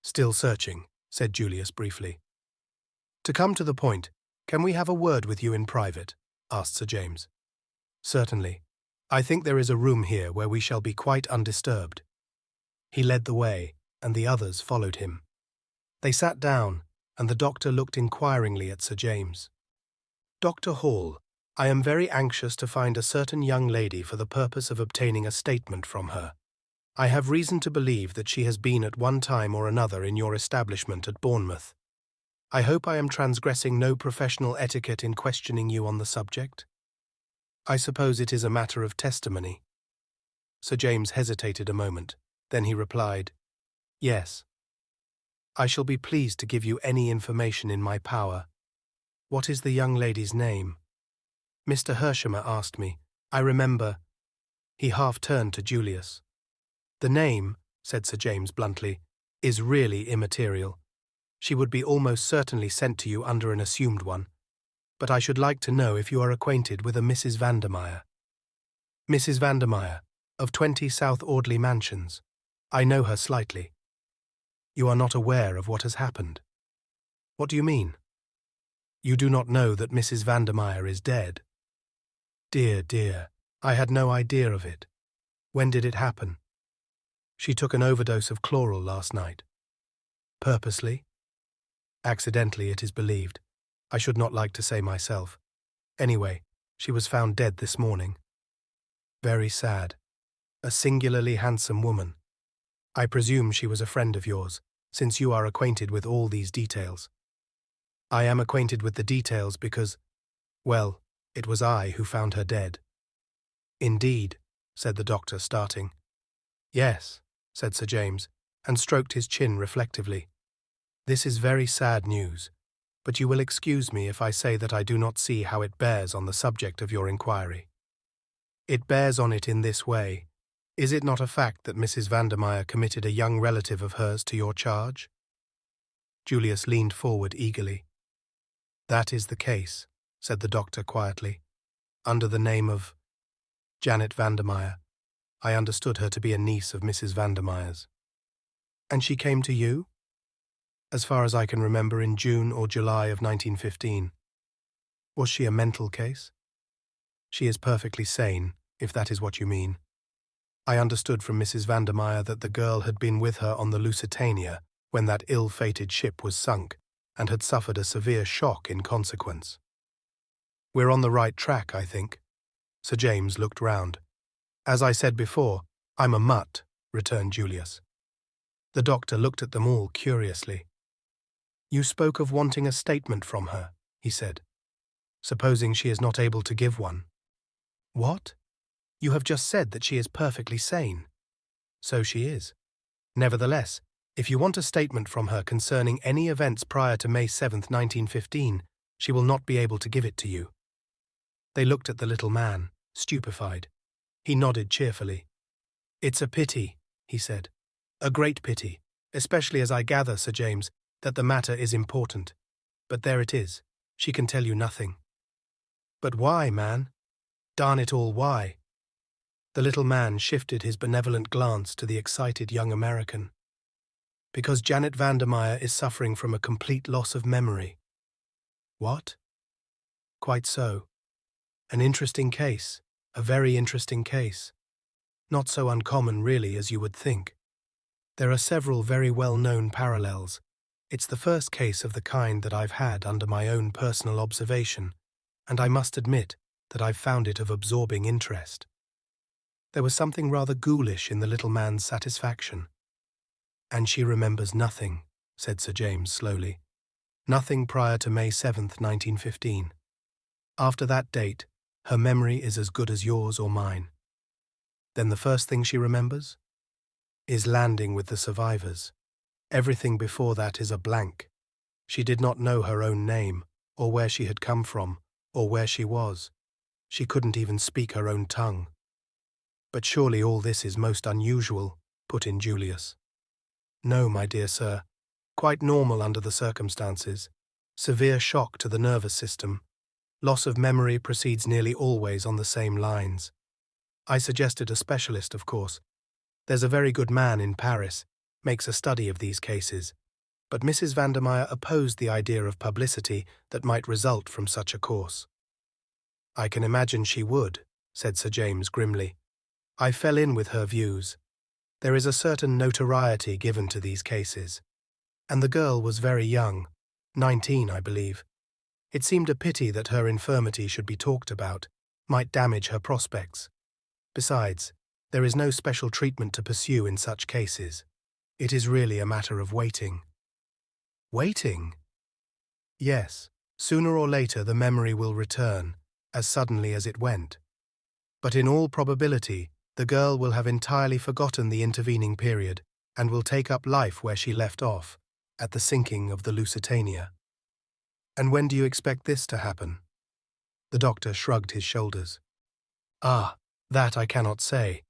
"Still searching," said Julius briefly. "To come to the point, can we have a word with you in private?" asked Sir James. "Certainly. I think there is a room here where we shall be quite undisturbed." He led the way, and the others followed him. They sat down, and the doctor looked inquiringly at Sir James. "Dr. Hall, I am very anxious to find a certain young lady for the purpose of obtaining a statement from her. I have reason to believe that she has been at one time or another in your establishment at Bournemouth. I hope I am transgressing no professional etiquette in questioning you on the subject. I suppose it is a matter of testimony." Sir James hesitated a moment. Then he replied, "Yes. I shall be pleased to give you any information in my power. What is the young lady's name?" "Mr. Hershamer asked me. I remember." He half turned to Julius. "The name," said Sir James bluntly, "is really immaterial. She would be almost certainly sent to you under an assumed one. But I should like to know if you are acquainted with a Mrs. Vandermeyer." "Mrs. Vandermeyer, of 20 South Audley Mansions. I know her slightly." "You are not aware of what has happened?" "What do you mean?" "You do not know that Mrs. Vandermeyer is dead?" "Dear, dear, I had no idea of it. When did it happen?" "She took an overdose of chloral last night." "Purposely?" "Accidentally, it is believed. I should not like to say myself. Anyway, she was found dead this morning." "Very sad. A singularly handsome woman. I presume she was a friend of yours, since you are acquainted with all these details." "I am acquainted with the details because, well, it was I who found her dead." "Indeed," said the doctor, starting. "Yes," said Sir James, and stroked his chin reflectively. "This is very sad news, but you will excuse me if I say that I do not see how it bears on the subject of your inquiry. It bears on it in this way. Is it not a fact that Mrs. Vandermeyer committed a young relative of hers to your charge?" Julius leaned forward eagerly. "That is the case," said the doctor quietly. "Under the name of Janet Vandermeyer. I understood her to be a niece of Mrs. Vandermeyer's." "And she came to you?" "As far as I can remember, in June or July of 1915. Was she a mental case?" "She is perfectly sane, if that is what you mean. I understood from Mrs. Vandermeyer that the girl had been with her on the Lusitania when that ill-fated ship was sunk and had suffered a severe shock in consequence." "We're on the right track, I think." Sir James looked round. "As I said before, I'm a mutt," returned Julius. The doctor looked at them all curiously. "You spoke of wanting a statement from her," he said. "Supposing she is not able to give one?" "What? You have just said that she is perfectly sane." "So she is. Nevertheless, if you want a statement from her concerning any events prior to May 7th, 1915, she will not be able to give it to you." They looked at the little man, stupefied. He nodded cheerfully. "It's a pity," he said. "A great pity, especially as I gather, Sir James, that the matter is important. But there it is. She can tell you nothing." "But why, man? Darn it all, why?" The little man shifted his benevolent glance to the excited young American. "Because Janet Vandermeyer is suffering from a complete loss of memory." "What?" "Quite so. An interesting case, a very interesting case. Not so uncommon, really, as you would think. There are several very well-known parallels. It's the first case of the kind that I've had under my own personal observation, and I must admit that I've found it of absorbing interest." There was something rather ghoulish in the little man's satisfaction. "And she remembers nothing," said Sir James slowly. "Nothing prior to May 7th, 1915. After that date, her memory is as good as yours or mine." "Then the first thing she remembers?" "Is landing with the survivors. Everything before that is a blank. She did not know her own name, or where she had come from, or where she was. She couldn't even speak her own tongue." "But surely all this is most unusual," put in Julius. "No, my dear sir. Quite normal under the circumstances. Severe shock to the nervous system. Loss of memory proceeds nearly always on the same lines. I suggested a specialist, of course. There's a very good man in Paris, makes a study of these cases. But Mrs. Vandermeyer opposed the idea of publicity that might result from such a course." "I can imagine she would," said Sir James grimly. "I fell in with her views. There is a certain notoriety given to these cases. And the girl was very young, 19, I believe. It seemed a pity that her infirmity should be talked about, might damage her prospects. Besides, there is no special treatment to pursue in such cases. It is really a matter of waiting." "Waiting?" "Yes. Sooner or later the memory will return, as suddenly as it went. But in all probability, the girl will have entirely forgotten the intervening period and will take up life where she left off, at the sinking of the Lusitania." "And when do you expect this to happen?" The doctor shrugged his shoulders. "Ah, that I cannot say.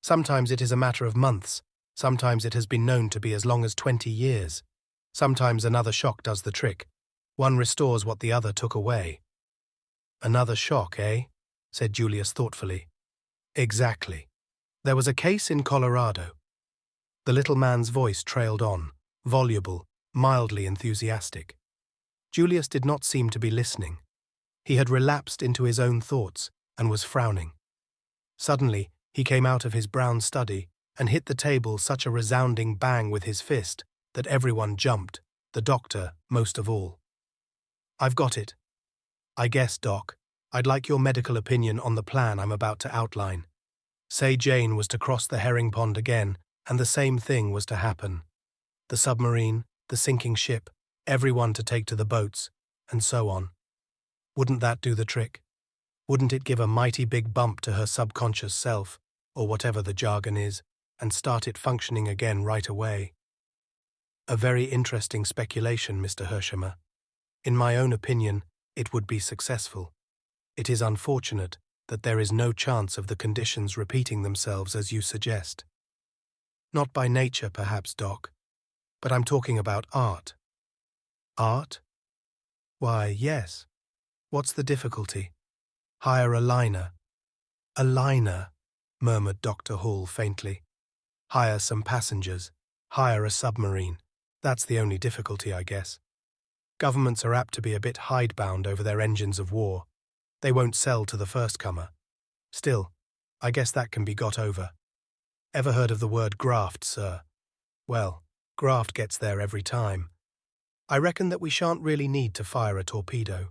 Sometimes it is a matter of months, sometimes it has been known to be as long as 20 years. Sometimes another shock does the trick. One restores what the other took away." "Another shock, eh?" said Julius thoughtfully. "Exactly. There was a case in Colorado." The little man's voice trailed on, voluble, mildly enthusiastic. Julius did not seem to be listening. He had relapsed into his own thoughts and was frowning. Suddenly, he came out of his brown study and hit the table such a resounding bang with his fist that everyone jumped, the doctor most of all. "I've got it. I guess, Doc, I'd like your medical opinion on the plan I'm about to outline. Say Jane was to cross the herring pond again, and the same thing was to happen. The submarine, the sinking ship, everyone to take to the boats, and so on. Wouldn't that do the trick? Wouldn't it give a mighty big bump to her subconscious self, or whatever the jargon is, and start it functioning again right away. A very interesting speculation, Mr. Hersheimer. In my own opinion, it would be successful. It is unfortunate that there is no chance of the conditions repeating themselves as you suggest. Not by nature, perhaps, Doc, but I'm talking about art. Art? Why, yes. What's the difficulty? Hire a liner. A liner, murmured Dr. Hall faintly. Hire some passengers. Hire a submarine. That's the only difficulty, I guess. Governments are apt to be a bit hidebound over their engines of war. They won't sell to the first comer. Still, I guess that can be got over. Ever heard of the word graft, sir? Well, graft gets there every time. I reckon that we shan't really need to fire a torpedo.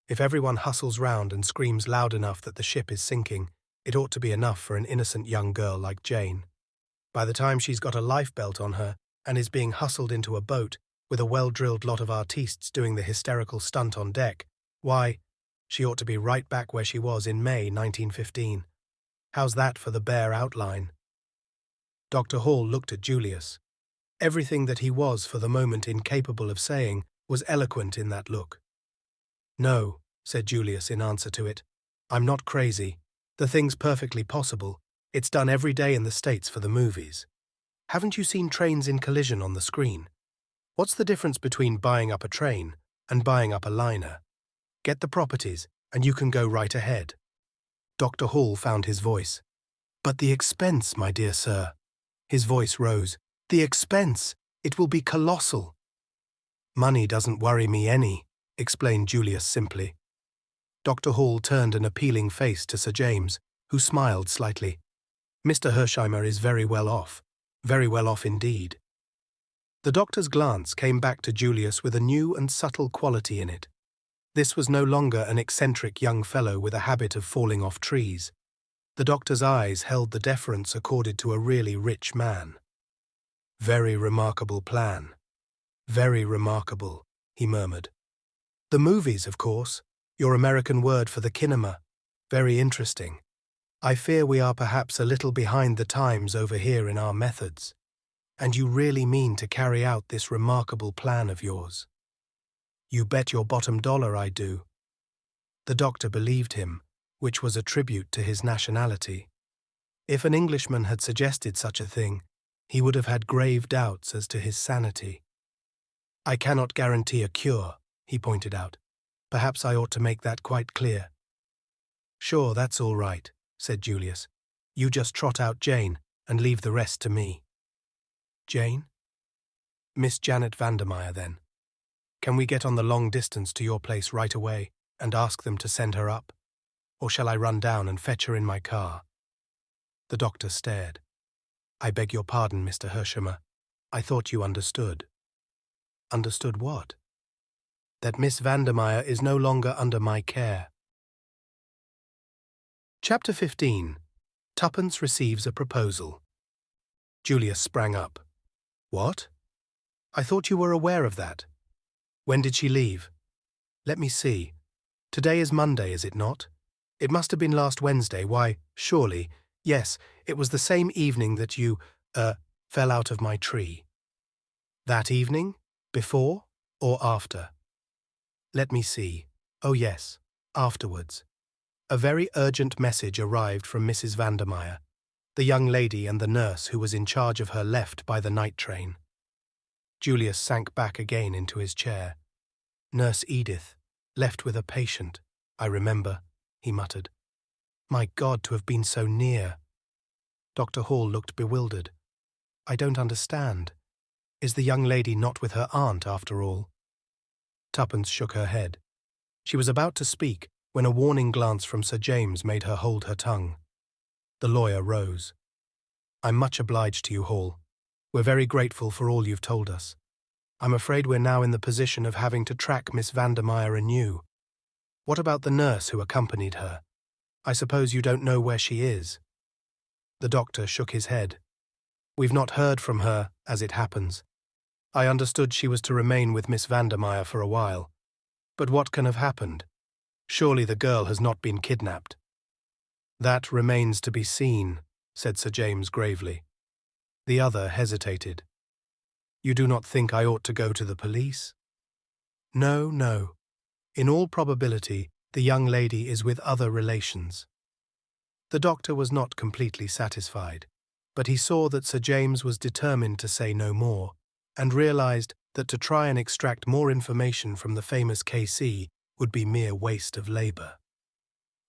If everyone hustles round and screams loud enough that the ship is sinking, it ought to be enough for an innocent young girl like Jane. By the time she's got a lifebelt on her and is being hustled into a boat with a well-drilled lot of artistes doing the hysterical stunt on deck, why, she ought to be right back where she was in May 1915. How's that for the bare outline? Dr. Hall looked at Julius. Everything that he was for the moment incapable of saying was eloquent in that look. No, said Julius in answer to it. I'm not crazy. The thing's perfectly possible. It's done every day in the States for the movies. Haven't you seen trains in collision on the screen? What's the difference between buying up a train and buying up a liner? Get the properties, and you can go right ahead. Dr. Hall found his voice. But the expense, my dear sir. His voice rose. The expense! It will be colossal. Money doesn't worry me any, explained Julius simply. Dr. Hall turned an appealing face to Sir James, who smiled slightly. Mr. Hersheimer is very well off indeed. The doctor's glance came back to Julius with a new and subtle quality in it. This was no longer an eccentric young fellow with a habit of falling off trees. The doctor's eyes held the deference accorded to a really rich man. Very remarkable plan. Very remarkable, he murmured. The movies, of course, your American word for the kinema. Very interesting. I fear we are perhaps a little behind the times over here in our methods. And you really mean to carry out this remarkable plan of yours? You bet your bottom dollar I do. The doctor believed him, which was a tribute to his nationality. If an Englishman had suggested such a thing, he would have had grave doubts as to his sanity. I cannot guarantee a cure, he pointed out. Perhaps I ought to make that quite clear. Sure, that's all right, said Julius. You just trot out Jane and leave the rest to me. Jane? Miss Janet Vandermeyer, then. Can we get on the long distance to your place right away and ask them to send her up? Or shall I run down and fetch her in my car? The doctor stared. I beg your pardon, Mr. Hersheimer. I thought you understood. Understood what? That Miss Vandermeyer is no longer under my care. Chapter 15. Tuppence receives a proposal. Julius sprang up. What? I thought you were aware of that. When did she leave? Let me see. Today is Monday, is it not? It must have been last Wednesday. Why, surely. Yes, it was the same evening that you, fell out of my tree. That evening? Before or after? Let me see. Oh yes, afterwards. A very urgent message arrived from Mrs. Vandermeyer. The young lady and the nurse who was in charge of her left by the night train. Julius sank back again into his chair. Nurse Edith, left with a patient, I remember, he muttered. My God, to have been so near. Dr. Hall looked bewildered. I don't understand. Is the young lady not with her aunt, after all? Tuppence shook her head. She was about to speak when a warning glance from Sir James made her hold her tongue. The lawyer rose. I'm much obliged to you, Hall. We're very grateful for all you've told us. I'm afraid we're now in the position of having to track Miss Vandermeyer anew. What about the nurse who accompanied her? I suppose you don't know where she is. The doctor shook his head. We've not heard from her, as it happens. I understood she was to remain with Miss Vandermeyer for a while. But what can have happened? Surely the girl has not been kidnapped. That remains to be seen, said Sir James gravely. The other hesitated. "You do not think I ought to go to the police?" "No, no. In all probability, the young lady is with other relations." The doctor was not completely satisfied, but he saw that Sir James was determined to say no more, and realized that to try and extract more information from the famous K.C. would be mere waste of labor.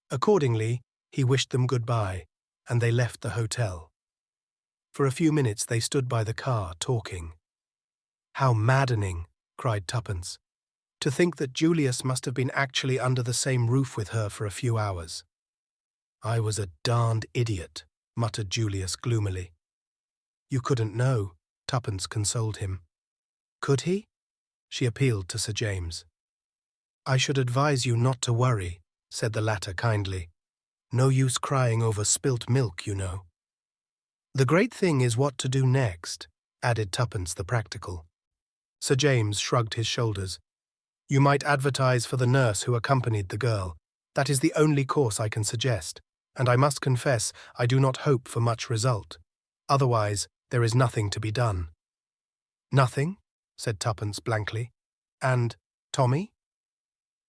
Accordingly, he wished them goodbye, and they left the hotel. For a few minutes they stood by the car, talking. "How maddening," cried Tuppence. "To think that Julius must have been actually under the same roof with her for a few hours." "I was a darned idiot," muttered Julius gloomily. "You couldn't know," Tuppence consoled him. "Could he?" She appealed to Sir James. "I should advise you not to worry," said the latter kindly. "No use crying over spilt milk, you know." "The great thing is what to do next," added Tuppence the practical. Sir James shrugged his shoulders. "You might advertise for the nurse who accompanied the girl. That is the only course I can suggest, and I must confess I do not hope for much result. Otherwise, there is nothing to be done." "Nothing?" said Tuppence blankly. "And Tommy?"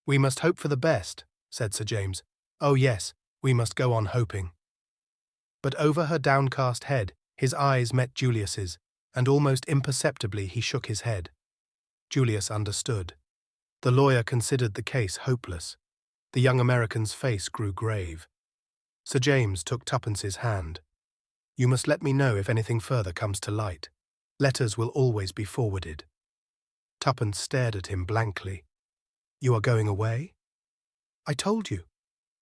"We must hope for the best," said Sir James. "Oh yes, we must go on hoping." But over her downcast head, his eyes met Julius's, and almost imperceptibly he shook his head. Julius understood. The lawyer considered the case hopeless. The young American's face grew grave. Sir James took Tuppence's hand. "You must let me know if anything further comes to light. Letters will always be forwarded." Tuppence stared at him blankly. "You are going away?" "I told you.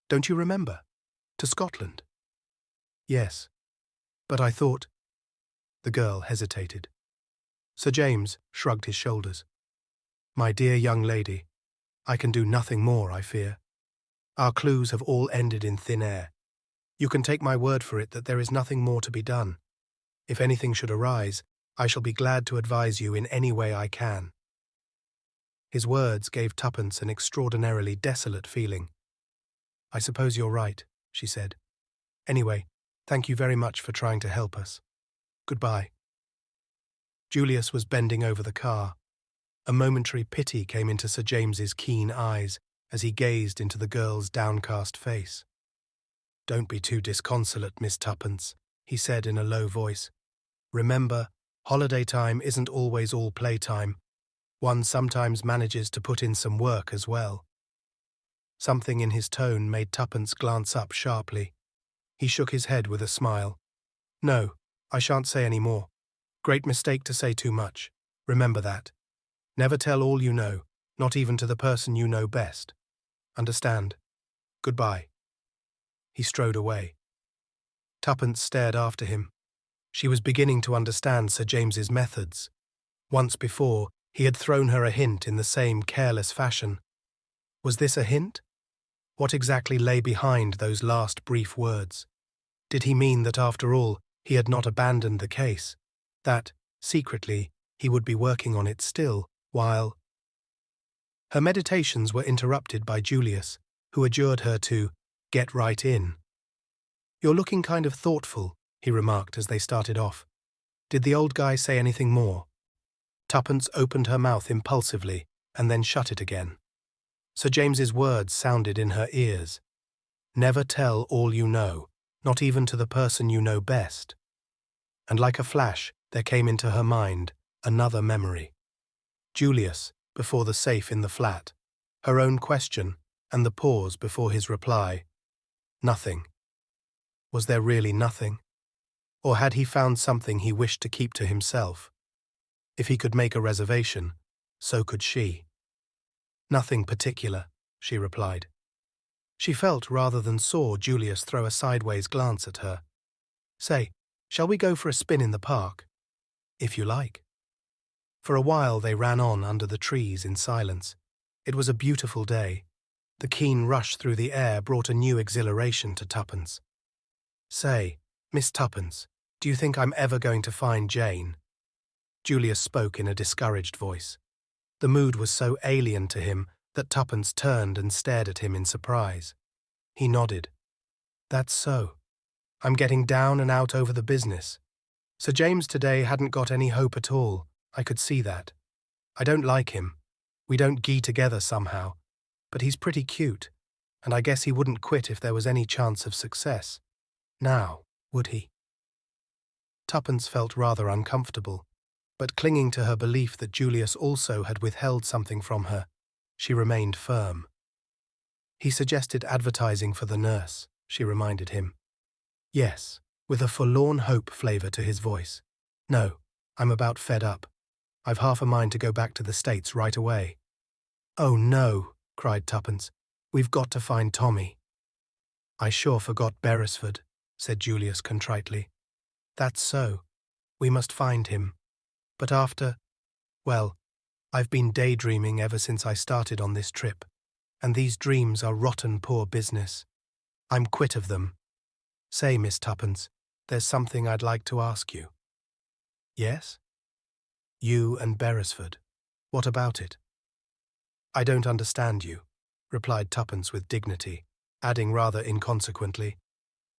Don't you remember? To Scotland." "Yes. But I thought—" The girl hesitated. Sir James shrugged his shoulders. "My dear young lady, I can do nothing more, I fear. Our clues have all ended in thin air. You can take my word for it that there is nothing more to be done. If anything should arise, I shall be glad to advise you in any way I can." His words gave Tuppence an extraordinarily desolate feeling. "I suppose you're right," she said. "Anyway, thank you very much for trying to help us. Goodbye." Julius was bending over the car. A momentary pity came into Sir James's keen eyes as he gazed into the girl's downcast face. "Don't be too disconsolate, Miss Tuppence," he said in a low voice. "Remember, holiday time isn't always all playtime. One sometimes manages to put in some work as well." Something in his tone made Tuppence glance up sharply. He shook his head with a smile. "No, I shan't say any more. Great mistake to say too much. Remember that. Never tell all you know, not even to the person you know best. Understand? Goodbye." He strode away. Tuppence stared after him. She was beginning to understand Sir James's methods. Once before, he had thrown her a hint in the same careless fashion. Was this a hint? What exactly lay behind those last brief words? Did he mean that after all, he had not abandoned the case? That, secretly, he would be working on it still, while— Her meditations were interrupted by Julius, who adjured her to get right in. "You're looking kind of thoughtful," he remarked as they started off. "Did the old guy say anything more?" Tuppence opened her mouth impulsively and then shut it again. Sir James's words sounded in her ears. "Never tell all you know, not even to the person you know best." And like a flash, there came into her mind another memory. Julius, before the safe in the flat, her own question, and the pause before his reply. Nothing. Was there really nothing? Or had he found something he wished to keep to himself? If he could make a reservation, so could she. "Nothing particular," she replied. She felt rather than saw Julius throw a sideways glance at her. "Say, shall we go for a spin in the park?" "If you like." For a while they ran on under the trees in silence. It was a beautiful day. The keen rush through the air brought a new exhilaration to Tuppence. "Say, Miss Tuppence, do you think I'm ever going to find Jane?" Julius spoke in a discouraged voice. The mood was so alien to him that Tuppence turned and stared at him in surprise. He nodded. "That's so. I'm getting down and out over the business. Sir James today hadn't got any hope at all. I could see that. I don't like him. We don't gee together somehow. But he's pretty cute, and I guess he wouldn't quit if there was any chance of success. Now, would he? Tuppence felt rather uncomfortable, but clinging to her belief that Julius also had withheld something from her, she remained firm. He suggested advertising for the nurse, she reminded him. Yes, with a forlorn hope flavour to his voice. No, I'm about fed up. I've half a mind to go back to the States right away. Oh no, cried Tuppence. We've got to find Tommy. I sure forgot Beresford, said Julius contritely. That's so. We must find him. But after, well, I've been daydreaming ever since I started on this trip, and these dreams are rotten poor business. I'm quit of them. Say, Miss Tuppence, there's something I'd like to ask you. Yes? You and Beresford. What about it? I don't understand you, replied Tuppence with dignity, adding rather inconsequently,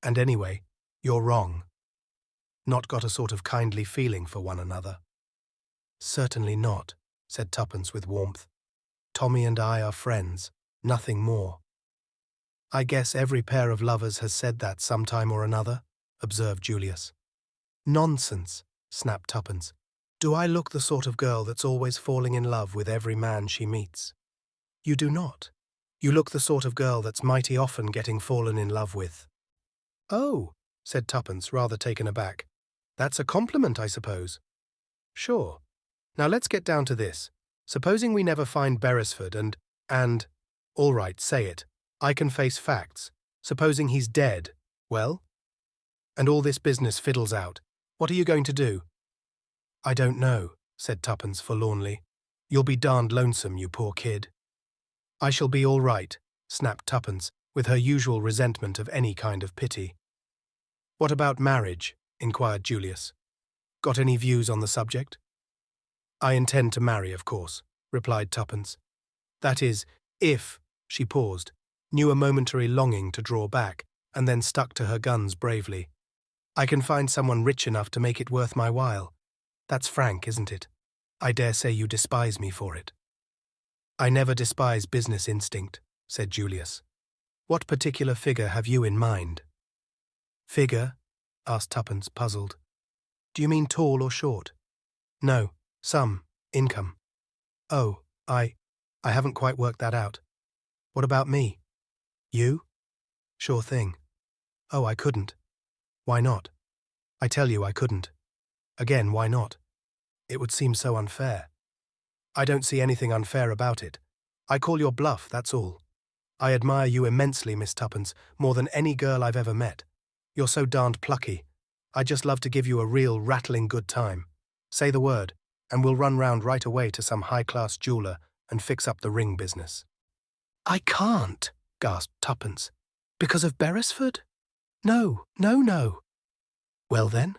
and anyway, you're wrong. Not got a sort of kindly feeling for one another. Certainly not, said Tuppence with warmth. Tommy and I are friends, nothing more. I guess every pair of lovers has said that sometime or another, observed Julius. Nonsense, snapped Tuppence. Do I look the sort of girl that's always falling in love with every man she meets? You do not. You look the sort of girl that's mighty often getting fallen in love with. Oh, said Tuppence, rather taken aback. That's a compliment, I suppose. Sure. Now let's get down to this. Supposing we never find Beresford and, all right, say it. I can face facts. Supposing he's dead, well? And all this business fiddles out. What are you going to do? I don't know, said Tuppence forlornly. You'll be darned lonesome, you poor kid. I shall be all right, snapped Tuppence, with her usual resentment of any kind of pity. What about marriage? Inquired Julius. Got any views on the subject? I intend to marry, of course, replied Tuppence. That is, if, she paused, knew a momentary longing to draw back, and then stuck to her guns bravely. I can find someone rich enough to make it worth my while. That's frank, isn't it? I dare say you despise me for it. I never despise business instinct, said Julius. What particular figure have you in mind? Figure? Asked Tuppence, puzzled. Do you mean tall or short? No, income. Oh, I haven't quite worked that out. What about me? You? Sure thing. Oh, I couldn't. Why not? I tell you I couldn't. Again, why not? It would seem so unfair. I don't see anything unfair about it. I call your bluff, that's all. I admire you immensely, Miss Tuppence, more than any girl I've ever met. You're so darned plucky. I'd just love to give you a real rattling good time. Say the word, and we'll run round right away to some high-class jeweller and fix up the ring business. I can't, gasped Tuppence. Because of Beresford? No. Well then?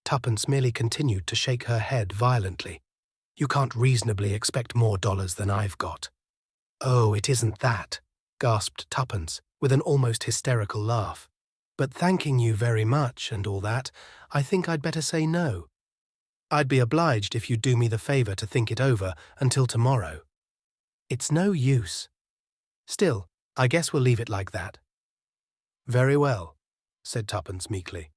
Tuppence merely continued to shake her head violently. You can't reasonably expect more dollars than I've got. Oh, it isn't that, gasped Tuppence, with an almost hysterical laugh. But thanking you very much and all that, I think I'd better say no. I'd be obliged if you'd do me the favour to think it over until tomorrow. It's no use. Still, I guess we'll leave it like that. Very well, said Tuppence meekly.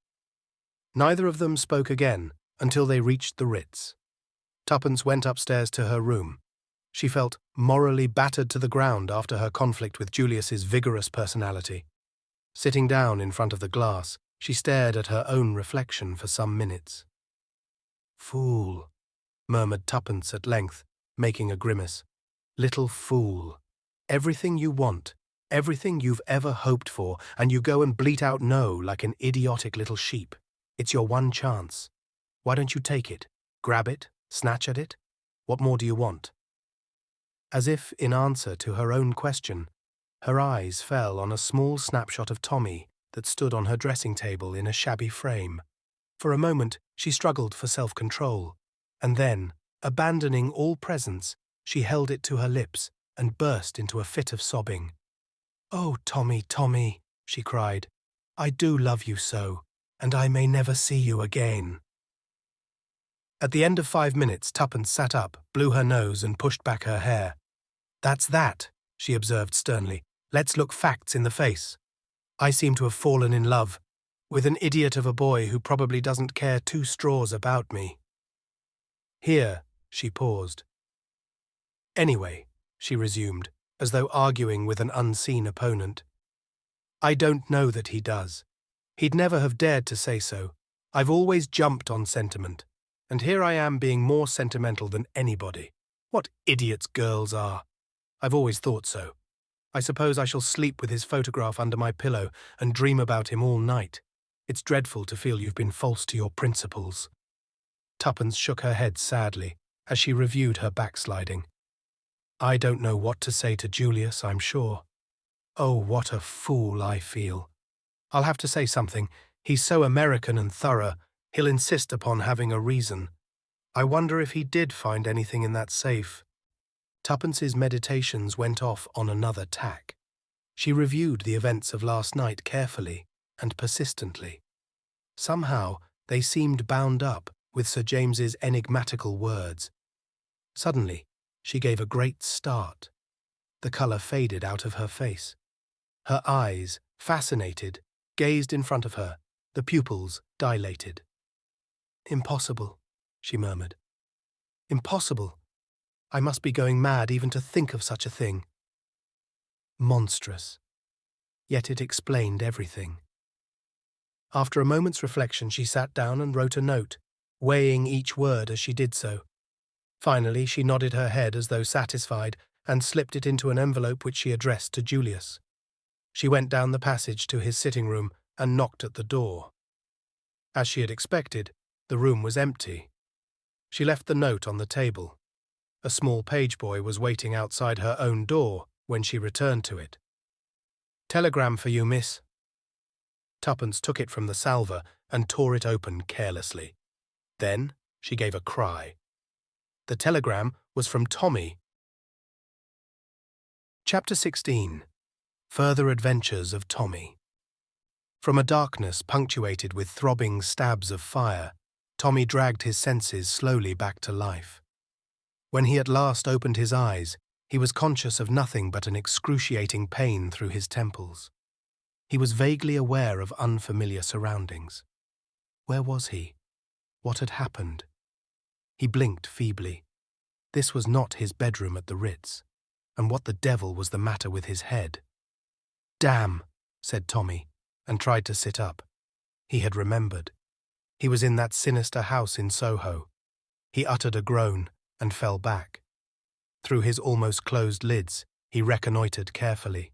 Neither of them spoke again until they reached the Ritz. Tuppence went upstairs to her room. She felt morally battered to the ground after her conflict with Julius's vigorous personality. Sitting down in front of the glass, she stared at her own reflection for some minutes. Fool, murmured Tuppence at length, making a grimace. Little fool. Everything you want, everything you've ever hoped for, and you go and bleat out no like an idiotic little sheep. It's your one chance. Why don't you take it? Grab it? Snatch at it? What more do you want? As if in answer to her own question, her eyes fell on a small snapshot of Tommy that stood on her dressing table in a shabby frame. For a moment she struggled for self-control, and then, abandoning all presence, she held it to her lips and burst into a fit of sobbing. "Oh, Tommy, Tommy," she cried, "I do love you so, and I may never see you again." At the end of 5 minutes, Tuppence sat up, blew her nose and pushed back her hair. "That's that," she observed sternly. "Let's look facts in the face. I seem to have fallen in love with an idiot of a boy who probably doesn't care 2 straws about me." Here, she paused. "Anyway," she resumed, as though arguing with an unseen opponent, "I don't know that he does. He'd never have dared to say so. I've always jumped on sentiment, and here I am being more sentimental than anybody. What idiots girls are. I've always thought so. I suppose I shall sleep with his photograph under my pillow and dream about him all night. It's dreadful to feel you've been false to your principles." Tuppence shook her head sadly as she reviewed her backsliding. "I don't know what to say to Julius, I'm sure. Oh, what a fool I feel. I'll have to say something. He's so American and thorough, he'll insist upon having a reason. I wonder if he did find anything in that safe." Tuppence's meditations went off on another tack. She reviewed the events of last night carefully and persistently. Somehow they seemed bound up with Sir James's enigmatical words. Suddenly, she gave a great start. The colour faded out of her face. Her eyes, fascinated, gazed in front of her, the pupils dilated. "Impossible," she murmured. "Impossible. I must be going mad even to think of such a thing." Monstrous. Yet it explained everything. After a moment's reflection, she sat down and wrote a note, weighing each word as she did so. Finally, she nodded her head as though satisfied and slipped it into an envelope which she addressed to Julius. She went down the passage to his sitting room and knocked at the door. As she had expected, the room was empty. She left the note on the table. A small page boy was waiting outside her own door when she returned to it. "Telegram for you, miss." Tuppence took it from the salver and tore it open carelessly. Then she gave a cry. The telegram was from Tommy. Chapter 16. Further Adventures of Tommy. From a darkness punctuated with throbbing stabs of fire, Tommy dragged his senses slowly back to life. When he at last opened his eyes, he was conscious of nothing but an excruciating pain through his temples. He was vaguely aware of unfamiliar surroundings. Where was he? What had happened? He blinked feebly. This was not his bedroom at the Ritz. And what the devil was the matter with his head? "Damn," said Tommy, and tried to sit up. He had remembered. He was in that sinister house in Soho. He uttered a groan and fell back. Through his almost closed lids, he reconnoitred carefully.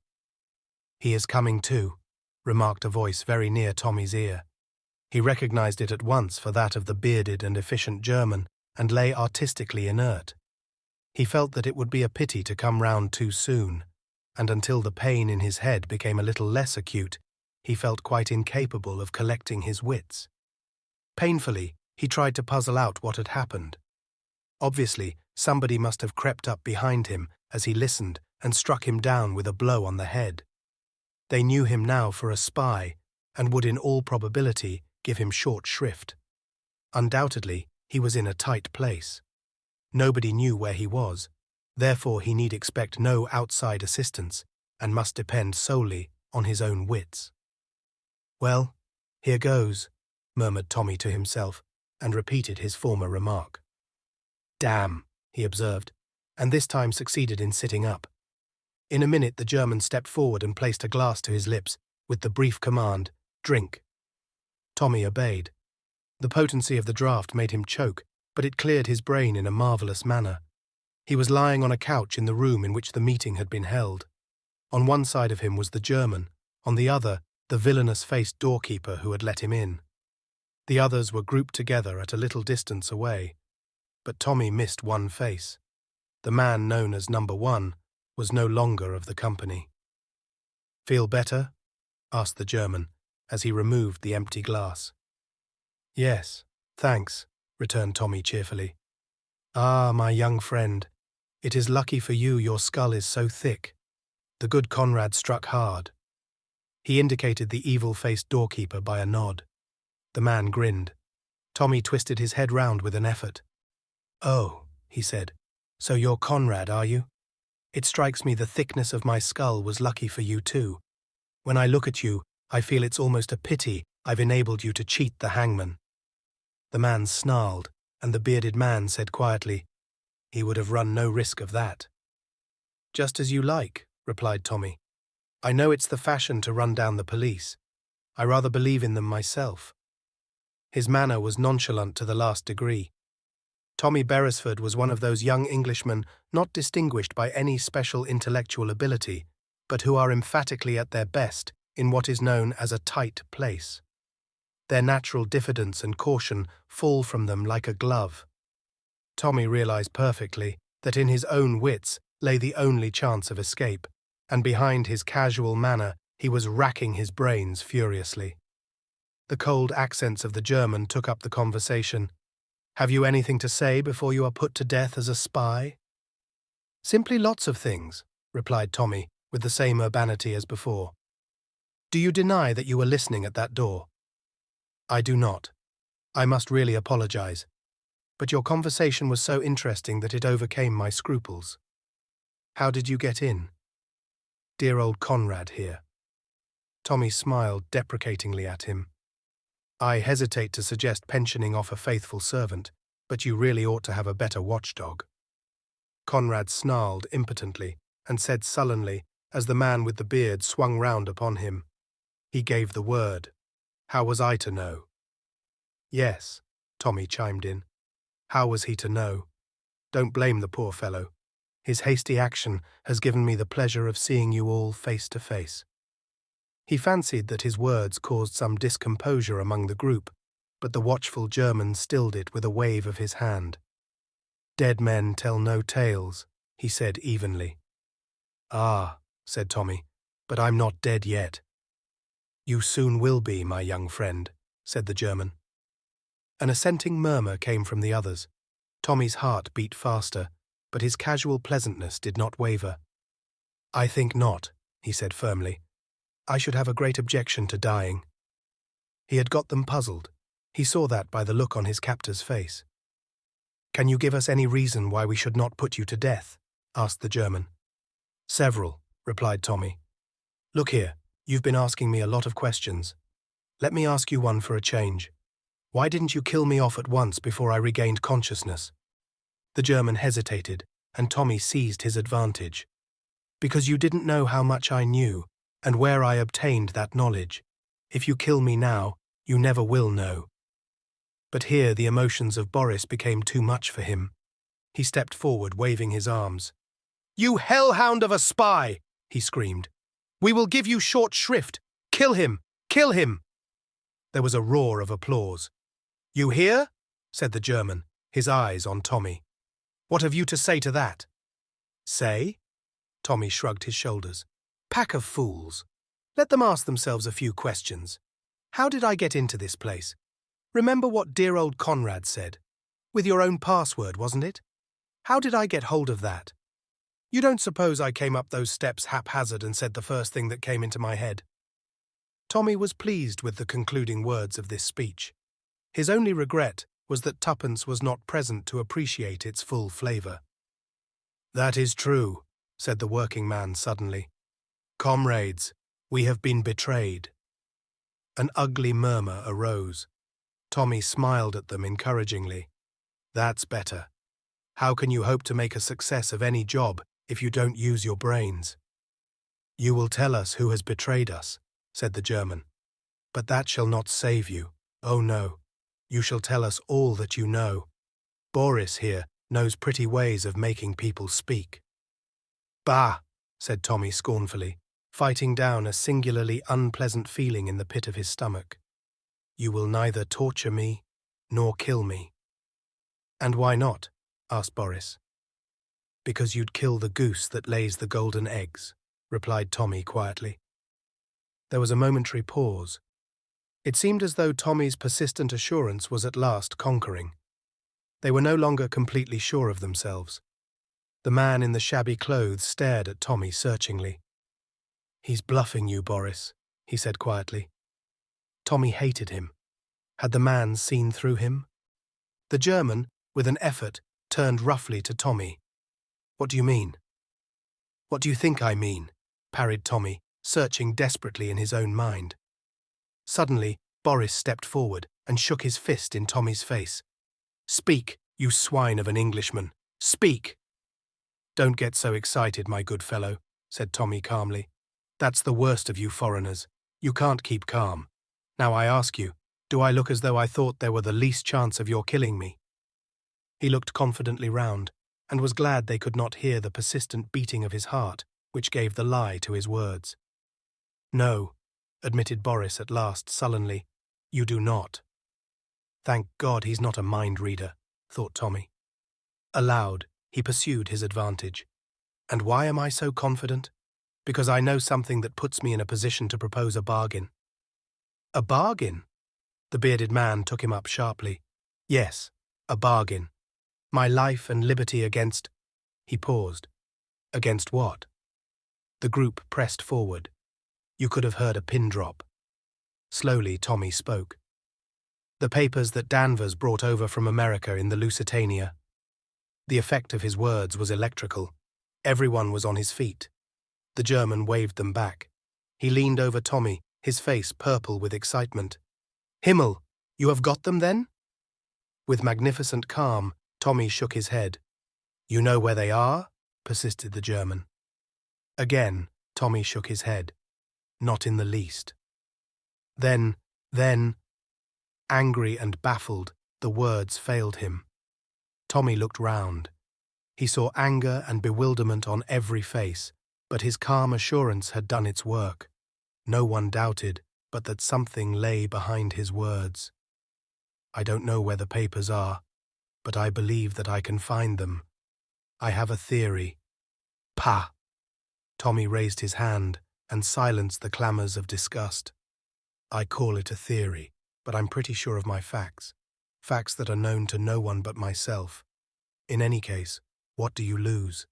"He is coming too," remarked a voice very near Tommy's ear. He recognized it at once for that of the bearded and efficient German, and lay artistically inert. He felt that it would be a pity to come round too soon, and until the pain in his head became a little less acute, he felt quite incapable of collecting his wits. Painfully, he tried to puzzle out what had happened. Obviously, somebody must have crept up behind him as he listened and struck him down with a blow on the head. They knew him now for a spy, and would in all probability give him short shrift. Undoubtedly, he was in a tight place. Nobody knew where he was, therefore he need expect no outside assistance, and must depend solely on his own wits. "Well, here goes," murmured Tommy to himself, and repeated his former remark. "Damn," he observed, and this time succeeded in sitting up. In a minute the German stepped forward and placed a glass to his lips, with the brief command, "Drink." Tommy obeyed. The potency of the draught made him choke, but it cleared his brain in a marvellous manner. He was lying on a couch in the room in which the meeting had been held. On one side of him was the German, on the other the villainous-faced doorkeeper who had let him in. The others were grouped together at a little distance away. But Tommy missed one face. The man known as Number 1 was no longer of the company. "Feel better?" asked the German, as he removed the empty glass. "Yes, thanks," returned Tommy cheerfully. "Ah, my young friend, it is lucky for you your skull is so thick." The good Conrad struck hard. He indicated the evil-faced doorkeeper by a nod. The man grinned. Tommy twisted his head round with an effort. "Oh," he said, "so you're Conrad, are you? It strikes me the thickness of my skull was lucky for you too. When I look at you, I feel it's almost a pity I've enabled you to cheat the hangman." The man snarled, and the bearded man said quietly, "He would have run no risk of that." "Just as you like," replied Tommy. "I know it's the fashion to run down the police. I rather believe in them myself." His manner was nonchalant to the last degree. Tommy Beresford was one of those young Englishmen not distinguished by any special intellectual ability, but who are emphatically at their best in what is known as a tight place. Their natural diffidence and caution fall from them like a glove. Tommy realized perfectly that in his own wits lay the only chance of escape, and behind his casual manner he was racking his brains furiously. The cold accents of the German took up the conversation. "Have you anything to say before you are put to death as a spy?" "Simply lots of things," replied Tommy, with the same urbanity as before. "Do you deny that you were listening at that door?" "I do not. I must really apologize. But your conversation was so interesting that it overcame my scruples. How did you get in?" "Dear old Conrad here." Tommy smiled deprecatingly at him. "I hesitate to suggest pensioning off a faithful servant, but you really ought to have a better watchdog." Conrad snarled impotently and said sullenly, as the man with the beard swung round upon him, "He gave the word. How was I to know?" "Yes," Tommy chimed in. "How was he to know? Don't blame the poor fellow. His hasty action has given me the pleasure of seeing you all face to face." He fancied that his words caused some discomposure among the group, but the watchful German stilled it with a wave of his hand. "Dead men tell no tales," he said evenly. "Ah," said Tommy, "but I'm not dead yet." "You soon will be, my young friend," said the German. An assenting murmur came from the others. Tommy's heart beat faster, but his casual pleasantness did not waver. "I think not," he said firmly. "I should have a great objection to dying." He had got them puzzled. He saw that by the look on his captor's face. "Can you give us any reason why we should not put you to death?" asked the German. "Several," replied Tommy. "Look here, you've been asking me a lot of questions. Let me ask you one for a change. Why didn't you kill me off at once before I regained consciousness?" The German hesitated, and Tommy seized his advantage. "Because you didn't know how much I knew, and where I obtained that knowledge. If you kill me now, you never will know." But here the emotions of Boris became too much for him. He stepped forward, waving his arms. "You hellhound of a spy!" he screamed. "We will give you short shrift. Kill him! Kill him!" There was a roar of applause. "You hear?" said the German, his eyes on Tommy. "What have you to say to that?" "Say?" Tommy shrugged his shoulders. "Pack of fools. Let them ask themselves a few questions. How did I get into this place? Remember what dear old Conrad said. With your own password, wasn't it? How did I get hold of that? You don't suppose I came up those steps haphazard and said the first thing that came into my head?" Tommy was pleased with the concluding words of this speech. His only regret was that Tuppence was not present to appreciate its full flavour. "That is true," said the working man suddenly. "Comrades, we have been betrayed." An ugly murmur arose. Tommy smiled at them encouragingly. "That's better. How can you hope to make a success of any job if you don't use your brains?" "You will tell us who has betrayed us," said the German. "But that shall not save you. Oh no. You shall tell us all that you know. Boris here knows pretty ways of making people speak." "Bah!" said Tommy scornfully, fighting down a singularly unpleasant feeling in the pit of his stomach. "You will neither torture me nor kill me." "And why not?" asked Boris. "Because you'd kill the goose that lays the golden eggs," replied Tommy quietly. There was a momentary pause. It seemed as though Tommy's persistent assurance was at last conquering. They were no longer completely sure of themselves. The man in the shabby clothes stared at Tommy searchingly. "He's bluffing you, Boris," he said quietly. Tommy hated him. Had the man seen through him? The German, with an effort, turned roughly to Tommy. "What do you mean?" "What do you think I mean?" parried Tommy, searching desperately in his own mind. Suddenly, Boris stepped forward and shook his fist in Tommy's face. "Speak, you swine of an Englishman! Speak!" "Don't get so excited, my good fellow," said Tommy calmly. "That's the worst of you foreigners. You can't keep calm. Now I ask you, do I look as though I thought there were the least chance of your killing me?" He looked confidently round, and was glad they could not hear the persistent beating of his heart, which gave the lie to his words. "No," admitted Boris at last sullenly, "you do not." Thank God he's not a mind reader, thought Tommy. Aloud, he pursued his advantage. "And why am I so confident? Because I know something that puts me in a position to propose a bargain." "A bargain?" The bearded man took him up sharply. "Yes, a bargain. My life and liberty against—" He paused. "Against what?" The group pressed forward. You could have heard a pin drop. Slowly, Tommy spoke. "The papers that Danvers brought over from America in the Lusitania." The effect of his words was electrical. Everyone was on his feet. The German waved them back. He leaned over Tommy, his face purple with excitement. "Himmel, you have got them then?" With magnificent calm, Tommy shook his head. "You know where they are?" persisted the German. Again, Tommy shook his head. "Not in the least." Then, angry and baffled, the words failed him. Tommy looked round. He saw anger and bewilderment on every face, but his calm assurance had done its work. No one doubted but that something lay behind his words. "I don't know where the papers are, but I believe that I can find them. I have a theory." "Pah!" Tommy raised his hand and silenced the clamours of disgust. "I call it a theory, but I'm pretty sure of my facts. Facts that are known to no one but myself. In any case, what do you lose?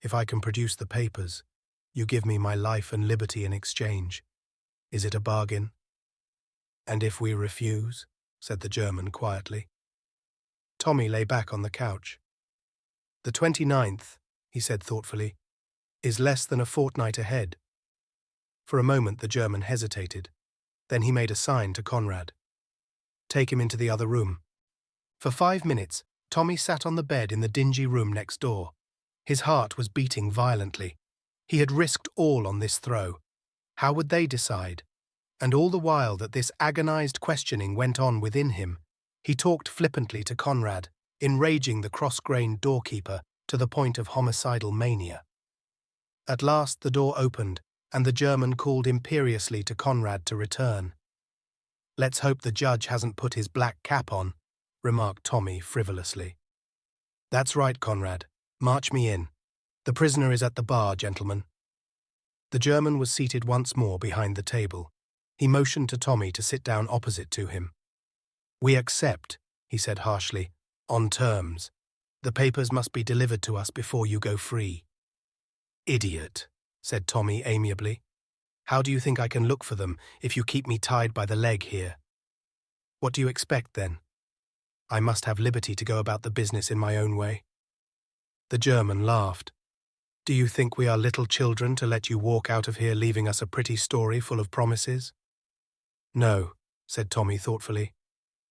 If I can produce the papers, you give me my life and liberty in exchange. Is it a bargain?" "And if we refuse?" said the German quietly. Tommy lay back on the couch. "The 29th, he said thoughtfully, "is less than a fortnight ahead." For a moment the German hesitated. Then he made a sign to Conrad. "Take him into the other room." For 5 minutes, Tommy sat on the bed in the dingy room next door. His heart was beating violently. He had risked all on this throw. How would they decide? And all the while that this agonized questioning went on within him, he talked flippantly to Conrad, enraging the cross-grained doorkeeper to the point of homicidal mania. At last the door opened, and the German called imperiously to Conrad to return. "Let's hope the judge hasn't put his black cap on," remarked Tommy frivolously. "That's right, Conrad. March me in. The prisoner is at the bar, gentlemen." The German was seated once more behind the table. He motioned to Tommy to sit down opposite to him. "We accept," he said harshly, "on terms. The papers must be delivered to us before you go free." "Idiot," said Tommy amiably. "How do you think I can look for them if you keep me tied by the leg here?" "What do you expect, then?" "I must have liberty to go about the business in my own way." The German laughed. "Do you think we are little children to let you walk out of here leaving us a pretty story full of promises?" "No," said Tommy thoughtfully.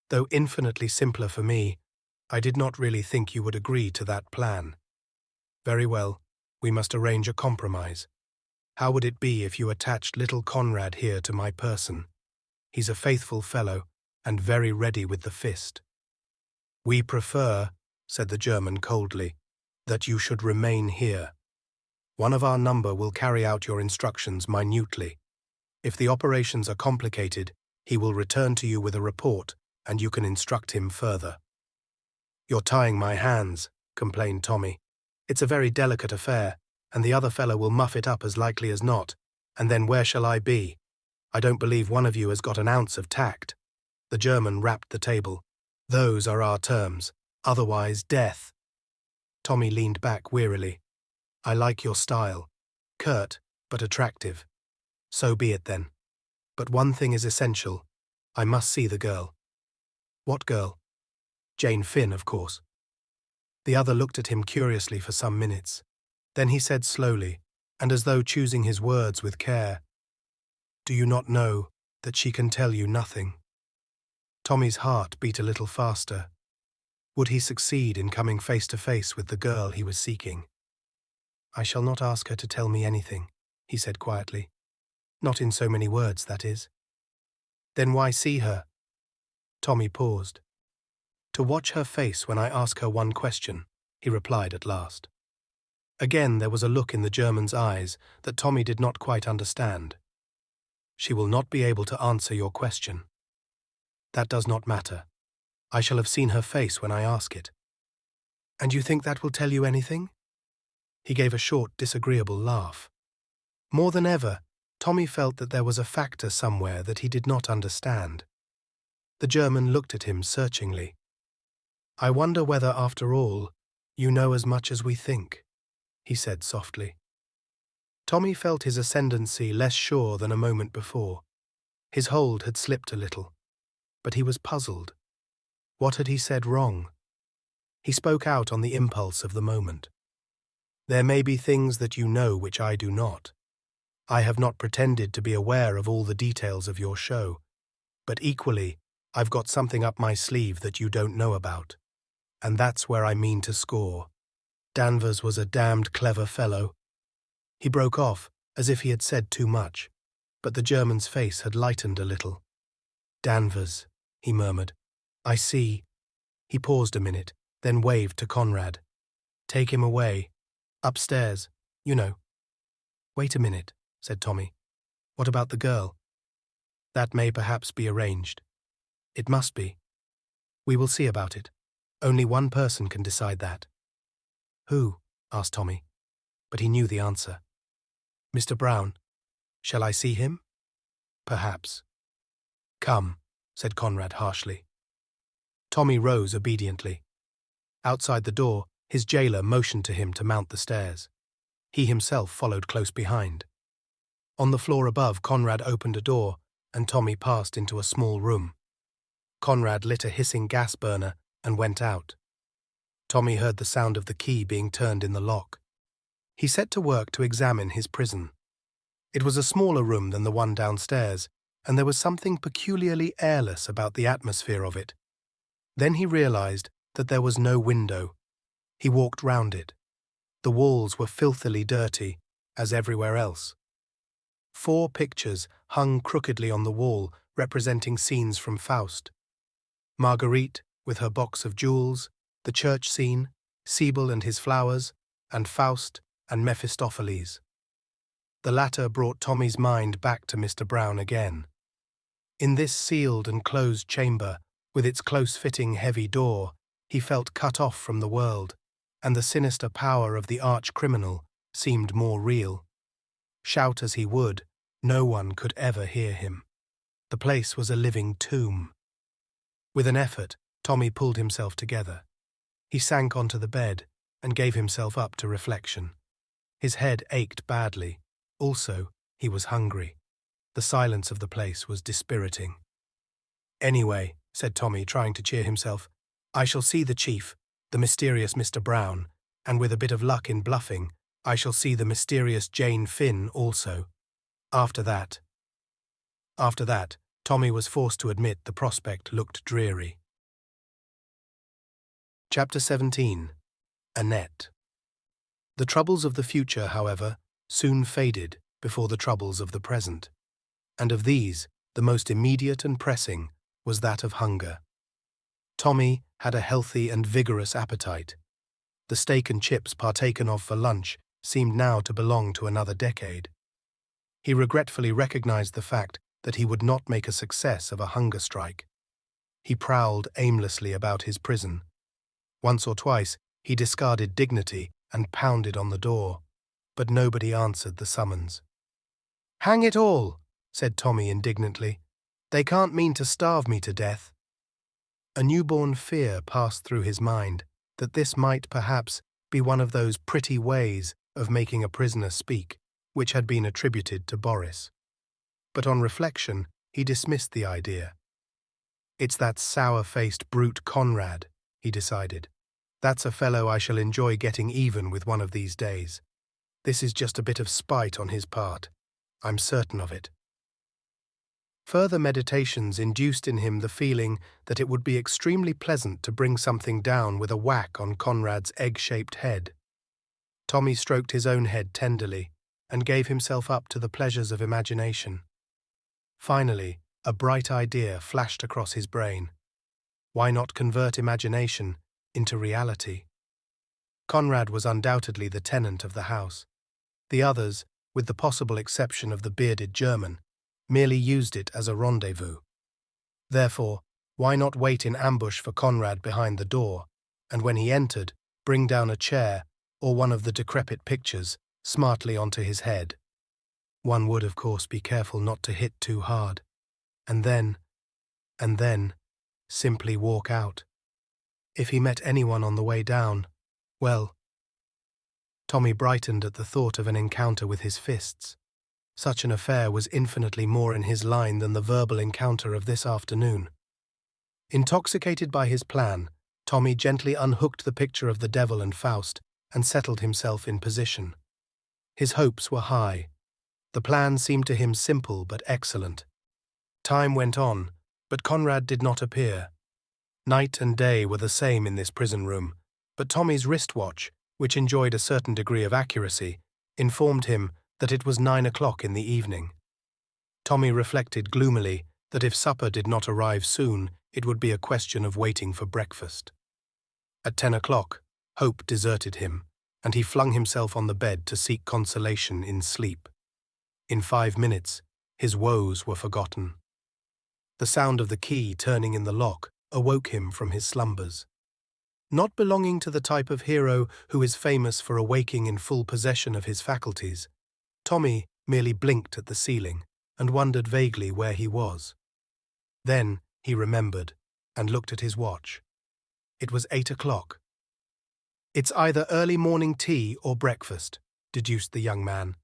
"Though infinitely simpler for me, I did not really think you would agree to that plan." "Very well, we must arrange a compromise. How would it be if you attached little Conrad here to my person? He's a faithful fellow, and very ready with the fist." "We prefer," said the German coldly, "that you should remain here. One of our number will carry out your instructions minutely. If the operations are complicated, he will return to you with a report, and you can instruct him further." "You're tying my hands," complained Tommy. "It's a very delicate affair, and the other fellow will muff it up as likely as not, and then where shall I be? I don't believe one of you has got an ounce of tact." The German rapped the table. "Those are our terms. Otherwise, death." Tommy leaned back wearily. "I like your style. Curt, but attractive. So be it then. But one thing is essential. I must see the girl. What girl? Jane Finn, of course. The other looked at him curiously for some minutes. Then he said slowly, and as though choosing his words with care, "Do you not know that she can tell you nothing?" Tommy's heart beat a little faster. Would he succeed in coming face to face with the girl he was seeking? "I shall not ask her to tell me anything," he said quietly. "Not in so many words, that is." "Then why see her?" Tommy paused. "To watch her face when I ask her one question," he replied at last. Again there was a look in the German's eyes that Tommy did not quite understand. "She will not be able to answer your question." "That does not matter. I shall have seen her face when I ask it." "And you think that will tell you anything?" He gave a short, disagreeable laugh. More than ever, Tommy felt that there was a factor somewhere that he did not understand. The German looked at him searchingly. "I wonder whether, after all, you know as much as we think," he said softly. Tommy felt his ascendancy less sure than a moment before. His hold had slipped a little, but he was puzzled. What had he said wrong? He spoke out on the impulse of the moment. "There may be things that you know which I do not. I have not pretended to be aware of all the details of your show, but equally, I've got something up my sleeve that you don't know about. And that's where I mean to score. Danvers was a damned clever fellow." He broke off, as if he had said too much, but the German's face had lightened a little. "Danvers," he murmured. "I see." He paused a minute, then waved to Conrad. "Take him away. Upstairs, you know." "Wait a minute," said Tommy. "What about the girl?" "That may perhaps be arranged." "It must be. We will see about it. Only one person can decide that." "Who?" asked Tommy, but he knew the answer. "Mr. Brown. Shall I see him?" "Perhaps." "Come," said Conrad harshly. Tommy rose obediently. Outside the door, his jailer motioned to him to mount the stairs. He himself followed close behind. On the floor above, Conrad opened a door, and Tommy passed into a small room. Conrad lit a hissing gas burner and went out. Tommy heard the sound of the key being turned in the lock. He set to work to examine his prison. It was a smaller room than the one downstairs, and there was something peculiarly airless about the atmosphere of it. Then he realized that there was no window. He walked round it. The walls were filthily dirty, as everywhere else. 4 pictures hung crookedly on the wall, representing scenes from Faust. Marguerite, with her box of jewels, the church scene, Sibyl and his flowers, and Faust and Mephistopheles. The latter brought Tommy's mind back to Mr. Brown again. In this sealed and closed chamber, with its close-fitting heavy door, he felt cut off from the world, and the sinister power of the arch-criminal seemed more real. Shout as he would, no one could ever hear him. The place was a living tomb. With an effort, Tommy pulled himself together. He sank onto the bed and gave himself up to reflection. His head ached badly. Also, he was hungry. The silence of the place was dispiriting. "Anyway," said Tommy, trying to cheer himself, "I shall see the chief, the mysterious Mr. Brown, and with a bit of luck in bluffing, I shall see the mysterious Jane Finn also. After that, Tommy was forced to admit the prospect looked dreary. Chapter 17. Annette. The troubles of the future, however, soon faded before the troubles of the present, and of these, the most immediate and pressing was that of hunger. Tommy had a healthy and vigorous appetite. The steak and chips partaken of for lunch seemed now to belong to another decade. He regretfully recognized the fact that he would not make a success of a hunger strike. He prowled aimlessly about his prison. Once or twice he discarded dignity and pounded on the door, but nobody answered the summons. "Hang it all," said Tommy indignantly. "They can't mean to starve me to death." A newborn fear passed through his mind that this might perhaps be one of those pretty ways of making a prisoner speak, which had been attributed to Boris. But on reflection, he dismissed the idea. It's that sour-faced brute Conrad, he decided. That's a fellow I shall enjoy getting even with one of these days. This is just a bit of spite on his part. I'm certain of it. Further meditations induced in him the feeling that it would be extremely pleasant to bring something down with a whack on Conrad's egg-shaped head. Tommy stroked his own head tenderly and gave himself up to the pleasures of imagination. Finally, a bright idea flashed across his brain. Why not convert imagination into reality? Conrad was undoubtedly the tenant of the house. The others, with the possible exception of the bearded German, merely used it as a rendezvous. Therefore, why not wait in ambush for Conrad behind the door, and when he entered, bring down a chair or one of the decrepit pictures smartly onto his head? One would, of course, be careful not to hit too hard. And then, simply walk out. If he met anyone on the way down, well... Tommy brightened at the thought of an encounter with his fists. Such an affair was infinitely more in his line than the verbal encounter of this afternoon. Intoxicated by his plan, Tommy gently unhooked the picture of the devil and Faust and settled himself in position. His hopes were high. The plan seemed to him simple but excellent. Time went on, but Conrad did not appear. Night and day were the same in this prison room, but Tommy's wristwatch, which enjoyed a certain degree of accuracy, informed him that it was 9 o'clock in the evening. Tommy reflected gloomily that if supper did not arrive soon, it would be a question of waiting for breakfast. At 10 o'clock, hope deserted him, and he flung himself on the bed to seek consolation in sleep. In 5 minutes, his woes were forgotten. The sound of the key turning in the lock awoke him from his slumbers. Not belonging to the type of hero who is famous for awaking in full possession of his faculties, Tommy merely blinked at the ceiling and wondered vaguely where he was. Then he remembered and looked at his watch. It was 8 o'clock. It's either early morning tea or breakfast, deduced the young man,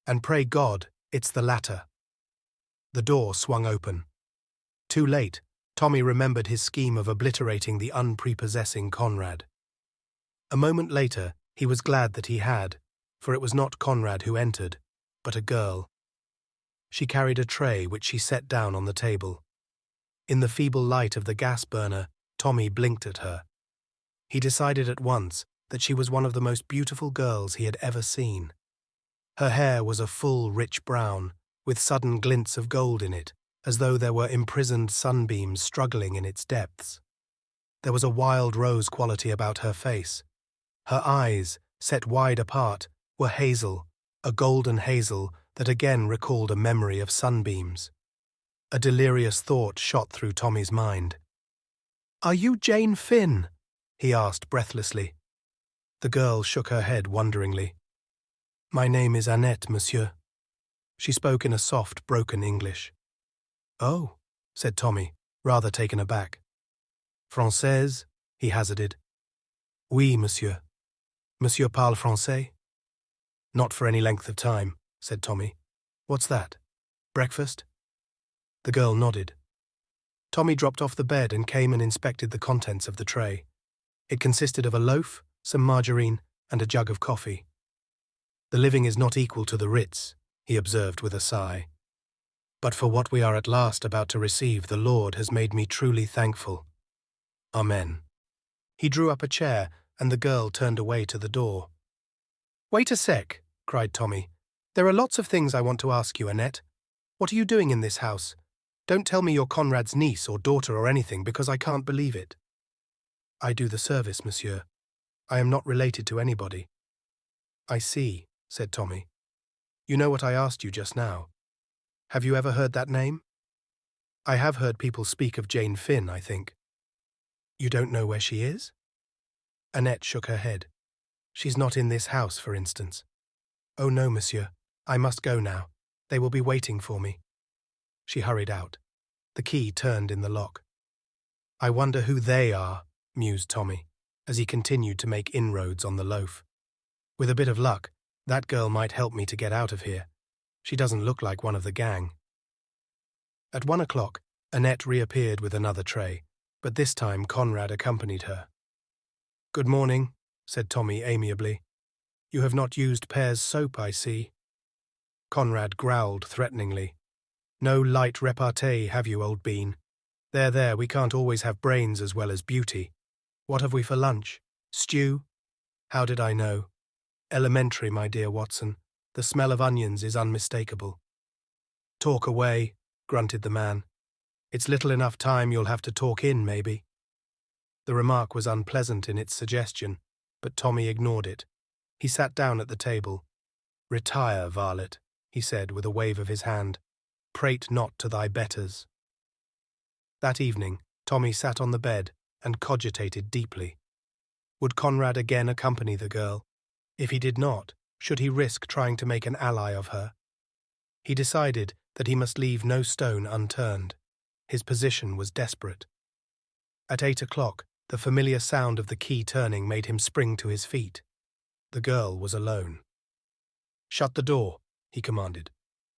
and pray God it's the latter. The door swung open. Too late, Tommy remembered his scheme of obliterating the unprepossessing Conrad. A moment later, he was glad that he had, for it was not Conrad who entered, but a girl. She carried a tray which she set down on the table. In the feeble light of the gas burner, Tommy blinked at her. He decided at once that she was one of the most beautiful girls he had ever seen. Her hair was a full, rich brown, with sudden glints of gold in it, as though there were imprisoned sunbeams struggling in its depths. There was a wild rose quality about her face. Her eyes, set wide apart, were hazel, a golden hazel that again recalled a memory of sunbeams. A delirious thought shot through Tommy's mind. "Are you Jane Finn?" he asked breathlessly. The girl shook her head wonderingly. "My name is Annette, monsieur." She spoke in a soft, broken English. "Oh," said Tommy, rather taken aback. "Française?" he hazarded. "Oui, monsieur. Monsieur parle français?" "Not for any length of time," said Tommy. "What's that? Breakfast?" The girl nodded. Tommy dropped off the bed and came and inspected the contents of the tray. It consisted of a loaf, some margarine, and a jug of coffee. "The living is not equal to the Ritz," he observed with a sigh. "But for what we are at last about to receive, the Lord has made me truly thankful. Amen." He drew up a chair, and the girl turned away to the door. "Wait a sec," cried Tommy. "There are lots of things I want to ask you, Annette. What are you doing in this house? Don't tell me you're Conrad's niece or daughter or anything, because I can't believe it." "I do the service, monsieur. I am not related to anybody." "I see," said Tommy. "You know what I asked you just now. Have you ever heard that name?" "I have heard people speak of Jane Finn, I think." "You don't know where she is?" Annette shook her head. "She's not in this house, for instance." "Oh no, monsieur. I must go now. They will be waiting for me." She hurried out. The key turned in the lock. "I wonder who they are," mused Tommy, as he continued to make inroads on the loaf. "With a bit of luck, that girl might help me to get out of here. She doesn't look like one of the gang." At 1 o'clock, Annette reappeared with another tray, but this time Conrad accompanied her. "Good morning," said Tommy amiably. "You have not used Pear's soap, I see." Conrad growled threateningly. "No light repartee, have you, old bean? There, we can't always have brains as well as beauty. What have we for lunch? Stew? How did I know? Elementary, my dear Watson. The smell of onions is unmistakable." "Talk away," grunted the man. "It's little enough time you'll have to talk in, maybe." The remark was unpleasant in its suggestion, but Tommy ignored it. He sat down at the table. "Retire, varlet," he said with a wave of his hand. "Prate not to thy betters." That evening, Tommy sat on the bed and cogitated deeply. Would Conrad again accompany the girl? If he did not, should he risk trying to make an ally of her? He decided that he must leave no stone unturned. His position was desperate. At 8 o'clock, the familiar sound of the key turning made him spring to his feet. The girl was alone. "Shut the door," he commanded.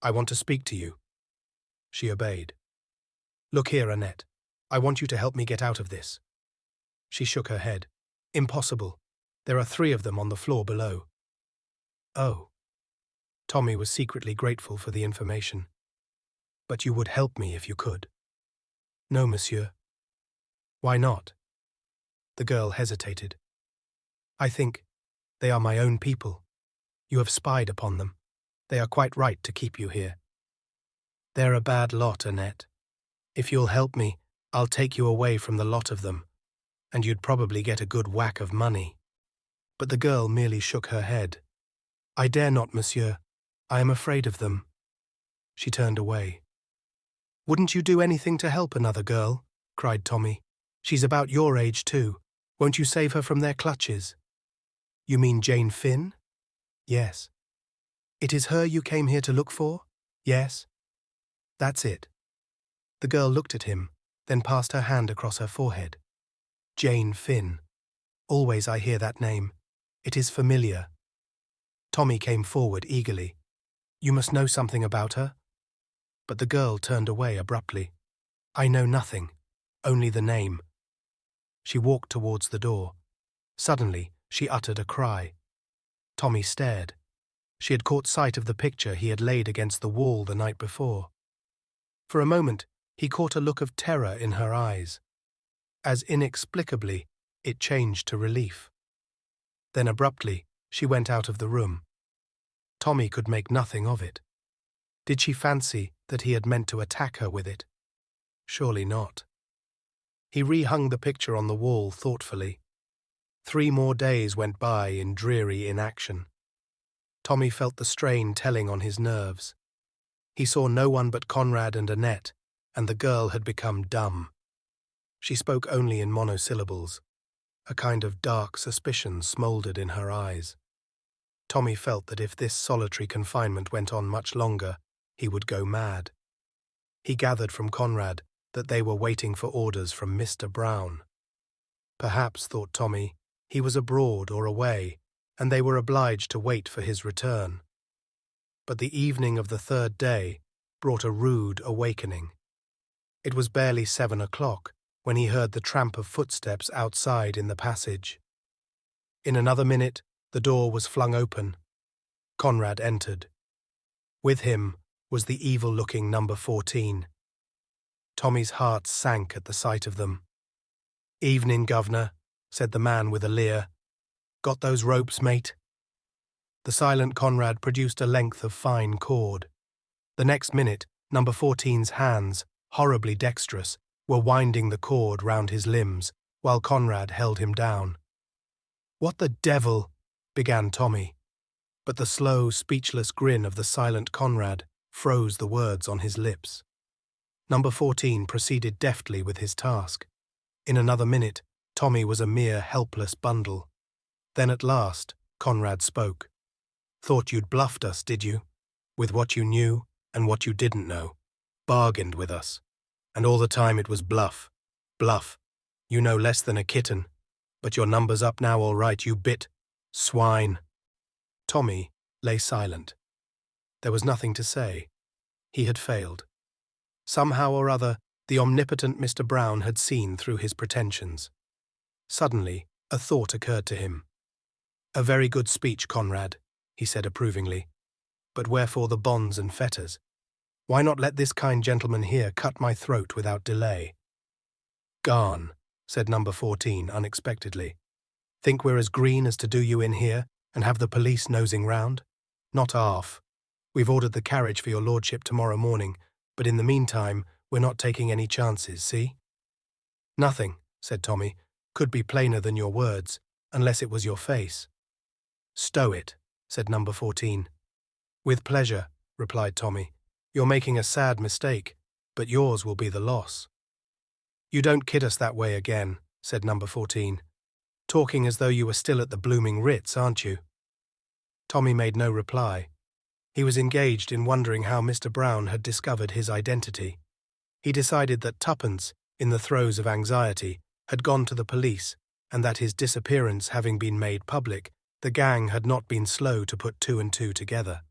"I want to speak to you." She obeyed. "Look here, Annette. I want you to help me get out of this." She shook her head. "Impossible. There are 3 of them on the floor below." "Oh." Tommy was secretly grateful for the information. "But you would help me if you could." "No, monsieur." "Why not?" The girl hesitated. "I think they are my own people. You have spied upon them. They are quite right to keep you here." "They're a bad lot, Annette. If you'll help me, I'll take you away from the lot of them, and you'd probably get a good whack of money." But the girl merely shook her head. "I dare not, monsieur. I am afraid of them." She turned away. "Wouldn't you do anything to help another girl?" cried Tommy. "She's about your age, too. Won't you save her from their clutches?" "You mean Jane Finn?" "Yes." "It is her you came here to look for?" "Yes." "That's it." The girl looked at him, then passed her hand across her forehead. "Jane Finn. Always I hear that name. It is familiar." Tommy came forward eagerly. "You must know something about her?" But the girl turned away abruptly. "I know nothing, only the name." She walked towards the door. Suddenly, she uttered a cry. Tommy stared. She had caught sight of the picture he had laid against the wall the night before. For a moment, he caught a look of terror in her eyes. As inexplicably, it changed to relief. Then abruptly, she went out of the room. Tommy could make nothing of it. Did she fancy that he had meant to attack her with it? Surely not. He rehung the picture on the wall thoughtfully. 3 more days went by in dreary inaction. Tommy felt the strain telling on his nerves. He saw no one but Conrad and Annette, and the girl had become dumb. She spoke only in monosyllables. A kind of dark suspicion smouldered in her eyes. Tommy felt that if this solitary confinement went on much longer, he would go mad. He gathered from Conrad that they were waiting for orders from Mr. Brown. Perhaps, thought Tommy, he was abroad or away, and they were obliged to wait for his return. But the evening of the 3rd day brought a rude awakening. It was barely 7 o'clock when he heard the tramp of footsteps outside in the passage. In another minute, the door was flung open. Conrad entered. With him was the evil-looking number 14. Tommy's heart sank at the sight of them. "Evening, governor," said the man with a leer. "Got those ropes, mate?" The silent Conrad produced a length of fine cord. The next minute, number 14's hands, horribly dexterous, were winding the cord round his limbs, while Conrad held him down. "What the devil?" began Tommy. But the slow, speechless grin of the silent Conrad froze the words on his lips. Number 14 proceeded deftly with his task. In another minute, Tommy was a mere helpless bundle. Then at last, Conrad spoke. "Thought you'd bluffed us, did you? With what you knew and what you didn't know. Bargained with us. And all the time it was bluff. Bluff. You know less than a kitten. But your number's up now, all right, you bit swine." Tommy lay silent. There was nothing to say. He had failed. Somehow or other, The omnipotent Mr. Brown had seen through his pretensions. Suddenly, a thought occurred to him. "A very good speech, Conrad," he said approvingly. "But wherefore the bonds and fetters? Why not let this kind gentleman here cut my throat without delay?" "Garn," said number 14 unexpectedly. "Think we're as green as to do you in here and have the police nosing round? Not half. We've ordered the carriage for your lordship tomorrow morning, but in the meantime, we're not taking any chances, see?" "Nothing," said Tommy, "could be plainer than your words, unless it was your face." "Stow it," said number 14. "With pleasure," replied Tommy. "You're making a sad mistake, but yours will be the loss." "You don't kid us that way again," said number 14. "Talking as though you were still at the blooming Ritz, aren't you?" Tommy made no reply. He was engaged in wondering how Mr. Brown had discovered his identity. He decided that Tuppence, in the throes of anxiety, had gone to the police, and that his disappearance having been made public, the gang had not been slow to put two and two together.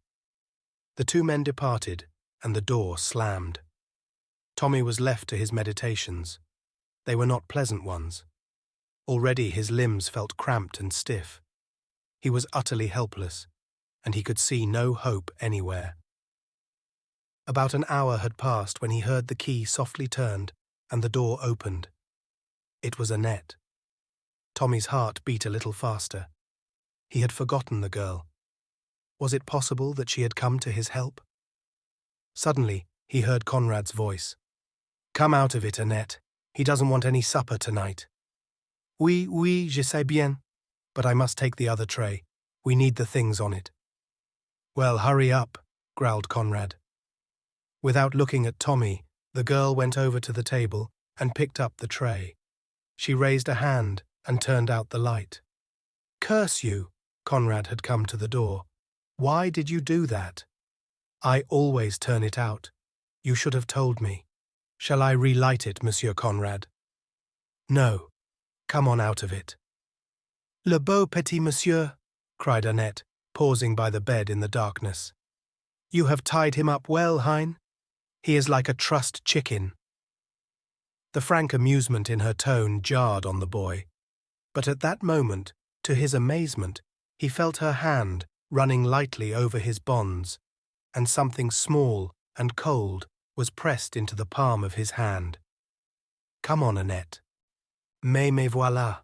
The two men departed, and the door slammed. Tommy was left to his meditations. They were not pleasant ones. Already his limbs felt cramped and stiff. He was utterly helpless, and he could see no hope anywhere. About an hour had passed when he heard the key softly turned and the door opened. It was Annette. Tommy's heart beat a little faster. He had forgotten the girl. Was it possible that she had come to his help? Suddenly, he heard Conrad's voice. "Come out of it, Annette. He doesn't want any supper tonight." "Oui, oui, je sais bien. But I must take the other tray. We need the things on it." "Well, hurry up," growled Conrad. Without looking at Tommy, the girl went over to the table and picked up the tray. She raised a hand and turned out the light. "Curse you!" Conrad had come to the door. "Why did you do that?" "I always turn it out. You should have told me. Shall I relight it, Monsieur Conrad?" "No. Come on out of it." "Le beau petit monsieur," cried Annette, pausing by the bed in the darkness. "You have tied him up well, Hein? He is like a trussed chicken." The frank amusement in her tone jarred on the boy, but at that moment, to his amazement, he felt her hand running lightly over his bonds, and something small and cold was pressed into the palm of his hand. "Come on, Annette." Mais voilà."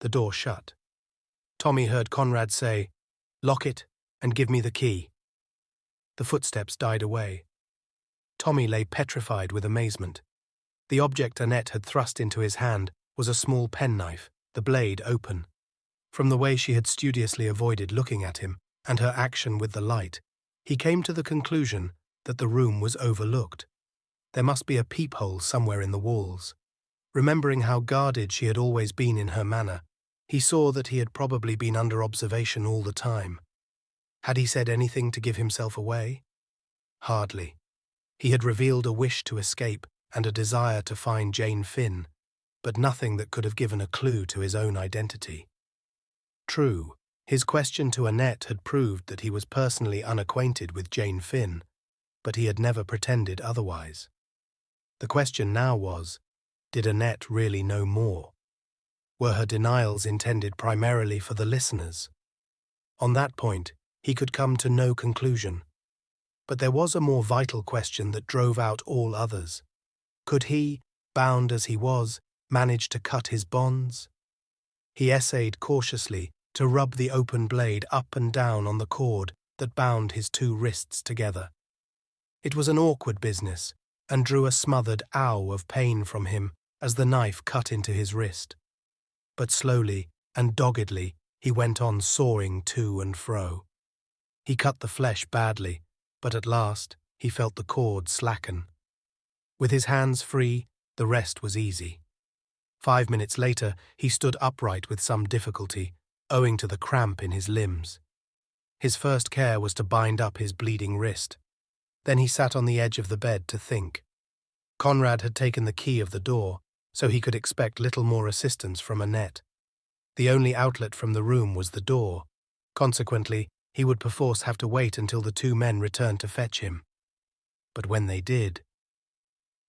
The door shut. Tommy heard Conrad say, "Lock it and give me the key." The footsteps died away. Tommy lay petrified with amazement. The object Annette had thrust into his hand was a small penknife, the blade open. From the way she had studiously avoided looking at him, and her action with the light, he came to the conclusion that the room was overlooked. There must be a peephole somewhere in the walls. Remembering how guarded she had always been in her manner, he saw that he had probably been under observation all the time. Had he said anything to give himself away? Hardly. He had revealed a wish to escape and a desire to find Jane Finn, but nothing that could have given a clue to his own identity. True, his question to Annette had proved that he was personally unacquainted with Jane Finn, but he had never pretended otherwise. The question now was, did Annette really know more? Were her denials intended primarily for the listeners? On that point, he could come to no conclusion. But there was a more vital question that drove out all others. Could he, bound as he was, manage to cut his bonds? He essayed cautiously to rub the open blade up and down on the cord that bound his two wrists together. It was an awkward business, and drew a smothered ow of pain from him as the knife cut into his wrist. But slowly and doggedly he went on sawing to and fro. He cut the flesh badly, but at last he felt the cord slacken. With his hands free, the rest was easy. 5 minutes later, he stood upright with some difficulty, owing to the cramp in his limbs. His first care was to bind up his bleeding wrist. Then he sat on the edge of the bed to think. Conrad had taken the key of the door, so he could expect little more assistance from Annette. The only outlet from the room was the door. Consequently, he would perforce have to wait until the two men returned to fetch him. But when they did...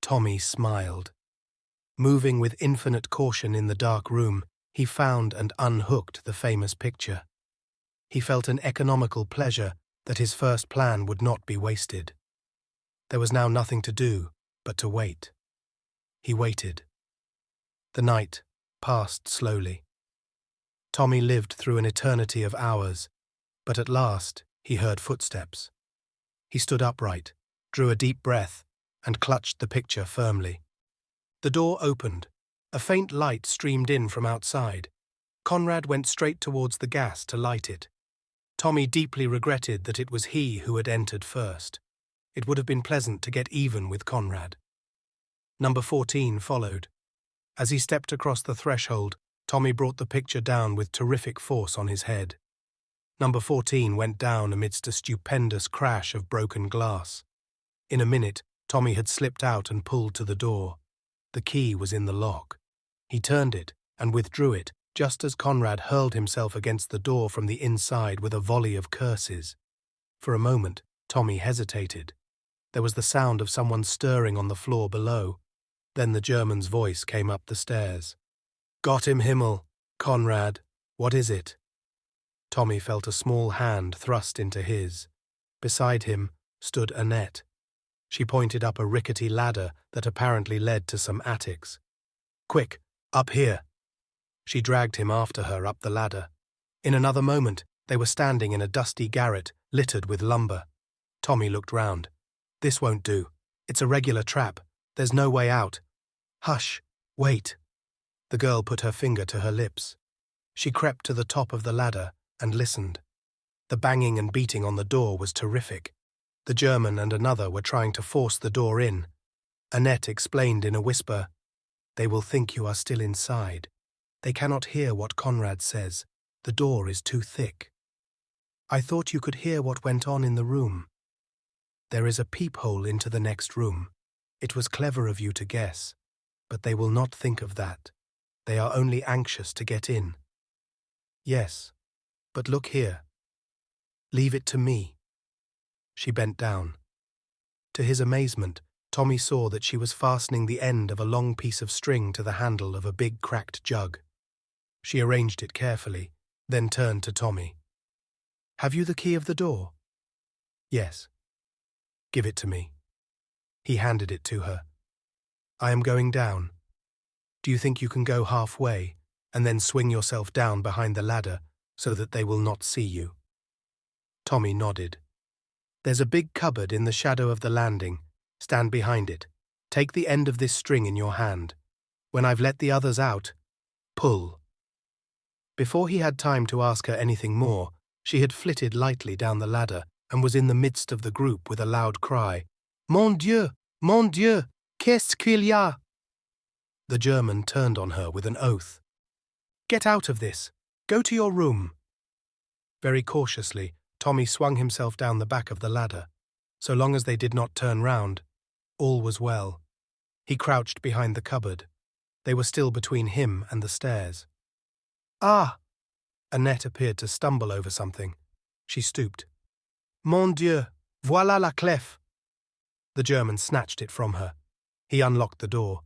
Tommy smiled. Moving with infinite caution in the dark room, he found and unhooked the famous picture. He felt an economical pleasure that his first plan would not be wasted. There was now nothing to do but to wait. He waited. The night passed slowly. Tommy lived through an eternity of hours, but at last he heard footsteps. He stood upright, drew a deep breath, and clutched the picture firmly. The door opened. A faint light streamed in from outside. Conrad went straight towards the gas to light it. Tommy deeply regretted that it was he who had entered first. It would have been pleasant to get even with Conrad. Number 14 followed. As he stepped across the threshold, Tommy brought the picture down with terrific force on his head. Number 14 went down amidst a stupendous crash of broken glass. In a minute, Tommy had slipped out and pulled to the door. The key was in the lock. He turned it and withdrew it just as Conrad hurled himself against the door from the inside with a volley of curses. For a moment, Tommy hesitated. There was the sound of someone stirring on the floor below. Then the German's voice came up the stairs. "Gott im Himmel, Conrad, what is it?" Tommy felt a small hand thrust into his. Beside him stood Annette. She pointed up a rickety ladder that apparently led to some attics. "Quick, up here!" She dragged him after her up the ladder. In another moment, they were standing in a dusty garret littered with lumber. Tommy looked round. "This won't do. It's a regular trap. There's no way out." "Hush, wait." The girl put her finger to her lips. She crept to the top of the ladder and listened. The banging and beating on the door was terrific. The German and another were trying to force the door in. Annette explained in a whisper, "They will think you are still inside. They cannot hear what Conrad says. The door is too thick." "I thought you could hear what went on in the room." "There is a peephole into the next room. It was clever of you to guess, but they will not think of that. They are only anxious to get in." "Yes, but look here. Leave it to me." She bent down. To his amazement, Tommy saw that she was fastening the end of a long piece of string to the handle of a big cracked jug. She arranged it carefully, then turned to Tommy. "Have you the key of the door?" "Yes." "Give it to me." He handed it to her. "I am going down. Do you think you can go halfway and then swing yourself down behind the ladder so that they will not see you?" Tommy nodded. "There's a big cupboard in the shadow of the landing. Stand behind it. Take the end of this string in your hand. When I've let the others out, pull." Before he had time to ask her anything more, she had flitted lightly down the ladder and was in the midst of the group with a loud cry. "Mon Dieu! Mon Dieu! Qu'est-ce qu'il y a?" The German turned on her with an oath. "Get out of this. Go to your room." Very cautiously, Tommy swung himself down the back of the ladder. So long as they did not turn round, all was well. He crouched behind the cupboard. They were still between him and the stairs. "Ah!" Annette appeared to stumble over something. She stooped. "Mon Dieu, voilà la clef." The German snatched it from her. He unlocked the door.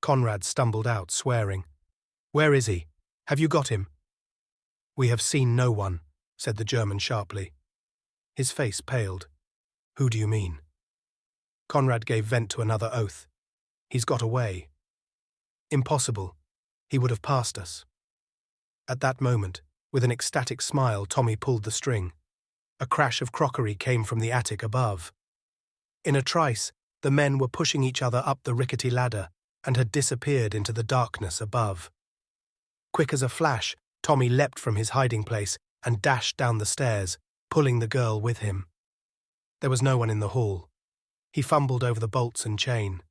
Conrad stumbled out, swearing. "Where is he? Have you got him?" "We have seen no one," said the German sharply. His face paled. "Who do you mean?" Conrad gave vent to another oath. "He's got away." "Impossible. He would have passed us." At that moment, with an ecstatic smile, Tommy pulled the string. A crash of crockery came from the attic above. In a trice, the men were pushing each other up the rickety ladder and had disappeared into the darkness above. Quick as a flash, Tommy leapt from his hiding place and dashed down the stairs, pulling the girl with him. There was no one in the hall. He fumbled over the bolts and chain.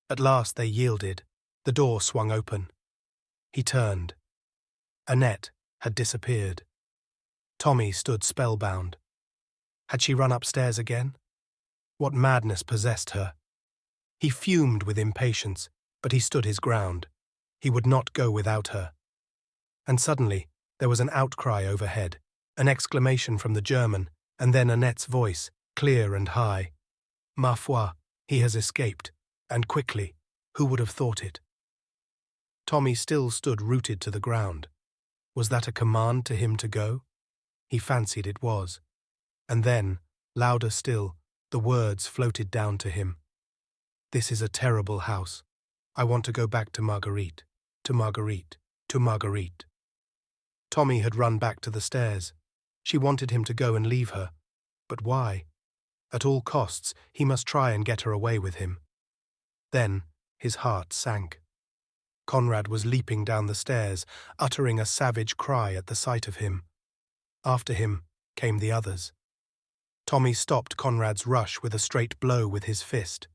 At last they yielded. The door swung open. He turned. Annette had disappeared. Tommy stood spellbound. Had she run upstairs again? What madness possessed her? He fumed with impatience, but he stood his ground. He would not go without her. And suddenly there was an outcry overhead, an exclamation from the German, and then Annette's voice, clear and high. "Ma foi, he has escaped, And quickly. Who would have thought it? Tommy still stood rooted to the ground. Was that a command to him to go? He fancied it was. And then, louder still, the words floated down to him. This is a terrible house. I want to go back to Marguerite, to Marguerite, to Marguerite. Tommy had run back to the stairs. She wanted him to go and leave her. But why? At all costs, he must try and get her away with him. Then, his heart sank. Conrad was leaping down the stairs, uttering a savage cry at the sight of him. After him came the others. Tommy stopped Conrad's rush with a straight blow with his fist.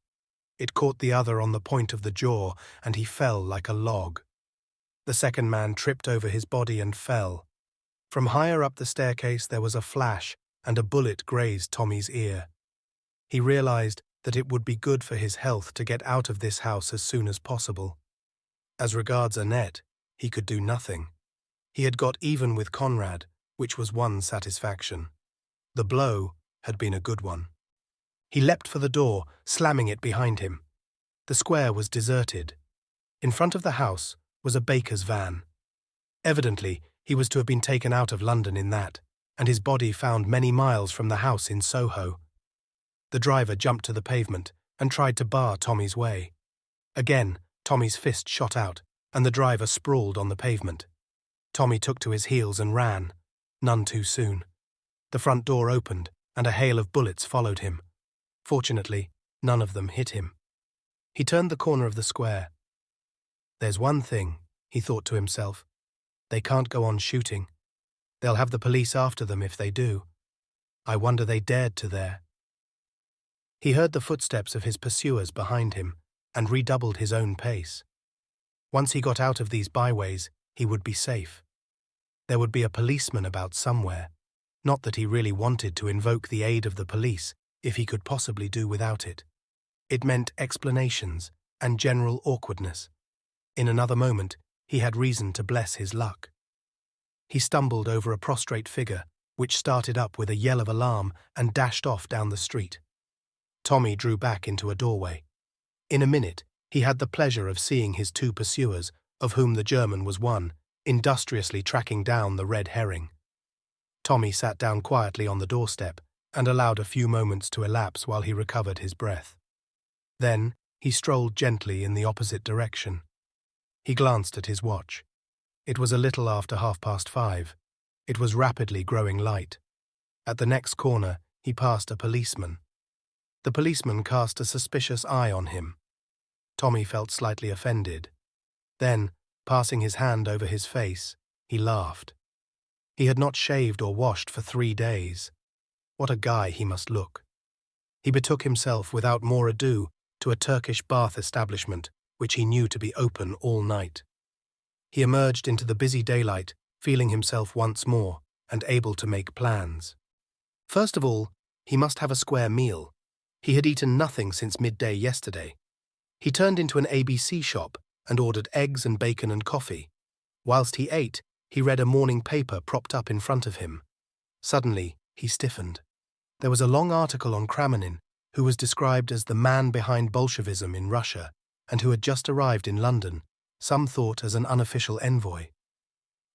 It caught the other on the point of the jaw, and he fell like a log. The second man tripped over his body and fell. From higher up the staircase there was a flash, and a bullet grazed Tommy's ear. He realized that it would be good for his health to get out of this house as soon as possible. As regards Annette, he could do nothing. He had got even with Conrad, which was one satisfaction. The blow had been a good one. He leapt for the door, slamming it behind him. The square was deserted. In front of the house was a baker's van. Evidently, he was to have been taken out of London in that, and his body found many miles from the house in Soho. The driver jumped to the pavement and tried to bar Tommy's way. Again, Tommy's fist shot out, and the driver sprawled on the pavement. Tommy took to his heels and ran, none too soon. The front door opened, and a hail of bullets followed him. Fortunately, none of them hit him. He turned the corner of the square. There's one thing, he thought to himself. They can't go on shooting. They'll have the police after them if they do. I wonder they dared to there. He heard the footsteps of his pursuers behind him and redoubled his own pace. Once he got out of these byways, he would be safe. There would be a policeman about somewhere. Not that he really wanted to invoke the aid of the police if he could possibly do without it. It meant explanations and general awkwardness. In another moment, he had reason to bless his luck. He stumbled over a prostrate figure, which started up with a yell of alarm and dashed off down the street. Tommy drew back into a doorway. In a minute, he had the pleasure of seeing his two pursuers, of whom the German was one, industriously tracking down the red herring. Tommy sat down quietly on the doorstep and allowed a few moments to elapse while he recovered his breath. Then he strolled gently in the opposite direction. He glanced at his watch. It was a little after 5:30. It was rapidly growing light. At the next corner, he passed a policeman. The policeman cast a suspicious eye on him. Tommy felt slightly offended. Then, passing his hand over his face, he laughed. He had not shaved or washed for 3 days. What a guy he must look. He betook himself without more ado to a Turkish bath establishment, which he knew to be open all night. He emerged into the busy daylight, feeling himself once more and able to make plans. First of all, he must have a square meal. He had eaten nothing since midday yesterday. He turned into an ABC shop and ordered eggs and bacon and coffee. Whilst he ate, he read a morning paper propped up in front of him. Suddenly, he stiffened. There was a long article on Kramenin, who was described as the man behind Bolshevism in Russia and who had just arrived in London, some thought as an unofficial envoy.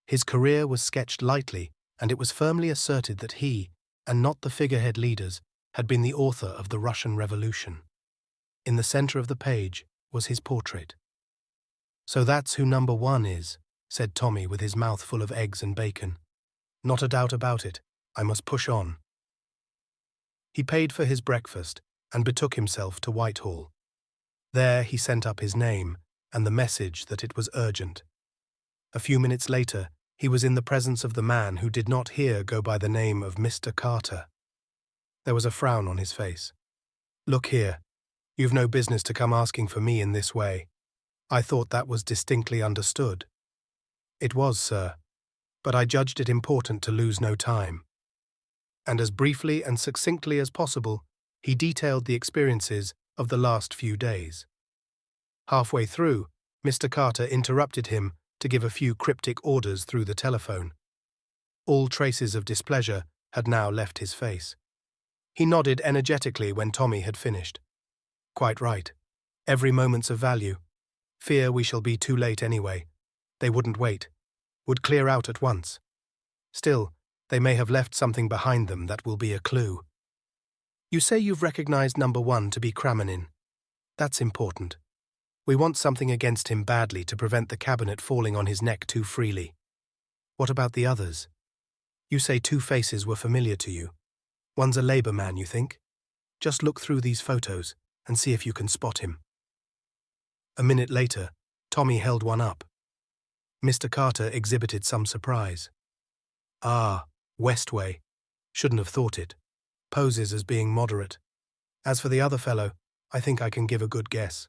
His career was sketched lightly, and it was firmly asserted that he, and not the figurehead leaders, had been the author of the Russian Revolution. In the centre of the page was his portrait. "So that's who number one is," said Tommy with his mouth full of eggs and bacon. "Not a doubt about it. I must push on." He paid for his breakfast and betook himself to Whitehall. There he sent up his name and the message that it was urgent. A few minutes later, he was in the presence of the man who did not here go by the name of Mr. Carter. There was a frown on his face. "Look here, you've no business to come asking for me in this way. I thought that was distinctly understood." "It was, sir, but I judged it important to lose no time." And as briefly and succinctly as possible, he detailed the experiences of the last few days. Halfway through, Mr. Carter interrupted him to give a few cryptic orders through the telephone. All traces of displeasure had now left his face. He nodded energetically when Tommy had finished. "Quite right. Every moment's of value. Fear we shall be too late anyway. They wouldn't wait. Would clear out at once. Still, they may have left something behind them that will be a clue. You say you've recognized number 1 to be Kramenin. That's important. We want something against him badly to prevent the cabinet falling on his neck too freely. What about the others? You say 2 faces were familiar to you. One's a Labour man, you think? Just look through these photos and see if you can spot him. A minute later, Tommy held one up. Mr. Carter exhibited some surprise. Ah, Westway. Shouldn't have thought it. Poses as being moderate. As for the other fellow, I think I can give a good guess.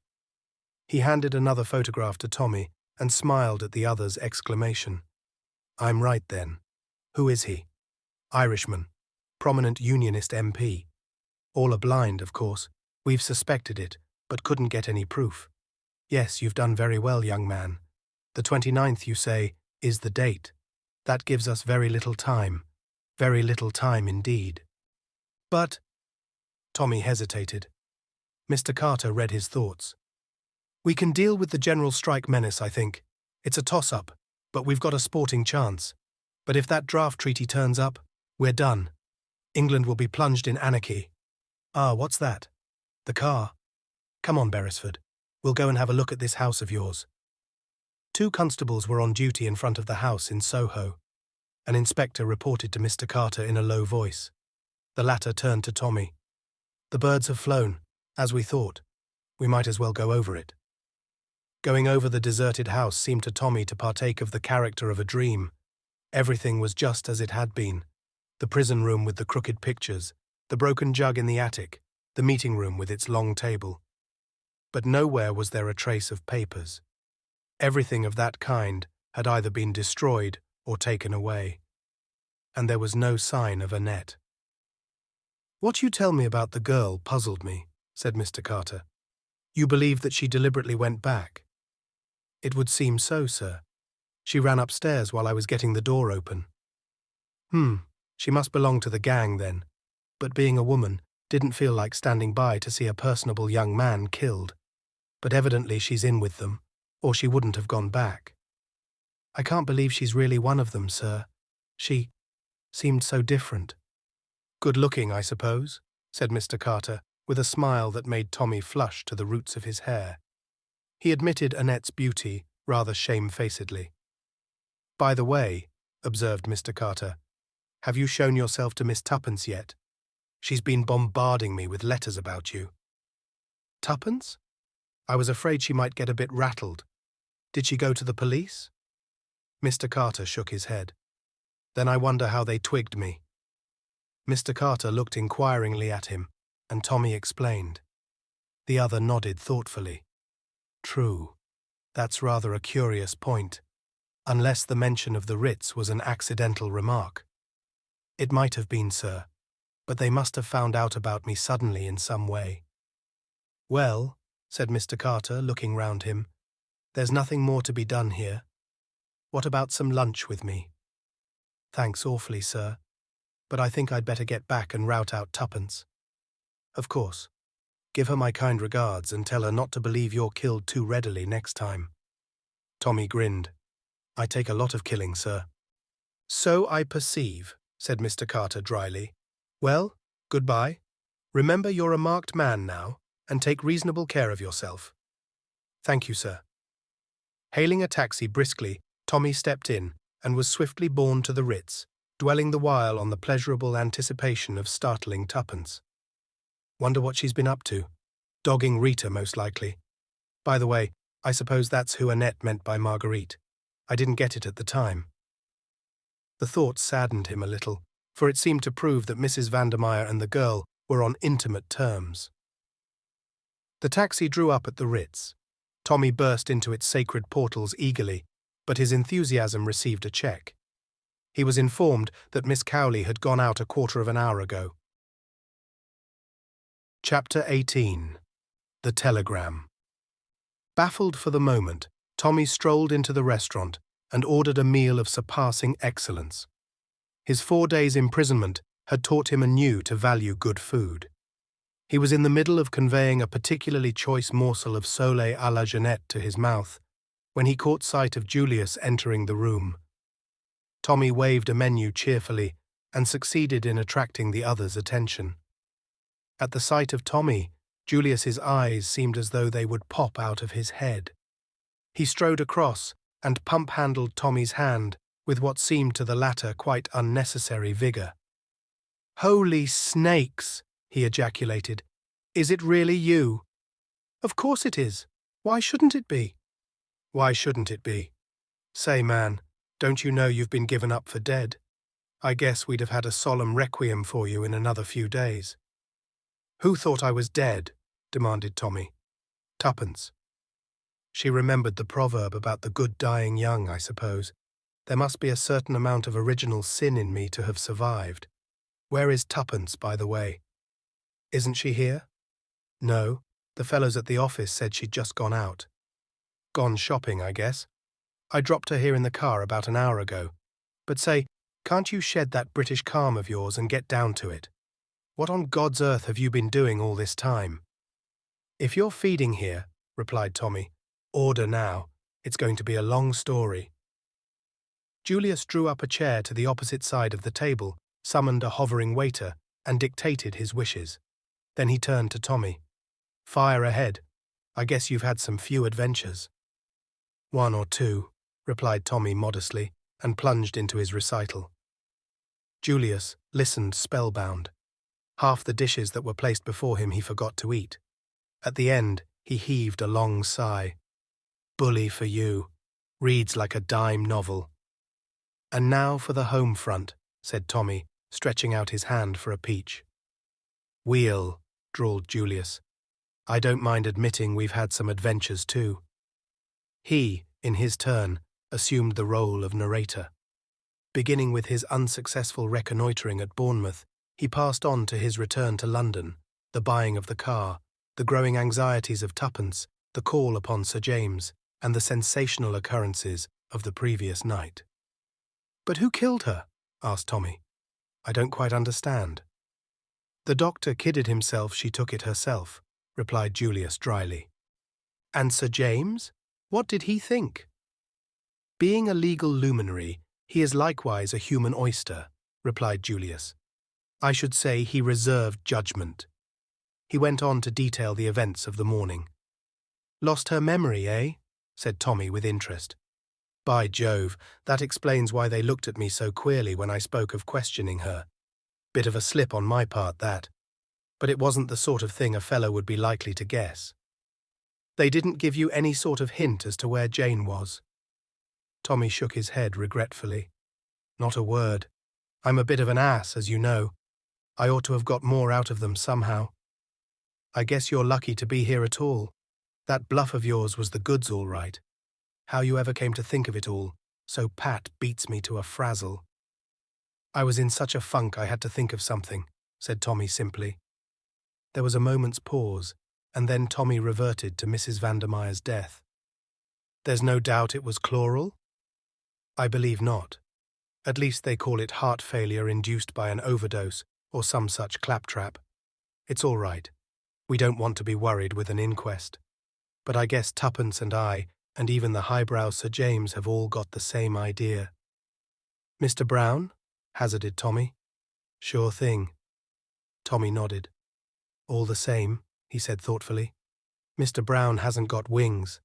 He handed another photograph to Tommy and smiled at the other's exclamation. I'm right then. Who is he? Irishman. Prominent Unionist MP. All are blind, of course. We've suspected it, but couldn't get any proof. Yes, you've done very well, young man. The 29th, you say, is the date. That gives us very little time. Very little time indeed. But... Tommy hesitated. Mr. Carter read his thoughts. We can deal with the general strike menace, I think. It's a toss-up, but we've got a sporting chance. But if that draft treaty turns up, we're done. England will be plunged in anarchy. Ah, what's that? The car. Come on, Beresford. We'll go and have a look at this house of yours. 2 constables were on duty in front of the house in Soho. An inspector reported to Mr. Carter in a low voice. The latter turned to Tommy. The birds have flown, as we thought. We might as well go over it. Going over the deserted house seemed to Tommy to partake of the character of a dream. Everything was just as it had been. The prison room with the crooked pictures, the broken jug in the attic, the meeting room with its long table. But nowhere was there a trace of papers. Everything of that kind had either been destroyed or taken away. And there was no sign of Annette. What you tell me about the girl puzzled me, said Mr. Carter. You believe that she deliberately went back? It would seem so, sir. She ran upstairs while I was getting the door open. She must belong to the gang then. But being a woman, didn't feel like standing by to see a personable young man killed. But evidently she's in with them, or she wouldn't have gone back. I can't believe she's really one of them, sir. She seemed so different. Good-looking, I suppose, said Mr. Carter, with a smile that made Tommy flush to the roots of his hair. He admitted Annette's beauty rather shamefacedly. By the way, observed Mr. Carter, have you shown yourself to Miss Tuppence yet? She's been bombarding me with letters about you. Tuppence? I was afraid she might get a bit rattled. Did she go to the police? Mr. Carter shook his head. Then I wonder how they twigged me. Mr. Carter looked inquiringly at him, and Tommy explained. The other nodded thoughtfully. True. That's rather a curious point, unless the mention of the writs was an accidental remark. It might have been, sir, but they must have found out about me suddenly in some way. Well, said Mr. Carter, looking round him, there's nothing more to be done here. What about some lunch with me? Thanks awfully, sir, but I think I'd better get back and rout out Tuppence. Of course. Give her my kind regards and tell her not to believe you're killed too readily next time. Tommy grinned. I take a lot of killing, sir. So I perceive, said Mr. Carter dryly. Well, goodbye. Remember you're a marked man now, and take reasonable care of yourself. Thank you, sir. Hailing a taxi briskly, Tommy stepped in and was swiftly borne to the Ritz, dwelling the while on the pleasurable anticipation of startling Tuppence. Wonder what she's been up to. Dogging Rita, most likely. By the way, I suppose that's who Annette meant by Marguerite. I didn't get it at the time. The thought saddened him a little, for it seemed to prove that Mrs. Vandermeyer and the girl were on intimate terms. The taxi drew up at the Ritz. Tommy burst into its sacred portals eagerly, but his enthusiasm received a check. He was informed that Miss Cowley had gone out a quarter of an hour ago. Chapter 18. The Telegram. Baffled for the moment, Tommy strolled into the restaurant and ordered a meal of surpassing excellence. His 4 days' imprisonment had taught him anew to value good food. He was in the middle of conveying a particularly choice morsel of sole à la Jeanette to his mouth when he caught sight of Julius entering the room. Tommy waved a menu cheerfully and succeeded in attracting the other's attention. At the sight of Tommy, Julius's eyes seemed as though they would pop out of his head. He strode across and pump-handled Tommy's hand with what seemed to the latter quite unnecessary vigour. "Holy snakes!" he ejaculated. "Is it really you?" "Of course it is. Why shouldn't it be?" "Why shouldn't it be? Say, man, don't you know you've been given up for dead? I guess we'd have had a solemn requiem for you in another few days." "Who thought I was dead?" demanded Tommy. "Tuppence." She remembered the proverb about the good dying young, I suppose. There must be a certain amount of original sin in me to have survived. Where is Tuppence, by the way? Isn't she here? No, the fellows at the office said she'd just gone out. Gone shopping, I guess. I dropped her here in the car about an hour ago. But say, can't you shed that British calm of yours and get down to it? What on God's earth have you been doing all this time? "If you're feeding here," replied Tommy, "order now. It's going to be a long story." Julius drew up a chair to the opposite side of the table, summoned a hovering waiter, and dictated his wishes. Then he turned to Tommy. "Fire ahead. I guess you've had some few adventures." "One or two," replied Tommy modestly, and plunged into his recital. Julius listened spellbound. Half the dishes that were placed before him he forgot to eat. At the end, he heaved a long sigh. "Bully for you. Reads like a dime novel." "And now for the home front," said Tommy, stretching out his hand for a peach. "We'll," drawled Julius. "I don't mind admitting we've had some adventures too." He, in his turn, assumed the role of narrator. Beginning with his unsuccessful reconnoitring at Bournemouth, he passed on to his return to London, the buying of the car, the growing anxieties of Tuppence, the call upon Sir James, and the sensational occurrences of the previous night. "But who killed her?" asked Tommy. "I don't quite understand." "The doctor kidded himself she took it herself," replied Julius dryly. "And Sir James? What did he think?" "Being a legal luminary, he is likewise a human oyster," replied Julius. "I should say he reserved judgment." He went on to detail the events of the morning. "Lost her memory, eh?" said Tommy with interest. "By Jove, that explains why they looked at me so queerly when I spoke of questioning her. Bit of a slip on my part, that. But it wasn't the sort of thing a fellow would be likely to guess." "They didn't give you any sort of hint as to where Jane was?" Tommy shook his head regretfully. "Not a word. I'm a bit of an ass, as you know. I ought to have got more out of them somehow. I guess you're lucky to be here at all. That bluff of yours was the goods all right. How you ever came to think of it all, so pat beats me to a frazzle." "I was in such a funk I had to think of something," said Tommy simply. There was a moment's pause, and then Tommy reverted to Mrs. Vandermeyer's death. "There's no doubt it was chloral?" "I believe not. At least they call it heart failure induced by an overdose, or some such claptrap. It's all right. We don't want to be worried with an inquest. But I guess Tuppence and I, and even the highbrow Sir James, have all got the same idea." "Mr. Brown?" hazarded Tommy. "Sure thing." Tommy nodded. "All the same," he said thoughtfully, "Mr. Brown hasn't got wings.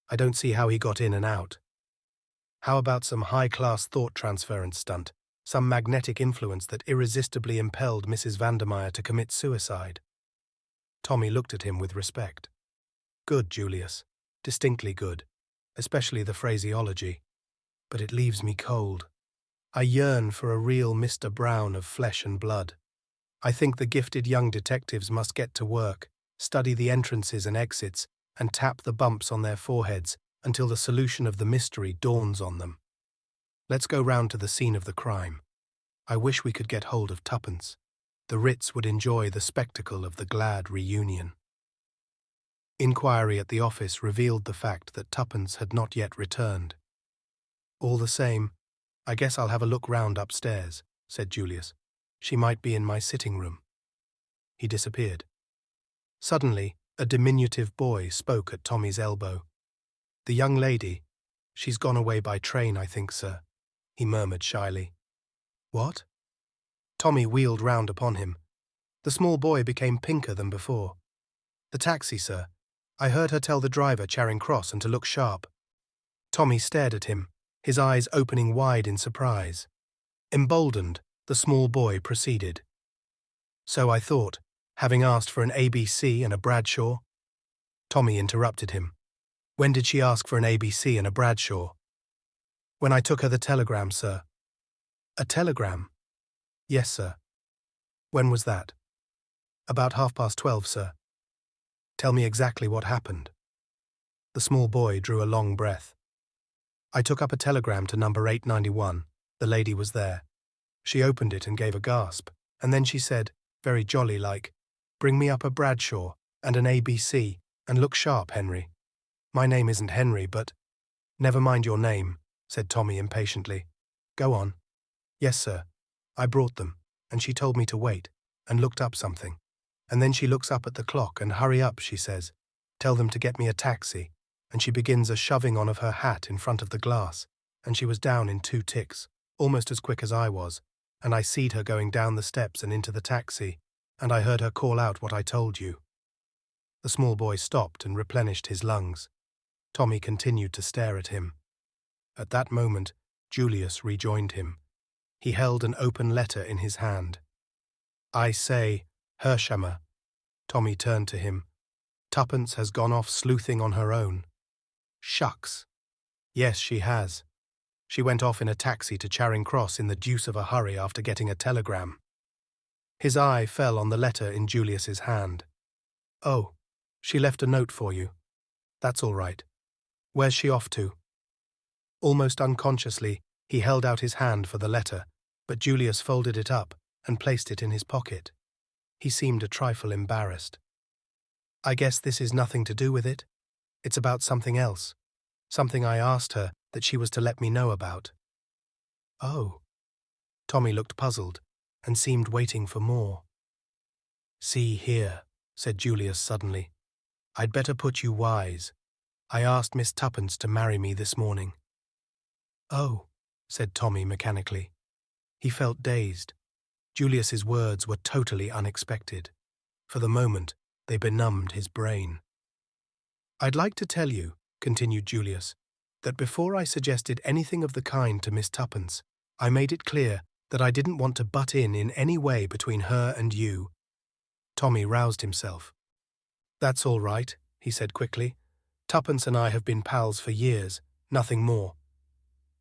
I don't see how he got in and out. How about some high-class thought transference stunt, some magnetic influence that irresistibly impelled Mrs. Vandermeyer to commit suicide?" Tommy looked at him with respect. "Good, Julius. Distinctly good, especially the phraseology. But it leaves me cold. I yearn for a real Mr. Brown of flesh and blood. I think the gifted young detectives must get to work, study the entrances and exits, and tap the bumps on their foreheads until the solution of the mystery dawns on them. Let's go round to the scene of the crime. I wish we could get hold of Tuppence. The Ritz would enjoy the spectacle of the glad reunion." Inquiry at the office revealed the fact that Tuppence had not yet returned. "All the same, I guess I'll have a look round upstairs," said Julius. "She might be in my sitting room." He disappeared. Suddenly, a diminutive boy spoke at Tommy's elbow. "The young lady, she's gone away by train, I think, sir," he murmured shyly. "What?" Tommy wheeled round upon him. The small boy became pinker than before. "The taxi, sir. I heard her tell the driver Charing Cross and to look sharp." Tommy stared at him, his eyes opening wide in surprise. Emboldened, the small boy proceeded. "So I thought, having asked for an ABC and a Bradshaw." Tommy interrupted him. "When did she ask for an ABC and a Bradshaw?" "When I took her the telegram, sir." "A telegram?" "Yes, sir." "When was that?" "About 12:30, sir." "Tell me exactly what happened." The small boy drew a long breath. "I took up a telegram to number 891. The lady was there. She opened it and gave a gasp, and then she said, very jolly-like, 'Bring me up a Bradshaw and an ABC, and look sharp, Henry.' My name isn't Henry, but—" "Never mind your name," said Tommy impatiently. "Go on." "Yes, sir. I brought them, and she told me to wait, and looked up something. And then she looks up at the clock and hurry up, she says. Tell them to get me a taxi, and she begins a shoving on of her hat in front of the glass, and she was down in 2 ticks, almost as quick as I was, and I seed her going down the steps and into the taxi, and I heard her call out what I told you." The small boy stopped and replenished his lungs. Tommy continued to stare at him. At that moment, Julius rejoined him. He held an open letter in his hand. "I say, Hersheimer." Tommy turned to him. "Tuppence has gone off sleuthing on her own." "Shucks." "Yes, she has. She went off in a taxi to Charing Cross in the deuce of a hurry after getting a telegram." His eye fell on the letter in Julius's hand. "Oh, she left a note for you. That's all right. Where's she off to?" Almost unconsciously, he held out his hand for the letter, but Julius folded it up and placed it in his pocket. He seemed a trifle embarrassed. "I guess this is nothing to do with it. It's about something else. Something I asked her that she was to let me know about." "Oh." Tommy looked puzzled and seemed waiting for more. "See here," said Julius suddenly. "I'd better put you wise. I asked Miss Tuppence to marry me this morning." "Oh," said Tommy mechanically. He felt dazed. Julius's words were totally unexpected. For the moment, they benumbed his brain. "I'd like to tell you," continued Julius, "that before I suggested anything of the kind to Miss Tuppence, I made it clear that I didn't want to butt in any way between her and you." Tommy roused himself. "That's all right," he said quickly. "Tuppence and I have been pals for years, nothing more."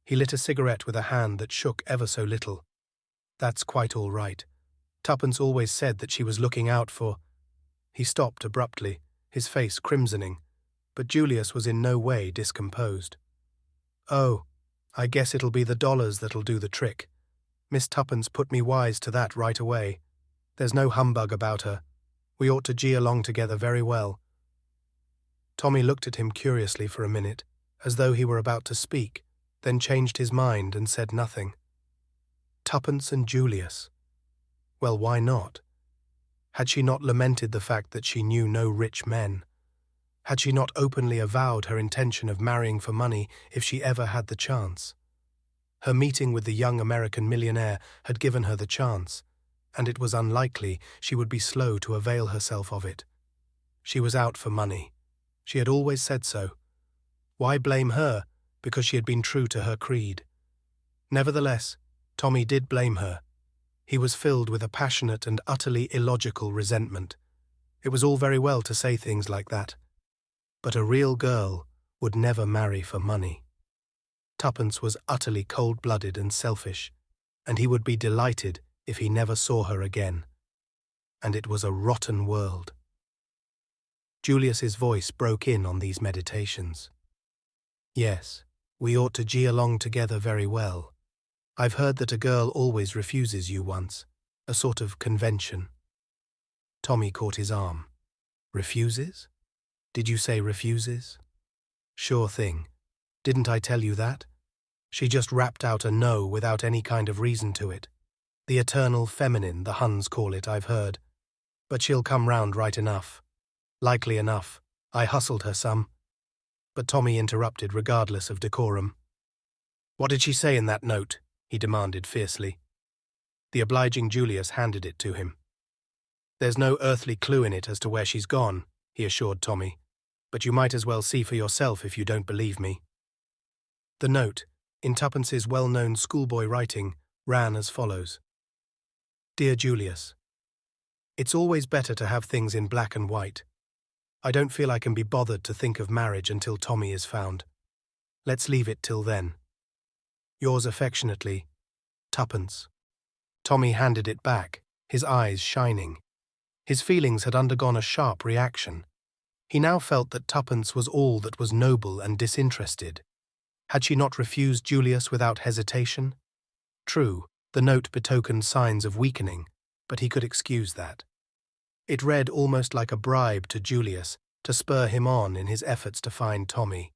He lit a cigarette with a hand that shook ever so little. "That's quite all right. Tuppence always said that she was looking out for—" He stopped abruptly, his face crimsoning, but Julius was in no way discomposed. "Oh, I guess it'll be the dollars that'll do the trick. Miss Tuppence put me wise to that right away. There's no humbug about her. We ought to gee along together very well." Tommy looked at him curiously for a minute, as though he were about to speak, then changed his mind and said nothing. Tuppence and Julius. Well, why not? Had she not lamented the fact that she knew no rich men? Had she not openly avowed her intention of marrying for money if she ever had the chance? Her meeting with the young American millionaire had given her the chance, and it was unlikely she would be slow to avail herself of it. She was out for money. She had always said so. Why blame her because she had been true to her creed? Nevertheless, Tommy did blame her. He was filled with a passionate and utterly illogical resentment. It was all very well to say things like that. But a real girl would never marry for money. Tuppence was utterly cold-blooded and selfish, and he would be delighted if he never saw her again. And it was a rotten world. Julius's voice broke in on these meditations. "Yes, we ought to gee along together very well. I've heard that a girl always refuses you once, a sort of convention." Tommy caught his arm. "Refuses? Did you say refuses?" "Sure thing. Didn't I tell you that? She just rapped out a no without any kind of reason to it. The eternal feminine, the Huns call it, I've heard. But she'll come round right enough. Likely enough, I hustled her some. But Tommy interrupted regardless of decorum. What did she say in that note? He demanded fiercely. The obliging Julius handed it to him. There's no earthly clue in it as to where she's gone, he assured Tommy, but you might as well see for yourself if you don't believe me. The note, in Tuppence's well-known schoolboy writing, ran as follows. Dear Julius, it's always better to have things in black and white. I don't feel I can be bothered to think of marriage until Tommy is found. Let's leave it till then. Yours affectionately, Tuppence. Tommy handed it back, his eyes shining. His feelings had undergone a sharp reaction. He now felt that Tuppence was all that was noble and disinterested. Had she not refused Julius without hesitation? True, the note betokened signs of weakening, but he could excuse that. It read almost like a bribe to Julius to spur him on in his efforts to find Tommy,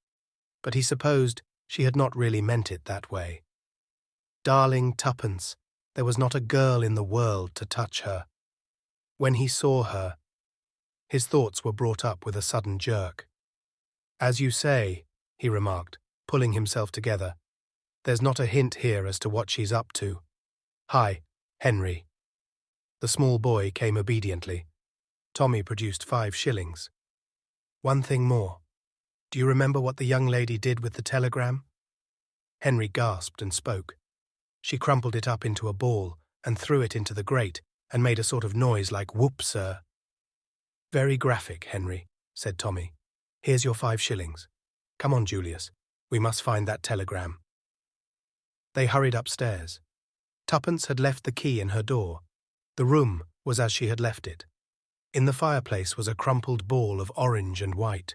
but he supposed she had not really meant it that way. Darling Tuppence, there was not a girl in the world to touch her. When he saw her, his thoughts were brought up with a sudden jerk. As you say, he remarked, pulling himself together, there's not a hint here as to what she's up to. Hi, Henry. The small boy came obediently. Tommy produced 5 shillings. One thing more. Do you remember what the young lady did with the telegram? Henry gasped and spoke. She crumpled it up into a ball and threw it into the grate and made a sort of noise like whoop, sir. Very graphic, Henry, said Tommy. Here's your 5 shillings. Come on, Julius. We must find that telegram. They hurried upstairs. Tuppence had left the key in her door. The room was as she had left it. In the fireplace was a crumpled ball of orange and white.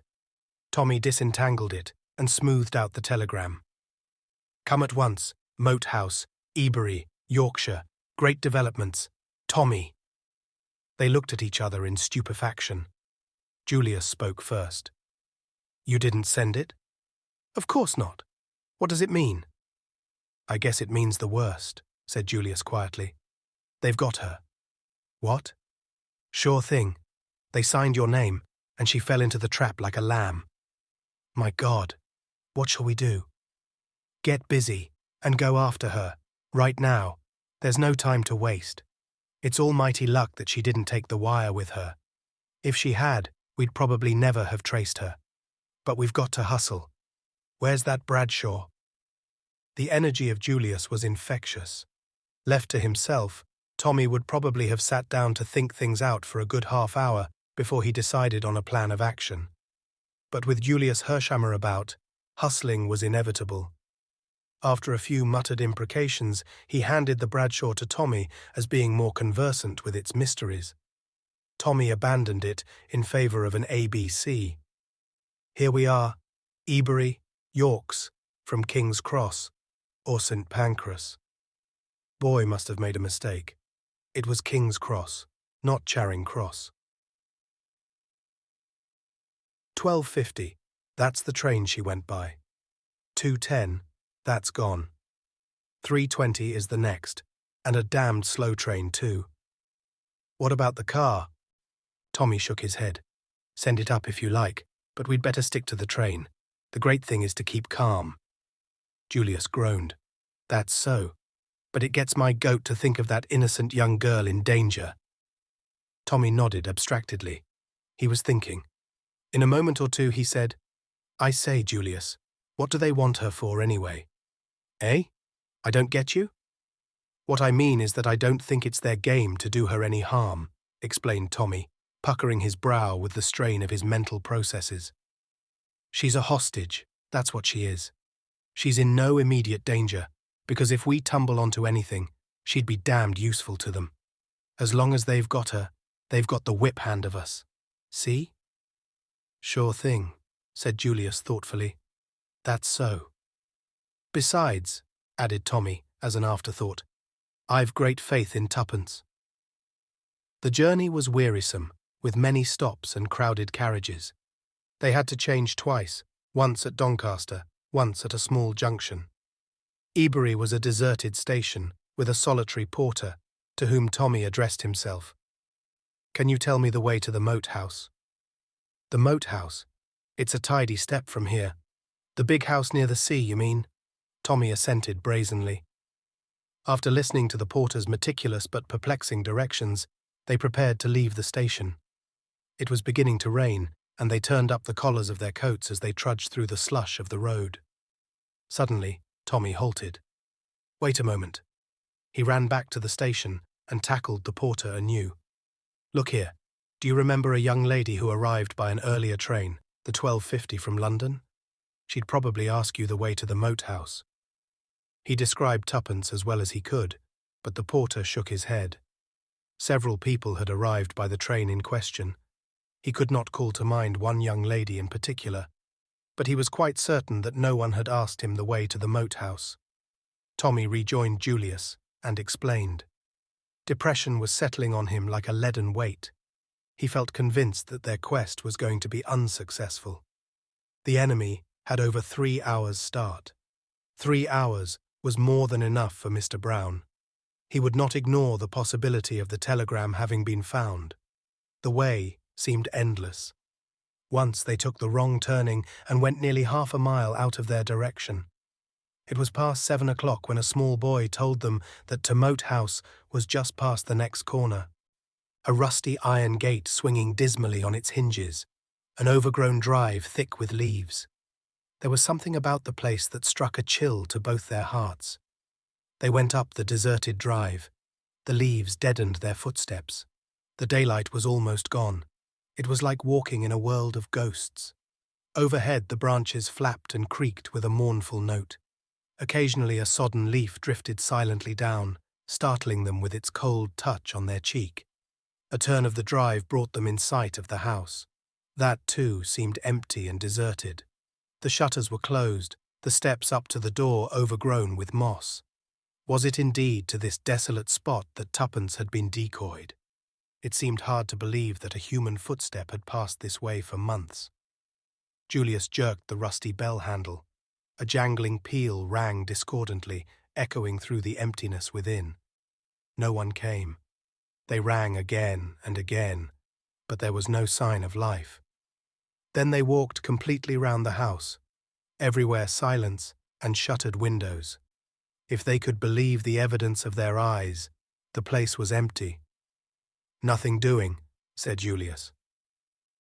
Tommy disentangled it and smoothed out the telegram. Come at once, Moat House, Ebury, Yorkshire, great developments, Tommy. They looked at each other in stupefaction. Julius spoke first. You didn't send it? Of course not. What does it mean? I guess it means the worst, said Julius quietly. They've got her. What? Sure thing. They signed your name, and she fell into the trap like a lamb. My God, what shall we do? Get busy, and go after her, right now. There's no time to waste. It's almighty luck that she didn't take the wire with her. If she had, we'd probably never have traced her. But we've got to hustle. Where's that Bradshaw? The energy of Julius was infectious. Left to himself, Tommy would probably have sat down to think things out for a good half-hour before he decided on a plan of action. But with Julius Hershammer about, hustling was inevitable. After a few muttered imprecations, he handed the Bradshaw to Tommy as being more conversant with its mysteries. Tommy abandoned it in favour of an ABC. Here we are, Ebury, Yorks, from King's Cross, or St. Pancras. Boy must have made a mistake. It was King's Cross, not Charing Cross. 12:50, that's the train she went by. 2:10, that's gone. 3:20 is the next, and a damned slow train too. What about the car? Tommy shook his head. Send it up if you like, but we'd better stick to the train. The great thing is to keep calm. Julius groaned. That's so. But it gets my goat to think of that innocent young girl in danger. Tommy nodded abstractedly. He was thinking. In a moment or two he said, I say, Julius, what do they want her for anyway? Eh? I don't get you? What I mean is that I don't think it's their game to do her any harm, explained Tommy, puckering his brow with the strain of his mental processes. She's a hostage, that's what she is. She's in no immediate danger, because if we tumble onto anything, she'd be damned useful to them. As long as they've got her, they've got the whip hand of us. See? Sure thing, said Julius thoughtfully. That's so. Besides, added Tommy, as an afterthought, I've great faith in Tuppence. The journey was wearisome, with many stops and crowded carriages. They had to change twice, once at Doncaster, once at a small junction. Ebury was a deserted station, with a solitary porter, to whom Tommy addressed himself. Can you tell me the way to the Moat House? The moat house. It's a tidy step from here. The big house near the sea, you mean? Tommy assented brazenly. After listening to the porter's meticulous but perplexing directions, they prepared to leave the station. It was beginning to rain, and they turned up the collars of their coats as they trudged through the slush of the road. Suddenly, Tommy halted. Wait a moment. He ran back to the station and tackled the porter anew. Look here, do you remember a young lady who arrived by an earlier train, the 12:50 from London? She'd probably ask you the way to the moat house. He described tuppence as well as he could, but the porter shook his head. Several people had arrived by the train in question. He could not call to mind one young lady in particular, but he was quite certain that no one had asked him the way to the moat house. Tommy rejoined Julius and explained. Depression was settling on him like a leaden weight. He felt convinced that their quest was going to be unsuccessful. The enemy had over 3 hours' start. 3 hours was more than enough for Mr. Brown. He would not ignore the possibility of the telegram having been found. The way seemed endless. Once they took the wrong turning and went nearly half a mile out of their direction. It was past 7 o'clock when a small boy told them that the moat house was just past the next corner. A rusty iron gate swinging dismally on its hinges, an overgrown drive thick with leaves. There was something about the place that struck a chill to both their hearts. They went up the deserted drive. The leaves deadened their footsteps. The daylight was almost gone. It was like walking in a world of ghosts. Overhead the branches flapped and creaked with a mournful note. Occasionally a sodden leaf drifted silently down, startling them with its cold touch on their cheek. A turn of the drive brought them in sight of the house. That, too, seemed empty and deserted. The shutters were closed, the steps up to the door overgrown with moss. Was it indeed to this desolate spot that tuppence had been decoyed? It seemed hard to believe that a human footstep had passed this way for months. Julius jerked the rusty bell handle. A jangling peal rang discordantly, echoing through the emptiness within. No one came. They rang again and again, but there was no sign of life. Then they walked completely round the house, everywhere silence and shuttered windows. If they could believe the evidence of their eyes, the place was empty. Nothing doing, said Julius.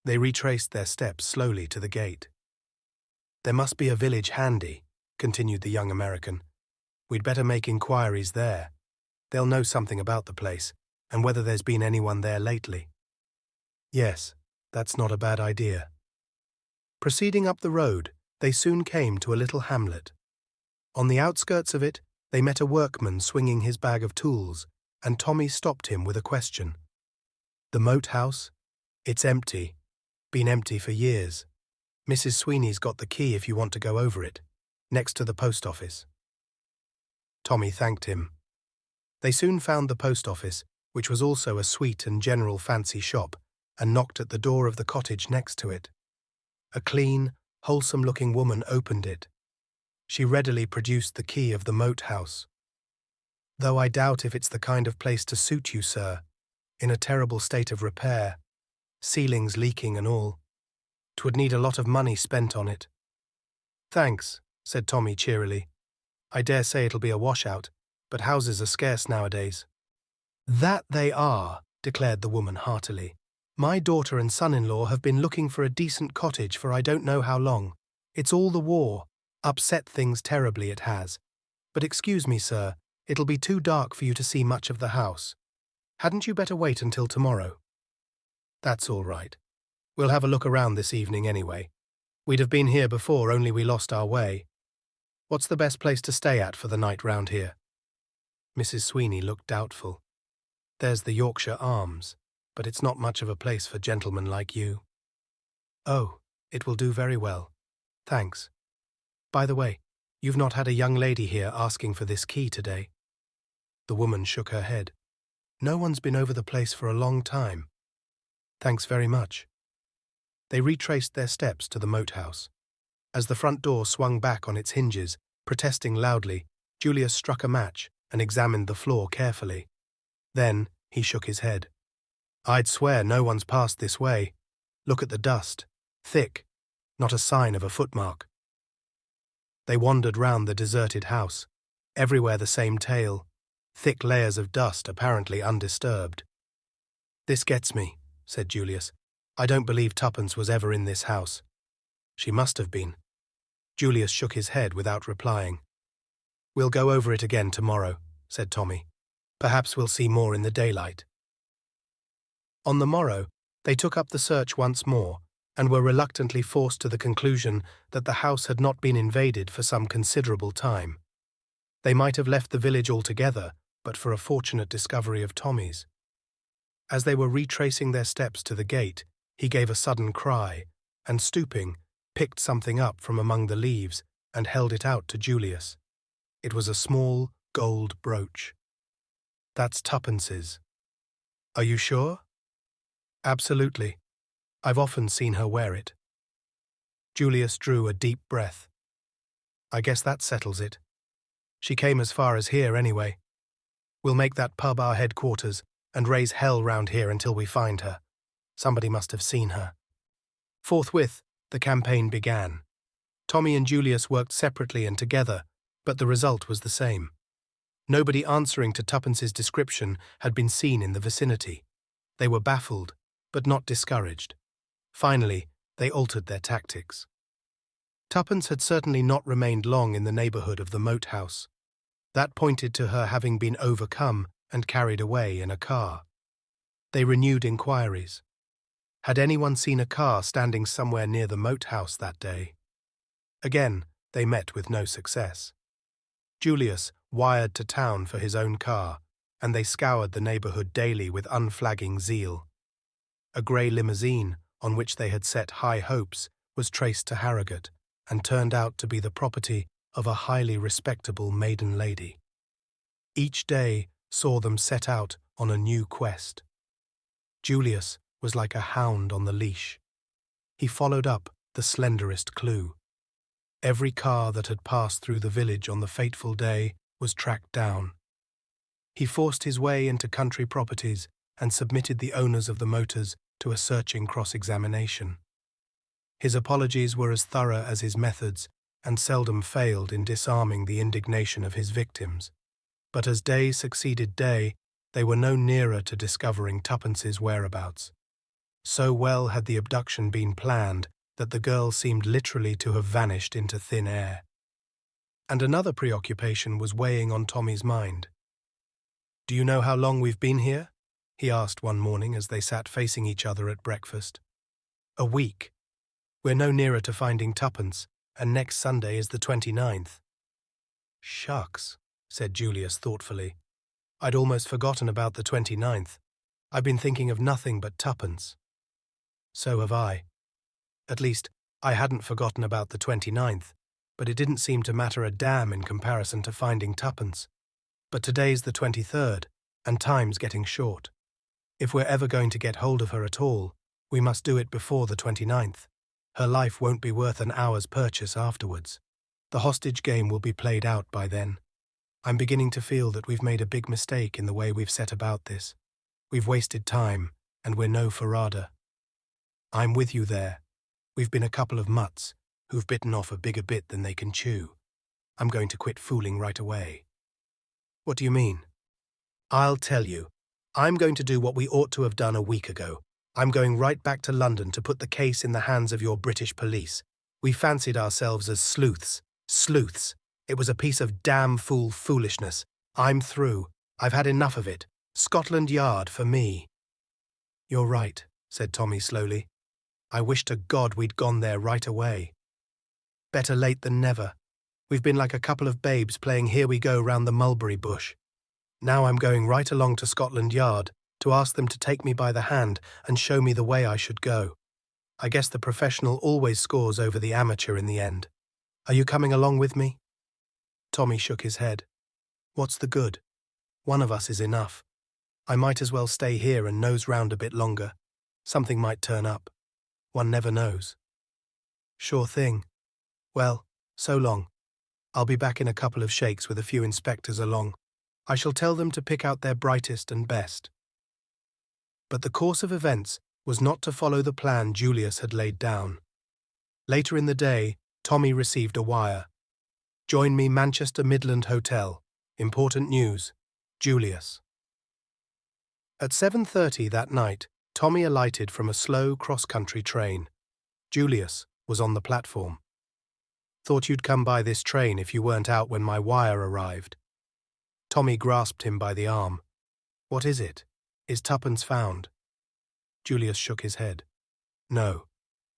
They retraced their steps slowly to the gate. There must be a village handy, continued the young American. We'd better make inquiries there. They'll know something about the place, and whether there's been anyone there lately. Yes, that's not a bad idea. Proceeding up the road, they soon came to a little hamlet. On the outskirts of it, they met a workman swinging his bag of tools, and Tommy stopped him with a question. The moat house? It's empty. Been empty for years. Mrs. Sweeney's got the key if you want to go over it, next to the post office. Tommy thanked him. They soon found the post office, which was also a sweet and general fancy shop, and knocked at the door of the cottage next to it. A clean, wholesome-looking woman opened it. She readily produced the key of the moat house. Though I doubt if it's the kind of place to suit you, sir, in a terrible state of repair, ceilings leaking and all. 'Twould need a lot of money spent on it. Thanks, said Tommy cheerily. I dare say it'll be a washout, but houses are scarce nowadays. That they are, declared the woman heartily. My daughter and son-in-law have been looking for a decent cottage for I don't know how long. It's all the war. Upset things terribly, it has. But excuse me, sir, it'll be too dark for you to see much of the house. Hadn't you better wait until tomorrow? That's all right. We'll have a look around this evening anyway. We'd have been here before, only we lost our way. What's the best place to stay at for the night round here? Mrs. Sweeney looked doubtful. There's the Yorkshire Arms, but it's not much of a place for gentlemen like you. Oh, it will do very well. Thanks. By the way, you've not had a young lady here asking for this key today? The woman shook her head. No one's been over the place for a long time. Thanks very much. They retraced their steps to the moat house. As the front door swung back on its hinges, protesting loudly, Julius struck a match and examined the floor carefully. Then he shook his head. I'd swear no one's passed this way. Look at the dust. Thick, not a sign of a footmark. They wandered round the deserted house, everywhere the same tale, thick layers of dust apparently undisturbed. "This gets me," said Julius. "I don't believe Tuppence was ever in this house." "She must have been." Julius shook his head without replying. "We'll go over it again tomorrow," said Tommy. "Perhaps we'll see more in the daylight." On the morrow, they took up the search once more, and were reluctantly forced to the conclusion that the house had not been invaded for some considerable time. They might have left the village altogether, but for a fortunate discovery of Tommy's. As they were retracing their steps to the gate, he gave a sudden cry, and stooping, picked something up from among the leaves and held it out to Julius. It was a small gold brooch. "That's Tuppence's." "Are you sure?" "Absolutely. I've often seen her wear it." Julius drew a deep breath. "I guess that settles it. She came as far as here anyway. We'll make that pub our headquarters and raise hell round here until we find her. Somebody must have seen her." Forthwith, the campaign began. Tommy and Julius worked separately and together, but the result was the same. Nobody answering to Tuppence's description had been seen in the vicinity. They were baffled, but not discouraged. Finally, they altered their tactics. Tuppence had certainly not remained long in the neighbourhood of the moat house. That pointed to her having been overcome and carried away in a car. They renewed inquiries. Had anyone seen a car standing somewhere near the moat house that day? Again, they met with no success. Julius wired to town for his own car, and they scoured the neighbourhood daily with unflagging zeal. A grey limousine, on which they had set high hopes, was traced to Harrogate, and turned out to be the property of a highly respectable maiden lady. Each day saw them set out on a new quest. Julius was like a hound on the leash. He followed up the slenderest clue. Every car that had passed through the village on the fateful day was tracked down. He forced his way into country properties and submitted the owners of the motors to a searching cross-examination. His apologies were as thorough as his methods and seldom failed in disarming the indignation of his victims. But as day succeeded day, they were no nearer to discovering Tuppence's whereabouts. So well had the abduction been planned that the girl seemed literally to have vanished into thin air. And another preoccupation was weighing on Tommy's mind. "Do you know how long we've been here?" he asked one morning as they sat facing each other at breakfast. "A week. We're no nearer to finding Tuppence, and next Sunday is the 29th. "Shucks," said Julius thoughtfully. "I'd almost forgotten about the 29th. I've been thinking of nothing but Tuppence." "So have I. At least, I hadn't forgotten about the 29th, but it didn't seem to matter a damn in comparison to finding Tuppence. But today's the 23rd, and time's getting short. If we're ever going to get hold of her at all, we must do it before the 29th. Her life won't be worth an hour's purchase afterwards. The hostage game will be played out by then. I'm beginning to feel that we've made a big mistake in the way we've set about this. We've wasted time, and we're no Farada. I'm with you there. We've been a couple of mutts who've bitten off a bigger bit than they can chew. I'm going to quit fooling right away." "What do you mean?" "I'll tell you. I'm going to do what we ought to have done a week ago. I'm going right back to London to put the case in the hands of your British police. We fancied ourselves as sleuths. Sleuths. It was a piece of damn foolishness. I'm through. I've had enough of it. Scotland Yard for me." "You're right," said Tommy slowly. "I wish to God we'd gone there right away. Better late than never. We've been like a couple of babes playing here we go round the mulberry bush. Now I'm going right along to Scotland Yard to ask them to take me by the hand and show me the way I should go. I guess the professional always scores over the amateur in the end. Are you coming along with me?" Tommy shook his head. "What's the good? One of us is enough. I might as well stay here and nose round a bit longer. Something might turn up. One never knows." "Sure thing. Well, so long. I'll be back in a couple of shakes with a few inspectors along. I shall tell them to pick out their brightest and best." But the course of events was not to follow the plan Julius had laid down. Later in the day, Tommy received a wire. "Join me, Manchester Midland Hotel. Important news. Julius." At 7:30 that night, Tommy alighted from a slow cross-country train. Julius was on the platform. "Thought you'd come by this train if you weren't out when my wire arrived." Tommy grasped him by the arm. "What is it? Is tuppence found?" Julius shook his head. "No,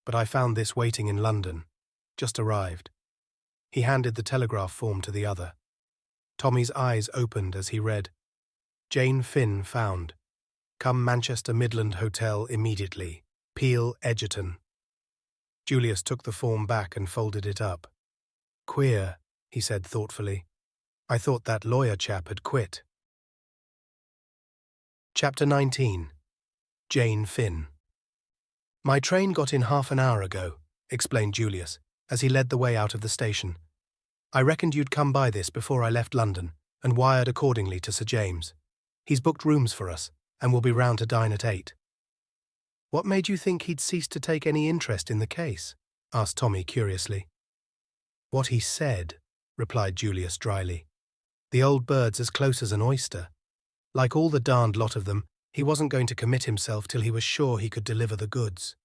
but I found this waiting in London. Just arrived." He handed the telegraph form to the other. Tommy's eyes opened as he read, "Jane Finn found. Come Manchester Midland Hotel immediately. Peel, Egerton." Julius took the form back and folded it up. "Queer," he said thoughtfully. "I thought that lawyer chap had quit." Chapter 19. Jane Finn. "My train got in half an hour ago," explained Julius, as he led the way out of the station. "I reckoned you'd come by this before I left London, and wired accordingly to Sir James. He's booked rooms for us, and will be round to dine at 8. "What made you think he'd ceased to take any interest in the case?" asked Tommy curiously. "What he said," replied Julius dryly. "The old bird's as close as an oyster. Like all the darned lot of them, he wasn't going to commit himself till he was sure he could deliver the goods."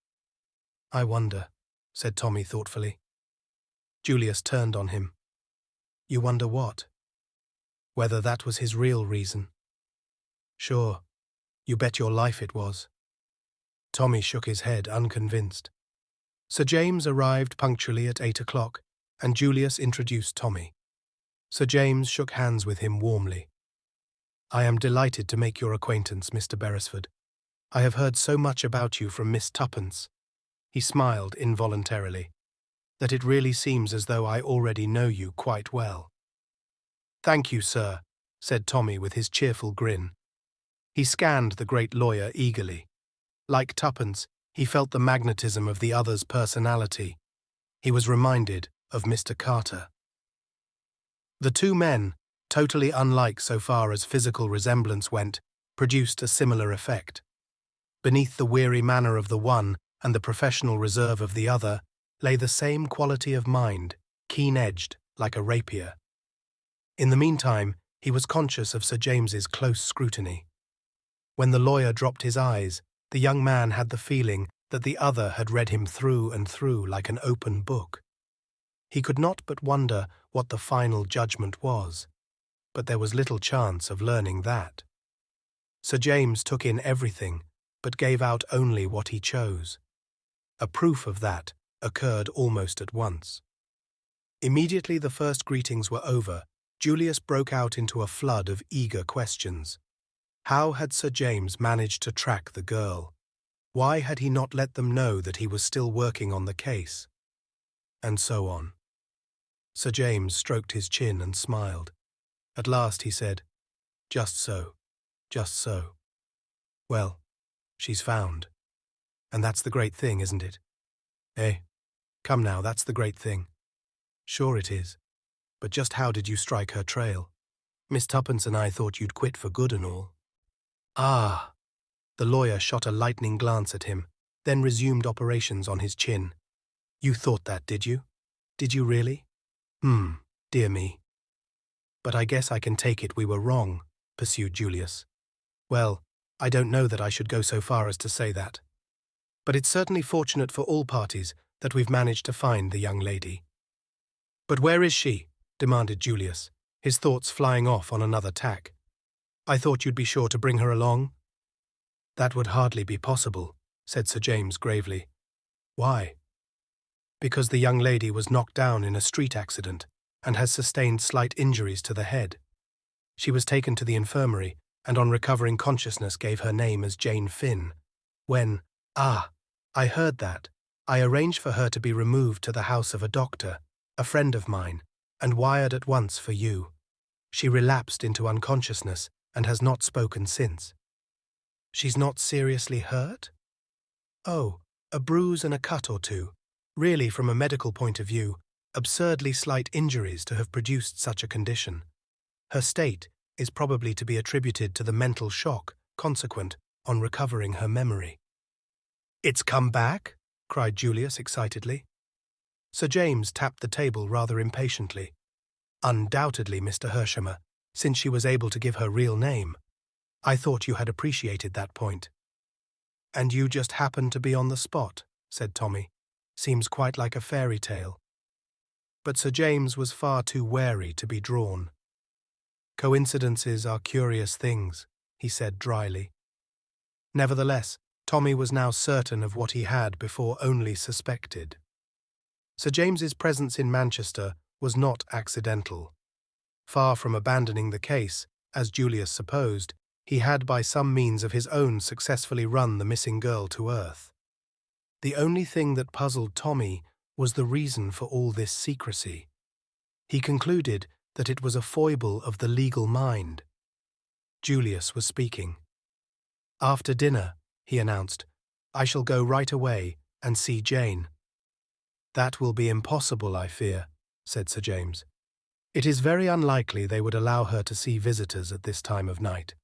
"I wonder," said Tommy thoughtfully. Julius turned on him. "You wonder what?" "Whether that was his real reason." "Sure. You bet your life it was." Tommy shook his head, unconvinced. Sir James arrived punctually at 8 o'clock, and Julius introduced Tommy. Sir James shook hands with him warmly. "I am delighted to make your acquaintance, Mr. Beresford. I have heard so much about you from Miss Tuppence," he smiled involuntarily, "that it really seems as though I already know you quite well." "Thank you, sir," said Tommy with his cheerful grin. He scanned the great lawyer eagerly. Like Tuppence, he felt the magnetism of the other's personality. He was reminded of Mr. Carter. The two men, totally unlike so far as physical resemblance went, produced a similar effect. Beneath the weary manner of the one and the professional reserve of the other lay the same quality of mind, keen-edged like a rapier. In the meantime, he was conscious of Sir James's close scrutiny. When the lawyer dropped his eyes, the young man had the feeling that the other had read him through and through like an open book. He could not but wonder what the final judgment was, but there was little chance of learning that. Sir James took in everything, but gave out only what he chose. A proof of that occurred almost at once. Immediately the first greetings were over, Julius broke out into a flood of eager questions. How had Sir James managed to track the girl? Why had he not let them know that he was still working on the case? And so on. Sir James stroked his chin and smiled. At last he said, "Just so, just so. Well, she's found. And that's the great thing, isn't it? Eh? Come now, that's the great thing." "Sure it is. But just how did you strike her trail? Miss Tuppence and I thought you'd quit for good and all." "Ah!" The lawyer shot a lightning glance at him, then resumed operations on his chin. "You thought that, did you? Did you really? Dear me. But I guess I can take it we were wrong," pursued Julius. "Well, I don't know that I should go so far as to say that. But it's certainly fortunate for all parties that we've managed to find the young lady." "But where is she?" demanded Julius, his thoughts flying off on another tack. "I thought you'd be sure to bring her along." "That would hardly be possible," said Sir James gravely. "Why?" "Because the young lady was knocked down in a street accident and has sustained slight injuries to the head. She was taken to the infirmary and on recovering consciousness gave her name as Jane Finn. When, I heard that, I arranged for her to be removed to the house of a doctor, a friend of mine, and wired at once for you. She relapsed into unconsciousness and has not spoken since." "She's not seriously hurt?" "Oh, a bruise and a cut or two. Really, from a medical point of view, absurdly slight injuries to have produced such a condition. Her state is probably to be attributed to the mental shock consequent on recovering her memory." "It's come back?" cried Julius excitedly. Sir James tapped the table rather impatiently. Undoubtedly, Mr. Hershimer, since she was able to give her real name. I thought you had appreciated that point. And you just happened to be on the spot, said Tommy. Seems quite like a fairy tale. But Sir James was far too wary to be drawn. Coincidences are curious things, he said dryly. Nevertheless, Tommy was now certain of what he had before only suspected. Sir James's presence in Manchester was not accidental. Far from abandoning the case, as Julius supposed, he had by some means of his own successfully run the missing girl to earth. The only thing that puzzled Tommy was the reason for all this secrecy. He concluded that it was a foible of the legal mind. Julius was speaking. After dinner, he announced, I shall go right away and see Jane. That will be impossible, I fear, said Sir James. It is very unlikely they would allow her to see visitors at this time of night.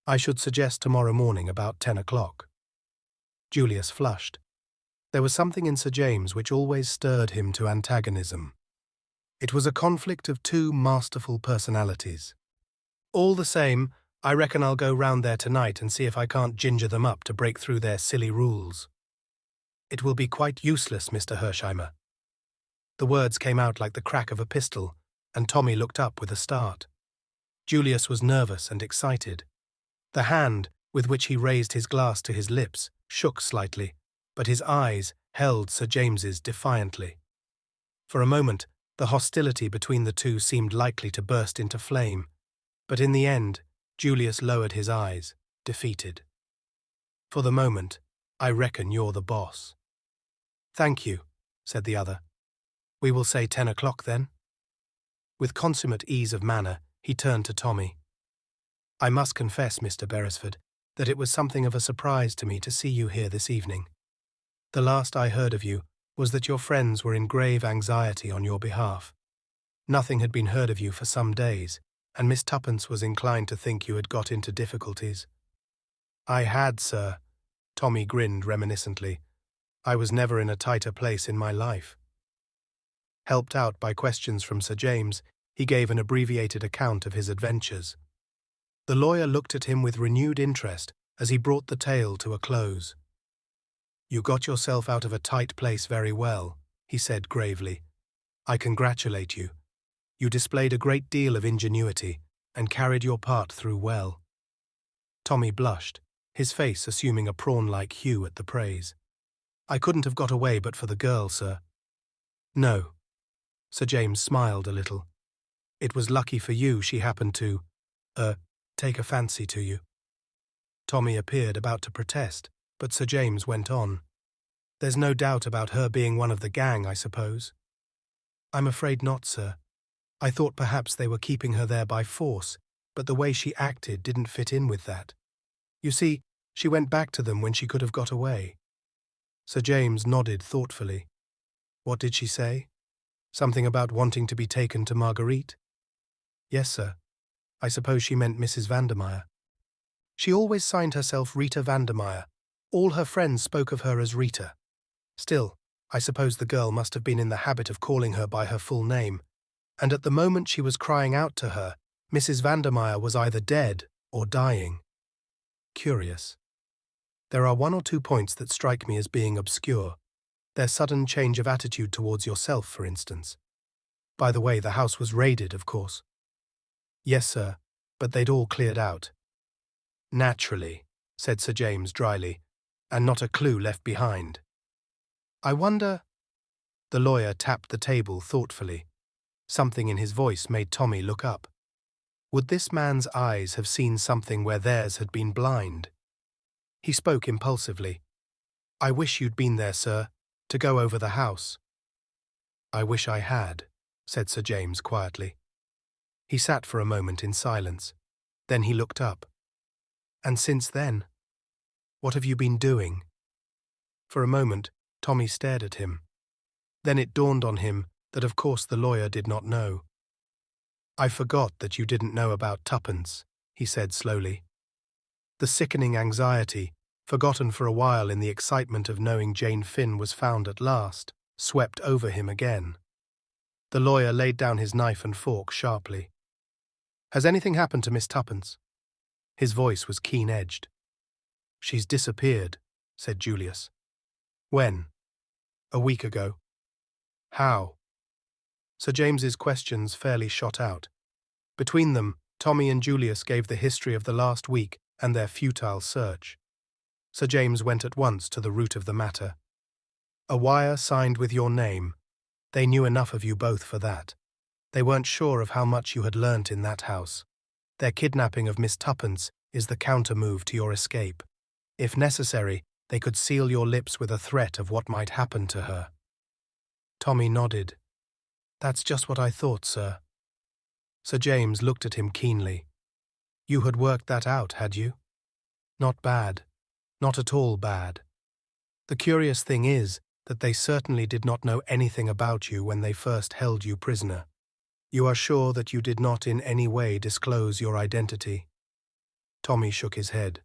I should suggest tomorrow morning about 10 o'clock. Julius flushed. There was something in Sir James which always stirred him to antagonism. It was a conflict of two masterful personalities. All the same, I reckon I'll go round there tonight and see if I can't ginger them up to break through their silly rules. It will be quite useless, Mr. Hershimer. The words came out like the crack of a pistol, and Tommy looked up with a start. Julius was nervous and excited. The hand, with which he raised his glass to his lips, shook slightly, but his eyes held Sir James's defiantly. For a moment, the hostility between the two seemed likely to burst into flame, but in the end, Julius lowered his eyes, defeated. For the moment, I reckon you're the boss. Thank you, said the other. We will say 10 o'clock then. With consummate ease of manner, he turned to Tommy. I must confess, Mr. Beresford, that it was something of a surprise to me to see you here this evening. The last I heard of you was that your friends were in grave anxiety on your behalf. Nothing had been heard of you for some days, and Miss Tuppence was inclined to think you had got into difficulties. I had, sir. Tommy grinned reminiscently. I was never in a tighter place in my life. Helped out by questions from Sir James, he gave an abbreviated account of his adventures. The lawyer looked at him with renewed interest as he brought the tale to a close. You got yourself out of a tight place very well, he said gravely. I congratulate you. You displayed a great deal of ingenuity and carried your part through well. Tommy blushed, his face assuming a prawn-like hue at the praise. I couldn't have got away but for the girl, sir. No. Sir James smiled a little. It was lucky for you she happened to, take a fancy to you. Tommy appeared about to protest, but Sir James went on. There's no doubt about her being one of the gang, I suppose. I'm afraid not, sir. I thought perhaps they were keeping her there by force, but the way she acted didn't fit in with that. You see, she went back to them when she could have got away. Sir James nodded thoughtfully. What did she say? Something about wanting to be taken to Marguerite? Yes, sir. I suppose she meant Mrs. Vandermeyer. She always signed herself Rita Vandermeyer. All her friends spoke of her as Rita. Still, I suppose the girl must have been in the habit of calling her by her full name, and at the moment she was crying out to her, Mrs. Vandermeyer was either dead or dying. Curious. There are one or two points that strike me as being obscure. Their sudden change of attitude towards yourself, for instance. By the way, the house was raided, of course. Yes, sir, but they'd all cleared out. Naturally, said Sir James dryly, and not a clue left behind. I wonder... The lawyer tapped the table thoughtfully. Something in his voice made Tommy look up. Would this man's eyes have seen something where theirs had been blind? He spoke impulsively. I wish you'd been there, sir, to go over the house. I wish I had, said Sir James quietly. He sat for a moment in silence. Then he looked up. And since then? What have you been doing? For a moment, Tommy stared at him. Then it dawned on him that of course the lawyer did not know. I forgot that you didn't know about Tuppence, he said slowly. The sickening anxiety, forgotten for a while in the excitement of knowing Jane Finn was found at last, swept over him again. The lawyer laid down his knife and fork sharply. "Has anything happened to Miss Tuppence?" His voice was keen-edged. "She's disappeared," said Julius. "When?" "A week ago." "How?" Sir James's questions fairly shot out. Between them, Tommy and Julius gave the history of the last week and their futile search. Sir James went at once to the root of the matter. "A wire signed with your name. They knew enough of you both for that. They weren't sure of how much you had learnt in that house. Their kidnapping of Miss Tuppence is the counter-move to your escape. If necessary, they could seal your lips with a threat of what might happen to her." Tommy nodded. "That's just what I thought, sir." Sir James looked at him keenly. "You had worked that out, had you?" "Not bad. Not at all bad. The curious thing is that they certainly did not know anything about you when they first held you prisoner. You are sure that you did not in any way disclose your identity?" Tommy shook his head.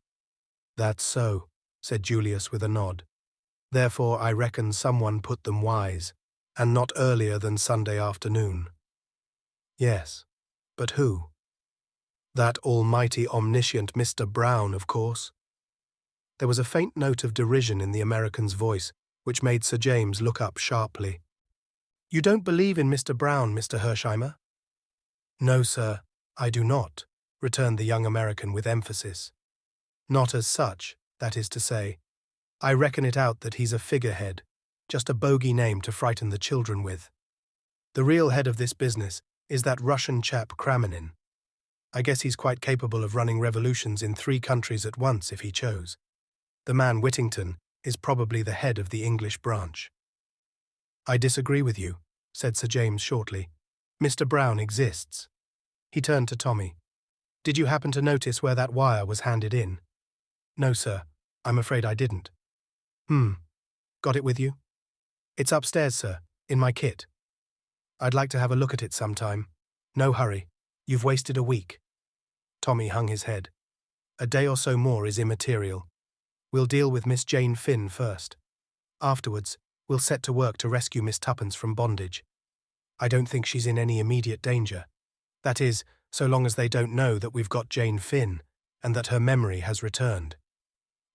"That's so," said Julius with a nod. "Therefore I reckon someone put them wise, and not earlier than Sunday afternoon." "Yes, but who?" "That almighty omniscient Mr. Brown, of course." There was a faint note of derision in the American's voice, which made Sir James look up sharply. "You don't believe in Mr. Brown, Mr. Hersheimer?" "No, sir, I do not," returned the young American with emphasis. "Not as such, that is to say. I reckon it out that he's a figurehead, just a bogey name to frighten the children with. The real head of this business is that Russian chap Kramenin. I guess he's quite capable of running revolutions in 3 countries at once if he chose. The man Whittington is probably the head of the English branch." "I disagree with you," said Sir James shortly. "Mr. Brown exists." He turned to Tommy. "Did you happen to notice where that wire was handed in?" "No, sir. I'm afraid I didn't." Got it with you?" "It's upstairs, sir, in my kit." "I'd like to have a look at it sometime. No hurry. You've wasted a week." Tommy hung his head. "A day or so more is immaterial. We'll deal with Miss Jane Finn first. Afterwards, we'll set to work to rescue Miss Tuppence from bondage. I don't think she's in any immediate danger. That is, so long as they don't know that we've got Jane Finn and that her memory has returned.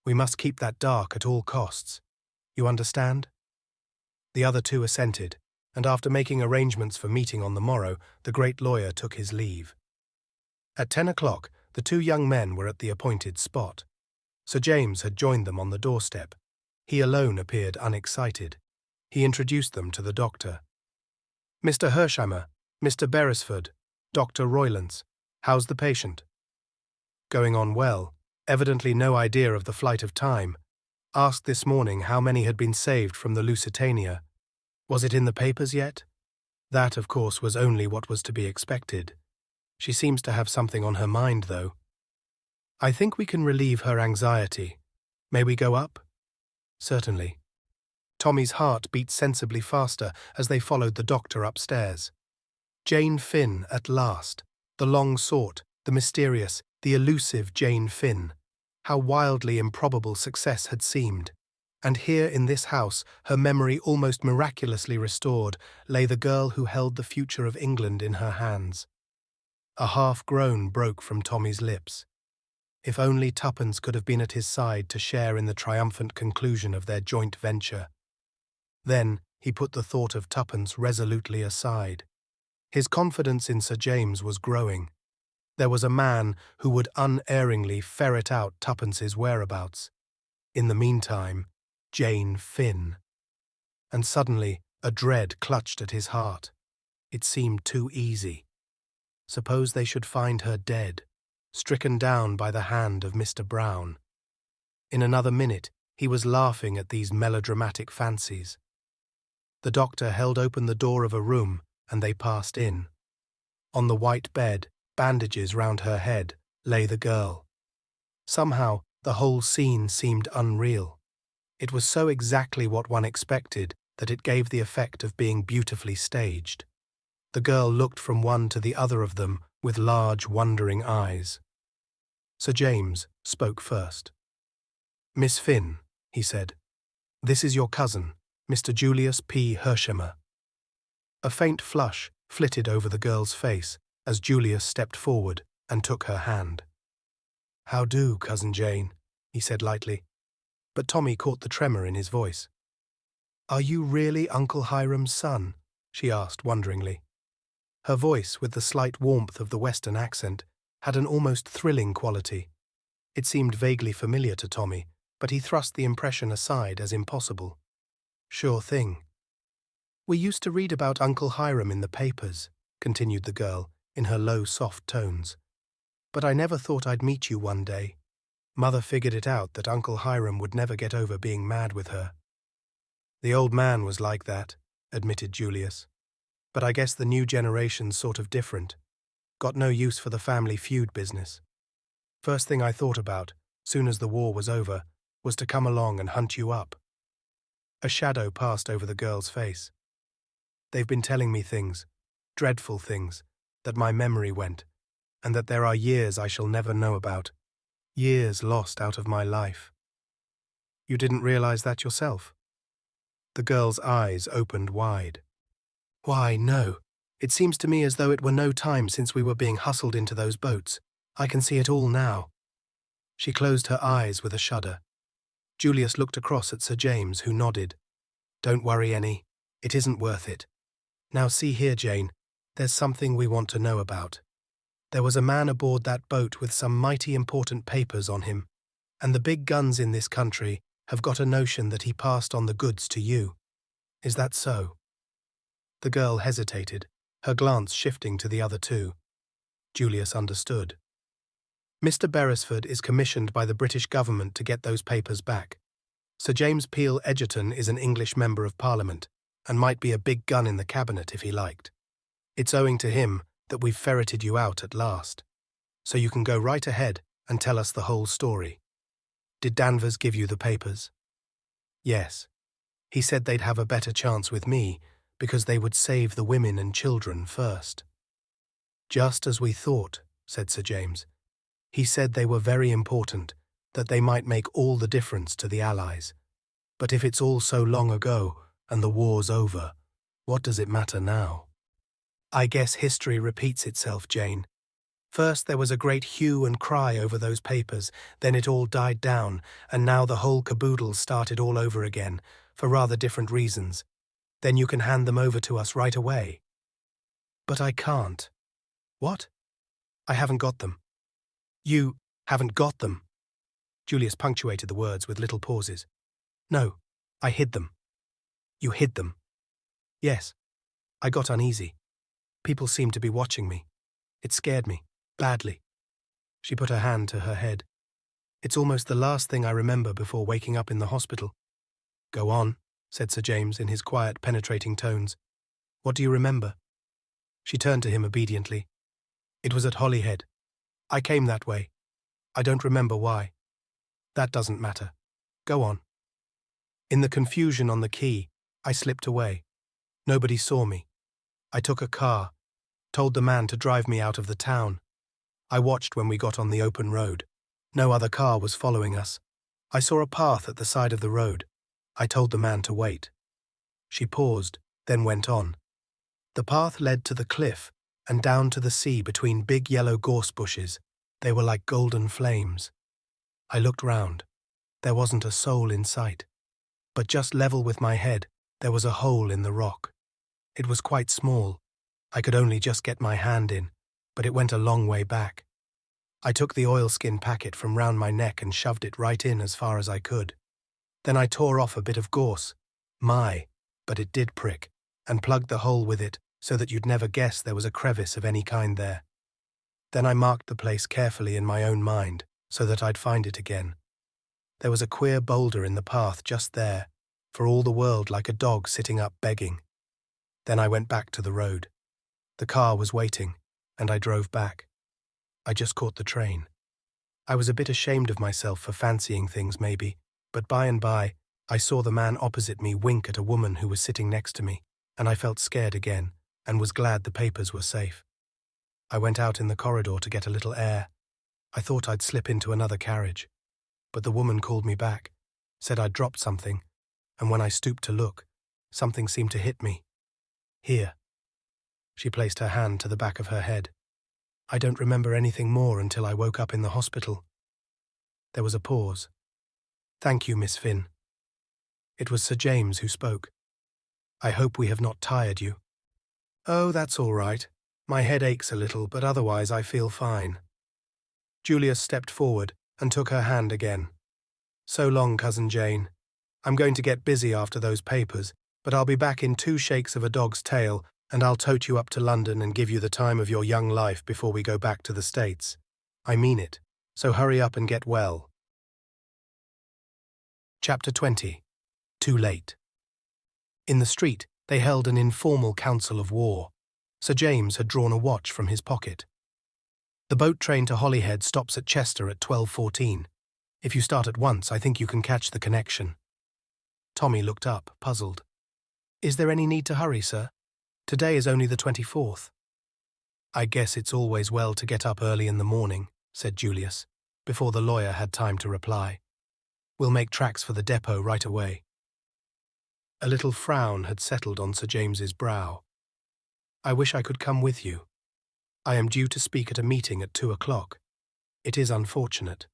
We must keep that dark at all costs. You understand?" The other 2 assented, and after making arrangements for meeting on the morrow, the great lawyer took his leave. At 10 o'clock, the 2 young men were at the appointed spot. Sir James had joined them on the doorstep. He alone appeared unexcited. He introduced them to the doctor. "Mr. Hersheimer, Mr. Beresford, Dr. Roylance. How's the patient?" "Going on well. Evidently no idea of the flight of time. Asked this morning how many had been saved from the Lusitania. Was it in the papers yet?" That, of course, was only what was to be expected. "She seems to have something on her mind, though." "I think we can relieve her anxiety. May we go up?" "Certainly." Tommy's heart beat sensibly faster as they followed the doctor upstairs. Jane Finn at last, the long-sought, the mysterious, the elusive Jane Finn. How wildly improbable success had seemed. And here in this house, her memory almost miraculously restored, lay the girl who held the future of England in her hands. A half-groan broke from Tommy's lips. If only Tuppence could have been at his side to share in the triumphant conclusion of their joint venture. Then he put the thought of Tuppence resolutely aside. His confidence in Sir James was growing. There was a man who would unerringly ferret out Tuppence's whereabouts. In the meantime, Jane Finn. And suddenly a dread clutched at his heart. It seemed too easy. Suppose they should find her dead, stricken down by the hand of Mr. Brown. In another minute, he was laughing at these melodramatic fancies. The doctor held open the door of a room, and they passed in. On the white bed, bandages round her head, lay the girl. Somehow, the whole scene seemed unreal. It was so exactly what one expected that it gave the effect of being beautifully staged. The girl looked from one to the other of them with large, wondering eyes. Sir James spoke first. "Miss Finn," he said, "this is your cousin, Mr. Julius P. Hershemer. A faint flush flitted over the girl's face as Julius stepped forward and took her hand. "How do, Cousin Jane?" he said lightly, but Tommy caught the tremor in his voice. "Are you really Uncle Hiram's son?" she asked wonderingly. Her voice, with the slight warmth of the Western accent, had an almost thrilling quality. It seemed vaguely familiar to Tommy, but he thrust the impression aside as impossible. "Sure thing." "We used to read about Uncle Hiram in the papers," continued the girl, in her low, soft tones. "But I never thought I'd meet you one day. Mother figured it out that Uncle Hiram would never get over being mad with her." "The old man was like that," admitted Julius. "But I guess the new generation's sort of different. Got no use for the family feud business. First thing I thought about, soon as the war was over, was to come along and hunt you up." A shadow passed over the girl's face. "They've been telling me things, dreadful things, that my memory went, and that there are years I shall never know about, years lost out of my life." "You didn't realize that yourself?" The girl's eyes opened wide. "Why, no. It seems to me as though it were no time since we were being hustled into those boats. I can see it all now." She closed her eyes with a shudder. Julius looked across at Sir James, who nodded. "Don't worry, Annie. It isn't worth it. Now see here, Jane. There's something we want to know about. There was a man aboard that boat with some mighty important papers on him, and the big guns in this country have got a notion that he passed on the goods to you. Is that so?" The girl hesitated, her glance shifting to the other two. Julius understood. "Mr. Beresford is commissioned by the British government to get those papers back. Sir James Peel Egerton is an English member of Parliament, and might be a big gun in the cabinet if he liked. It's owing to him that we've ferreted you out at last. So you can go right ahead and tell us the whole story. Did Danvers give you the papers?" "Yes. He said they'd have a better chance with me, because they would save the women and children first." "Just as we thought," said Sir James. "He said they were very important, that they might make all the difference to the Allies. But if it's all so long ago, and the war's over, what does it matter now?" "I guess history repeats itself, Jane. First there was a great hue and cry over those papers, then it all died down, and now the whole caboodle started all over again, for rather different reasons. Then you can hand them over to us right away." "But I can't." "What?" "I haven't got them." "You haven't got them?" Julius punctuated the words with little pauses. "No, I hid them." "You hid them?" "Yes. I got uneasy. People seemed to be watching me. It scared me, badly." She put her hand to her head. "It's almost the last thing I remember before waking up in the hospital." "Go on," said Sir James in his quiet, penetrating tones. "What do you remember?" She turned to him obediently. "It was at Holyhead. I came that way. I don't remember why. That doesn't matter. Go on." "In the confusion on the quay, I slipped away. Nobody saw me. I took a car, told the man to drive me out of the town. I watched when we got on the open road. No other car was following us. I saw a path at the side of the road. I told the man to wait." She paused, then went on. "The path led to the cliff and down to the sea between big yellow gorse bushes. They were like golden flames. I looked round. There wasn't a soul in sight. But just level with my head, there was a hole in the rock. It was quite small. I could only just get my hand in, but it went a long way back. I took the oilskin packet from round my neck and shoved it right in as far as I could. Then I tore off a bit of gorse. But it did prick, and plugged the hole with it so that you'd never guess there was a crevice of any kind there. Then I marked the place carefully in my own mind so that I'd find it again. There was a queer boulder in the path just there, for all the world like a dog sitting up begging. Then I went back to the road. The car was waiting, and I drove back. I just caught the train. I was a bit ashamed of myself for fancying things maybe, but by and by I saw the man opposite me wink at a woman who was sitting next to me, and I felt scared again, and was glad the papers were safe. I went out in the corridor to get a little air. I thought I'd slip into another carriage, but the woman called me back, said I'd dropped something, and when I stooped to look, Something seemed to hit me. Here. She placed her hand to the back of her head. I don't remember anything more until I woke up in the hospital. There was a pause. Thank you, Miss Finn. It was Sir James who spoke. I hope we have not tired you. Oh, that's all right. My head aches a little, but otherwise I feel fine. Julius stepped forward and took her hand again. So long, Cousin Jane. I'm going to get busy after those papers, but I'll be back in 2 shakes of a dog's tail, and I'll tote you up to London and give you the time of your young life before we go back to the States. I mean it, so hurry up and get well. Chapter 20. Too late. In the street, they held an informal council of war. Sir James had drawn a watch from his pocket. The boat train to Holyhead stops at Chester at 12:14. If you start at once, I think you can catch the connection. Tommy looked up, puzzled. Is there any need to hurry, sir? Today is only the 24th. I guess it's always well to get up early in the morning, said Julius, before the lawyer had time to reply. We'll make tracks for the depot right away. A little frown had settled on Sir James's brow. I wish I could come with you. I am due to speak at a meeting at 2 o'clock. It is unfortunate.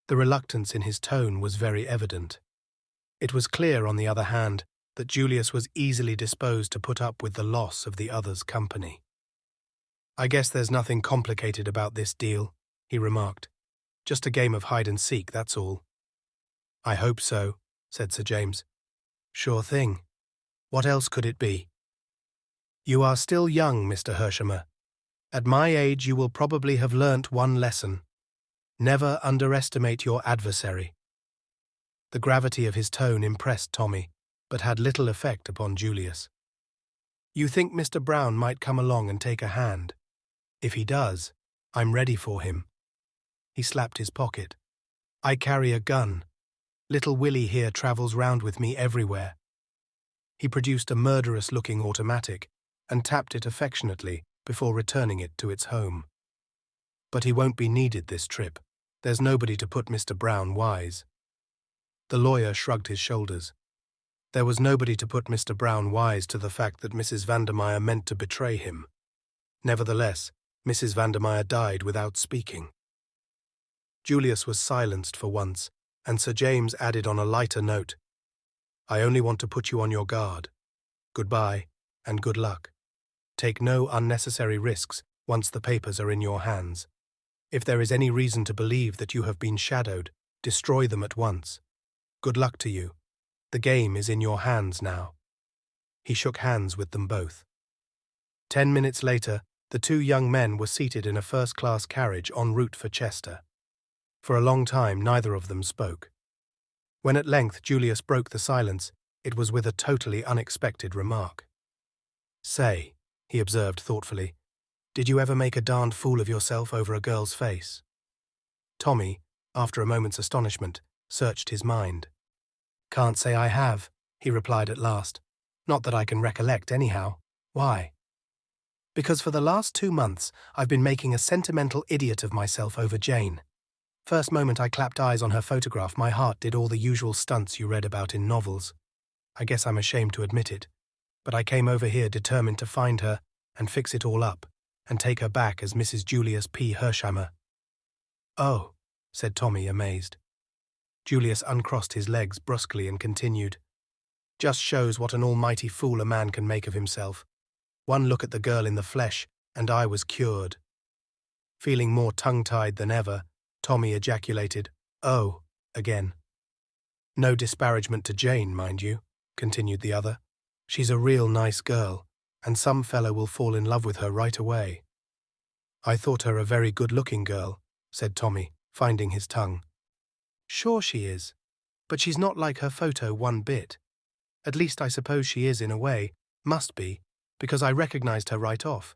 The reluctance in his tone was very evident. It was clear, on the other hand, that Julius was easily disposed to put up with the loss of the other's company. I guess there's nothing complicated about this deal, he remarked. Just a game of hide-and-seek, that's all. I hope so, said Sir James. Sure thing. What else could it be? You are still young, Mr. Hershamer. At my age you will probably have learnt one lesson. Never underestimate your adversary. The gravity of his tone impressed Tommy, but had little effect upon Julius. You think Mr. Brown might come along and take a hand? If he does, I'm ready for him. He slapped his pocket. I carry a gun. Little Willie here travels round with me everywhere. He produced a murderous-looking automatic and tapped it affectionately before returning it to its home. But he won't be needed this trip. There's nobody to put Mr. Brown wise. The lawyer shrugged his shoulders. There was nobody to put Mr. Brown wise to the fact that Mrs. Vandermeyer meant to betray him. Nevertheless, Mrs. Vandermeyer died without speaking. Julius was silenced for once, and Sir James added on a lighter note, I only want to put you on your guard. Goodbye, and good luck. Take no unnecessary risks once the papers are in your hands. If there is any reason to believe that you have been shadowed, destroy them at once. Good luck to you. The game is in your hands now. He shook hands with them both. 10 minutes later, the 2 young men were seated in a first-class carriage en route for Chester. For a long time, neither of them spoke. When at length Julius broke the silence, it was with a totally unexpected remark. Say, he observed thoughtfully, did you ever make a darned fool of yourself over a girl's face? Tommy, after a moment's astonishment, searched his mind. Can't say I have, he replied at last. Not that I can recollect anyhow. Why? Because for the last 2 months I've been making a sentimental idiot of myself over Jane. First moment I clapped eyes on her photograph, my heart did all the usual stunts you read about in novels. I guess I'm ashamed to admit it, but I came over here determined to find her and fix it all up, and take her back as Mrs. Julius P. Hershamer. Oh, said Tommy, amazed. Julius uncrossed his legs brusquely and continued. Just shows what an almighty fool a man can make of himself. One look at the girl in the flesh, and I was cured. Feeling more tongue-tied than ever, Tommy ejaculated, "Oh," again. No disparagement to Jane, mind you, continued the other. She's a real nice girl, and some fellow will fall in love with her right away. I thought her a very good-looking girl, said Tommy, finding his tongue. Sure she is, but she's not like her photo one bit. At least I suppose she is in a way, must be, because I recognized her right off.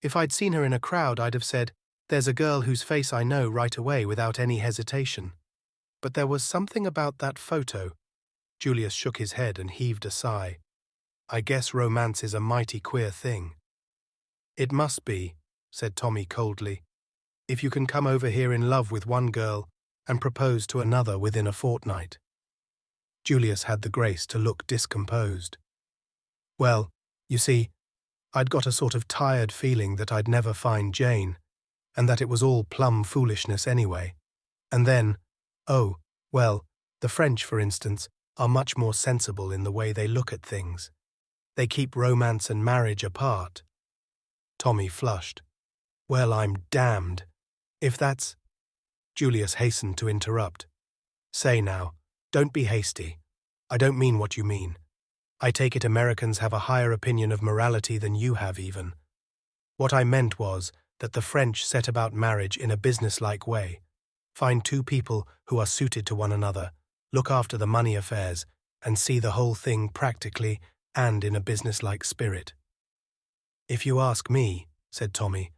If I'd seen her in a crowd, I'd have said, there's a girl whose face I know right away without any hesitation. But there was something about that photo. Julius shook his head and heaved a sigh. I guess romance is a mighty queer thing. It must be, said Tommy coldly, if you can come over here in love with one girl and propose to another within a fortnight. Julius had the grace to look discomposed. Well, you see, I'd got a sort of tired feeling that I'd never find Jane, and that it was all plumb foolishness anyway. And then, oh, well, the French, for instance, are much more sensible in the way they look at things. They keep romance and marriage apart. Tommy flushed. Well, I'm damned. If that's... Julius hastened to interrupt. Say now, don't be hasty. I don't mean what you mean. I take it Americans have a higher opinion of morality than you have even. What I meant was that the French set about marriage in a businesslike way. Find two people who are suited to one another, look after the money affairs, and see the whole thing practically and in a businesslike spirit. If you ask me, said Tommy,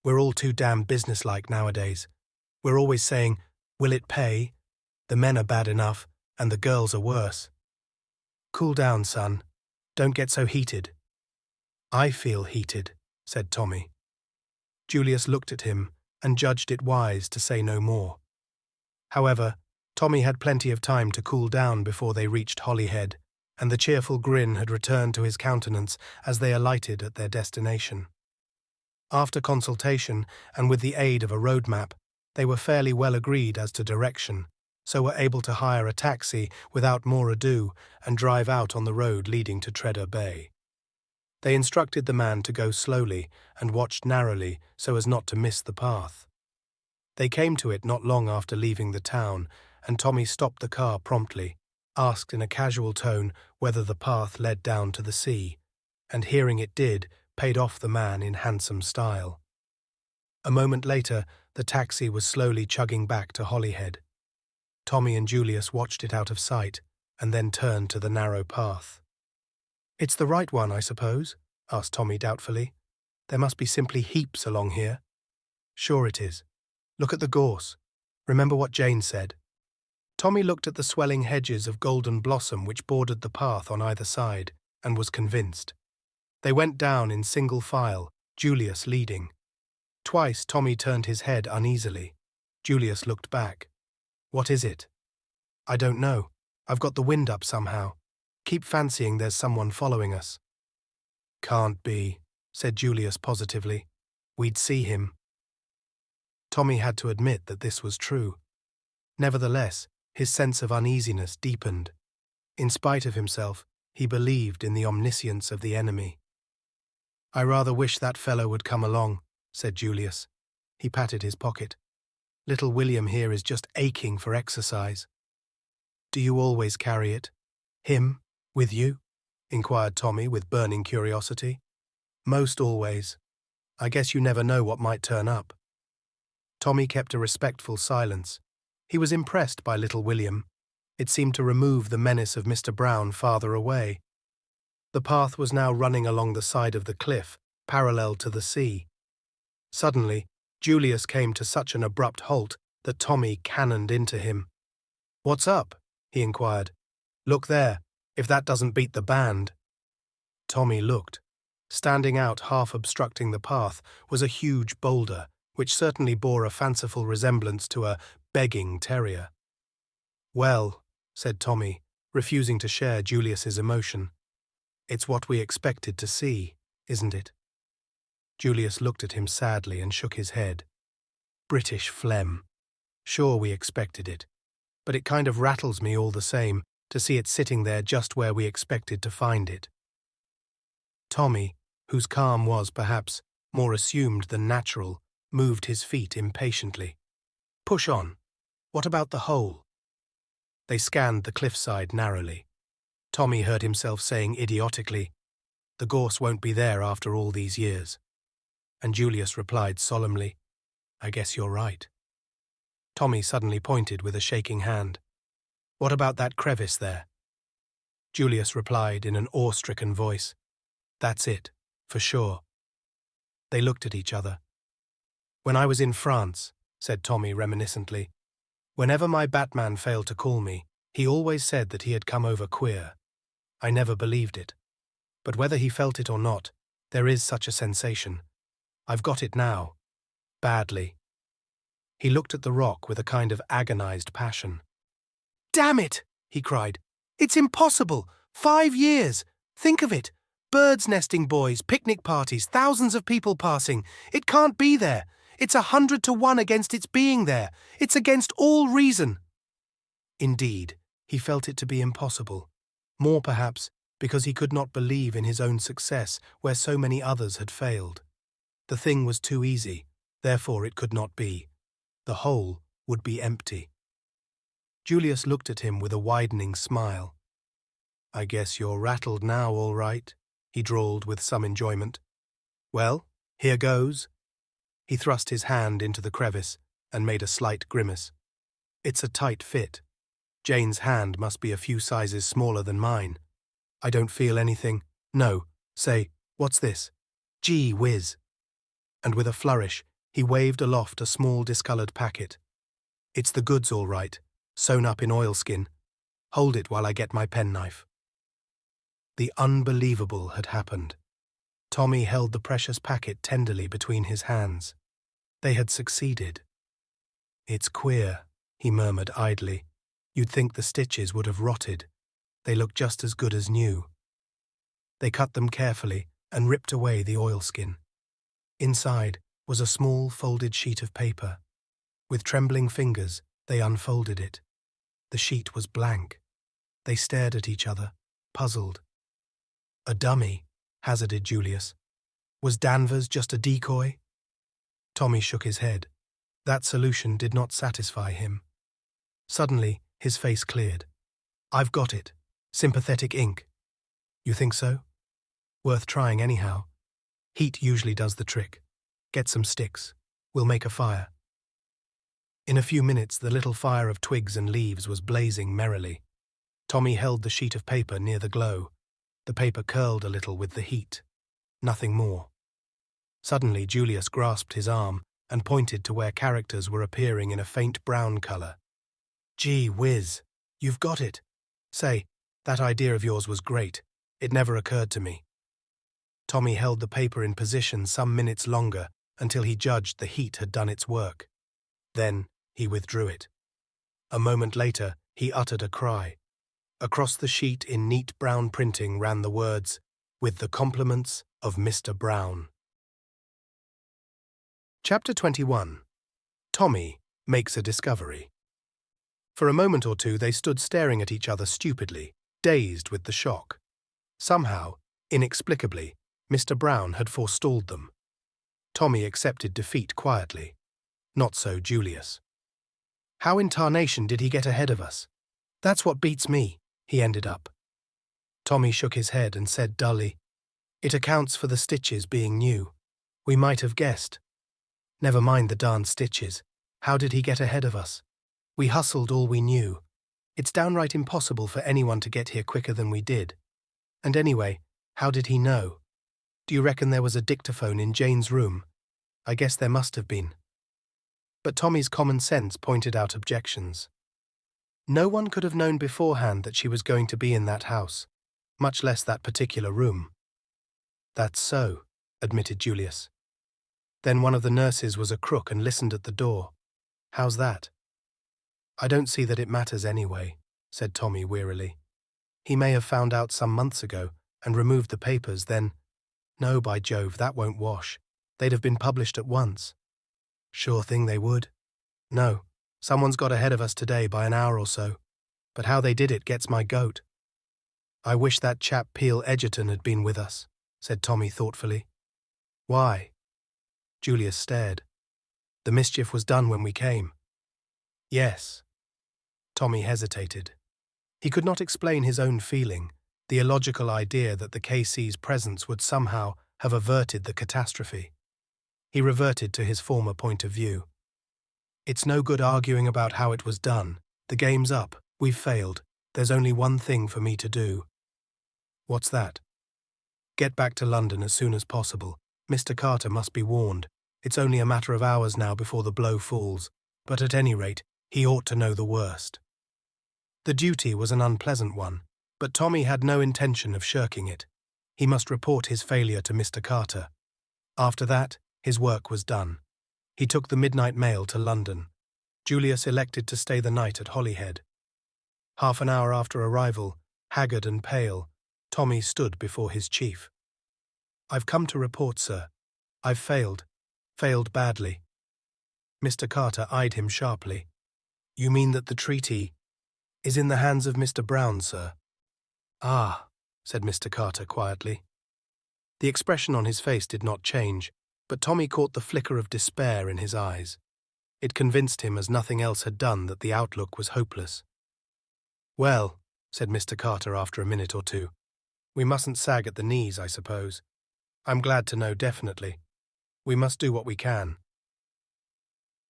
we're all too damn businesslike nowadays. We're always saying, will it pay? The men are bad enough, and the girls are worse. Cool down, son. Don't get so heated. I feel heated, said Tommy. Julius looked at him and judged it wise to say no more. However, Tommy had plenty of time to cool down before they reached Holyhead, and the cheerful grin had returned to his countenance as they alighted at their destination. After consultation, and with the aid of a road map, they were fairly well agreed as to direction, so were able to hire a taxi without more ado and drive out on the road leading to Treader Bay. They instructed the man to go slowly and watched narrowly so as not to miss the path. They came to it not long after leaving the town, and Tommy stopped the car promptly, asked in a casual tone whether the path led down to the sea, and hearing it did, paid off the man in handsome style. A moment later, the taxi was slowly chugging back to Holyhead. Tommy and Julius watched it out of sight, and then turned to the narrow path. It's the right one, I suppose? Asked Tommy doubtfully. There must be simply heaps along here. Sure it is. Look at the gorse. Remember what Jane said. Tommy looked at the swelling hedges of golden blossom which bordered the path on either side, and was convinced. They went down in single file, Julius leading. Twice Tommy turned his head uneasily. Julius looked back. What is it? I don't know. I've got the wind up somehow. Keep fancying there's someone following us. Can't be, said Julius positively. We'd see him. Tommy had to admit that this was true. Nevertheless, his sense of uneasiness deepened. In spite of himself, he believed in the omniscience of the enemy. I rather wish that fellow would come along, said Julius. He patted his pocket. Little William here is just aching for exercise. Do you always carry it? Him? With you? Inquired Tommy with burning curiosity. Most always. I guess you never know what might turn up. Tommy kept a respectful silence. He was impressed by little William. It seemed to remove the menace of Mr. Brown farther away. The path was now running along the side of the cliff, parallel to the sea. Suddenly, Julius came to such an abrupt halt that Tommy cannoned into him. What's up? He inquired. Look there, if that doesn't beat the band. Tommy looked. Standing out half obstructing the path was a huge boulder, which certainly bore a fanciful resemblance to a begging terrier. Well, said Tommy, refusing to share Julius's emotion. It's what we expected to see, isn't it? Julius looked at him sadly and shook his head. British phlegm. Sure, we expected it. But it kind of rattles me all the same to see it sitting there just where we expected to find it. Tommy, whose calm was, perhaps, more assumed than natural, moved his feet impatiently. Push on. What about the hole? They scanned the cliffside narrowly. Tommy heard himself saying idiotically, The gorse won't be there after all these years. And Julius replied solemnly, I guess you're right. Tommy suddenly pointed with a shaking hand. What about that crevice there? Julius replied in an awe-stricken voice. That's it, for sure. They looked at each other. When I was in France, said Tommy reminiscently, whenever my Batman failed to call me, he always said that he had come over queer. I never believed it. But whether he felt it or not, there is such a sensation. I've got it now. Badly. He looked at the rock with a kind of agonized passion. Damn it! He cried. It's impossible. 5 years. Think of it. Birds nesting boys, picnic parties, thousands of people passing. It can't be there. It's 100 to 1 against its being there. It's against all reason. Indeed, he felt it to be impossible. More perhaps because he could not believe in his own success where so many others had failed. The thing was too easy, therefore it could not be. The hole would be empty. Julius looked at him with a widening smile. "I guess you're rattled now, all right," he drawled with some enjoyment. "Well, here goes." He thrust his hand into the crevice and made a slight grimace. "It's a tight fit. Jane's hand must be a few sizes smaller than mine. I don't feel anything. No, say, what's this? Gee whiz." And with a flourish, he waved aloft a small discoloured packet. "It's the goods all right, sewn up in oilskin. Hold it while I get my penknife." The unbelievable had happened. Tommy held the precious packet tenderly between his hands. They had succeeded. "It's queer," he murmured idly. "You'd think the stitches would have rotted. They look just as good as new." They cut them carefully and ripped away the oilskin. Inside was a small folded sheet of paper. With trembling fingers, they unfolded it. The sheet was blank. They stared at each other, puzzled. "A dummy," hazarded Julius. "Was Danvers just a decoy?" Tommy shook his head. That solution did not satisfy him. Suddenly, his face cleared. "I've got it. Sympathetic ink." "You think so?" "Worth trying anyhow. Heat usually does the trick. Get some sticks. We'll make a fire." In a few minutes, the little fire of twigs and leaves was blazing merrily. Tommy held the sheet of paper near the glow. The paper curled a little with the heat. Nothing more. Suddenly, Julius grasped his arm and pointed to where characters were appearing in a faint brown colour. "Gee whiz, you've got it. Say, that idea of yours was great. It never occurred to me." Tommy held the paper in position some minutes longer until he judged the heat had done its work. Then he withdrew it. A moment later, he uttered a cry. Across the sheet in neat brown printing ran the words, "With the compliments of Mr. Brown." Chapter 21. Tommy makes a discovery. For a moment or two they stood staring at each other stupidly, dazed with the shock. Somehow, inexplicably, Mr. Brown had forestalled them. Tommy accepted defeat quietly. Not so Julius. "How in tarnation did he get ahead of us? That's what beats me," he ended up. Tommy shook his head and said dully, "It accounts for the stitches being new. We might have guessed. Never mind the darn stitches. How did he get ahead of us? We hustled all we knew. It's downright impossible for anyone to get here quicker than we did. And anyway, how did he know? Do you reckon there was a dictaphone in Jane's room? I guess there must have been." But Tommy's common sense pointed out objections. No one could have known beforehand that she was going to be in that house, much less that particular room. "That's so," admitted Julius. "Then one of the nurses was a crook and listened at the door. How's that?" "I don't see that it matters anyway," said Tommy wearily. "He may have found out some months ago and removed the papers, then— No, by Jove, that won't wash. They'd have been published at once." "Sure thing they would." "No, someone's got ahead of us today by an hour or so. But how they did it gets my goat." "I wish that chap Peel Edgerton had been with us," said Tommy thoughtfully. "Why?" Julius stared. "The mischief was done when we came." "Yes." Tommy hesitated. He could not explain his own feeling, the illogical idea that the KC's presence would somehow have averted the catastrophe. He reverted to his former point of view. "It's no good arguing about how it was done. The game's up. We've failed. There's only one thing for me to do." "What's that?" "Get back to London as soon as possible. Mr. Carter must be warned. It's only a matter of hours now before the blow falls, but at any rate, he ought to know the worst." The duty was an unpleasant one, but Tommy had no intention of shirking it. He must report his failure to Mr. Carter. After that, his work was done. He took the midnight mail to London. Julius elected to stay the night at Holyhead. Half an hour after arrival, Haggard and pale, Tommy stood before his chief. "I've come to report, sir. I've failed badly." Mr. Carter eyed him sharply. "You mean that the treaty is in the hands of Mr. Brown, sir?" "Ah," said Mr. Carter quietly. The expression on his face did not change, but Tommy caught the flicker of despair in his eyes. It convinced him as nothing else had done that the outlook was hopeless. "Well," said Mr. Carter after a minute or two, "we mustn't sag at the knees, I suppose. I'm glad to know definitely. We must do what we can."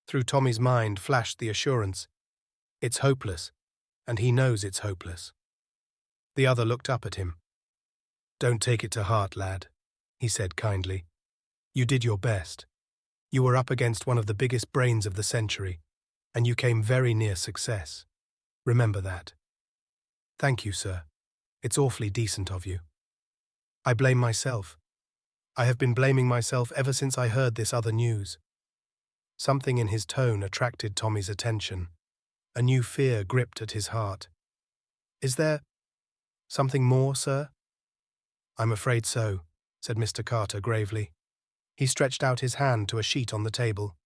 Through Tommy's mind flashed the assurance, "It's hopeless, and he knows it's hopeless." The other looked up at him. "Don't take it to heart, lad," he said kindly. "You did your best. You were up against one of the biggest brains of the century, and you came very near success. Remember that." "Thank you, sir. It's awfully decent of you." "I blame myself. I have been blaming myself ever since I heard this other news." Something in his tone attracted Tommy's attention. A new fear gripped at his heart. "Is there something more, sir?" "I'm afraid so," said Mr. Carter gravely. He stretched out his hand to a sheet on the table.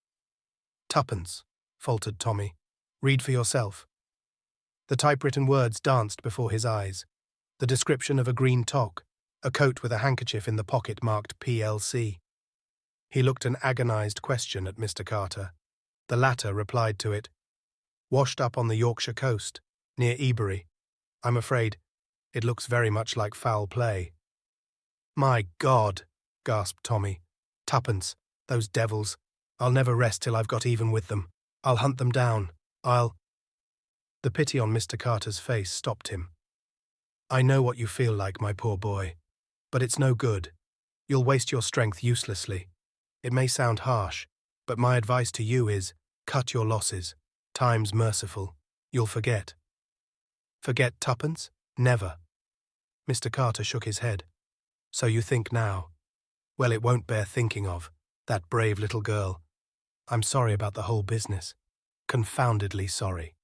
"Tuppence," faltered Tommy. "Read for yourself." The typewritten words danced before his eyes. The description of a green toque, a coat with a handkerchief in the pocket marked PLC. He looked an agonized question at Mr. Carter. The latter replied to it. "Washed up on the Yorkshire coast, near Ebury. I'm afraid it looks very much like foul play." "My God," gasped Tommy. "Tuppence, those devils. I'll never rest till I've got even with them. I'll hunt them down. I'll—" The pity on Mr. Carter's face stopped him. "I know what you feel like, my poor boy. But it's no good. You'll waste your strength uselessly. It may sound harsh, but my advice to you is, cut your losses. Time's merciful. You'll forget." "Forget Tuppence? Never." Mr. Carter shook his head. "So you think now? Well, it won't bear thinking of. That brave little girl. I'm sorry about the whole business. Confoundedly sorry."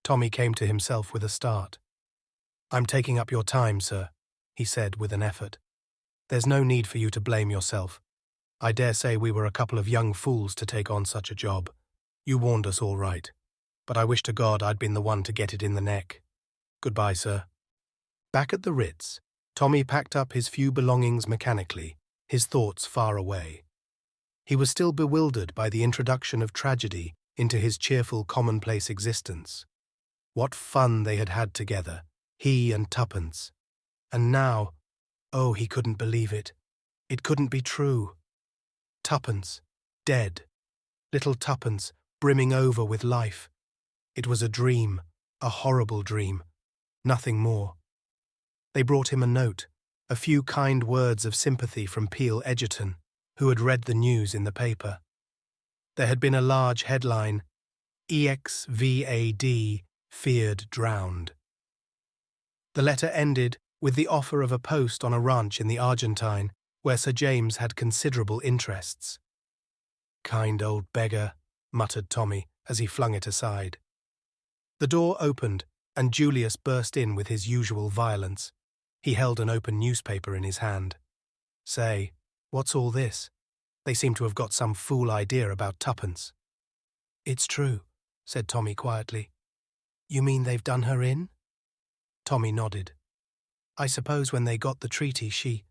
Tommy came to himself with a start. "I'm taking up your time, sir," he said with an effort. "There's no need for you to blame yourself. I dare say we were a couple of young fools to take on such a job. You warned us all right. But I wish to God I'd been the one to get it in the neck. Goodbye, sir." Back at the Ritz, Tommy packed up his few belongings mechanically, his thoughts far away. He was still bewildered by the introduction of tragedy into his cheerful, commonplace existence. What fun they had had together, he and Tuppence. And now, oh, he couldn't believe it. It couldn't be true. Tuppence, dead. Little Tuppence, brimming over with life. It was a dream, a horrible dream. Nothing more. They brought him a note, a few kind words of sympathy from Peel Egerton, who had read the news in the paper. There had been a large headline, EXVAD, feared drowned. The letter ended with the offer of a post on a ranch in the Argentine, where Sir James had considerable interests. "Kind old beggar," muttered Tommy as he flung it aside. The door opened, and Julius burst in with his usual violence. He held an open newspaper in his hand. "Say, what's all this? They seem to have got some fool idea about Tuppence." "It's true," said Tommy quietly. "You mean they've done her in?" Tommy nodded. "I suppose when they got the treaty she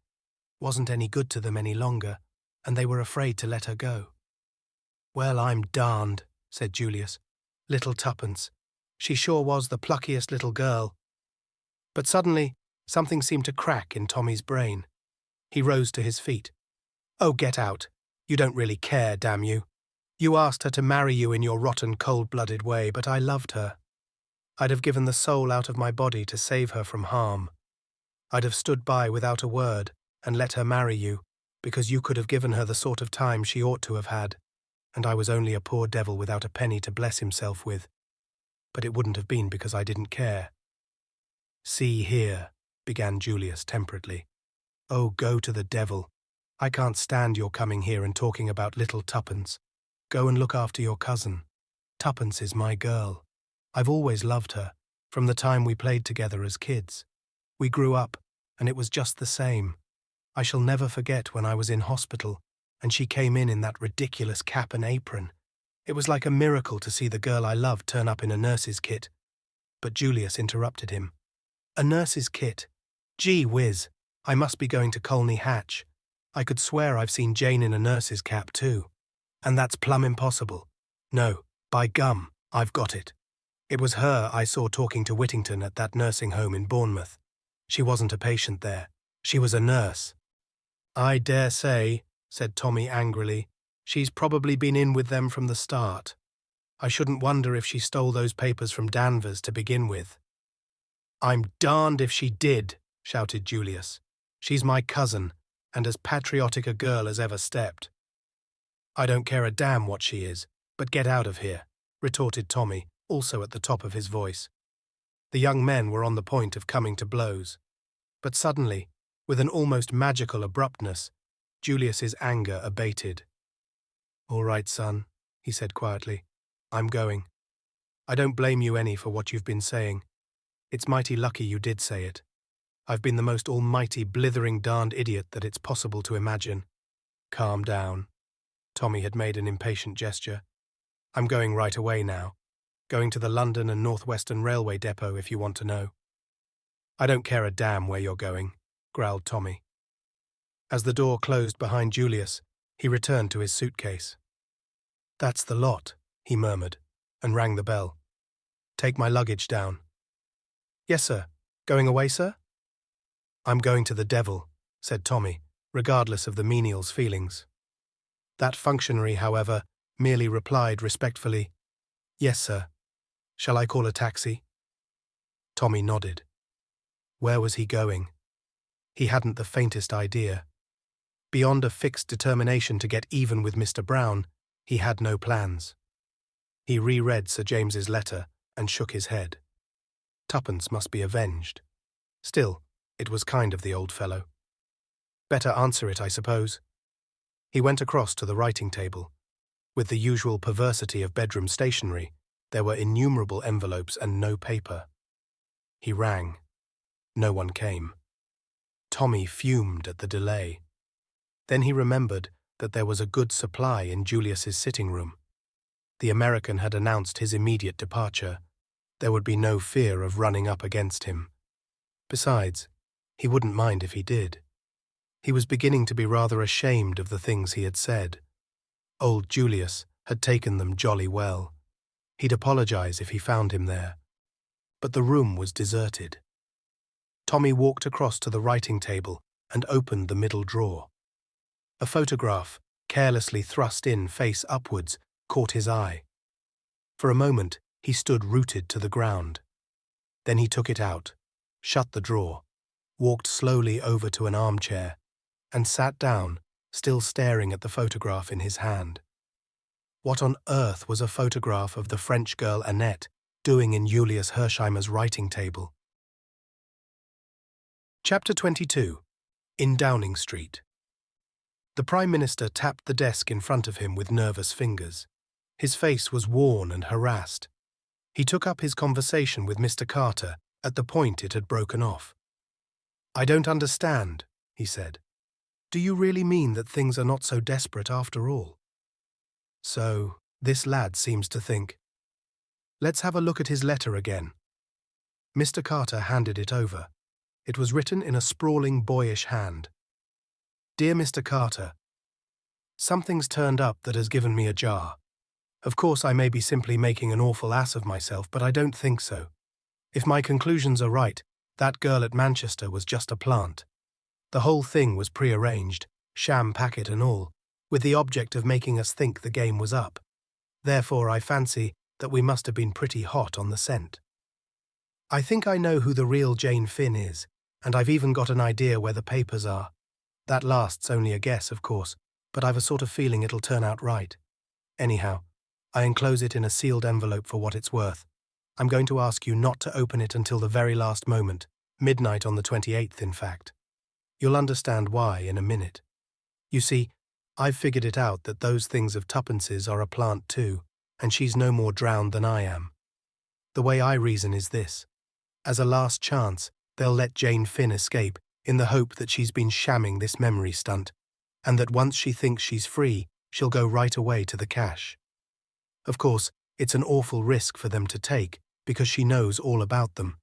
wasn't any good to them any longer, and they were afraid to let her go." "Well, I'm darned," said Julius. "Little Tuppence. She sure was the pluckiest little girl." But suddenly, something seemed to crack in Tommy's brain. He rose to his feet. "Oh, get out. You don't really care, damn you. You asked her to marry you in your rotten, cold-blooded way, but I loved her. I'd have given the soul out of my body to save her from harm. I'd have stood by without a word and let her marry you, because you could have given her the sort of time she ought to have had, and I was only a poor devil without a penny to bless himself with. But it wouldn't have been because I didn't care." "See here," began Julius temperately. "Oh, go to the devil. I can't stand your coming here and talking about little Tuppence. Go and look after your cousin. Tuppence is my girl. I've always loved her, From the time we played together as kids. We grew up, and it was just the same. I shall never forget when I was in hospital, and she came in that ridiculous cap and apron. It was like a miracle to see the girl I loved turn up in a nurse's kit. But Julius interrupted him. A nurse's kit? Gee whiz, I must be going to Colney Hatch. I could swear I've seen Jane in a nurse's cap too. And that's plumb impossible. No, by gum, I've got it. It was her I saw talking to Whittington at that nursing home in Bournemouth. She wasn't a patient there. She was a nurse. I dare say, said Tommy angrily. She's probably been in with them from the start. I shouldn't wonder if she stole those papers from Danvers to begin with. I'm darned if she did, shouted Julius. She's my cousin, and as patriotic a girl as ever stepped. I don't care a damn what she is, but get out of here, retorted Tommy, also at the top of his voice. The young men were on the point of coming to blows. But suddenly, with an almost magical abruptness, Julius's anger abated. All right, son, he said quietly. I'm going. I don't blame you any for what you've been saying. It's mighty lucky you did say it. I've been the most almighty blithering darned idiot that it's possible to imagine. Calm down. Tommy had made an impatient gesture. I'm going right away now. Going to the London and North Western Railway depot if you want to know. I don't care a damn where you're going, growled Tommy. As the door closed behind Julius, he returned to his suitcase. That's the lot, he murmured, and rang the bell. Take my luggage down. Yes, sir. Going away, sir? I'm going to the devil, said Tommy, regardless of the menial's feelings. That functionary, however, merely replied respectfully, Yes, sir. Shall I call a taxi? Tommy nodded. Where was he going? He hadn't the faintest idea. Beyond a fixed determination to get even with Mr. Brown, he had no plans. He reread Sir James's letter and shook his head. Tuppence must be avenged. Still, it was kind of the old fellow. Better answer it, I suppose. He went across to the writing table. With the usual perversity of bedroom stationery, there were innumerable envelopes and no paper. He rang. No one came. Tommy fumed at the delay. Then he remembered that there was a good supply in Julius's sitting room. The American had announced his immediate departure. There would be no fear of running up against him. Besides, he wouldn't mind if he did. He was beginning to be rather ashamed of the things he had said. Old Julius had taken them jolly well. He'd apologize if he found him there. But the room was deserted. Tommy walked across to the writing table and opened the middle drawer. A photograph, carelessly thrust in face upwards, caught his eye. For a moment, he stood rooted to the ground. Then he took it out, shut the drawer, walked slowly over to an armchair, and sat down, still staring at the photograph in his hand. What on earth was a photograph of the French girl Annette doing in Julius Hersheimer's writing table? Chapter 22. In Downing Street. The Prime Minister tapped the desk in front of him with nervous fingers. His face was worn and harassed. He took up his conversation with Mr. Carter at the point it had broken off. I don't understand, he said. Do you really mean that things are not so desperate after all? So, this lad seems to think. Let's have a look at his letter again. Mr. Carter handed it over. It was written in a sprawling, boyish hand. Dear Mr. Carter, something's turned up that has given me a jar. Of course, I may be simply making an awful ass of myself, but I don't think so. If my conclusions are right, that girl at Manchester was just a plant. The whole thing was prearranged, sham packet and all, with the object of making us think the game was up. Therefore, I fancy that we must have been pretty hot on the scent. I think I know who the real Jane Finn is, and I've even got an idea where the papers are. That last's only a guess, of course, but I've a sort of feeling it'll turn out right. Anyhow, I enclose it in a sealed envelope for what it's worth. I'm going to ask you not to open it until the very last moment, midnight on the 28th, in fact. You'll understand why in a minute. You see, I've figured it out that those things of Tuppence's are a plant too, and she's no more drowned than I am. The way I reason is this. As a last chance, they'll let Jane Finn escape in the hope that she's been shamming this memory stunt, and that once she thinks she's free, she'll go right away to the cash. Of course, it's an awful risk for them to take because she knows all about them,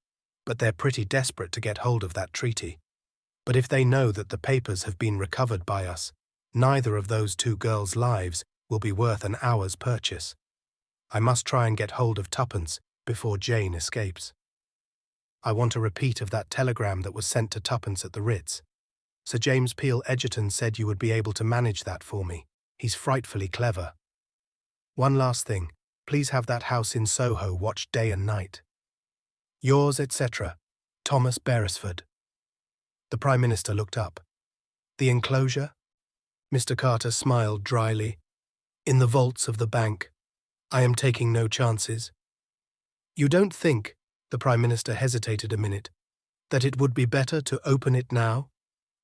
but they're pretty desperate to get hold of that treaty. But if they know that the papers have been recovered by us, neither of those two girls' lives will be worth an hour's purchase. I must try and get hold of tuppence before Jane escapes. I want a repeat of that telegram that was sent to tuppence at the Ritz. Sir James Peel Egerton said you would be able to manage that for me. He's frightfully clever. One last thing, please have that house in Soho watched day and night. Yours, etc., Thomas Beresford. The Prime Minister looked up. The enclosure? Mr. Carter smiled dryly. In the vaults of the bank. I am taking no chances. You don't think, the Prime Minister hesitated a minute, that it would be better to open it now?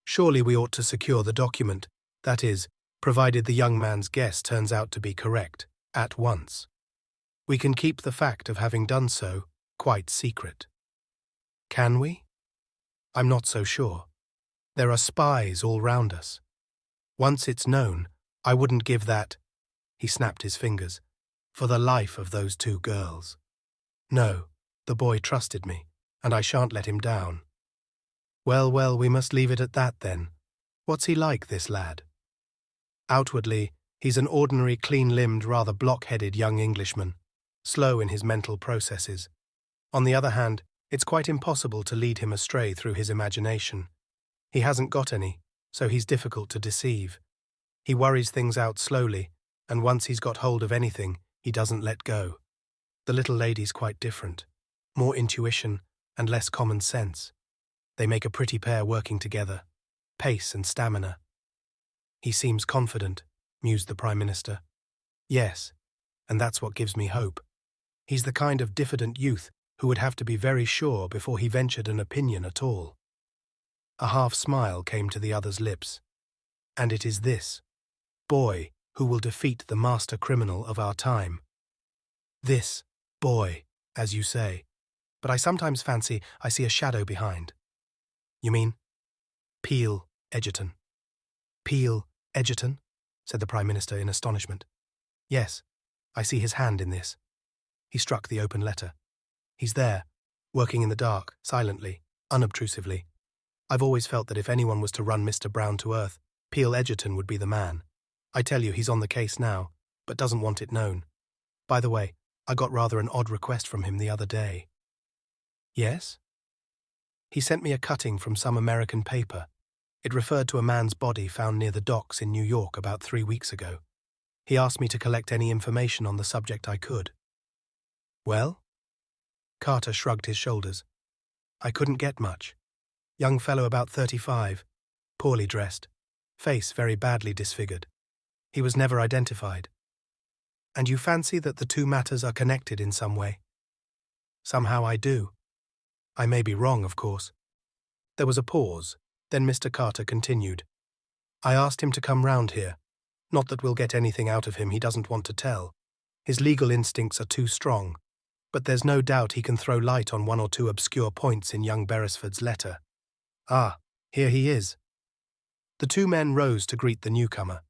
Surely we ought to secure the document, that is, provided the young man's guess turns out to be correct, at once. We can keep the fact of having done so quite secret. Can we? I'm not so sure. There are spies all round us. Once it's known, I wouldn't give that, he snapped his fingers, for the life of those two girls. No, the boy trusted me, and I shan't let him down. Well, we must leave it at that then. What's he like, this lad? Outwardly, he's an ordinary clean-limbed, rather block-headed young Englishman, slow in his mental processes. On the other hand, it's quite impossible to lead him astray through his imagination. He hasn't got any, so he's difficult to deceive. He worries things out slowly, and once he's got hold of anything, he doesn't let go. The little lady's quite different. More intuition and less common sense. They make a pretty pair working together. Pace and stamina. He seems confident, mused the Prime Minister. Yes, and that's what gives me hope. He's the kind of diffident youth who would have to be very sure before he ventured an opinion at all. A half-smile came to the other's lips. And it is this boy who will defeat the master criminal of our time. This boy, as you say. But I sometimes fancy I see a shadow behind. You mean? Peel Egerton. Peel Egerton? Said the Prime Minister in astonishment. Yes, I see his hand in this. He struck the open letter. He's there, working in the dark, silently, unobtrusively. I've always felt that if anyone was to run Mr. Brown to earth, Peel Egerton would be the man. I tell you, he's on the case now, but doesn't want it known. By the way, I got rather an odd request from him the other day. Yes? He sent me a cutting from some American paper. It referred to a man's body found near the docks in New York about 3 weeks ago. He asked me to collect any information on the subject I could. Well? Carter shrugged his shoulders. I couldn't get much. Young fellow about 35, poorly dressed, face very badly disfigured. He was never identified. And you fancy that the two matters are connected in some way? Somehow I do. I may be wrong, of course. There was a pause, then Mr. Carter continued. I asked him to come round here. Not that we'll get anything out of him he doesn't want to tell. His legal instincts are too strong. But there's no doubt he can throw light on one or two obscure points in young Beresford's letter. Ah, here he is. The two men rose to greet the newcomer.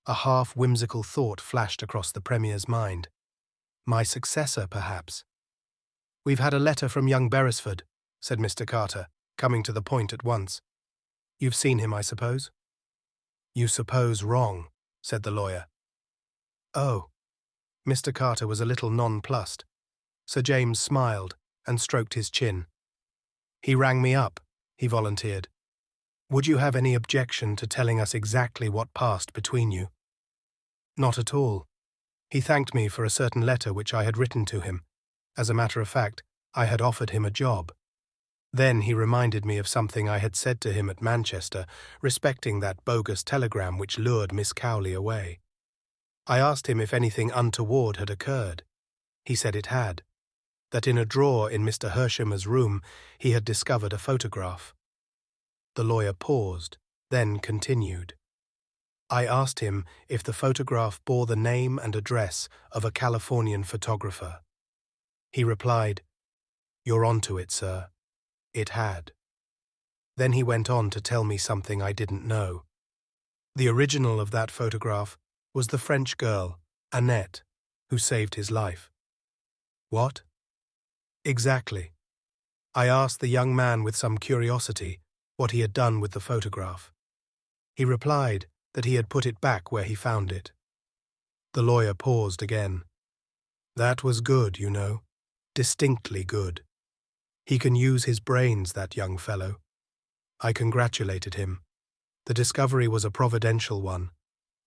A half-whimsical thought flashed across the Premier's mind. My successor, perhaps. We've had a letter from young Beresford, said Mr. Carter, coming to the point at once. You've seen him, I suppose? You suppose wrong, said the lawyer. Oh. Mr. Carter was a little nonplussed. Sir James smiled and stroked his chin. He rang me up, he volunteered. Would you have any objection to telling us exactly what passed between you? Not at all. He thanked me for a certain letter which I had written to him. As a matter of fact, I had offered him a job. Then he reminded me of something I had said to him at Manchester respecting that bogus telegram which lured Miss Cowley away. I asked him if anything untoward had occurred. He said it had. That in a drawer in Mr. Hershimer's room he had discovered a photograph. The lawyer paused, then continued. I asked him if the photograph bore the name and address of a Californian photographer. He replied, You're onto it, sir. It had. Then he went on to tell me something I didn't know. The original of that photograph was the French girl, Annette, who saved his life. What? Exactly. I asked the young man with some curiosity what he had done with the photograph. He replied that he had put it back where he found it. The lawyer paused again. That was good, you know. Distinctly good. He can use his brains, that young fellow. I congratulated him. The discovery was a providential one.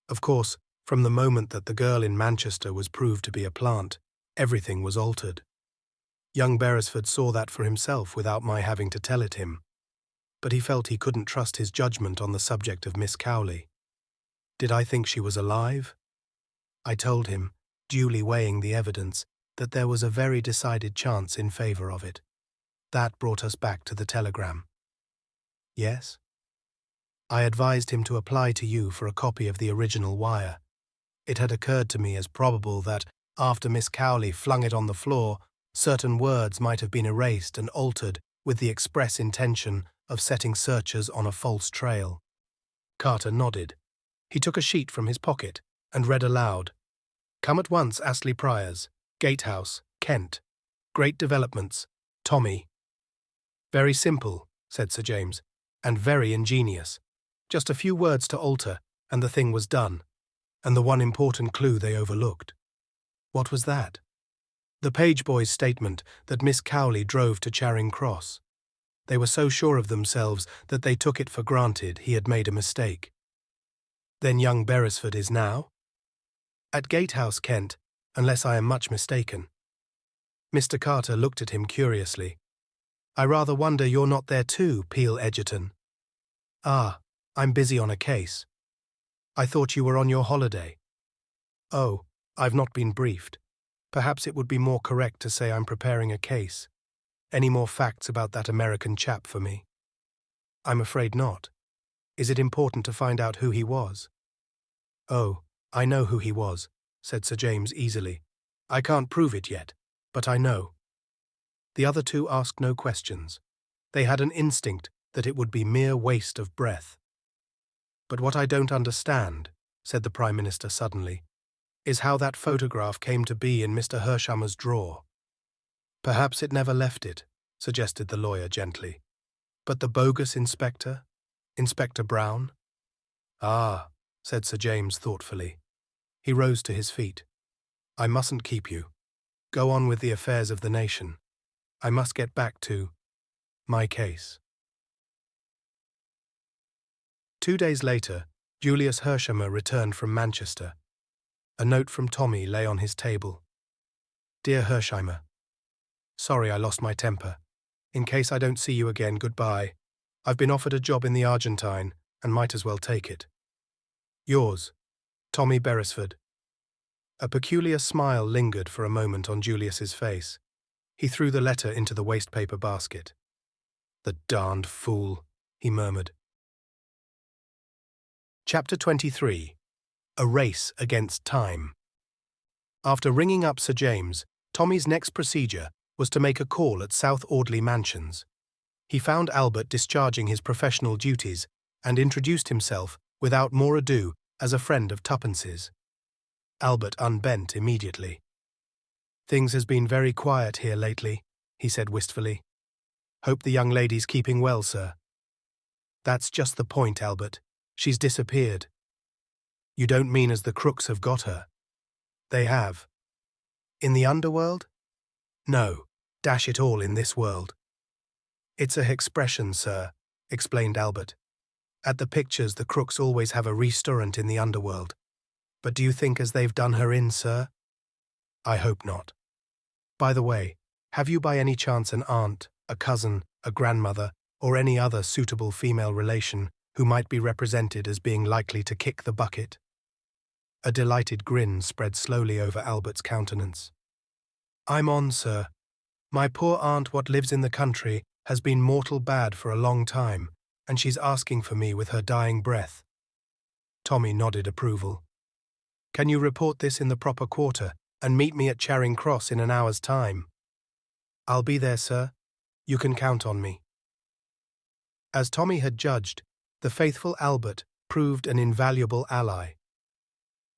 Of course, from the moment that the girl in Manchester was proved to be a plant, everything was altered. Young Beresford saw that for himself without my having to tell it him. But he felt he couldn't trust his judgment on the subject of Miss Cowley. Did I think she was alive? I told him, duly weighing the evidence, that there was a very decided chance in favour of it. That brought us back to the telegram. Yes? I advised him to apply to you for a copy of the original wire. It had occurred to me as probable that, after Miss Cowley flung it on the floor, certain words might have been erased and altered with the express intention of setting searchers on a false trail. Carter nodded. He took a sheet from his pocket and read aloud. Come at once, Astley Priors, Gatehouse, Kent. Great developments. Tommy. Very simple, said Sir James, and very ingenious. Just a few words to alter, and the thing was done, and the one important clue they overlooked. What was that? The page boy's statement that Miss Cowley drove to Charing Cross. They were so sure of themselves that they took it for granted he had made a mistake. Then young Beresford is now? At Gatehouse, Kent, unless I am much mistaken. Mr. Carter looked at him curiously. I rather wonder you're not there too, Peel Egerton. Ah, I'm busy on a case. I thought you were on your holiday. Oh, I've not been briefed. Perhaps it would be more correct to say I'm preparing a case. Any more facts about that American chap for me? I'm afraid not. Is it important to find out who he was? Oh, I know who he was, said Sir James easily. I can't prove it yet, but I know. The other two asked no questions. They had an instinct that it would be mere waste of breath. But what I don't understand, said the Prime Minister suddenly, is how that photograph came to be in Mr. Hersheimer's drawer. Perhaps it never left it, suggested the lawyer gently. But the bogus inspector? Inspector Brown? Ah, said Sir James thoughtfully. He rose to his feet. I mustn't keep you. Go on with the affairs of the nation. I must get back to my case. 2 days later, Julius Hersheimer returned from Manchester. A note from Tommy lay on his table. Dear Hersheimer, sorry I lost my temper. In case I don't see you again, goodbye. I've been offered a job in the Argentine and might as well take it. Yours, Tommy Beresford. A peculiar smile lingered for a moment on Julius's face. He threw the letter into the wastepaper basket. The darned fool, he murmured. Chapter 23. A Race Against Time. After ringing up Sir James, Tommy's next procedure was to make a call at South Audley Mansions. He found Albert discharging his professional duties and introduced himself, without more ado, as a friend of Tuppence's. Albert unbent immediately. Things has been very quiet here lately, he said wistfully. Hope the young lady's keeping well, sir. That's just the point, Albert. She's disappeared. You don't mean as the crooks have got her? They have. In the underworld? No, dash it all, in this world. It's a expression, sir, explained Albert. At the pictures the crooks always have a restaurant in the underworld. But do you think as they've done her in, sir? I hope not. By the way, have you by any chance an aunt, a cousin, a grandmother, or any other suitable female relation who might be represented as being likely to kick the bucket? A delighted grin spread slowly over Albert's countenance. I'm on, sir. My poor aunt what lives in the country has been mortal bad for a long time, and she's asking for me with her dying breath. Tommy nodded approval. Can you report this in the proper quarter and meet me at Charing Cross in an hour's time? "I'll be there, sir. You can count on me." As Tommy had judged, the faithful Albert proved an invaluable ally.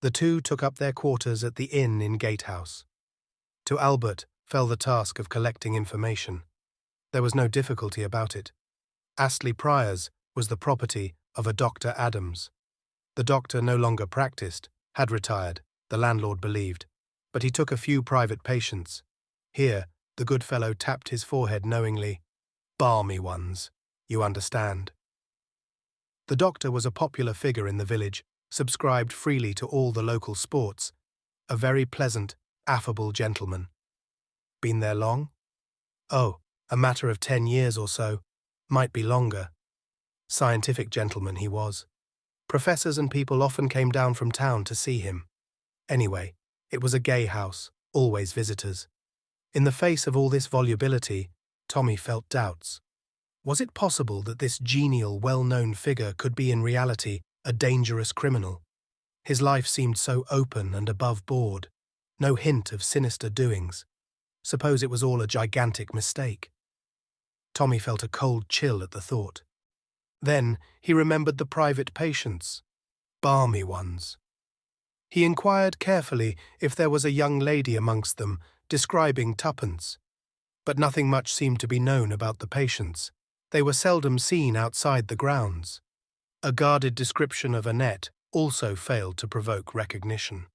The two took up their quarters at the inn in Gatehouse. To Albert fell the task of collecting information. There was no difficulty about it. Astley Priors was the property of a Dr. Adams. The doctor no longer practiced, had retired, the landlord believed, but he took a few private patients. Here, the good fellow tapped his forehead knowingly. "Balmy ones, you understand." The doctor was a popular figure in the village, subscribed freely to all the local sports, a very pleasant, affable gentleman. Been there long? Oh, a matter of 10 years or so, might be longer. Scientific gentleman he was. Professors and people often came down from town to see him. Anyway, it was a gay house, always visitors. In the face of all this volubility, Tommy felt doubts. Was it possible that this genial, well-known figure could be in reality a dangerous criminal? His life seemed so open and above board, no hint of sinister doings. Suppose it was all a gigantic mistake? Tommy felt a cold chill at the thought. Then he remembered the private patients, balmy ones. He inquired carefully if there was a young lady amongst them, describing tuppence. But nothing much seemed to be known about the patients. They were seldom seen outside the grounds. A guarded description of Annette also failed to provoke recognition.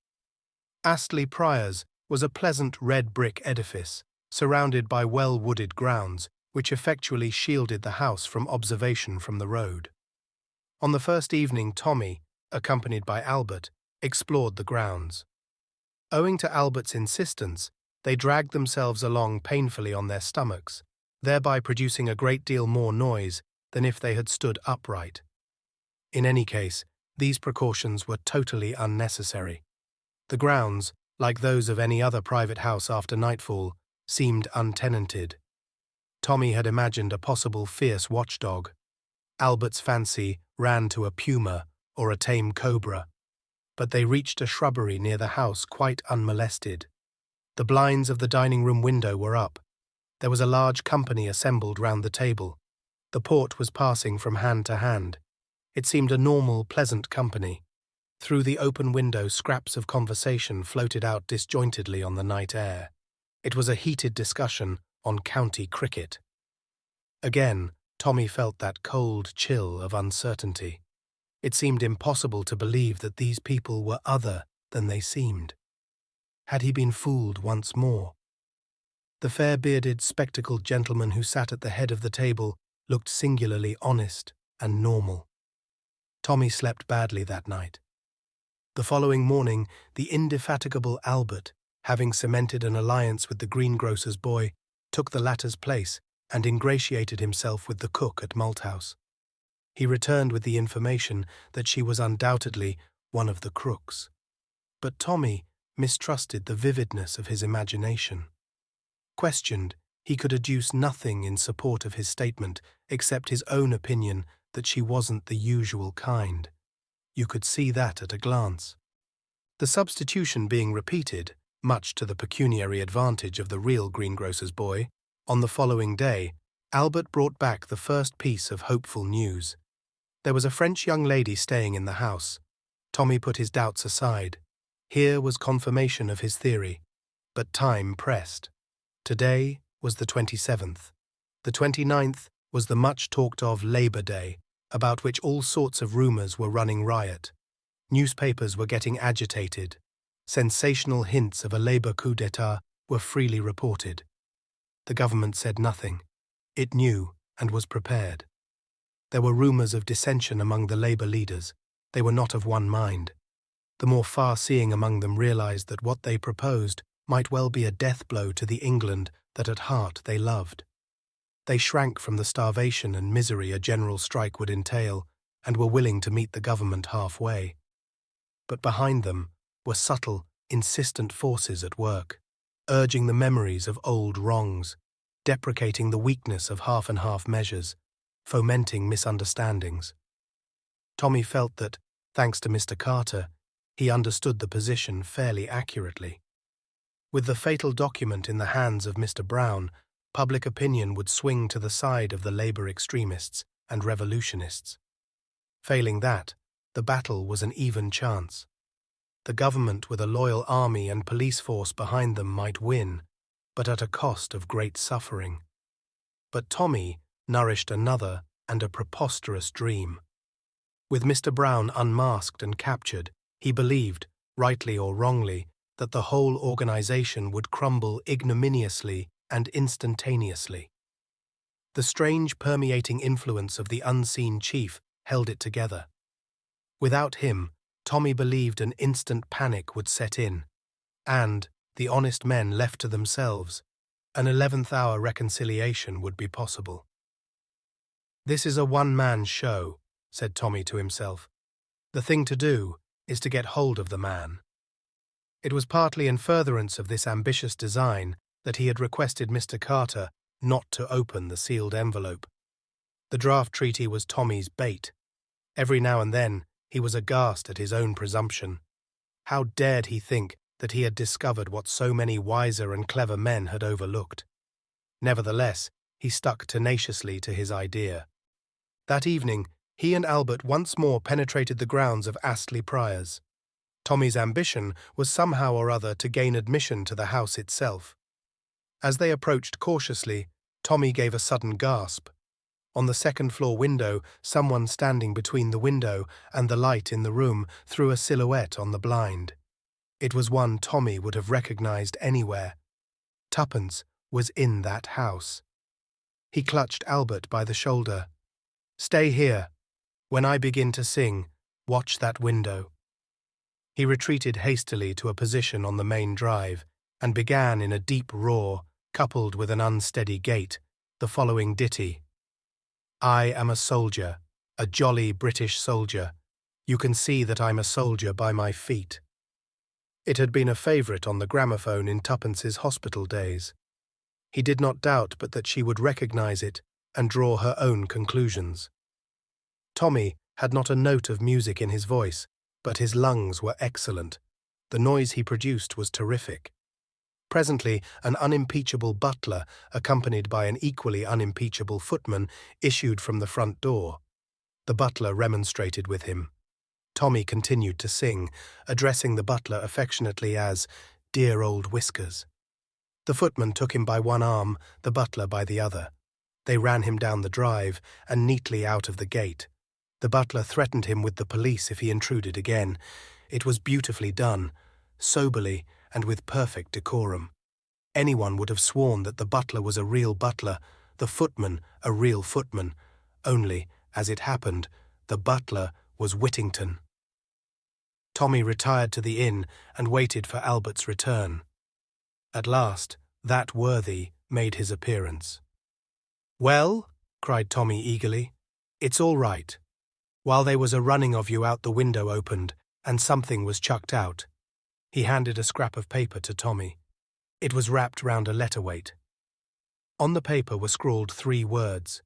Astley Priors was a pleasant red brick edifice, surrounded by well-wooded grounds, which effectually shielded the house from observation from the road. On the first evening, Tommy, accompanied by Albert, explored the grounds. Owing to Albert's insistence, they dragged themselves along painfully on their stomachs, thereby producing a great deal more noise than if they had stood upright. In any case, these precautions were totally unnecessary. The grounds, like those of any other private house after nightfall, seemed untenanted. Tommy had imagined a possible fierce watchdog. Albert's fancy ran to a puma or a tame cobra. But they reached a shrubbery near the house quite unmolested. The blinds of the dining-room window were up. There was a large company assembled round the table. The port was passing from hand to hand. It seemed a normal, pleasant company. Through the open window, scraps of conversation floated out disjointedly on the night air. It was a heated discussion on county cricket. Again, Tommy felt that cold chill of uncertainty. It seemed impossible to believe that these people were other than they seemed. Had he been fooled once more? The fair-bearded, spectacled gentleman who sat at the head of the table looked singularly honest and normal. Tommy slept badly that night. The following morning, the indefatigable Albert, having cemented an alliance with the greengrocer's boy, took the latter's place and ingratiated himself with the cook at Malthouse. He returned with the information that she was undoubtedly one of the crooks. But Tommy mistrusted the vividness of his imagination. Questioned, he could adduce nothing in support of his statement except his own opinion that she wasn't the usual kind. You could see that at a glance. The substitution being repeated, much to the pecuniary advantage of the real greengrocer's boy, on the following day, Albert brought back the first piece of hopeful news. There was a French young lady staying in the house. Tommy put his doubts aside. Here was confirmation of his theory. But time pressed. Today was the 27th. The 29th was the much-talked-of Labour Day, about which all sorts of rumours were running riot. Newspapers were getting agitated. Sensational hints of a Labour coup d'etat were freely reported. The government said nothing. It knew and was prepared. There were rumours of dissension among the Labour leaders. They were not of one mind. The more far-seeing among them realised that what they proposed might well be a death blow to the England that at heart they loved. They shrank from the starvation and misery a general strike would entail and were willing to meet the government halfway. But behind them were subtle, insistent forces at work, urging the memories of old wrongs, deprecating the weakness of half-and-half measures, fomenting misunderstandings. Tommy felt that, thanks to Mr. Carter, he understood the position fairly accurately. With the fatal document in the hands of Mr. Brown, public opinion would swing to the side of the labor extremists and revolutionists. Failing that, the battle was an even chance. The government with a loyal army and police force behind them might win, but at a cost of great suffering. But Tommy nourished another and a preposterous dream. With Mr. Brown unmasked and captured, he believed, rightly or wrongly, that the whole organization would crumble ignominiously and instantaneously. The strange permeating influence of the unseen chief held it together. Without him, Tommy believed an instant panic would set in, and, the honest men left to themselves, an 11th-hour reconciliation would be possible. "This is a one-man show," said Tommy to himself. "The thing to do is to get hold of the man." It was partly in furtherance of this ambitious design that he had requested Mr. Carter not to open the sealed envelope. The draft treaty was Tommy's bait. Every now and then he was aghast at his own presumption. How dared he think that he had discovered what so many wiser and clever men had overlooked? Nevertheless, he stuck tenaciously to his idea. That evening, he and Albert once more penetrated the grounds of Astley Priors. Tommy's ambition was somehow or other to gain admission to the house itself. As they approached cautiously, Tommy gave a sudden gasp. On the second-floor window, someone standing between the window and the light in the room threw a silhouette on the blind. It was one Tommy would have recognized anywhere. Tuppence was in that house. He clutched Albert by the shoulder. "Stay here. When I begin to sing, watch that window." He retreated hastily to a position on the main drive and began in a deep roar, coupled with an unsteady gait, the following ditty. "I am a soldier, a jolly British soldier. You can see that I'm a soldier by my feet." It had been a favourite on the gramophone in Tuppence's hospital days. He did not doubt but that she would recognise it and draw her own conclusions. Tommy had not a note of music in his voice, but his lungs were excellent. The noise he produced was terrific. Presently, an unimpeachable butler, accompanied by an equally unimpeachable footman, issued from the front door. The butler remonstrated with him. Tommy continued to sing, addressing the butler affectionately as "Dear old Whiskers." The footman took him by one arm, the butler by the other. They ran him down the drive and neatly out of the gate. The butler threatened him with the police if he intruded again. It was beautifully done, soberly and with perfect decorum. Anyone would have sworn that the butler was a real butler, the footman a real footman, only, as it happened, the butler was Whittington. Tommy retired to the inn and waited for Albert's return. At last, that worthy made his appearance. "Well," cried Tommy eagerly, "it's all right. While there was a running of you out the window opened, and something was chucked out." He handed a scrap of paper to Tommy. It was wrapped round a letter-weight. On the paper were scrawled 3 words.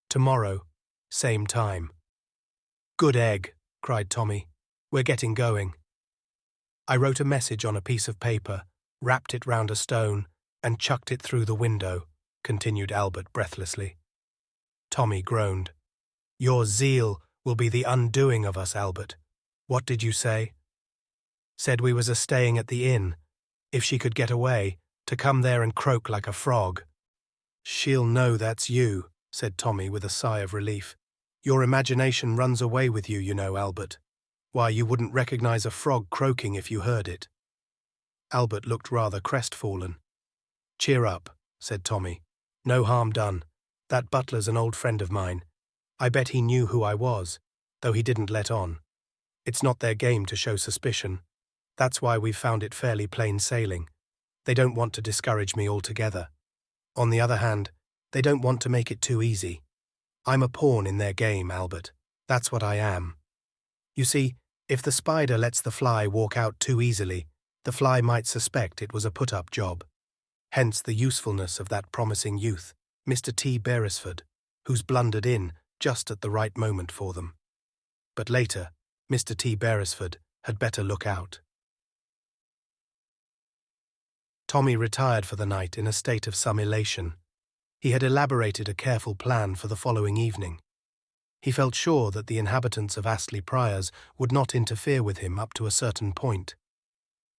"Tomorrow, same time." "Good egg," cried Tommy. "We're getting going." "I wrote a message on a piece of paper, wrapped it round a stone, and chucked it through the window," continued Albert breathlessly. Tommy groaned. "Your zeal will be the undoing of us, Albert. What did you say?" "Said we was a-staying at the inn. If she could get away, to come there and croak like a frog." "She'll know that's you," said Tommy with a sigh of relief. "Your imagination runs away with you, you know, Albert. Why, you wouldn't recognize a frog croaking if you heard it." Albert looked rather crestfallen. "Cheer up," said Tommy. "No harm done. That butler's an old friend of mine. I bet he knew who I was, though he didn't let on. It's not their game to show suspicion. That's why we've found it fairly plain sailing. They don't want to discourage me altogether. On the other hand, they don't want to make it too easy. I'm a pawn in their game, Albert. That's what I am. You see, if the spider lets the fly walk out too easily, the fly might suspect it was a put-up job. Hence the usefulness of that promising youth, Mr. T. Beresford, who's blundered in just at the right moment for them. But later, Mr. T. Beresford had better look out." Tommy retired for the night in a state of some elation. He had elaborated a careful plan for the following evening. He felt sure that the inhabitants of Astley Priors would not interfere with him up to a certain point.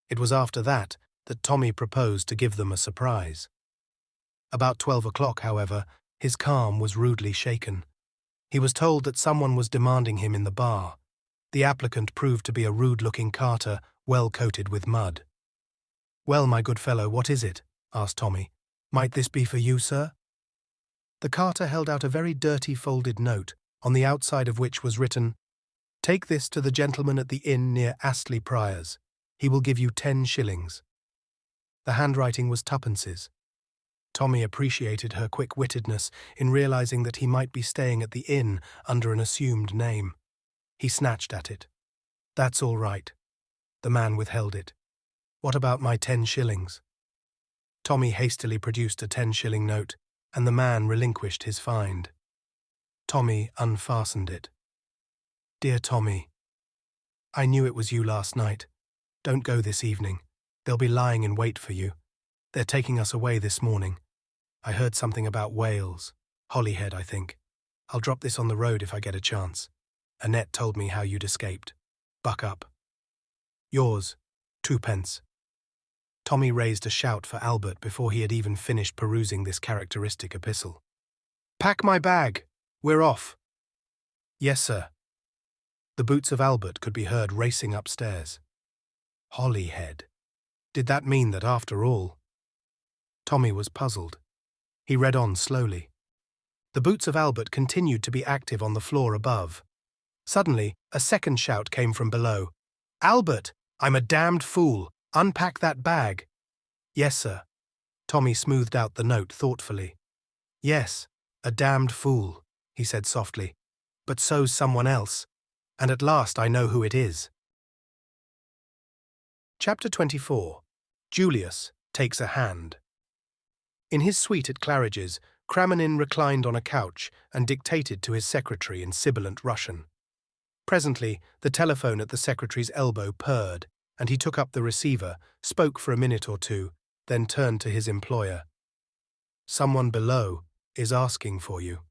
It was after that Tommy proposed to give them a surprise. About 12 o'clock, however, his calm was rudely shaken. He was told that someone was demanding him in the bar. The applicant proved to be a rude-looking carter, well coated with mud. "Well, my good fellow, what is it?" asked Tommy. "Might this be for you, sir?" The carter held out a very dirty folded note, on the outside of which was written, "Take this to the gentleman at the inn near Astley Priors. He will give you 10 shillings. The handwriting was tuppences. Tommy appreciated her quick-wittedness in realizing that he might be staying at the inn under an assumed name. He snatched at it. "That's all right." The man withheld it. "What about my 10 shillings? Tommy hastily produced a 10-shilling note, and the man relinquished his find. Tommy unfastened it. "Dear Tommy, I knew it was you last night. Don't go this evening. They'll be lying in wait for you. They're taking us away this morning. I heard something about Wales. Holyhead, I think. I'll drop this on the road if I get a chance. Annette told me how you'd escaped. Buck up. Yours, 2 pence. Tommy raised a shout for Albert before he had even finished perusing this characteristic epistle. "Pack my bag. We're off." "Yes, sir." The boots of Albert could be heard racing upstairs. Holyhead. Did that mean that after all? Tommy was puzzled. He read on slowly. The boots of Albert continued to be active on the floor above. Suddenly, a second shout came from below. "Albert, I'm a damned fool. Unpack that bag." "Yes, sir." Tommy smoothed out the note thoughtfully. "Yes, a damned fool," he said softly. "But so's someone else. And at last I know who it is." Chapter 24. Julius Takes a Hand. In his suite at Claridge's, Kramenin reclined on a couch and dictated to his secretary in sibilant Russian. Presently, the telephone at the secretary's elbow purred, and he took up the receiver, spoke for a minute or two, then turned to his employer. "Someone below is asking for you."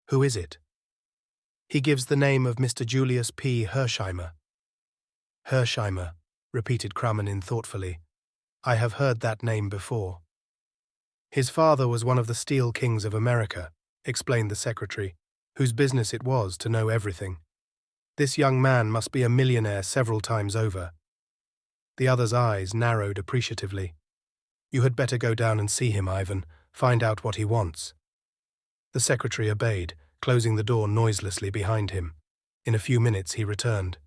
"Who is it?" "He gives the name of Mr. Julius P. Hersheimer." "Hersheimer," repeated Kramenin thoughtfully. "I have heard that name before." "His father was one of the Steel Kings of America," explained the secretary, whose business it was to know everything. "This young man must be a millionaire several times over." The other's eyes narrowed appreciatively. "You had better go down and see him, Ivan. Find out what he wants." The secretary obeyed, closing the door noiselessly behind him. In a few minutes he returned.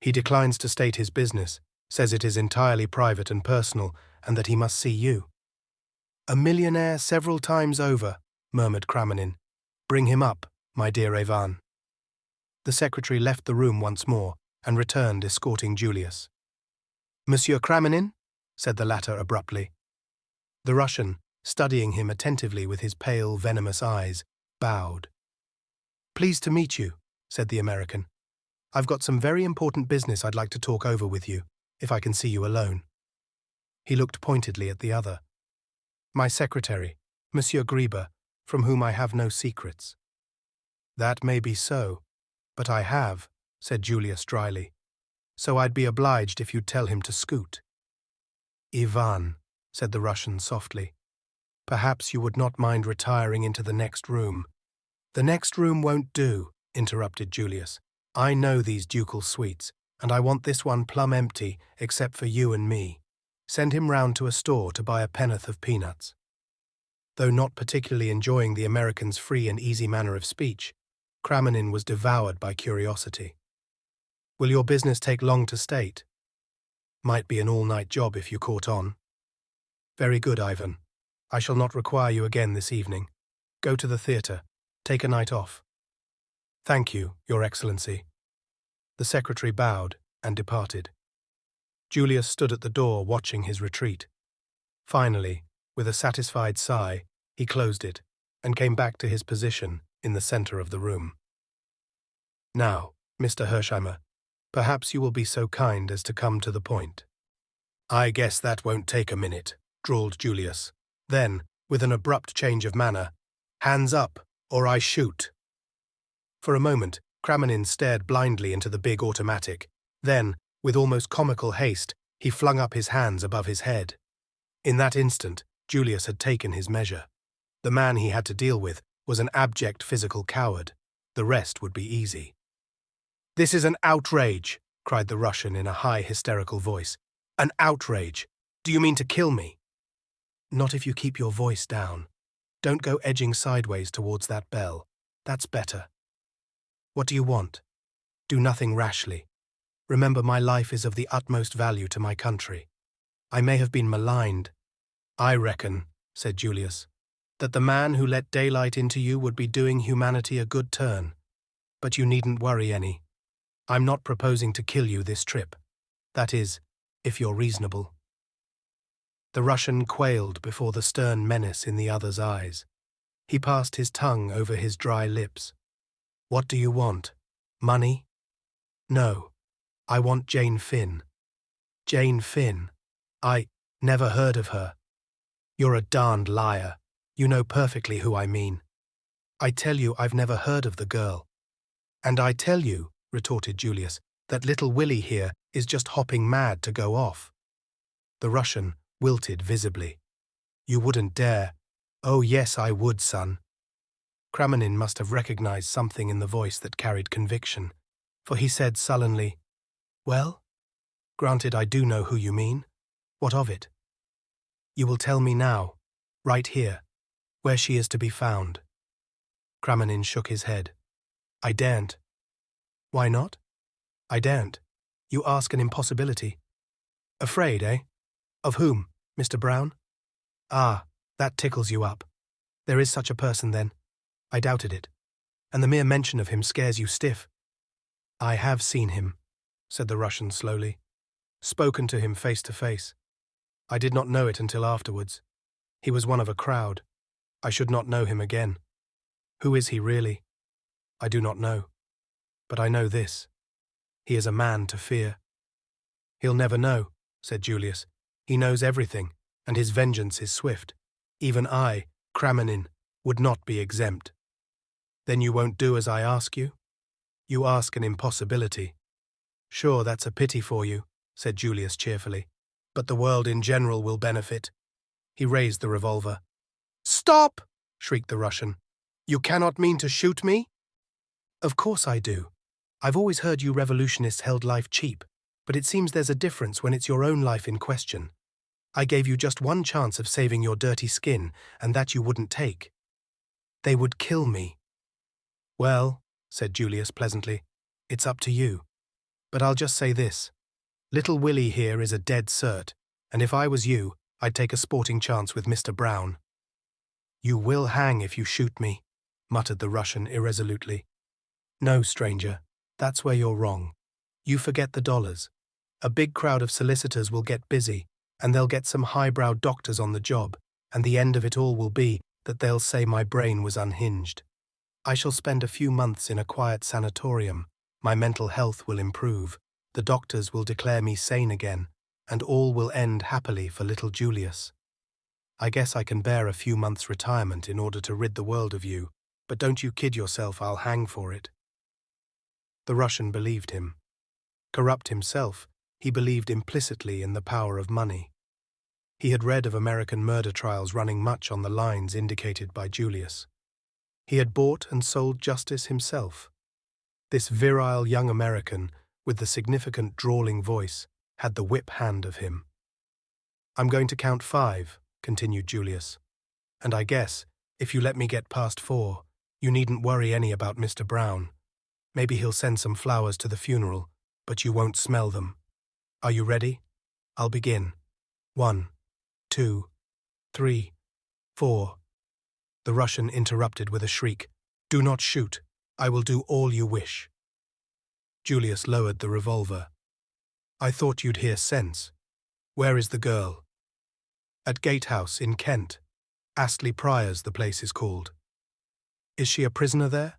"He declines to state his business, says it is entirely private and personal, and that he must see you." "A millionaire several times over," murmured Kramenin. "Bring him up, my dear Ivan." The secretary left the room once more and returned escorting Julius. "Monsieur Kramenin?" said the latter abruptly. The Russian, studying him attentively with his pale, venomous eyes, bowed. "Pleased to meet you," said the American. "I've got some very important business I'd like to talk over with you, if I can see you alone." He looked pointedly at the other. "My secretary, Monsieur Grieber, from whom I have no secrets." "That may be so, but I have," said Julius dryly. "So I'd be obliged if you'd tell him to scoot." "Ivan," said the Russian softly, "perhaps you would not mind retiring into the next room." "The next room won't do," interrupted Julius. "I know these ducal suites, and I want this one plumb empty except for you and me. Send him round to a store to buy a pennorth of peanuts." Though not particularly enjoying the American's free and easy manner of speech, Kramenin was devoured by curiosity. "Will your business take long to state?" "Might be an all-night job if you caught on." "Very good, Ivan. I shall not require you again this evening. Go to the theatre. Take a night off." "Thank you, Your Excellency." The secretary bowed and departed. Julius stood at the door watching his retreat. Finally, with a satisfied sigh, he closed it and came back to his position in the center of the room. "Now, Mr. Hersheimer, perhaps you will be so kind as to come to the point." "I guess that won't take a minute," drawled Julius. Then, with an abrupt change of manner. "Hands up, or I shoot." For a moment, Kramenin stared blindly into the big automatic. Then, with almost comical haste, he flung up his hands above his head. In that instant, Julius had taken his measure. The man he had to deal with was an abject physical coward. The rest would be easy. "This is an outrage," cried the Russian in a high, hysterical voice. "An outrage. Do you mean to kill me?" "Not if you keep your voice down. Don't go edging sideways towards that bell. That's better. What do you want? Do nothing rashly. Remember, my life is of the utmost value to my country. I may have been maligned." "I reckon," said Julius, "that the man who let daylight into you would be doing humanity a good turn. But you needn't worry any. I'm not proposing to kill you this trip. That is, if you're reasonable." The Russian quailed before the stern menace in the other's eyes. He passed his tongue over his dry lips. "What do you want? Money?" "No. I want Jane Finn." "Jane Finn? I never heard of her." "You're a darned liar. You know perfectly who I mean." "I tell you I've never heard of the girl." "And I tell you," retorted Julius, "that little Willie here is just hopping mad to go off." The Russian wilted visibly. "You wouldn't dare." "Oh yes, I would, son." Kramenin must have recognized something in the voice that carried conviction, for he said sullenly, "Well, granted I do know who you mean. What of it?" "You will tell me now, right here, where she is to be found." Kramenin shook his head. "I daren't." "Why not?" "I daren't. You ask an impossibility." "Afraid, eh? Of whom, Mr. Brown?" "Ah, that tickles you up. There is such a person, then? I doubted it. And the mere mention of him scares you stiff." "I have seen him," said the Russian slowly. "Spoken to him face to face. I did not know it until afterwards. He was one of a crowd. I should not know him again. Who is he really? I do not know. But I know this. He is a man to fear." "He'll never know," said Julius. "He knows everything, and his vengeance is swift. Even I, Kramenin, would not be exempt." "Then you won't do as I ask you?" "You ask an impossibility." "Sure, that's a pity for you," said Julius cheerfully. "But the world in general will benefit." He raised the revolver. "Stop!" shrieked the Russian. "You cannot mean to shoot me?" "Of course I do. I've always heard you revolutionists held life cheap, but it seems there's a difference when it's your own life in question. I gave you just one chance of saving your dirty skin, and that you wouldn't take. They would kill me." "Well," said Julius pleasantly, "it's up to you. But I'll just say this. Little Willie here is a dead cert, and if I was you, I'd take a sporting chance with Mr. Brown." "You will hang if you shoot me," muttered the Russian irresolutely. "No, stranger, that's where you're wrong. You forget the dollars. A big crowd of solicitors will get busy, and they'll get some highbrow doctors on the job, and the end of it all will be that they'll say my brain was unhinged. I shall spend a few months in a quiet sanatorium. My mental health will improve. The doctors will declare me sane again, and all will end happily for little Julius. I guess I can bear a few months' retirement in order to rid the world of you, but don't you kid yourself I'll hang for it." The Russian believed him. Corrupt himself, he believed implicitly in the power of money. He had read of American murder trials running much on the lines indicated by Julius. He had bought and sold justice himself. This virile young American, with the significant drawling voice, had the whip hand of him. "I'm going to count 5, continued Julius. "And I guess, if you let me get past 4, you needn't worry any about Mr. Brown. Maybe he'll send some flowers to the funeral, but you won't smell them. Are you ready? I'll begin. 1, 2, 3, 4. The Russian interrupted with a shriek. "Do not shoot. I will do all you wish." Julius lowered the revolver. "I thought you'd hear sense. Where is the girl?" "At Gatehouse in Kent. Astley Priors, the place is called." "Is she a prisoner there?"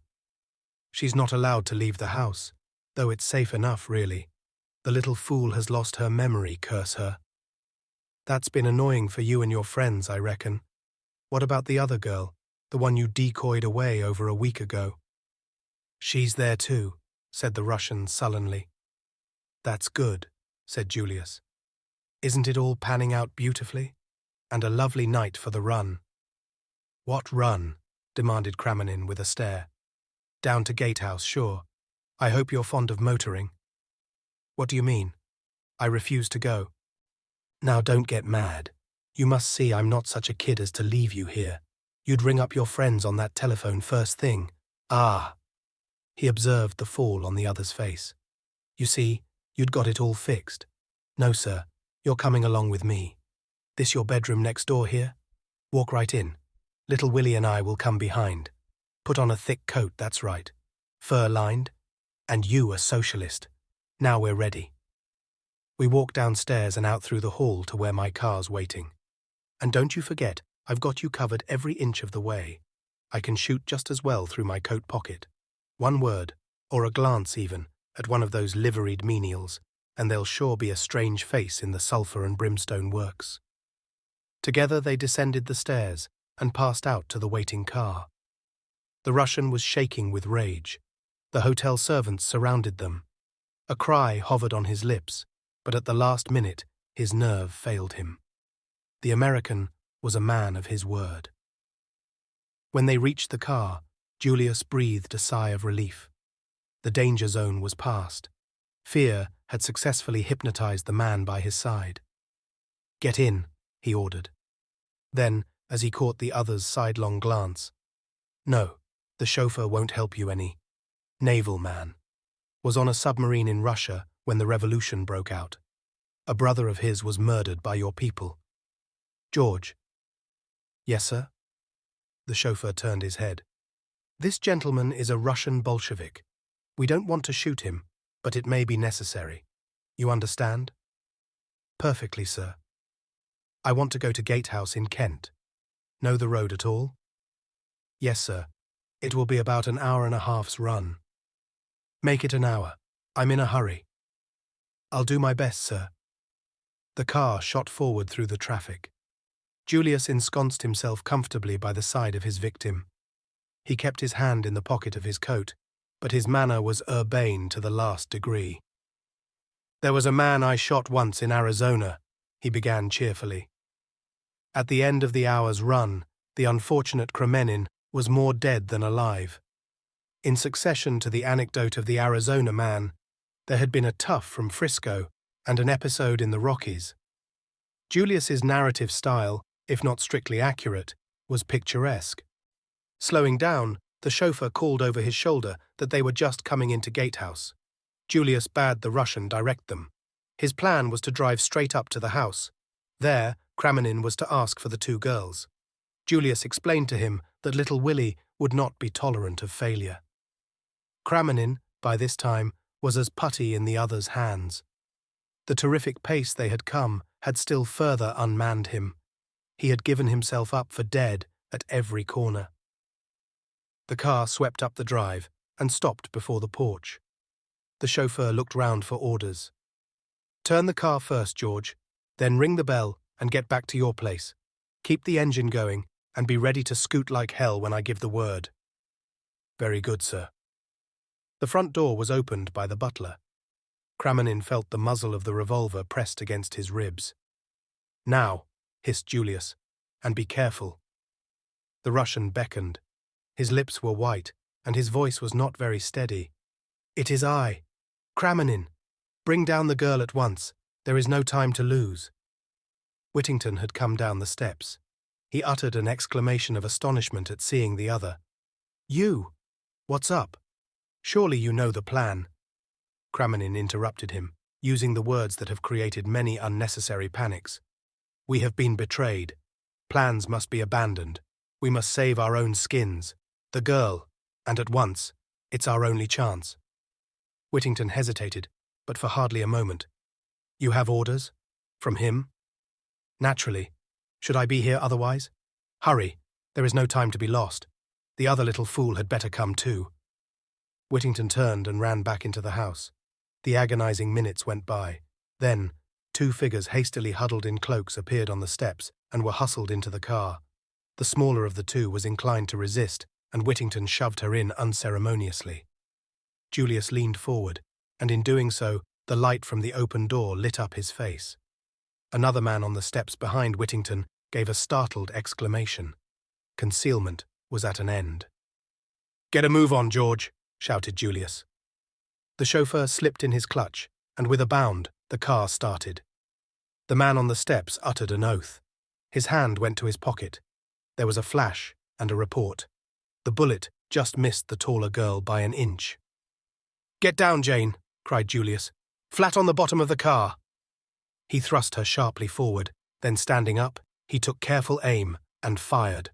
"She's not allowed to leave the house, though it's safe enough, really. The little fool has lost her memory, curse her." "That's been annoying for you and your friends, I reckon. What about the other girl, the one you decoyed away over a week ago?" "She's there too," said the Russian sullenly. "That's good," said Julius. "Isn't it all panning out beautifully? And a lovely night for the run." "What run?" demanded Kramenin with a stare. "Down to Gatehouse, sure. I hope you're fond of motoring." "What do you mean?" "I refuse to go." "Now don't get mad. You must see I'm not such a kid as to leave you here. You'd ring up your friends on that telephone first thing." "Ah!" He observed the fall on the other's face. "You see, you'd got it all fixed. No, sir, you're coming along with me. This your bedroom next door here? Walk right in. Little Willie and I will come behind. Put on a thick coat, that's right. Fur-lined. And you a socialist. Now we're ready." We walked downstairs and out through the hall to where my car's waiting. "And don't you forget, I've got you covered every inch of the way. I can shoot just as well through my coat pocket. One word, or a glance even, at one of those liveried menials, and there'll sure be a strange face in the sulphur and brimstone works." Together they descended the stairs and passed out to the waiting car. The Russian was shaking with rage. The hotel servants surrounded them. A cry hovered on his lips, but at the last minute his nerve failed him. The American was a man of his word. When they reached the car, Julius breathed a sigh of relief. The danger zone was past. Fear had successfully hypnotized the man by his side. "Get in," he ordered. Then, as he caught the other's sidelong glance, "No, the chauffeur won't help you any. Naval man. Was on a submarine in Russia when the revolution broke out. A brother of his was murdered by your people. George." "Yes, sir?" The chauffeur turned his head. "This gentleman is a Russian Bolshevik. We don't want to shoot him, but it may be necessary. You understand?" "Perfectly, sir." "I want to go to Gatehouse in Kent. Know the road at all?" "Yes, sir. It will be about an hour and a half's run." "Make it an hour. I'm in a hurry." "I'll do my best, sir." The car shot forward through the traffic. Julius ensconced himself comfortably by the side of his victim. He kept his hand in the pocket of his coat, but his manner was urbane to the last degree. "There was a man I shot once in Arizona," he began cheerfully. At the end of the hour's run, the unfortunate Kramenin was more dead than alive. In succession to the anecdote of the Arizona man, there had been a tough from Frisco and an episode in the Rockies. Julius's narrative style, if not strictly accurate, was picturesque. Slowing down, the chauffeur called over his shoulder that they were just coming into Gatehouse. Julius bade the Russian direct them. His plan was to drive straight up to the house. There, Kramenin was to ask for the two girls. Julius explained to him that little Willie would not be tolerant of failure. Kramenin, by this time, was as putty in the other's hands. The terrific pace they had come had still further unmanned him. He had given himself up for dead at every corner. The car swept up the drive and stopped before the porch. The chauffeur looked round for orders. "Turn the car first, George, then ring the bell and get back to your place. Keep the engine going and be ready to scoot like hell when I give the word." "Very good, sir." The front door was opened by the butler. Kramenin felt the muzzle of the revolver pressed against his ribs. "Now," hissed Julius, "and be careful." The Russian beckoned. His lips were white, and his voice was not very steady. "It is I. Kramenin. Bring down the girl at once. There is no time to lose." Whittington had come down the steps. He uttered an exclamation of astonishment at seeing the other. "You? What's up? Surely you know the plan." Kramenin interrupted him, using the words that have created many unnecessary panics. "We have been betrayed. Plans must be abandoned. We must save our own skins. The girl, and at once. It's our only chance." Whittington hesitated, but for hardly a moment. "You have orders? From him?" "Naturally. Should I be here otherwise? Hurry, there is no time to be lost. The other little fool had better come too." Whittington turned and ran back into the house. The agonizing minutes went by. Then, two figures hastily huddled in cloaks appeared on the steps and were hustled into the car. The smaller of the two was inclined to resist, and Whittington shoved her in unceremoniously. Julius leaned forward, and in doing so, the light from the open door lit up his face. Another man on the steps behind Whittington gave a startled exclamation. Concealment was at an end. "Get a move on, George," shouted Julius. The chauffeur slipped in his clutch, and with a bound, the car started. The man on the steps uttered an oath. His hand went to his pocket. There was a flash and a report. The bullet just missed the taller girl by an inch. "Get down, Jane," cried Julius. "Flat on the bottom of the car." He thrust her sharply forward, then standing up, he took careful aim and fired.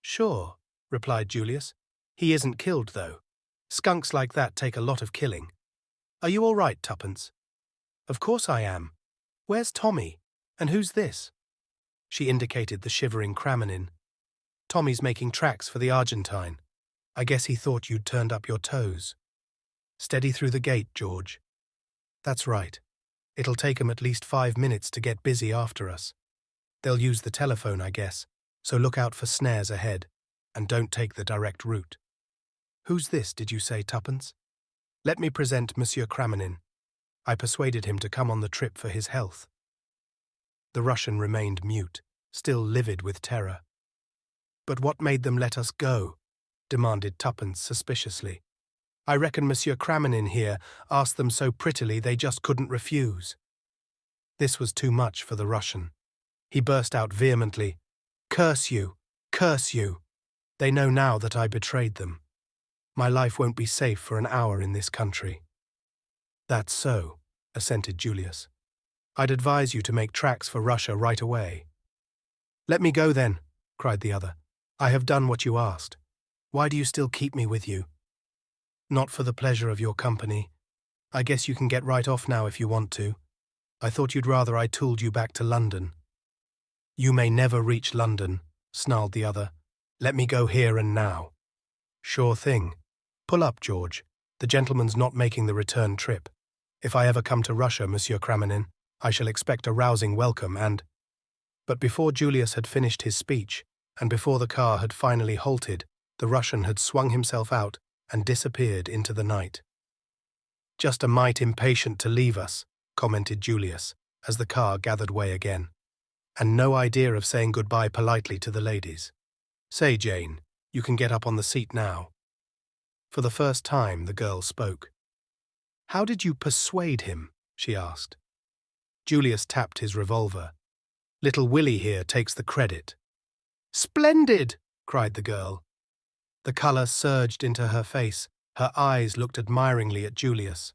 "Sure," replied Julius. "He isn't killed, though. Skunks like that take a lot of killing. Are you all right, Tuppence?" "Of course I am. Where's Tommy? And who's this?" She indicated the shivering Kramanin. "Tommy's making tracks for the Argentine. I guess he thought you'd turned up your toes. Steady through the gate, George." "That's right. It'll take 'em at least 5 minutes to get busy after us. They'll use the telephone, I guess, so look out for snares ahead, and don't take the direct route." "Who's this, did you say, Tuppence?" "Let me present Monsieur Kramanin. I persuaded him to come on the trip for his health." The Russian remained mute, still livid with terror. "But what made them let us go?" demanded Tuppence suspiciously. "I reckon Monsieur Kramanin here asked them so prettily they just couldn't refuse." This was too much for the Russian. He burst out vehemently, "Curse you! Curse you! They know now that I betrayed them. My life won't be safe for an hour in this country." "That's so," assented Julius. "I'd advise you to make tracks for Russia right away." "Let me go then," cried the other. "I have done what you asked. Why do you still keep me with you?" "Not for the pleasure of your company. I guess you can get right off now if you want to. I thought you'd rather I tooled you back to London." "You may never reach London," snarled the other. "Let me go here and now." "Sure thing. Pull up, George. The gentleman's not making the return trip. If I ever come to Russia, Monsieur Kramanin, I shall expect a rousing welcome and—" But before Julius had finished his speech, and before the car had finally halted, the Russian had swung himself out and disappeared into the night. "Just a mite impatient to leave us," commented Julius, as the car gathered way again. "And no idea of saying goodbye politely to the ladies. Say, Jane, you can get up on the seat now." For the first time, the girl spoke. "How did you persuade him?" she asked. Julius tapped his revolver. "Little Willie here takes the credit." "Splendid!" cried the girl. The colour surged into her face. Her eyes looked admiringly at Julius.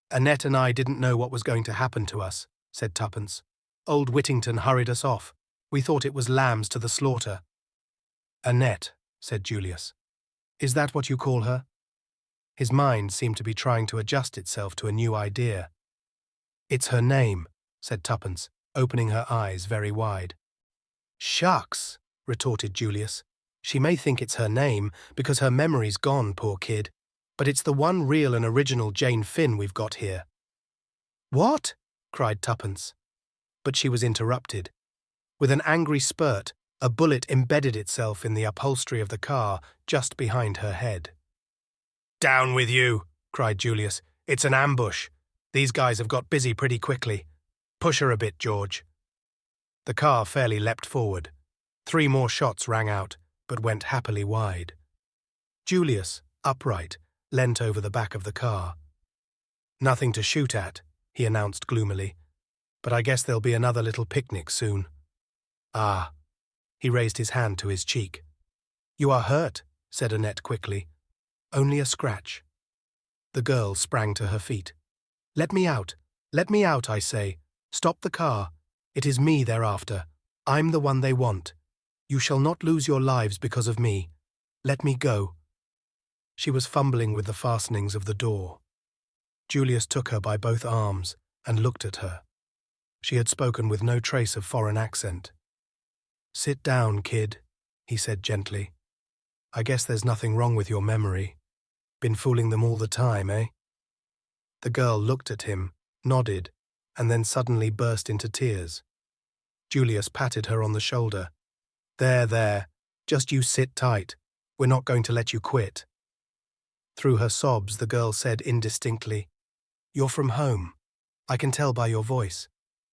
"Annette and I didn't know what was going to happen to us," said Tuppence. "Old Whittington hurried us off. We thought it was lambs to the slaughter." "Annette," said Julius. "Is that what you call her?" His mind seemed to be trying to adjust itself to a new idea. "It's her name," said Tuppence, opening her eyes very wide. "Shucks!" retorted Julius. "She may think it's her name because her memory's gone, poor kid, but it's the one real and original Jane Finn we've got here." "What?" cried Tuppence. But she was interrupted. With an angry spurt, a bullet embedded itself in the upholstery of the car just behind her head. "Down with you!" cried Julius. "It's an ambush. These guys have got busy pretty quickly. Push her a bit, George." The car fairly leapt forward. 3 more shots rang out, but went happily wide. Julius, upright, leant over the back of the car. "Nothing to shoot at," he announced gloomily. "But I guess there'll be another little picnic soon." "Ah." He raised his hand to his cheek. "You are hurt," said Annette quickly. "Only a scratch." The girl sprang to her feet. "Let me out. Let me out, I say. Stop the car. It is me they're after. I'm the one they want. You shall not lose your lives because of me. Let me go." She was fumbling with the fastenings of the door. Julius took her by both arms and looked at her. She had spoken with no trace of foreign accent. "Sit down, kid," he said gently. "I guess there's nothing wrong with your memory. Been fooling them all the time, eh?" The girl looked at him, nodded, and then suddenly burst into tears. Julius patted her on the shoulder. There. Just you sit tight. We're not going to let you quit." Through her sobs, the girl said indistinctly, "You're from home. I can tell by your voice.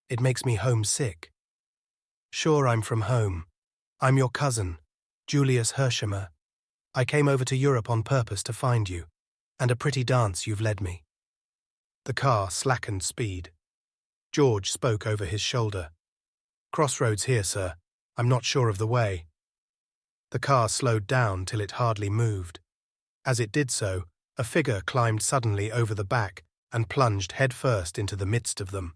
It makes me homesick." "Sure, I'm from home. I'm your cousin, Julius Hershemer. I came over to Europe on purpose to find you, and a pretty dance you've led me." The car slackened speed. George spoke over his shoulder. "Crossroads here, sir. I'm not sure of the way." The car slowed down till it hardly moved. As it did so, a figure climbed suddenly over the back and plunged headfirst into the midst of them.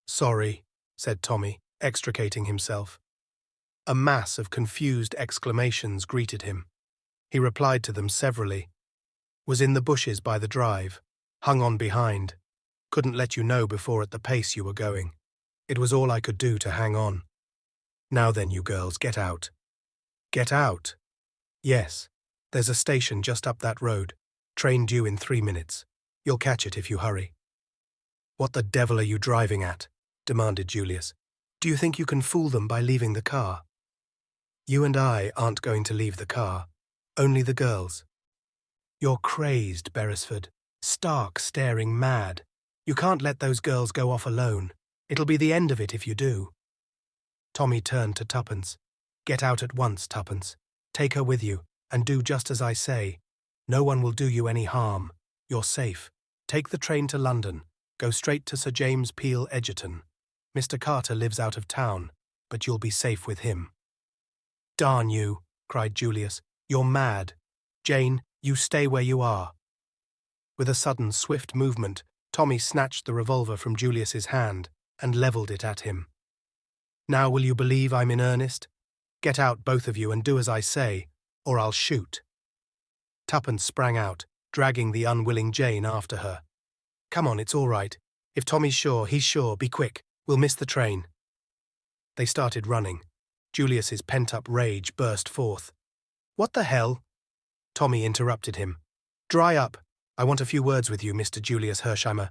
"Sorry," said Tommy, extricating himself. A mass of confused exclamations greeted him. He replied to them severally. "Was in the bushes by the drive. Hung on behind. Couldn't let you know before at the pace you were going. It was all I could do to hang on. Now then, you girls, get out." "Get out?" "Yes. There's a station just up that road. Train due in 3 minutes. You'll catch it if you hurry." "What the devil are you driving at?" demanded Julius. "Do you think you can fool them by leaving the car?" "You and I aren't going to leave the car. Only the girls." "You're crazed, Beresford. Stark, staring mad. You can't let those girls go off alone. It'll be the end of it if you do." Tommy turned to Tuppence. "Get out at once, Tuppence. Take her with you, and do just as I say. No one will do you any harm. You're safe. Take the train to London. Go straight to Sir James Peel Egerton. Mr. Carter lives out of town, but you'll be safe with him." "Darn you," cried Julius. "You're mad. Jane, you stay where you are." With a sudden, swift movement, Tommy snatched the revolver from Julius's hand and levelled it at him. "Now will you believe I'm in earnest? Get out, both of you, and do as I say, or I'll shoot." Tuppence sprang out, dragging the unwilling Jane after her. "Come on, it's all right. If Tommy's sure, he's sure. Be quick. We'll miss the train." They started running. Julius's pent-up rage burst forth. "What the hell?" Tommy interrupted him. "Dry up. I want a few words with you, Mr. Julius Hershemer."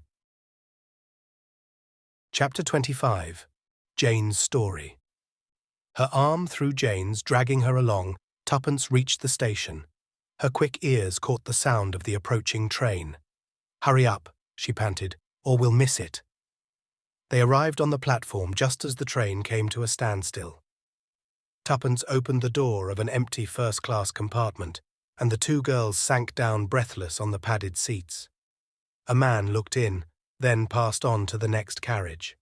Chapter 25. Jane's Story. Her arm through Jane's, dragging her along, Tuppence reached the station. Her quick ears caught the sound of the approaching train. "Hurry up," she panted, "or we'll miss it." They arrived on the platform just as the train came to a standstill. Tuppence opened the door of an empty first-class compartment, and the two girls sank down breathless on the padded seats. A man looked in, then passed on to the next carriage.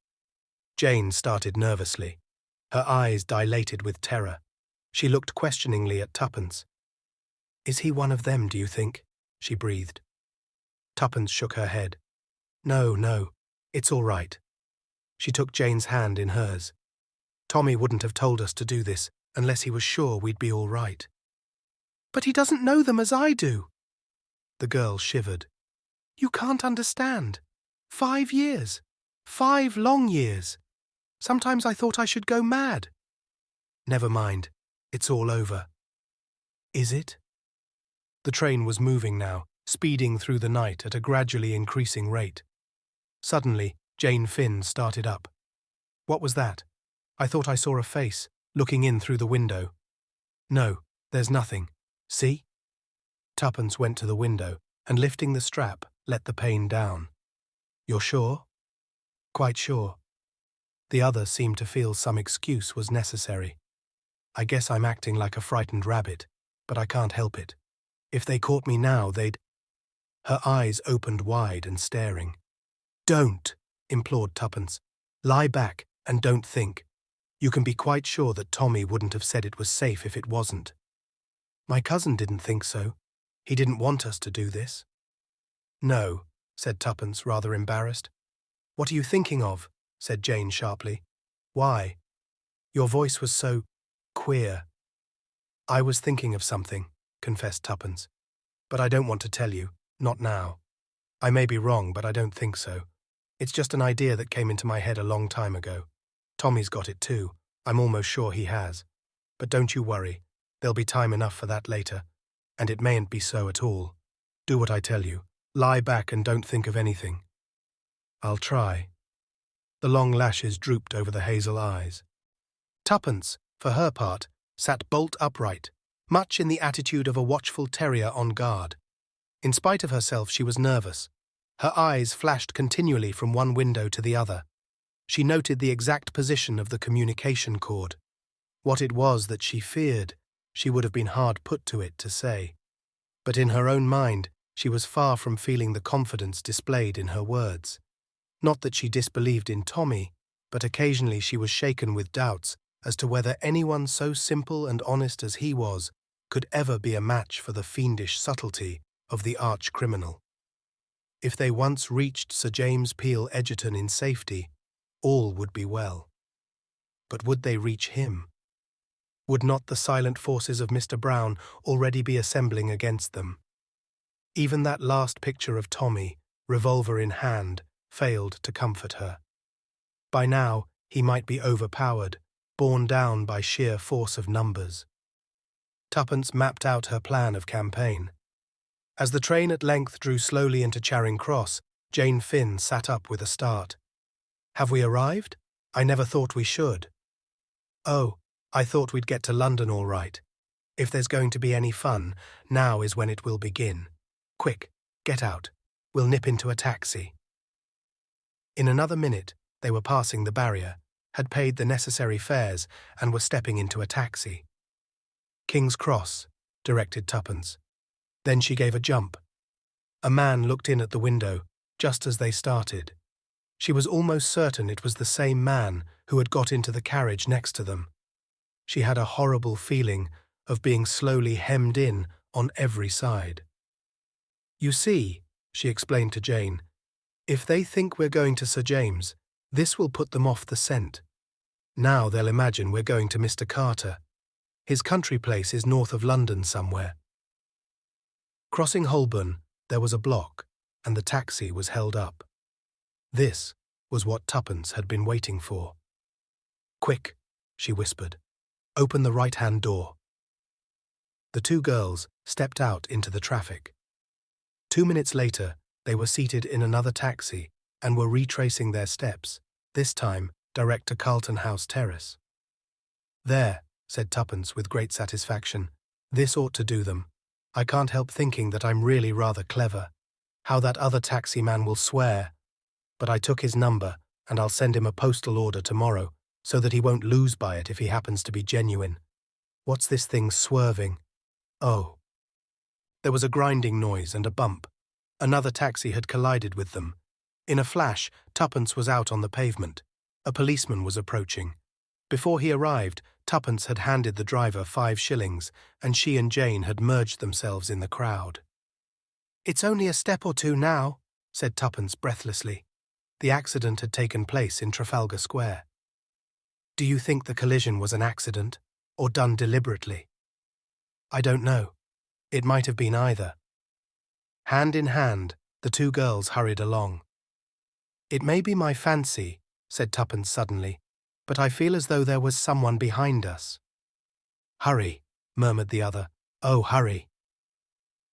Jane started nervously. Her eyes dilated with terror. She looked questioningly at Tuppence. "Is he one of them, do you think?" she breathed. Tuppence shook her head. No, it's all right." She took Jane's hand in hers. "Tommy wouldn't have told us to do this unless he was sure we'd be all right." "But he doesn't know them as I do." The girl shivered. "You can't understand. 5 years. 5 long years. Sometimes I thought I should go mad." "Never mind. It's all over." "Is it?" The train was moving now, speeding through the night at a gradually increasing rate. Suddenly, Jane Finn started up. "What was that? I thought I saw a face, looking in through the window." "No, there's nothing. See?" Tuppence went to the window and, lifting the strap, let the pane down. "You're sure?" "Quite sure." The other seemed to feel some excuse was necessary. "I guess I'm acting like a frightened rabbit, but I can't help it. If they caught me now, they'd—" Her eyes opened wide and staring. "Don't," implored Tuppence. "Lie back and don't think. You can be quite sure that Tommy wouldn't have said it was safe if it wasn't." "My cousin didn't think so. He didn't want us to do this." "No," said Tuppence, rather embarrassed. "What are you thinking of?" said Jane sharply. "Why? Your voice was so queer." "I was thinking of something," confessed Tuppence. "But I don't want to tell you, not now. I may be wrong, but I don't think so. It's just an idea that came into my head a long time ago. Tommy's got it too. I'm almost sure he has. But don't you worry. There'll be time enough for that later. And it mayn't be so at all. Do what I tell you. Lie back and don't think of anything." "I'll try." The long lashes drooped over the hazel eyes. Tuppence, for her part, sat bolt upright, much in the attitude of a watchful terrier on guard. In spite of herself, she was nervous. Her eyes flashed continually from one window to the other. She noted the exact position of the communication cord. What it was that she feared, she would have been hard put to it to say. But in her own mind, she was far from feeling the confidence displayed in her words. Not that she disbelieved in Tommy, but occasionally she was shaken with doubts as to whether anyone so simple and honest as he was could ever be a match for the fiendish subtlety of the arch-criminal. If they once reached Sir James Peel Egerton in safety, all would be well. But would they reach him? Would not the silent forces of Mr. Brown already be assembling against them? Even that last picture of Tommy, revolver in hand, failed to comfort her. By now, he might be overpowered, borne down by sheer force of numbers. Tuppence mapped out her plan of campaign. As the train at length drew slowly into Charing Cross, Jane Finn sat up with a start. "Have we arrived? I never thought we should." "Oh, I thought we'd get to London all right. If there's going to be any fun, now is when it will begin. Quick, get out. We'll nip into a taxi." In another minute, they were passing the barrier, had paid the necessary fares, and were stepping into a taxi. "King's Cross," directed Tuppence. Then she gave a jump. A man looked in at the window, just as they started. She was almost certain it was the same man who had got into the carriage next to them. She had a horrible feeling of being slowly hemmed in on every side. "You see," she explained to Jane, "if they think we're going to Sir James, this will put them off the scent. Now they'll imagine we're going to Mr. Carter. His country place is north of London somewhere." Crossing Holborn, there was a block, and the taxi was held up. This was what Tuppence had been waiting for. "Quick," she whispered. "Open the right-hand door." The two girls stepped out into the traffic. 2 minutes later, they were seated in another taxi and were retracing their steps, this time direct to Carlton House Terrace. "There," said Tuppence with great satisfaction. "This ought to do them. I can't help thinking that I'm really rather clever. How that other taxi man will swear. But I took his number, and I'll send him a postal order tomorrow, so that he won't lose by it if he happens to be genuine. What's this thing swerving? Oh." There was a grinding noise and a bump. Another taxi had collided with them. In a flash, Tuppence was out on the pavement. A policeman was approaching. Before he arrived, Tuppence had handed the driver 5 shillings, and she and Jane had merged themselves in the crowd. "It's only a step or two now," said Tuppence breathlessly. The accident had taken place in Trafalgar Square. "Do you think the collision was an accident, or done deliberately?" "I don't know. It might have been either." Hand in hand, the two girls hurried along. "It may be my fancy," said Tuppence suddenly, "but I feel as though there was someone behind us." "Hurry," murmured the other. "Oh, hurry."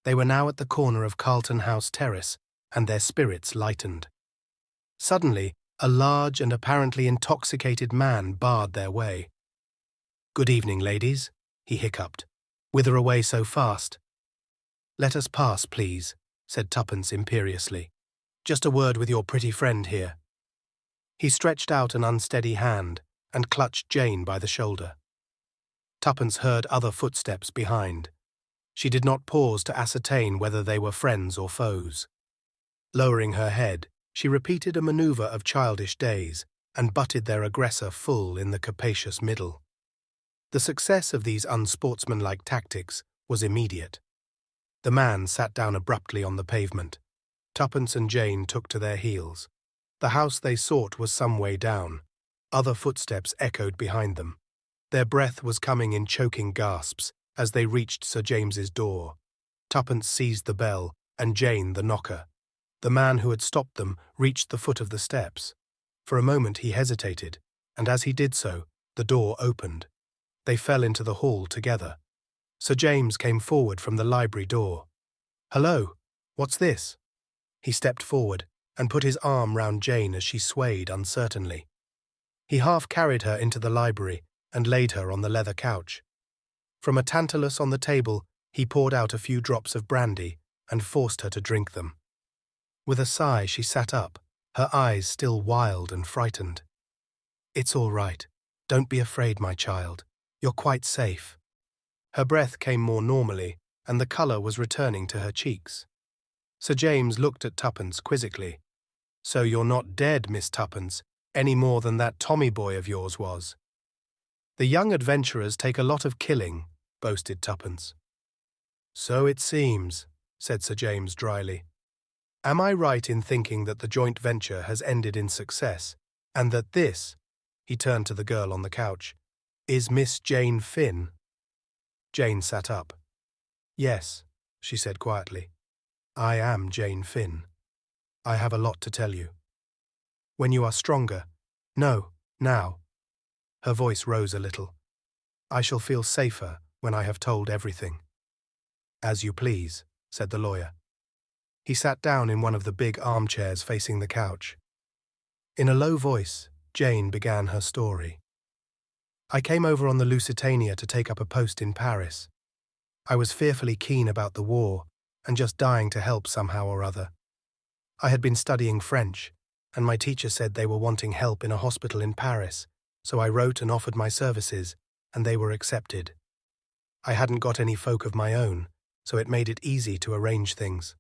They were now at the corner of Carlton House Terrace, and their spirits lightened. Suddenly, a large and apparently intoxicated man barred their way. "Good evening, ladies," he hiccuped. "Whither away so fast?" "Let us pass, please," said Tuppence imperiously. "Just a word with your pretty friend here." He stretched out an unsteady hand and clutched Jane by the shoulder. Tuppence heard other footsteps behind. She did not pause to ascertain whether they were friends or foes. Lowering her head, she repeated a manoeuvre of childish days and butted their aggressor full in the capacious middle. The success of these unsportsmanlike tactics was immediate. The man sat down abruptly on the pavement. Tuppence and Jane took to their heels. The house they sought was some way down. Other footsteps echoed behind them. Their breath was coming in choking gasps as they reached Sir James's door. Tuppence seized the bell, and Jane the knocker. The man who had stopped them reached the foot of the steps. For a moment he hesitated, and as he did so, the door opened. They fell into the hall together. Sir James came forward from the library door. "Hello, what's this?" He stepped forward and put his arm round Jane as she swayed uncertainly. He half carried her into the library and laid her on the leather couch. From a tantalus on the table, he poured out a few drops of brandy and forced her to drink them. With a sigh, she sat up, her eyes still wild and frightened. "It's all right. Don't be afraid, my child. You're quite safe." Her breath came more normally, and the colour was returning to her cheeks. Sir James looked at Tuppence quizzically. "So you're not dead, Miss Tuppence, any more than that Tommy boy of yours was." "The young adventurers take a lot of killing," boasted Tuppence. "So it seems," said Sir James dryly. "Am I right in thinking that the joint venture has ended in success, and that this," he turned to the girl on the couch, "is Miss Jane Finn?" Jane sat up. "Yes," she said quietly. "I am Jane Finn. I have a lot to tell you. When you are stronger— no, now." Her voice rose a little. "I shall feel safer when I have told everything." "As you please," said the lawyer. He sat down in one of the big armchairs facing the couch. In a low voice, Jane began her story. "I came over on the Lusitania to take up a post in Paris. I was fearfully keen about the war and just dying to help somehow or other. I had been studying French, and my teacher said they were wanting help in a hospital in Paris, so I wrote and offered my services, and they were accepted. I hadn't got any folk of my own, so it made it easy to arrange things.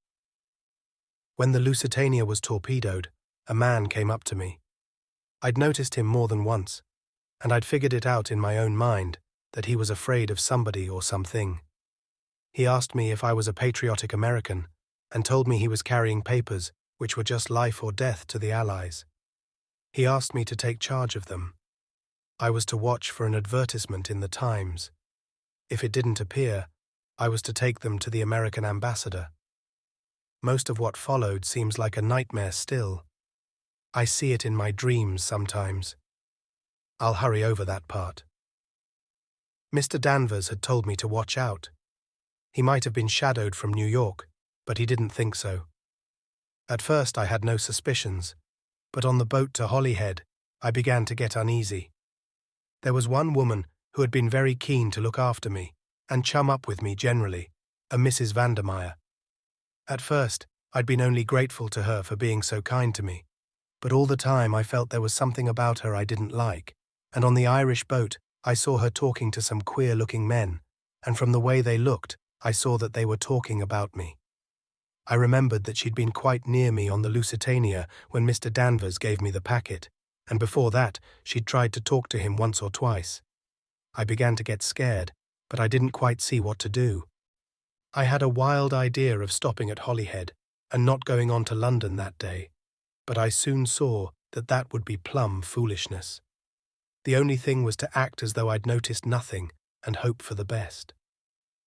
When the Lusitania was torpedoed, a man came up to me. I'd noticed him more than once, and I'd figured it out in my own mind that he was afraid of somebody or something. He asked me if I was a patriotic American and told me he was carrying papers which were just life or death to the Allies. He asked me to take charge of them. I was to watch for an advertisement in the Times. If it didn't appear, I was to take them to the American ambassador. Most of what followed seems like a nightmare still. I see it in my dreams sometimes. I'll hurry over that part. Mr. Danvers had told me to watch out. He might have been shadowed from New York, but he didn't think so. At first I had no suspicions, but on the boat to Holyhead, I began to get uneasy. There was one woman who had been very keen to look after me and chum up with me generally, a Mrs. Vandermeyer. At first, I'd been only grateful to her for being so kind to me, but all the time I felt there was something about her I didn't like, and on the Irish boat I saw her talking to some queer-looking men, and from the way they looked, I saw that they were talking about me. I remembered that she'd been quite near me on the Lusitania when Mr. Danvers gave me the packet, and before that she'd tried to talk to him once or twice. I began to get scared, but I didn't quite see what to do. I had a wild idea of stopping at Holyhead and not going on to London that day, but I soon saw that that would be plumb foolishness. The only thing was to act as though I'd noticed nothing and hope for the best.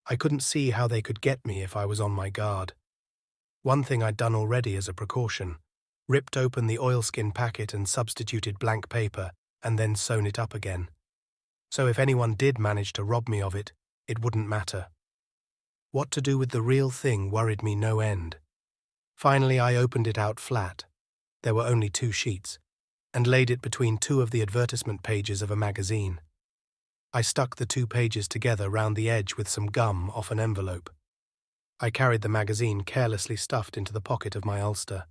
I couldn't see how they could get me if I was on my guard. One thing I'd done already as a precaution: ripped open the oilskin packet and substituted blank paper, and then sewn it up again. So if anyone did manage to rob me of it, it wouldn't matter. What to do with the real thing worried me no end. Finally I opened it out flat. There were only 2 sheets, and laid it between 2 of the advertisement pages of a magazine. I stuck the 2 pages together round the edge with some gum off an envelope. I carried the magazine carelessly stuffed into the pocket of my ulster.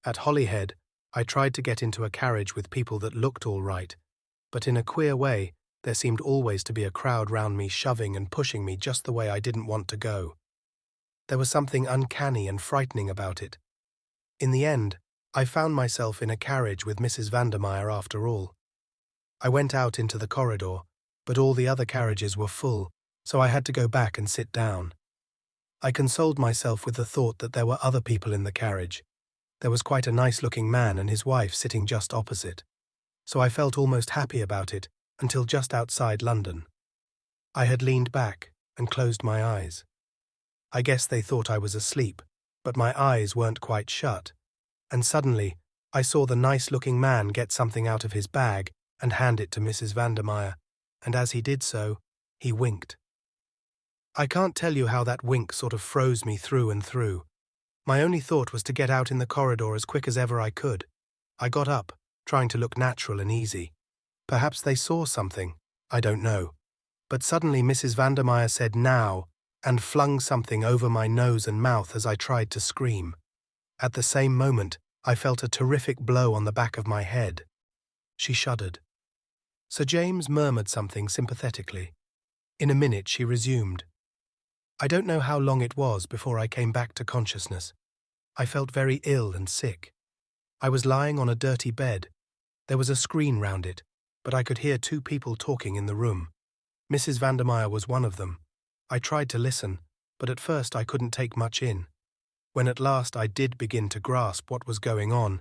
At Holyhead, I tried to get into a carriage with people that looked all right, but in a queer way, there seemed always to be a crowd round me shoving and pushing me just the way I didn't want to go. There was something uncanny and frightening about it. In the end, I found myself in a carriage with Mrs. Vandermeyer after all. I went out into the corridor, but all the other carriages were full, so I had to go back and sit down. I consoled myself with the thought that there were other people in the carriage. There was quite a nice-looking man and his wife sitting just opposite, so I felt almost happy about it until just outside London. I had leaned back and closed my eyes. I guess they thought I was asleep, but my eyes weren't quite shut, and suddenly I saw the nice-looking man get something out of his bag and hand it to Mrs. Vandermeyer, and as he did so, he winked. I can't tell you how that wink sort of froze me through and through. My only thought was to get out in the corridor as quick as ever I could. I got up, trying to look natural and easy. Perhaps they saw something, I don't know. But suddenly Mrs. Vandermeyer said "now" and flung something over my nose and mouth as I tried to scream. At the same moment, I felt a terrific blow on the back of my head. She shuddered. Sir James murmured something sympathetically. In a minute she resumed. I don't know how long it was before I came back to consciousness. I felt very ill and sick. I was lying on a dirty bed. There was a screen round it, but I could hear two people talking in the room. Mrs. Vandermeyer was one of them. I tried to listen, but at first I couldn't take much in. When at last I did begin to grasp what was going on,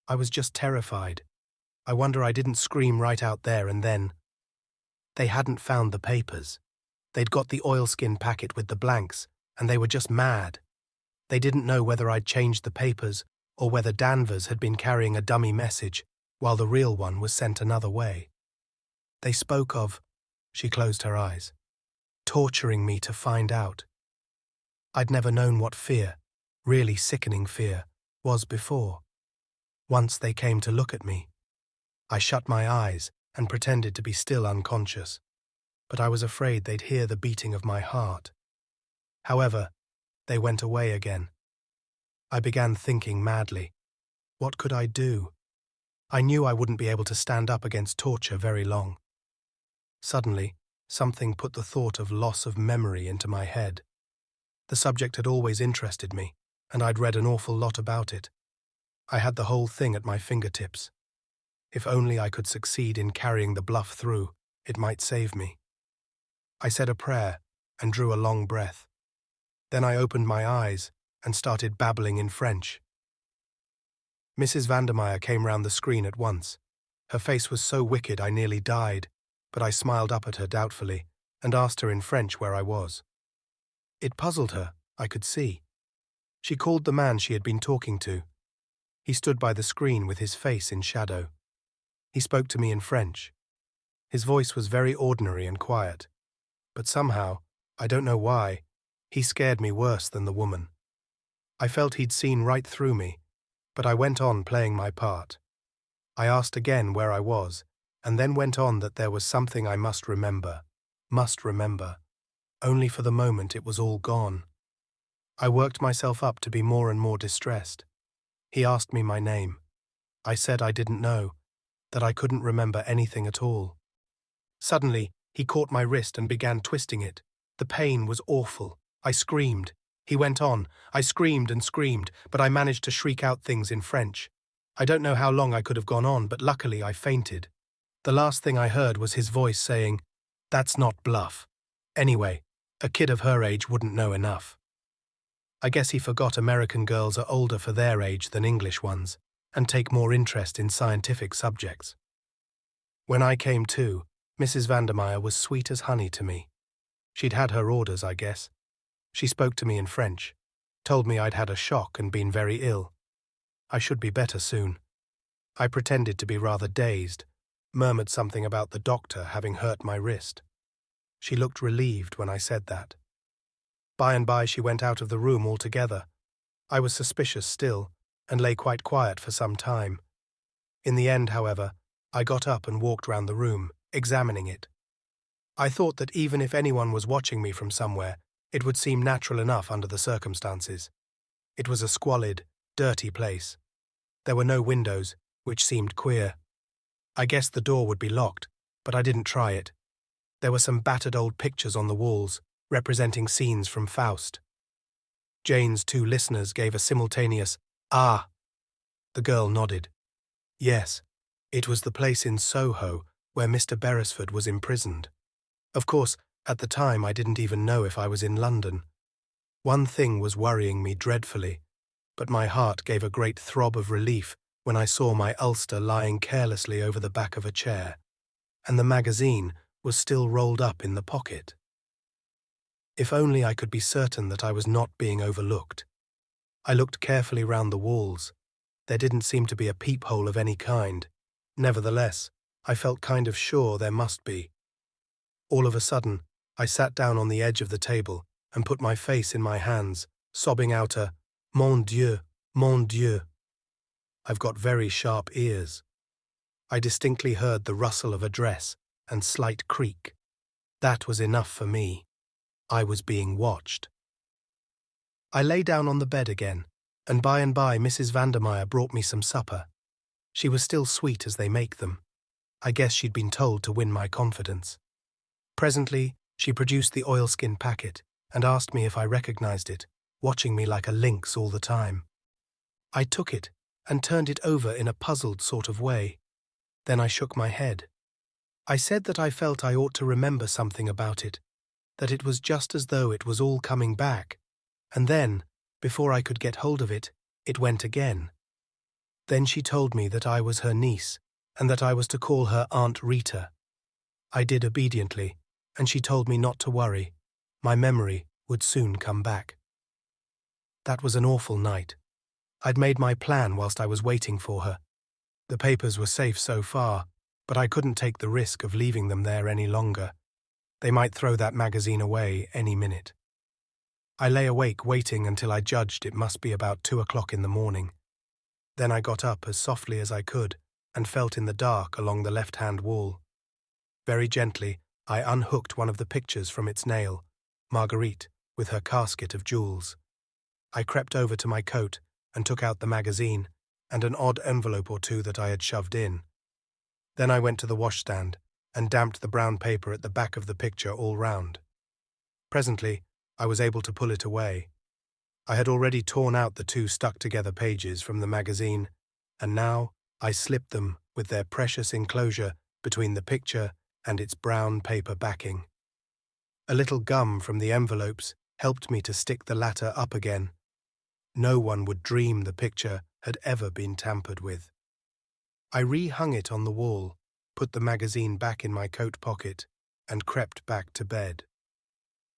I was just terrified. I wonder I didn't scream right out there and then. They hadn't found the papers. They'd got the oilskin packet with the blanks, and they were just mad. They didn't know whether I'd changed the papers or whether Danvers had been carrying a dummy message while the real one was sent another way. They spoke of, she closed her eyes, torturing me to find out. I'd never known what fear, really sickening fear, was before. Once they came to look at me. I shut my eyes and pretended to be still unconscious, but I was afraid they'd hear the beating of my heart. However, they went away again. I began thinking madly. What could I do? I knew I wouldn't be able to stand up against torture very long. Suddenly, something put the thought of loss of memory into my head. The subject had always interested me, and I'd read an awful lot about it. I had the whole thing at my fingertips. If only I could succeed in carrying the bluff through, it might save me. I said a prayer and drew a long breath. Then I opened my eyes and started babbling in French. Mrs. Vandermeyer came round the screen at once. Her face was so wicked I nearly died, but I smiled up at her doubtfully and asked her in French where I was. It puzzled her, I could see. She called the man she had been talking to. He stood by the screen with his face in shadow. He spoke to me in French. His voice was very ordinary and quiet, but somehow, I don't know why, he scared me worse than the woman. I felt he'd seen right through me, but I went on playing my part. I asked again where I was, and then went on that there was something I must remember. Only for the moment it was all gone. I worked myself up to be more and more distressed. He asked me my name. I said I didn't know, that I couldn't remember anything at all. Suddenly, he caught my wrist and began twisting it. The pain was awful. I screamed. He went on. I screamed and screamed, but I managed to shriek out things in French. I don't know how long I could have gone on, but luckily I fainted. The last thing I heard was his voice saying, "That's not bluff. Anyway, a kid of her age wouldn't know enough." I guess he forgot American girls are older for their age than English ones, and take more interest in scientific subjects. When I came to, Mrs. Vandermeyer was sweet as honey to me. She'd had her orders, I guess. She spoke to me in French, told me I'd had a shock and been very ill. I should be better soon. I pretended to be rather dazed, murmured something about the doctor having hurt my wrist. She looked relieved when I said that. By and by she went out of the room altogether. I was suspicious still, and lay quite quiet for some time. In the end, however, I got up and walked round the room, examining it. I thought that even if anyone was watching me from somewhere, it would seem natural enough under the circumstances. It was a squalid, dirty place. There were no windows, which seemed queer. I guessed the door would be locked, but I didn't try it. There were some battered old pictures on the walls, representing scenes from Faust. Jane's two listeners gave a simultaneous, "Ah!" The girl nodded. Yes, it was the place in Soho where Mr. Beresford was imprisoned. Of course, at the time I didn't even know if I was in London. One thing was worrying me dreadfully, but my heart gave a great throb of relief when I saw my ulster lying carelessly over the back of a chair, and the magazine was still rolled up in the pocket. If only I could be certain that I was not being overlooked. I looked carefully round the walls. There didn't seem to be a peephole of any kind. Nevertheless, I felt kind of sure there must be. All of a sudden, I sat down on the edge of the table and put my face in my hands, sobbing out a "Mon Dieu, mon Dieu." I've got very sharp ears. I distinctly heard the rustle of a dress and slight creak. That was enough for me. I was being watched. I lay down on the bed again, and by Mrs. Vandermeyer brought me some supper. She was still sweet as they make them. I guess she'd been told to win my confidence. Presently, she produced the oilskin packet and asked me if I recognized it, watching me like a lynx all the time. I took it and turned it over in a puzzled sort of way. Then I shook my head. I said that I felt I ought to remember something about it, that it was just as though it was all coming back, and then, before I could get hold of it, it went again. Then she told me that I was her niece, and that I was to call her Aunt Rita. I did obediently, and she told me not to worry. My memory would soon come back. That was an awful night. I'd made my plan whilst I was waiting for her. The papers were safe so far, but I couldn't take the risk of leaving them there any longer. They might throw that magazine away any minute. I lay awake waiting until I judged it must be about 2 o'clock in the morning. Then I got up as softly as I could and felt in the dark along the left-hand wall. Very gently, I unhooked one of the pictures from its nail, Marguerite, with her casket of jewels. I crept over to my coat and took out the magazine and an odd envelope or two that I had shoved in. Then I went to the washstand and damped the brown paper at the back of the picture all round. Presently, I was able to pull it away. I had already torn out the 2 stuck-together pages from the magazine, and now I slipped them with their precious enclosure between the picture and its brown paper backing. A little gum from the envelopes helped me to stick the latter up again. No one would dream the picture had ever been tampered with. I re-hung it on the wall, put the magazine back in my coat pocket, and crept back to bed.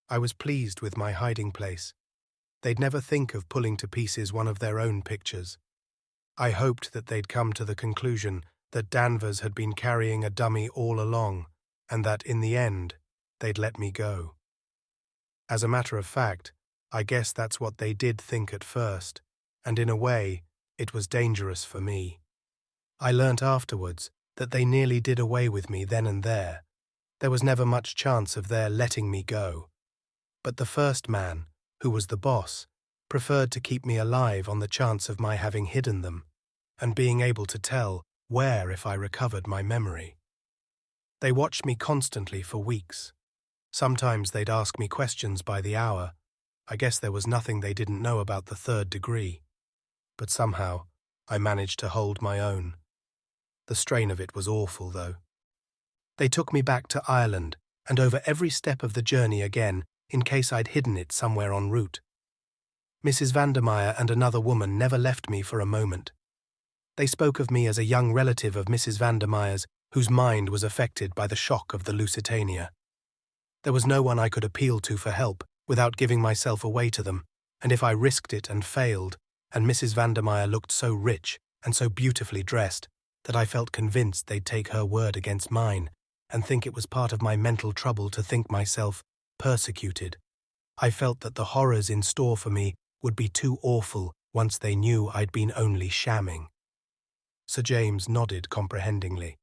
I was pleased with my hiding place. They'd never think of pulling to pieces one of their own pictures. I hoped that they'd come to the conclusion that Danvers had been carrying a dummy all along, and that, in the end, they'd let me go. As a matter of fact, I guess that's what they did think at first, and in a way, it was dangerous for me. I learnt afterwards that they nearly did away with me then and there. There was never much chance of their letting me go. But the first man, who was the boss, preferred to keep me alive on the chance of my having hidden them, and being able to tell where if I recovered my memory. They watched me constantly for weeks. Sometimes they'd ask me questions by the hour. I guess there was nothing they didn't know about the 3rd degree. But somehow, I managed to hold my own. The strain of it was awful, though. They took me back to Ireland and over every step of the journey again, in case I'd hidden it somewhere en route. Mrs. Vandermeyer and another woman never left me for a moment. They spoke of me as a young relative of Mrs. Vandermeyer's whose mind was affected by the shock of the Lusitania. There was no one I could appeal to for help without giving myself away to them, and if I risked it and failed, and Mrs. Vandermeyer looked so rich and so beautifully dressed that I felt convinced they'd take her word against mine and think it was part of my mental trouble to think myself persecuted. I felt that the horrors in store for me would be too awful once they knew I'd been only shamming. Sir James nodded comprehendingly.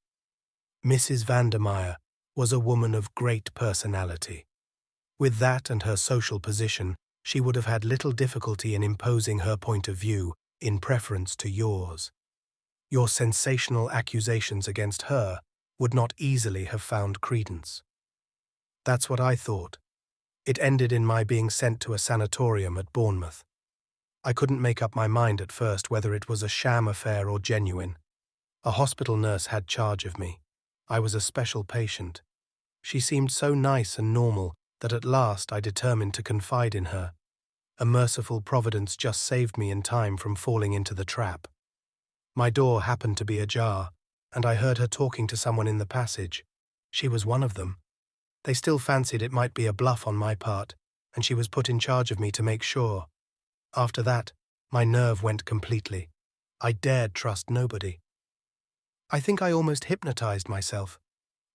Mrs. Vandermeyer was a woman of great personality. With that and her social position, she would have had little difficulty in imposing her point of view in preference to yours. Your sensational accusations against her would not easily have found credence. That's what I thought. It ended in my being sent to a sanatorium at Bournemouth. I couldn't make up my mind at first whether it was a sham affair or genuine. A hospital nurse had charge of me. I was a special patient. She seemed so nice and normal that at last I determined to confide in her. A merciful providence just saved me in time from falling into the trap. My door happened to be ajar, and I heard her talking to someone in the passage. She was one of them. They still fancied it might be a bluff on my part, and she was put in charge of me to make sure. After that, my nerve went completely. I dared trust nobody. I think I almost hypnotized myself.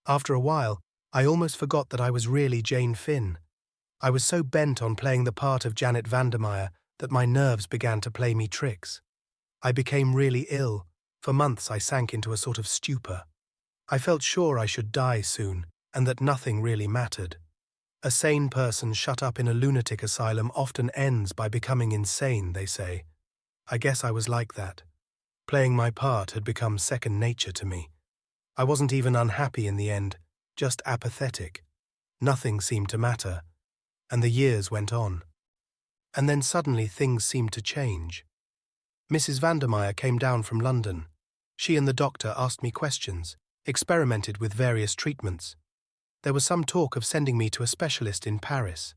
After a while, I almost forgot that I was really Jane Finn. I was so bent on playing the part of Janet Vandermeyer that my nerves began to play me tricks. I became really ill. For months I sank into a sort of stupor. I felt sure I should die soon, and that nothing really mattered. A sane person shut up in a lunatic asylum often ends by becoming insane, they say. I guess I was like that. Playing my part had become second nature to me. I wasn't even unhappy in the end, just apathetic. Nothing seemed to matter, and the years went on. And then suddenly things seemed to change. Mrs. Vandermeyer came down from London. She and the doctor asked me questions, experimented with various treatments. There was some talk of sending me to a specialist in Paris.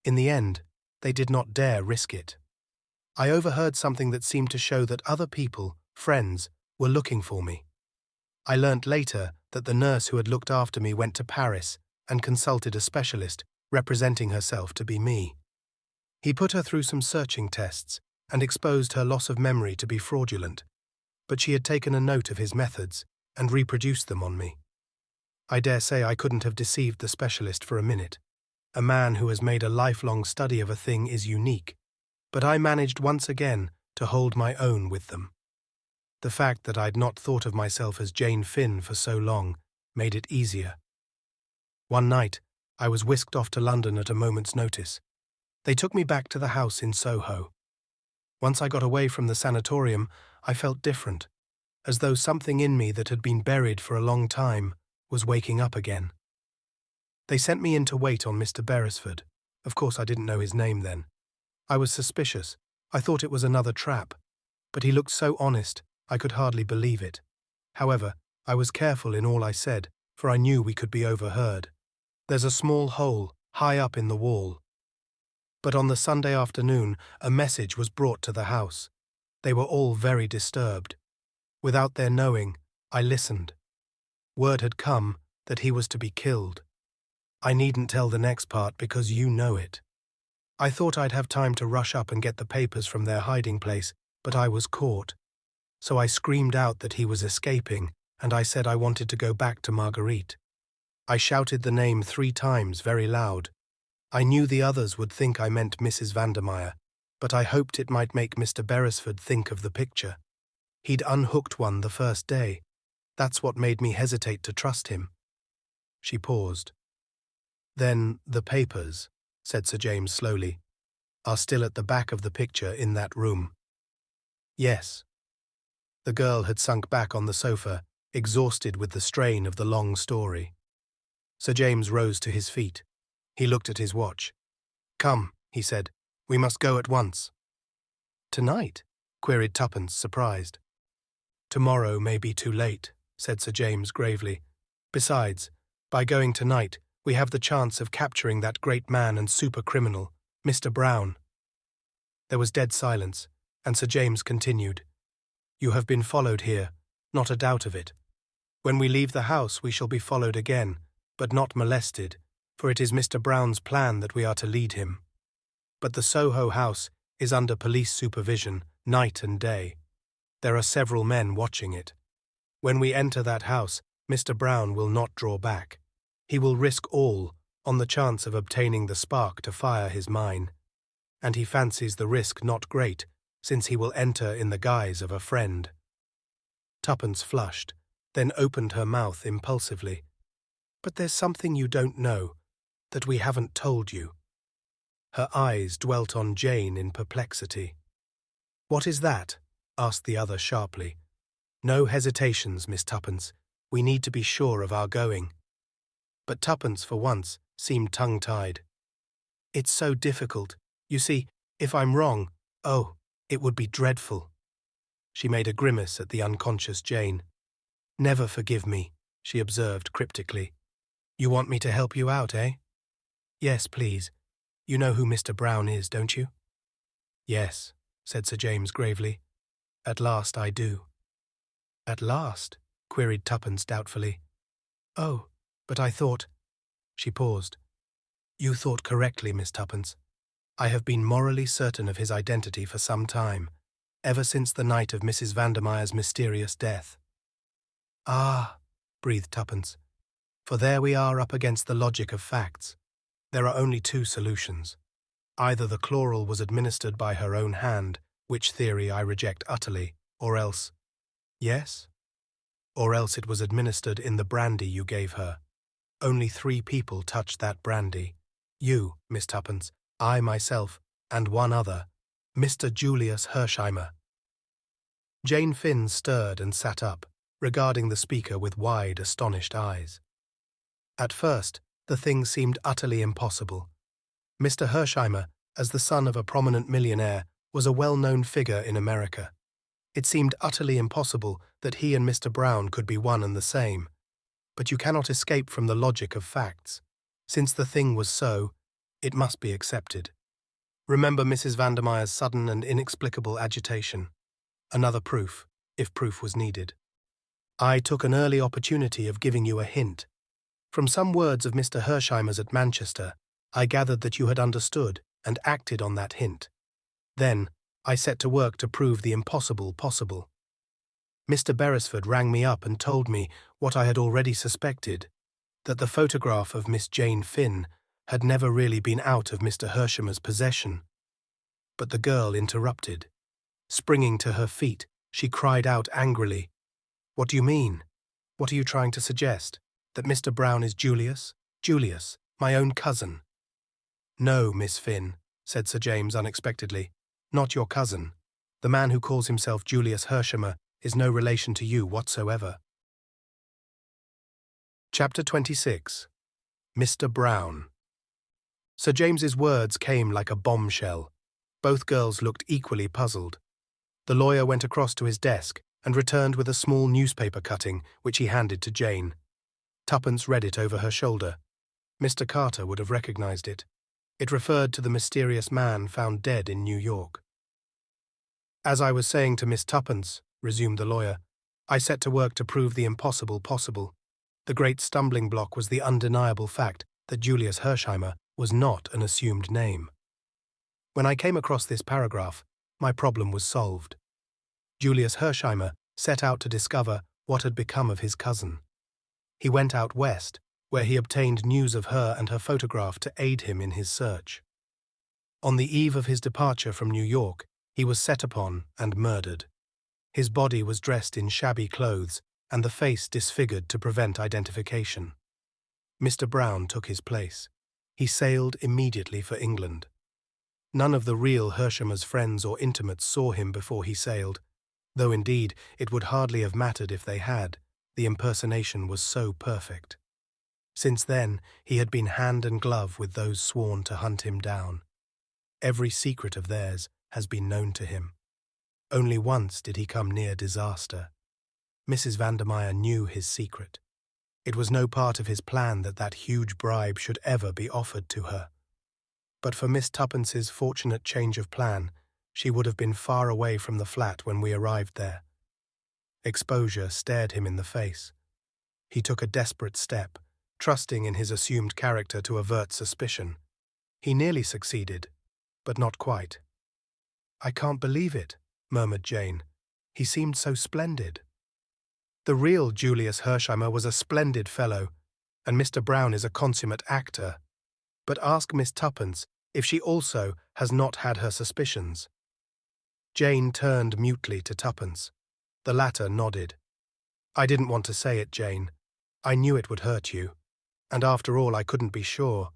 In the end, they did not dare risk it. I overheard something that seemed to show that other people, friends, were looking for me. I learnt later that the nurse who had looked after me went to Paris and consulted a specialist, representing herself to be me. He put her through some searching tests and exposed her loss of memory to be fraudulent, but she had taken a note of his methods and reproduced them on me. I dare say I couldn't have deceived the specialist for a minute. A man who has made a lifelong study of a thing is unique, but I managed once again to hold my own with them. The fact that I'd not thought of myself as Jane Finn for so long made it easier. One night, I was whisked off to London at a moment's notice. They took me back to the house in Soho. Once I got away from the sanatorium, I felt different, as though something in me that had been buried for a long time was waking up again. They sent me in to wait on Mr. Beresford. Of course, I didn't know his name then. I was suspicious. I thought it was another trap. But he looked so honest, I could hardly believe it. However, I was careful in all I said, for I knew we could be overheard. There's a small hole, high up in the wall. But on the Sunday afternoon, a message was brought to the house. They were all very disturbed. Without their knowing, I listened. Word had come that he was to be killed. I needn't tell the next part because you know it. I thought I'd have time to rush up and get the papers from their hiding place, but I was caught. So I screamed out that he was escaping, and I said I wanted to go back to Marguerite. I shouted the name 3 times very loud. I knew the others would think I meant Mrs. Vandermeyer, but I hoped it might make Mr. Beresford think of the picture. He'd unhooked one the first day. That's what made me hesitate to trust him. She paused. Then the papers, said Sir James slowly, are still at the back of the picture in that room. Yes. The girl had sunk back on the sofa, exhausted with the strain of the long story. Sir James rose to his feet. He looked at his watch. Come, he said, we must go at once. Tonight? Queried Tuppence, surprised. Tomorrow may be too late, said Sir James gravely. Besides, by going tonight, we have the chance of capturing that great man and super-criminal, Mr. Brown. There was dead silence, and Sir James continued. You have been followed here, not a doubt of it. When we leave the house we shall be followed again, but not molested, for it is Mr. Brown's plan that we are to lead him. But the Soho house is under police supervision, night and day. There are several men watching it. When we enter that house, Mr. Brown will not draw back. He will risk all on the chance of obtaining the spark to fire his mine. And he fancies the risk not great, since he will enter in the guise of a friend. Tuppence flushed, then opened her mouth impulsively. But there's something you don't know, that we haven't told you. Her eyes dwelt on Jane in perplexity. What is that? Asked the other sharply. No hesitations, Miss Tuppence. We need to be sure of our going. But Tuppence, for once, seemed tongue-tied. It's so difficult. You see, if I'm wrong, oh, it would be dreadful. She made a grimace at the unconscious Jane. Never forgive me, she observed cryptically. You want me to help you out, eh? Yes, please. You know who Mr. Brown is, don't you? Yes, said Sir James gravely. At last I do. At last? Queried Tuppence doubtfully. Oh, but I thought... She paused. You thought correctly, Miss Tuppence. I have been morally certain of his identity for some time, ever since the night of Mrs. Vandermeyer's mysterious death. Ah, breathed Tuppence, for there we are up against the logic of facts. There are only 2 solutions. Either the chloral was administered by her own hand, which theory I reject utterly, or else... Yes? Or else it was administered in the brandy you gave her. Only 3 people touched that brandy. You, Miss Tuppence, I myself, and one other, Mr. Julius Hersheimer." Jane Finn stirred and sat up, regarding the speaker with wide, astonished eyes. At first, the thing seemed utterly impossible. Mr. Hersheimer, as the son of a prominent millionaire, was a well-known figure in America. It seemed utterly impossible that he and Mr. Brown could be one and the same. But you cannot escape from the logic of facts. Since the thing was so, it must be accepted. Remember Mrs. Vandermeyer's sudden and inexplicable agitation. Another proof, if proof was needed. I took an early opportunity of giving you a hint. From some words of Mr. Hersheimer's at Manchester, I gathered that you had understood and acted on that hint. Then, I set to work to prove the impossible possible. Mr. Beresford rang me up and told me what I had already suspected, that the photograph of Miss Jane Finn had never really been out of Mr. Hersheimer's possession. But the girl interrupted. Springing to her feet, she cried out angrily, "What do you mean? What are you trying to suggest? That Mr. Brown is Julius? Julius, my own cousin." "No, Miss Finn," said Sir James unexpectedly. "Not your cousin. The man who calls himself Julius Hersheimer is no relation to you whatsoever." Chapter 26. Mr. Brown. Sir James's words came like a bombshell. Both girls looked equally puzzled. The lawyer went across to his desk and returned with a small newspaper cutting, which he handed to Jane. Tuppence read it over her shoulder. Mr. Carter would have recognized it. It referred to the mysterious man found dead in New York. "As I was saying to Miss Tuppence," resumed the lawyer, "I set to work to prove the impossible possible. The great stumbling block was the undeniable fact that Julius Hersheimer was not an assumed name. When I came across this paragraph, my problem was solved. Julius Hersheimer set out to discover what had become of his cousin. He went out west, where he obtained news of her and her photograph to aid him in his search. On the eve of his departure from New York, he was set upon and murdered. His body was dressed in shabby clothes and the face disfigured to prevent identification. Mr. Brown took his place. He sailed immediately for England. None of the real Hersheimer's friends or intimates saw him before he sailed, though indeed it would hardly have mattered if they had. The impersonation was so perfect. Since then, he had been hand and glove with those sworn to hunt him down. Every secret of theirs has been known to him. Only once did he come near disaster. Mrs. Vandermeyer knew his secret. It was no part of his plan that that huge bribe should ever be offered to her. But for Miss Tuppence's fortunate change of plan, she would have been far away from the flat when we arrived there. Exposure stared him in the face. He took a desperate step, trusting in his assumed character to avert suspicion. He nearly succeeded, but not quite. "I can't believe it," murmured Jane. "He seemed so splendid." "The real Julius Hersheimer was a splendid fellow, and Mr. Brown is a consummate actor. But ask Miss Tuppence if she also has not had her suspicions." Jane turned mutely to Tuppence. The latter nodded. "I didn't want to say it, Jane. I knew it would hurt you. And after all, I couldn't be sure.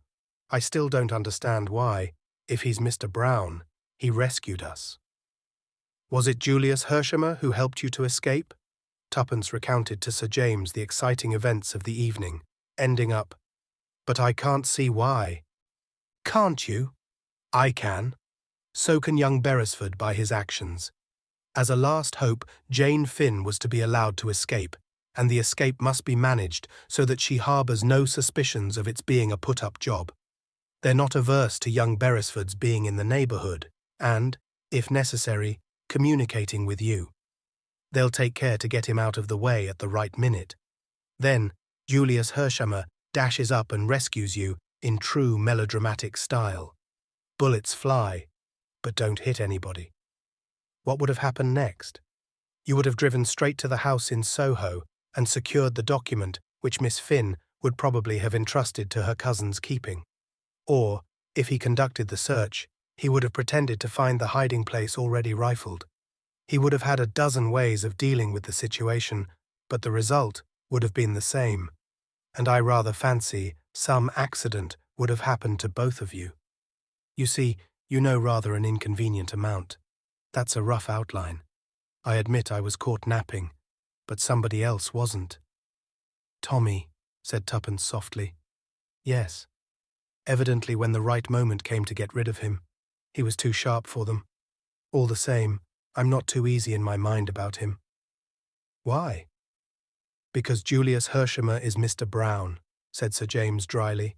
I still don't understand why, if he's Mr. Brown, he rescued us." "Was it Julius Hersheimer who helped you to escape?" Tuppence recounted to Sir James the exciting events of the evening, ending up, "But I can't see why." "Can't you? I can. So can young Beresford by his actions. As a last hope, Jane Finn was to be allowed to escape, and the escape must be managed so that she harbours no suspicions of its being a put-up job. They're not averse to young Beresford's being in the neighbourhood and, if necessary, communicating with you. They'll take care to get him out of the way at the right minute. Then, Julius Hersheimer dashes up and rescues you in true melodramatic style. Bullets fly, but don't hit anybody. What would have happened next? You would have driven straight to the house in Soho and secured the document which Miss Finn would probably have entrusted to her cousin's keeping. Or, if he conducted the search, he would have pretended to find the hiding place already rifled. He would have had a dozen ways of dealing with the situation, but the result would have been the same. and I rather fancy some accident would have happened to both of you. You see, you know rather an inconvenient amount. That's a rough outline. I admit I was caught napping, but somebody else wasn't." "Tommy," said Tuppence softly. "Yes. Evidently when the right moment came to get rid of him, he was too sharp for them. All the same, I'm not too easy in my mind about him." "Why?" "Because Julius Hershemer is Mr. Brown," said Sir James dryly,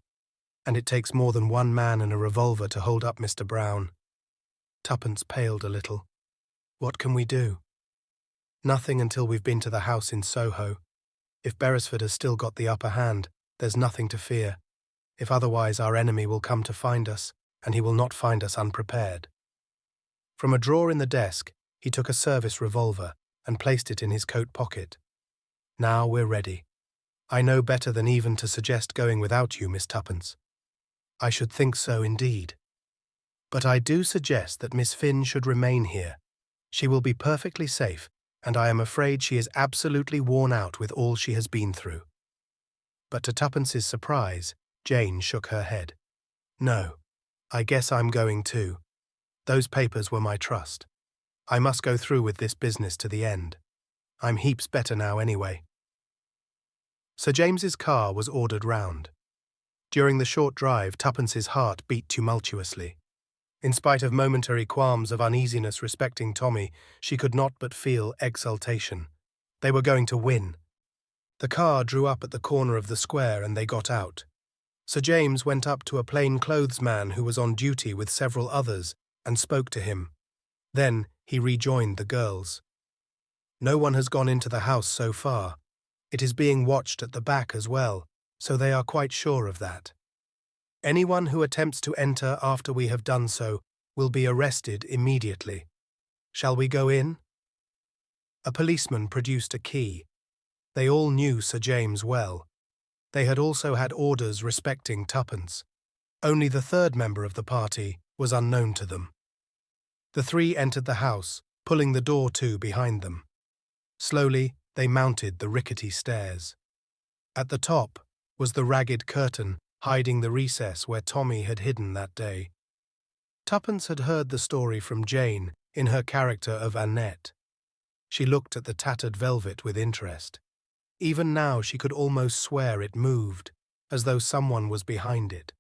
"and it takes more than one man and a revolver to hold up Mr. Brown." Tuppence paled a little. "What can we do?" "Nothing until we've been to the house in Soho. If Beresford has still got the upper hand, there's nothing to fear. If otherwise, our enemy will come to find us, and he will not find us unprepared." From a drawer in the desk, he took a service revolver and placed it in his coat pocket. "Now we're ready. I know better than even to suggest going without you, Miss Tuppence." "I should think so indeed. But I do suggest that Miss Finn should remain here. She will be perfectly safe, and I am afraid she is absolutely worn out with all she has been through." But to Tuppence's surprise, Jane shook her head. "No, I guess I'm going too. Those papers were my trust. I must go through with this business to the end. I'm heaps better now anyway." Sir James's car was ordered round. During the short drive, Tuppence's heart beat tumultuously. In spite of momentary qualms of uneasiness respecting Tommy, she could not but feel exultation. They were going to win. The car drew up at the corner of the square and they got out. Sir James went up to a plain-clothes man who was on duty with several others and spoke to him. Then he rejoined the girls. "No one has gone into the house so far. It is being watched at the back as well, so they are quite sure of that. Anyone who attempts to enter after we have done so will be arrested immediately. Shall we go in?" A policeman produced a key. They all knew Sir James well. They had also had orders respecting Tuppence. Only the third member of the party was unknown to them. The three entered the house, pulling the door to behind them. Slowly, they mounted the rickety stairs. At the top was the ragged curtain hiding the recess where Tommy had hidden that day. Tuppence had heard the story from Jane in her character of Annette. She looked at the tattered velvet with interest. Even now she could almost swear it moved, as though someone was behind it.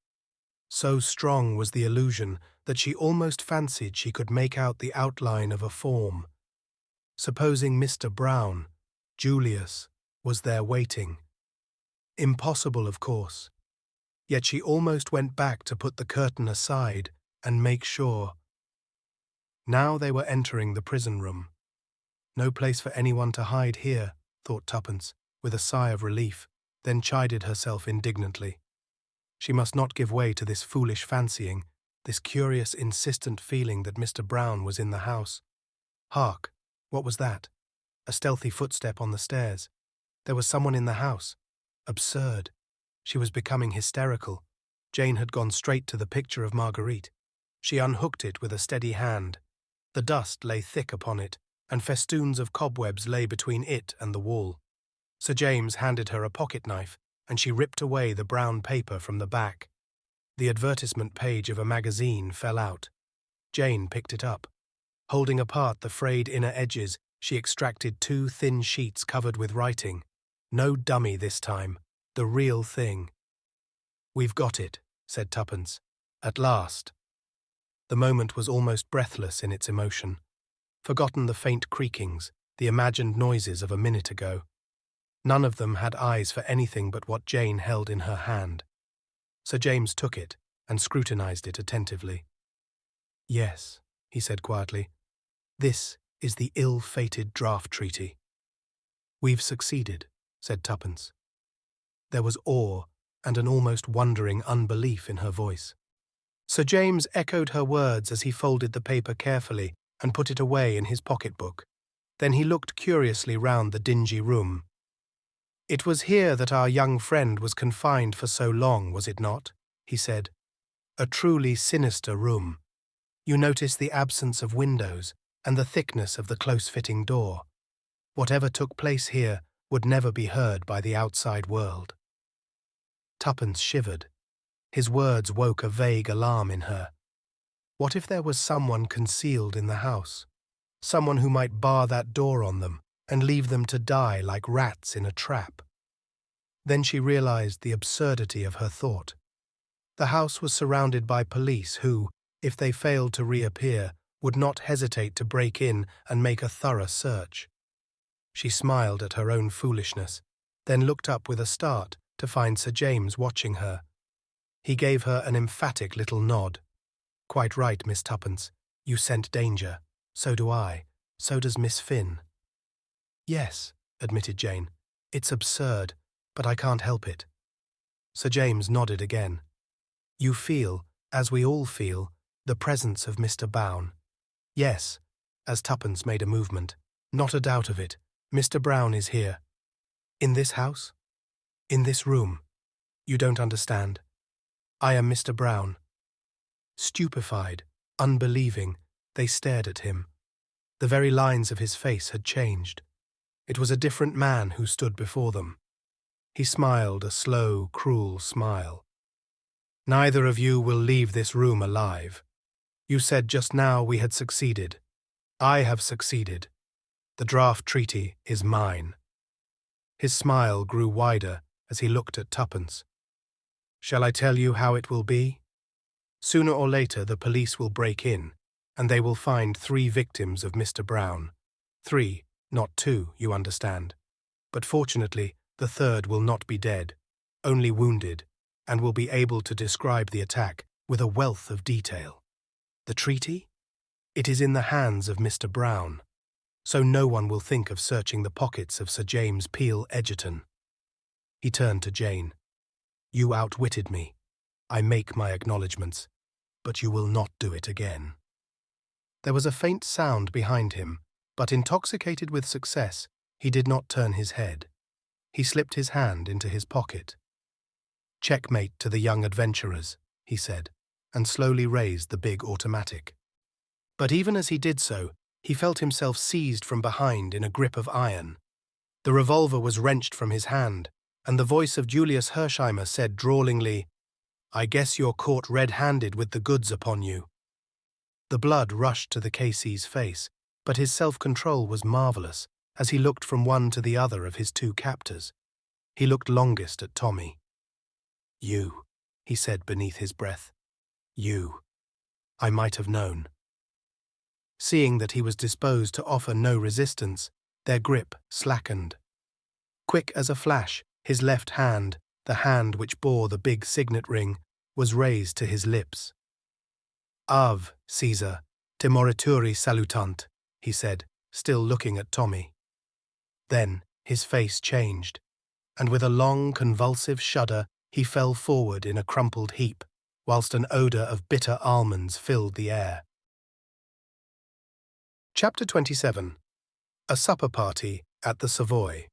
So strong was the illusion that she almost fancied she could make out the outline of a form. Supposing Mr. Brown, Julius, was there waiting. Impossible, of course. Yet she almost went back to put the curtain aside and make sure. Now they were entering the prison room. No place for anyone to hide here, thought Tuppence, with a sigh of relief, then chided herself indignantly. She must not give way to this foolish fancying, this curious, insistent feeling that Mr. Brown was in the house. Hark! What was that? A stealthy footstep on the stairs. There was someone in the house. Absurd. She was becoming hysterical. Jane had gone straight to the picture of Marguerite. She unhooked it with a steady hand. The dust lay thick upon it, and festoons of cobwebs lay between it and the wall. Sir James handed her a pocket-knife, and she ripped away the brown paper from the back. The advertisement page of a magazine fell out. Jane picked it up. Holding apart the frayed inner edges, she extracted 2 thin sheets covered with writing. No dummy this time. The real thing. "We've got it," said Tuppence. "At last." The moment was almost breathless in its emotion. Forgotten the faint creakings, the imagined noises of a minute ago. None of them had eyes for anything but what Jane held in her hand. Sir James took it and scrutinized it attentively. "Yes," he said quietly, "this is the ill-fated draft treaty." "We've succeeded," said Tuppence. There was awe and an almost wondering unbelief in her voice. Sir James echoed her words as he folded the paper carefully and put it away in his pocket-book. Then he looked curiously round the dingy room. "It was here that our young friend was confined for so long, was it not?" he said. "A truly sinister room. You notice the absence of windows and the thickness of the close-fitting door. Whatever took place here would never be heard by the outside world." Tuppence shivered. His words woke a vague alarm in her. What if there was someone concealed in the house? Someone who might bar that door on them and leave them to die like rats in a trap? Then she realized the absurdity of her thought. The house was surrounded by police who, if they failed to reappear, would not hesitate to break in and make a thorough search. She smiled at her own foolishness, then looked up with a start to find Sir James watching her. He gave her an emphatic little nod. "Quite right, Miss Tuppence. You scent danger. So do I. So does Miss Finn." "Yes," admitted Jane. "It's absurd, but I can't help it." Sir James nodded again. "You feel, as we all feel, the presence of Mr. Brown." "Yes," as Tuppence made a movement. "Not a doubt of it. Mr. Brown is here." "In this house?" "In this room. You don't understand. I am Mr. Brown." Stupefied, unbelieving, they stared at him. The very lines of his face had changed. It was a different man who stood before them. He smiled a slow, cruel smile. "Neither of you will leave this room alive. You said just now we had succeeded. I have succeeded. The draft treaty is mine." His smile grew wider as he looked at Tuppence. "Shall I tell you how it will be? Sooner or later the police will break in, and they will find 3 victims of Mr. Brown. 3, not 2, you understand. But fortunately, the 3rd will not be dead, only wounded, and will be able to describe the attack with a wealth of detail. The treaty? It is in the hands of Mr. Brown, so no one will think of searching the pockets of Sir James Peel Egerton." He turned to Jane. "You outwitted me. I make my acknowledgments, but you will not do it again." There was a faint sound behind him, but intoxicated with success, he did not turn his head. He slipped his hand into his pocket. "Checkmate to the young adventurers," he said, and slowly raised the big automatic. But even as he did so, he felt himself seized from behind in a grip of iron. The revolver was wrenched from his hand, and the voice of Julius Hersheimer said drawlingly, "I guess you're caught red-handed with the goods upon you." The blood rushed to the K.C.'s face, but his self-control was marvelous as he looked from one to the other of his 2 captors. He looked longest at Tommy. "You," he said beneath his breath. "You. I might have known." Seeing that he was disposed to offer no resistance, their grip slackened. Quick as a flash, his left hand, the hand which bore the big signet ring, was raised to his lips. "Ave, Caesar, te morituri salutant," he said, still looking at Tommy. Then his face changed, and with a long, convulsive shudder, he fell forward in a crumpled heap, whilst an odour of bitter almonds filled the air. Chapter 27. A Supper Party at the Savoy.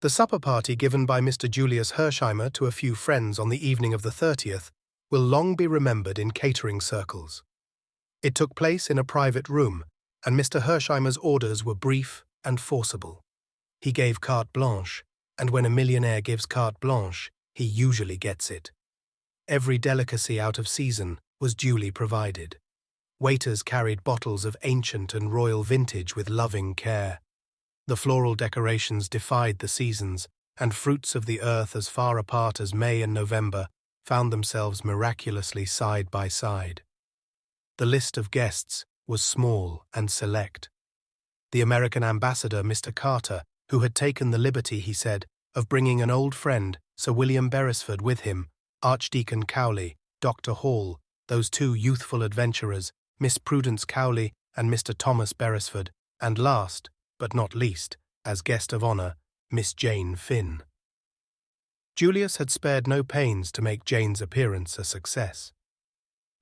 The supper party given by Mr. Julius Hersheimer to a few friends on the evening of the 30th will long be remembered in catering circles. It took place in a private room, and Mr. Hersheimer's orders were brief and forcible. He gave carte blanche, and when a millionaire gives carte blanche, he usually gets it. Every delicacy out of season was duly provided. Waiters carried bottles of ancient and royal vintage with loving care. The floral decorations defied the seasons, and fruits of the earth as far apart as May and November found themselves miraculously side by side. The list of guests was small and select. The American ambassador, Mr. Carter, who had taken the liberty, he said, of bringing an old friend, Sir William Beresford, with him, Archdeacon Cowley, Dr. Hall, those 2 youthful adventurers, Miss Prudence Cowley and Mr. Thomas Beresford, and last, but not least, as guest of honour, Miss Jane Finn. Julius had spared no pains to make Jane's appearance a success.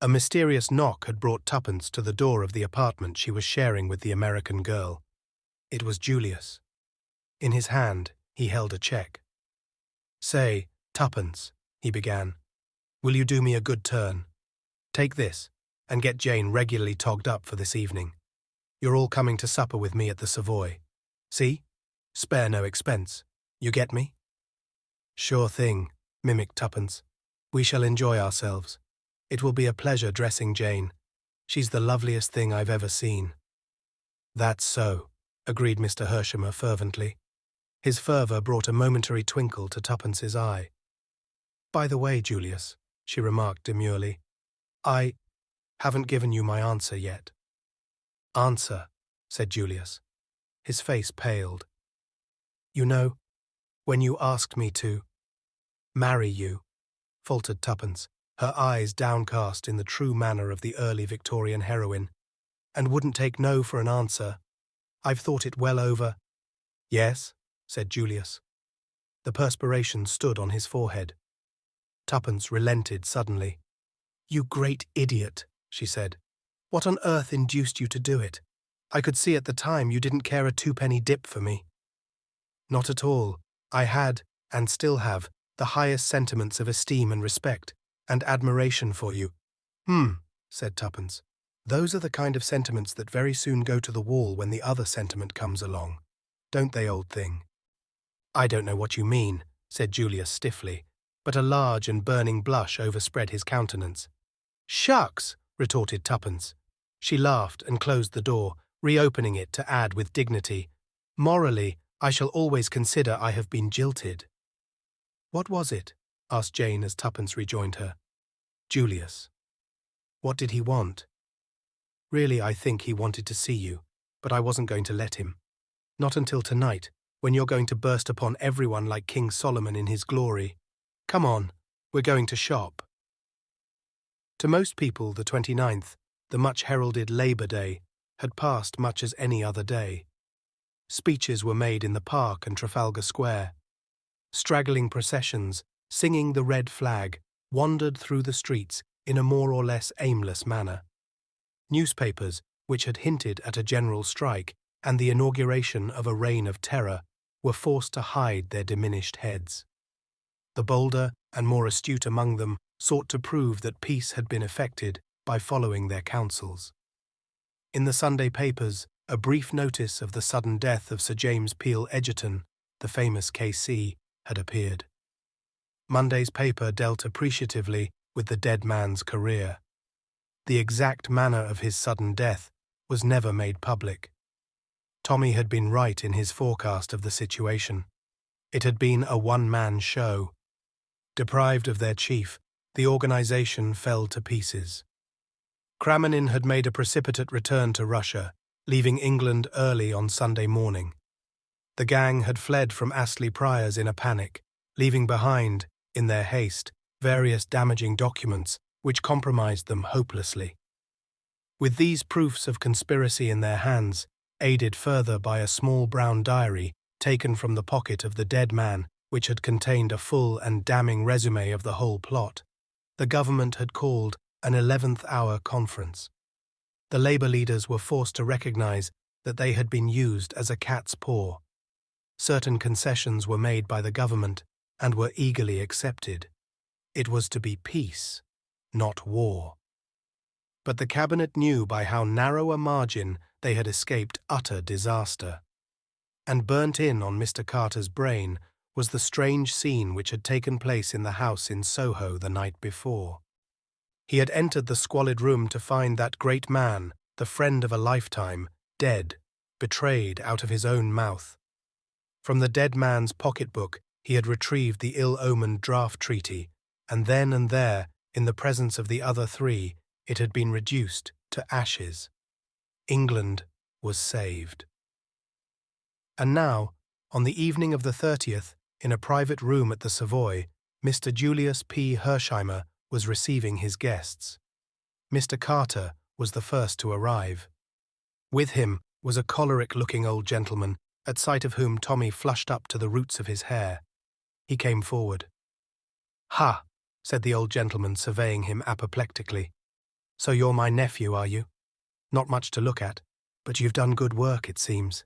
A mysterious knock had brought Tuppence to the door of the apartment she was sharing with the American girl. It was Julius. In his hand, he held a cheque. "Say, Tuppence," he began, "will you do me a good turn? Take this, and get Jane regularly togged up for this evening. You're all coming to supper with me at the Savoy. See? Spare no expense. You get me?" "Sure thing," mimicked Tuppence. "We shall enjoy ourselves. It will be a pleasure dressing Jane. She's the loveliest thing I've ever seen." "That's so," agreed Mr. Hershimer fervently. His fervour brought a momentary twinkle to Tuppence's eye. "By the way, Julius," she remarked demurely, "I haven't given you my answer yet." "Answer," said Julius. His face paled. "You know, when you asked me to marry you," faltered Tuppence, her eyes downcast in the true manner of the early Victorian heroine, "and wouldn't take no for an answer. I've thought it well over." "Yes," said Julius. The perspiration stood on his forehead. Tuppence relented suddenly. "You great idiot," she said. "What on earth induced you to do it? I could see at the time you didn't care a twopenny dip for me." "Not at all. I had, and still have, the highest sentiments of esteem and respect, and admiration for you." Said Tuppence. "Those are the kind of sentiments that very soon go to the wall when the other sentiment comes along. Don't they, old thing?" "I don't know what you mean," said Julius stiffly, but a large and burning blush overspread his countenance. "Shucks!" retorted Tuppence. She laughed and closed the door, reopening it to add with dignity, "Morally, I shall always consider I have been jilted." "What was it?" asked Jane as Tuppence rejoined her. "Julius." "What did he want?" "Really, I think he wanted to see you, but I wasn't going to let him. Not until tonight, when you're going to burst upon everyone like King Solomon in his glory. Come on, we're going to shop." To most people, the 29th, the much-heralded Labour Day, had passed much as any other day. Speeches were made in the Park and Trafalgar Square. Straggling processions, singing the red flag, wandered through the streets in a more or less aimless manner. Newspapers, which had hinted at a general strike and the inauguration of a reign of terror, were forced to hide their diminished heads. The bolder and more astute among them sought to prove that peace had been effected by following their counsels. In the Sunday papers, a brief notice of the sudden death of Sir James Peel Egerton, the famous K.C., had appeared. Monday's paper dealt appreciatively with the dead man's career. The exact manner of his sudden death was never made public. Tommy had been right in his forecast of the situation. It had been a one-man show. Deprived of their chief, the organization fell to pieces. Kramanin had made a precipitate return to Russia, leaving England early on Sunday morning. The gang had fled from Astley Priors in a panic, leaving behind, in their haste, various damaging documents which compromised them hopelessly. With these proofs of conspiracy in their hands, aided further by a small brown diary taken from the pocket of the dead man, which had contained a full and damning resume of the whole plot, the government had called an 11th-hour conference. The Labour leaders were forced to recognise that they had been used as a cat's paw. Certain concessions were made by the government and were eagerly accepted. It was to be peace, not war. But the cabinet knew by how narrow a margin they had escaped utter disaster. And burnt in on Mr. Carter's brain was the strange scene which had taken place in the house in Soho the night before. He had entered the squalid room to find that great man, the friend of a lifetime, dead, betrayed out of his own mouth. From the dead man's pocketbook he had retrieved the ill-omened draft treaty, and then and there, in the presence of the other three, it had been reduced to ashes. England was saved. And now, on the evening of the 30th, in a private room at the Savoy, Mr. Julius P. Hershimer was receiving his guests. Mr. Carter was the first to arrive. With him was a choleric-looking old gentleman, at sight of whom Tommy flushed up to the roots of his hair. He came forward. "Ha!" said the old gentleman, surveying him apoplectically. "So you're my nephew, are you? Not much to look at, but you've done good work, it seems.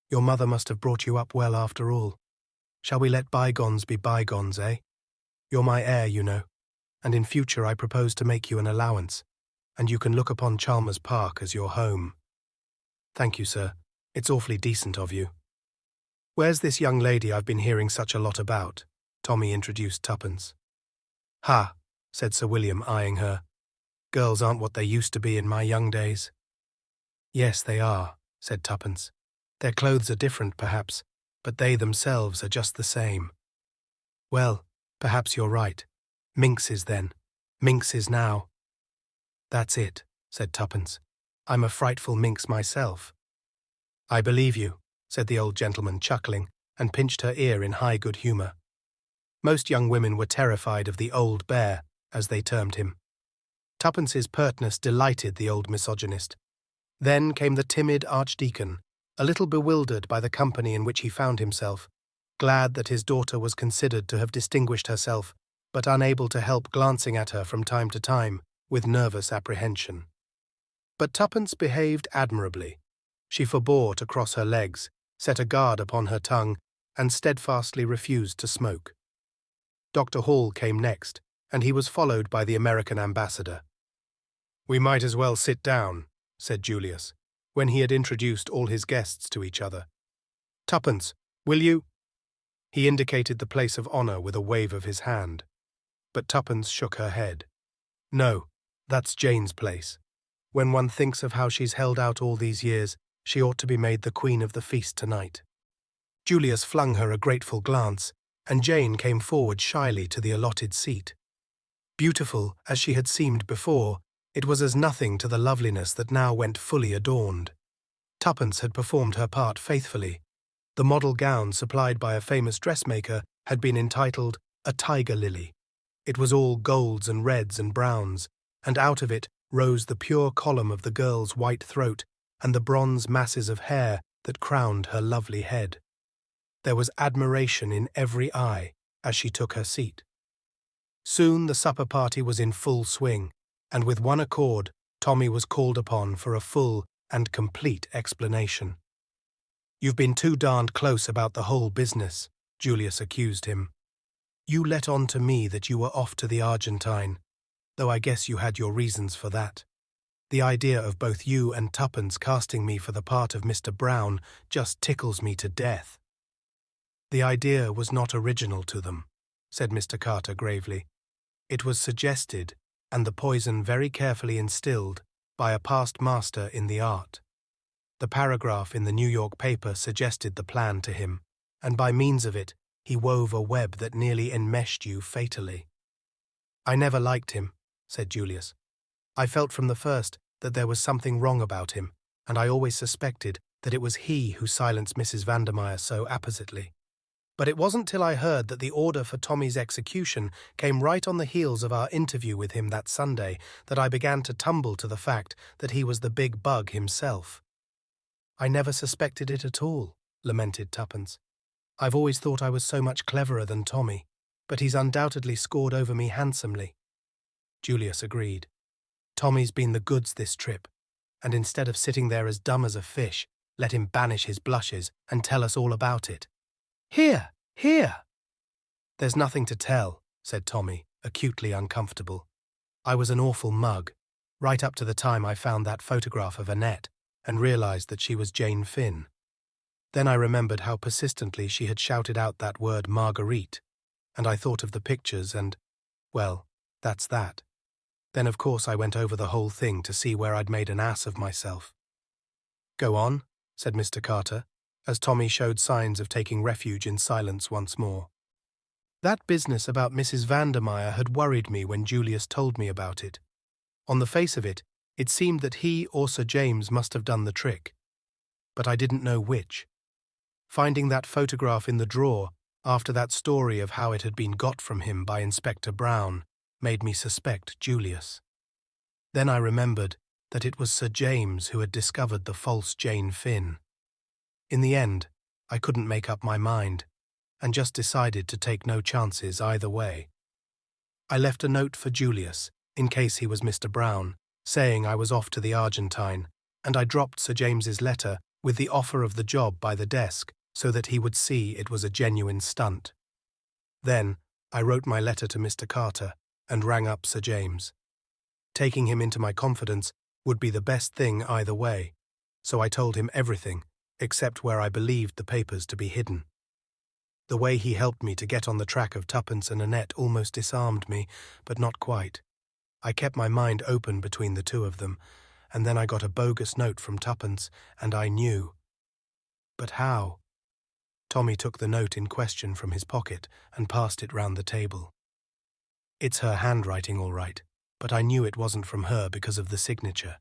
Your mother must have brought you up well after all. Shall we let bygones be bygones, eh? You're my heir, you know, and in future I propose to make you an allowance, and you can look upon Chalmers Park as your home." "Thank you, sir. It's awfully decent of you. Where's this young lady I've been hearing such a lot about?" Tommy introduced Tuppence. "Ha," said Sir William, eyeing her. "Girls aren't what they used to be in my young days." "Yes, they are," said Tuppence. "Their clothes are different, perhaps, but they themselves are just the same." "Well, perhaps you're right. Minxes, then. Minxes now." "That's it," said Tuppence. "I'm a frightful minx myself." "I believe you," said the old gentleman, chuckling, and pinched her ear in high good humour. Most young women were terrified of the old bear, as they termed him. Tuppence's pertness delighted the old misogynist. Then came the timid archdeacon, a little bewildered by the company in which he found himself, glad that his daughter was considered to have distinguished herself, but unable to help glancing at her from time to time with nervous apprehension. But Tuppence behaved admirably. She forbore to cross her legs, set a guard upon her tongue, and steadfastly refused to smoke. Dr. Hall came next, and he was followed by the American ambassador. "We might as well sit down," said Julius, when he had introduced all his guests to each other. "Tuppence, will you—" He indicated the place of honour with a wave of his hand. But Tuppence shook her head. "No, that's Jane's place. When one thinks of how she's held out all these years, she ought to be made the queen of the feast tonight." Julius flung her a grateful glance, and Jane came forward shyly to the allotted seat. Beautiful as she had seemed before, it was as nothing to the loveliness that now went fully adorned. Tuppence had performed her part faithfully. The model gown supplied by a famous dressmaker had been entitled "A Tiger Lily." It was all golds and reds and browns, and out of it rose the pure column of the girl's white throat and the bronze masses of hair that crowned her lovely head. There was admiration in every eye as she took her seat. Soon the supper party was in full swing, and with one accord Tommy was called upon for a full and complete explanation. "You've been too darned close about the whole business," Julius accused him. "You let on to me that you were off to the Argentine, though I guess you had your reasons for that. The idea of both you and Tuppence casting me for the part of Mr. Brown just tickles me to death." "The idea was not original to them," said Mr. Carter gravely. "It was suggested, and the poison very carefully instilled, by a past master in the art. The paragraph in the New York paper suggested the plan to him, and by means of it he wove a web that nearly enmeshed you fatally." "I never liked him," said Julius. "I felt from the first that there was something wrong about him, and I always suspected that it was he who silenced Mrs. Vandermeyer so appositely. But it wasn't till I heard that the order for Tommy's execution came right on the heels of our interview with him that Sunday that I began to tumble to the fact that he was the big bug himself." "I never suspected it at all," lamented Tuppence. "I've always thought I was so much cleverer than Tommy, but he's undoubtedly scored over me handsomely." Julius agreed. "Tommy's been the goods this trip, and instead of sitting there as dumb as a fish, let him banish his blushes and tell us all about it." "Here, here!" "There's nothing to tell," said Tommy, acutely uncomfortable. "I was an awful mug, right up to the time I found that photograph of Annette and realized that she was Jane Finn. Then I remembered how persistently she had shouted out that word Marguerite, and I thought of the pictures and, well, that's that. Then of course I went over the whole thing to see where I'd made an ass of myself." "Go on," said Mr. Carter, as Tommy showed signs of taking refuge in silence once more. "That business about Mrs. Vandermeyer had worried me when Julius told me about it. On the face of it, it seemed that he or Sir James must have done the trick. But I didn't know which. Finding that photograph in the drawer, after that story of how it had been got from him by Inspector Brown, made me suspect Julius. Then I remembered that it was Sir James who had discovered the false Jane Finn. In the end, I couldn't make up my mind, and just decided to take no chances either way. I left a note for Julius, in case he was Mr. Brown, saying I was off to the Argentine, and I dropped Sir James's letter with the offer of the job by the desk so that he would see it was a genuine stunt. Then I wrote my letter to Mr. Carter and rang up Sir James. Taking him into my confidence would be the best thing either way, so I told him everything, except where I believed the papers to be hidden. The way he helped me to get on the track of Tuppence and Annette almost disarmed me, but not quite. I kept my mind open between the two of them, and then I got a bogus note from Tuppence, and I knew. But how? Tommy took the note in question from his pocket and passed it round the table. It's her handwriting, all right, but I knew it wasn't from her because of the signature.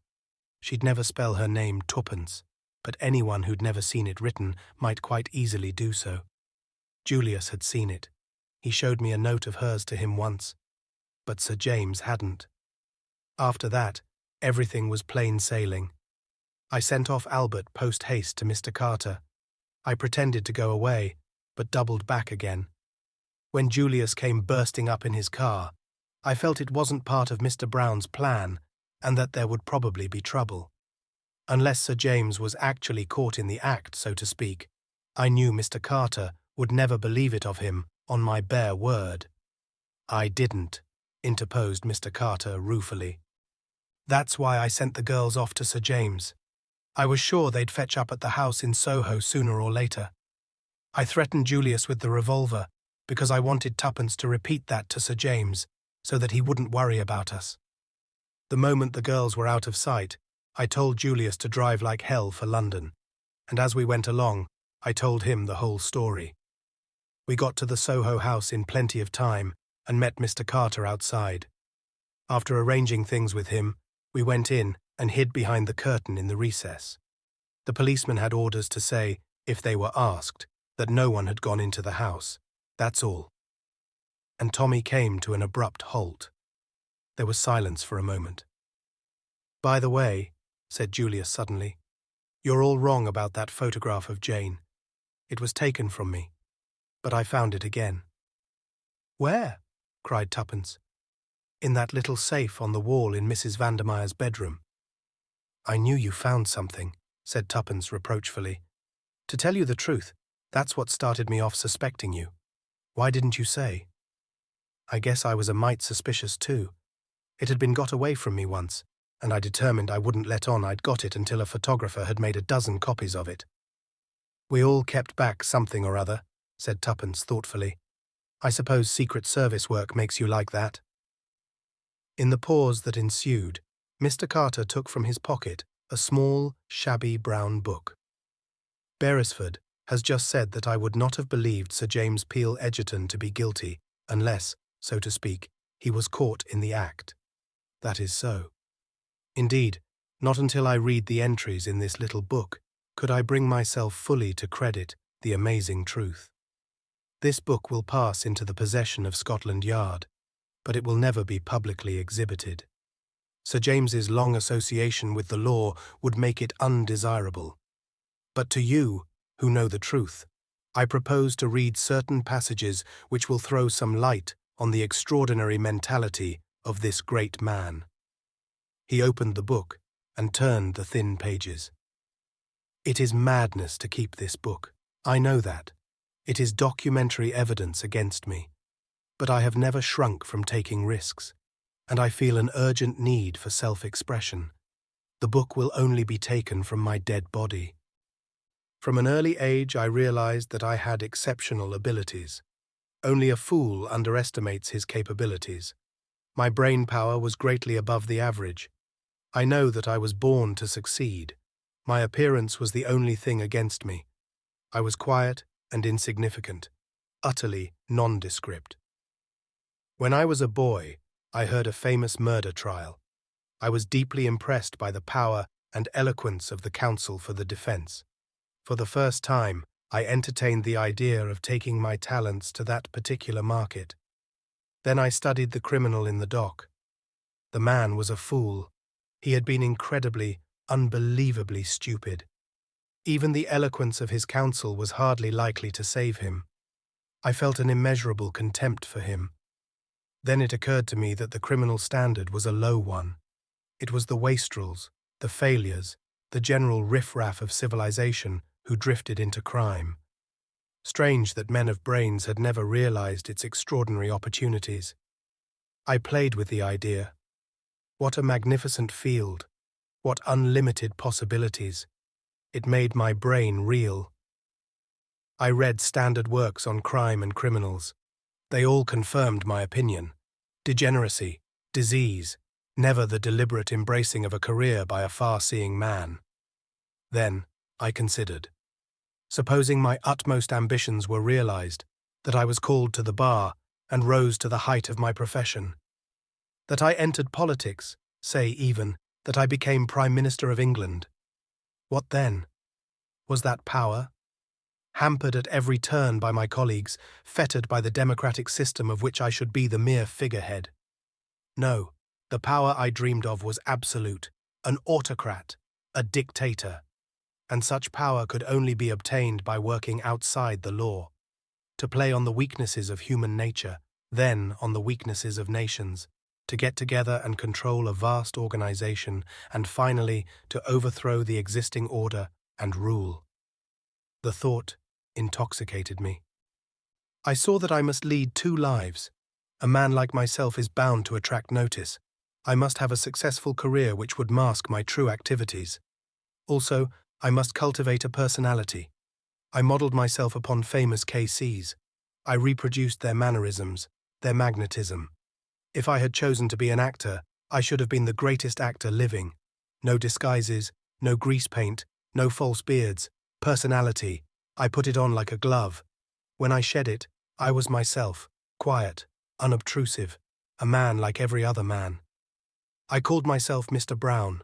She'd never spell her name Tuppence, but anyone who'd never seen it written might quite easily do so. Julius had seen it. He showed me a note of hers to him once, but Sir James hadn't. After that, everything was plain sailing. I sent off Albert post-haste to Mr. Carter. I pretended to go away, but doubled back again. When Julius came bursting up in his car, I felt it wasn't part of Mr. Brown's plan and that there would probably be trouble. Unless Sir James was actually caught in the act, so to speak, I knew Mr. Carter would never believe it of him on my bare word. I didn't, interposed Mr. Carter ruefully. That's why I sent the girls off to Sir James. I was sure they'd fetch up at the house in Soho sooner or later. I threatened Julius with the revolver because I wanted Tuppence to repeat that to Sir James so that he wouldn't worry about us. The moment the girls were out of sight, I told Julius to drive like hell for London, and as we went along, I told him the whole story. We got to the Soho house in plenty of time and met Mr. Carter outside. After arranging things with him, we went in and hid behind the curtain in the recess. The policeman had orders to say, if they were asked, that no one had gone into the house. That's all. And Tommy came to an abrupt halt. There was silence for a moment. By the way, said Julius suddenly, you're all wrong about that photograph of Jane. It was taken from me, but I found it again. Where? Cried Tuppence. In that little safe on the wall in Mrs. Vandermeyer's bedroom. I knew you found something, said Tuppence reproachfully. To tell you the truth, that's what started me off suspecting you. Why didn't you say? I guess I was a mite suspicious too. It had been got away from me once, and I determined I wouldn't let on I'd got it until a photographer had made a dozen copies of it. We all kept back something or other, said Tuppence thoughtfully. I suppose Secret Service work makes you like that. In the pause that ensued, Mr. Carter took from his pocket a small, shabby brown book. Beresford has just said that I would not have believed Sir James Peel Egerton to be guilty unless, so to speak, he was caught in the act. That is so. Indeed, not until I read the entries in this little book could I bring myself fully to credit the amazing truth. This book will pass into the possession of Scotland Yard, but it will never be publicly exhibited. Sir James's long association with the law would make it undesirable. But to you, who know the truth, I propose to read certain passages which will throw some light on the extraordinary mentality of this great man. He opened the book and turned the thin pages. It is madness to keep this book. I know that. It is documentary evidence against me. But I have never shrunk from taking risks, and I feel an urgent need for self-expression. The book will only be taken from my dead body. From an early age I realized that I had exceptional abilities. Only a fool underestimates his capabilities. My brain power was greatly above the average. I know that I was born to succeed. My appearance was the only thing against me. I was quiet and insignificant, utterly nondescript. When I was a boy, I heard a famous murder trial. I was deeply impressed by the power and eloquence of the counsel for the defense. For the first time, I entertained the idea of taking my talents to that particular market. Then I studied the criminal in the dock. The man was a fool. He had been incredibly, unbelievably stupid. Even the eloquence of his counsel was hardly likely to save him. I felt an immeasurable contempt for him. Then it occurred to me that the criminal standard was a low one. It was the wastrels, the failures, the general riff-raff of civilization who drifted into crime. Strange that men of brains had never realized its extraordinary opportunities. I played with the idea. What a magnificent field! What unlimited possibilities! It made my brain reel. I read standard works on crime and criminals. They all confirmed my opinion. Degeneracy, disease, never the deliberate embracing of a career by a far-seeing man. Then, I considered. Supposing my utmost ambitions were realized, that I was called to the bar and rose to the height of my profession, that I entered politics, say even, that I became Prime Minister of England. What then? Was that power? Hampered at every turn by my colleagues, fettered by the democratic system of which I should be the mere figurehead. No, the power I dreamed of was absolute, an autocrat, a dictator, and such power could only be obtained by working outside the law, to play on the weaknesses of human nature, then on the weaknesses of nations, to get together and control a vast organization, and finally to overthrow the existing order and rule. The thought intoxicated me. I saw that I must lead two lives. A man like myself is bound to attract notice. I must have a successful career which would mask my true activities. Also, I must cultivate a personality. I modelled myself upon famous KCs. I reproduced their mannerisms, their magnetism. If I had chosen to be an actor, I should have been the greatest actor living. No disguises, no grease paint, no false beards, personality. I put it on like a glove. When I shed it, I was myself, quiet, unobtrusive, a man like every other man. I called myself Mr. Brown.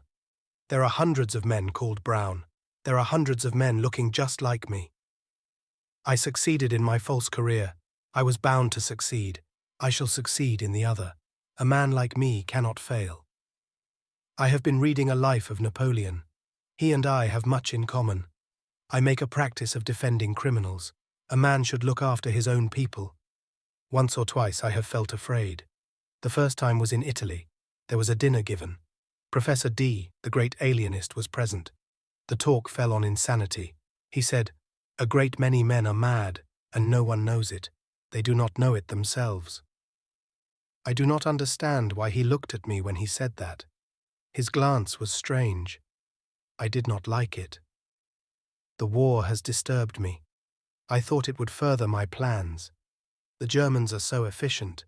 There are hundreds of men called Brown. There are hundreds of men looking just like me. I succeeded in my false career. I was bound to succeed. I shall succeed in the other. A man like me cannot fail. I have been reading a life of Napoleon. He and I have much in common. I make a practice of defending criminals. A man should look after his own people. Once or twice I have felt afraid. The first time was in Italy. There was a dinner given. Professor D, the great alienist, was present. The talk fell on insanity. He said, "A great many men are mad, and no one knows it. They do not know it themselves." I do not understand why he looked at me when he said that. His glance was strange. I did not like it. The war has disturbed me. I thought it would further my plans. The Germans are so efficient.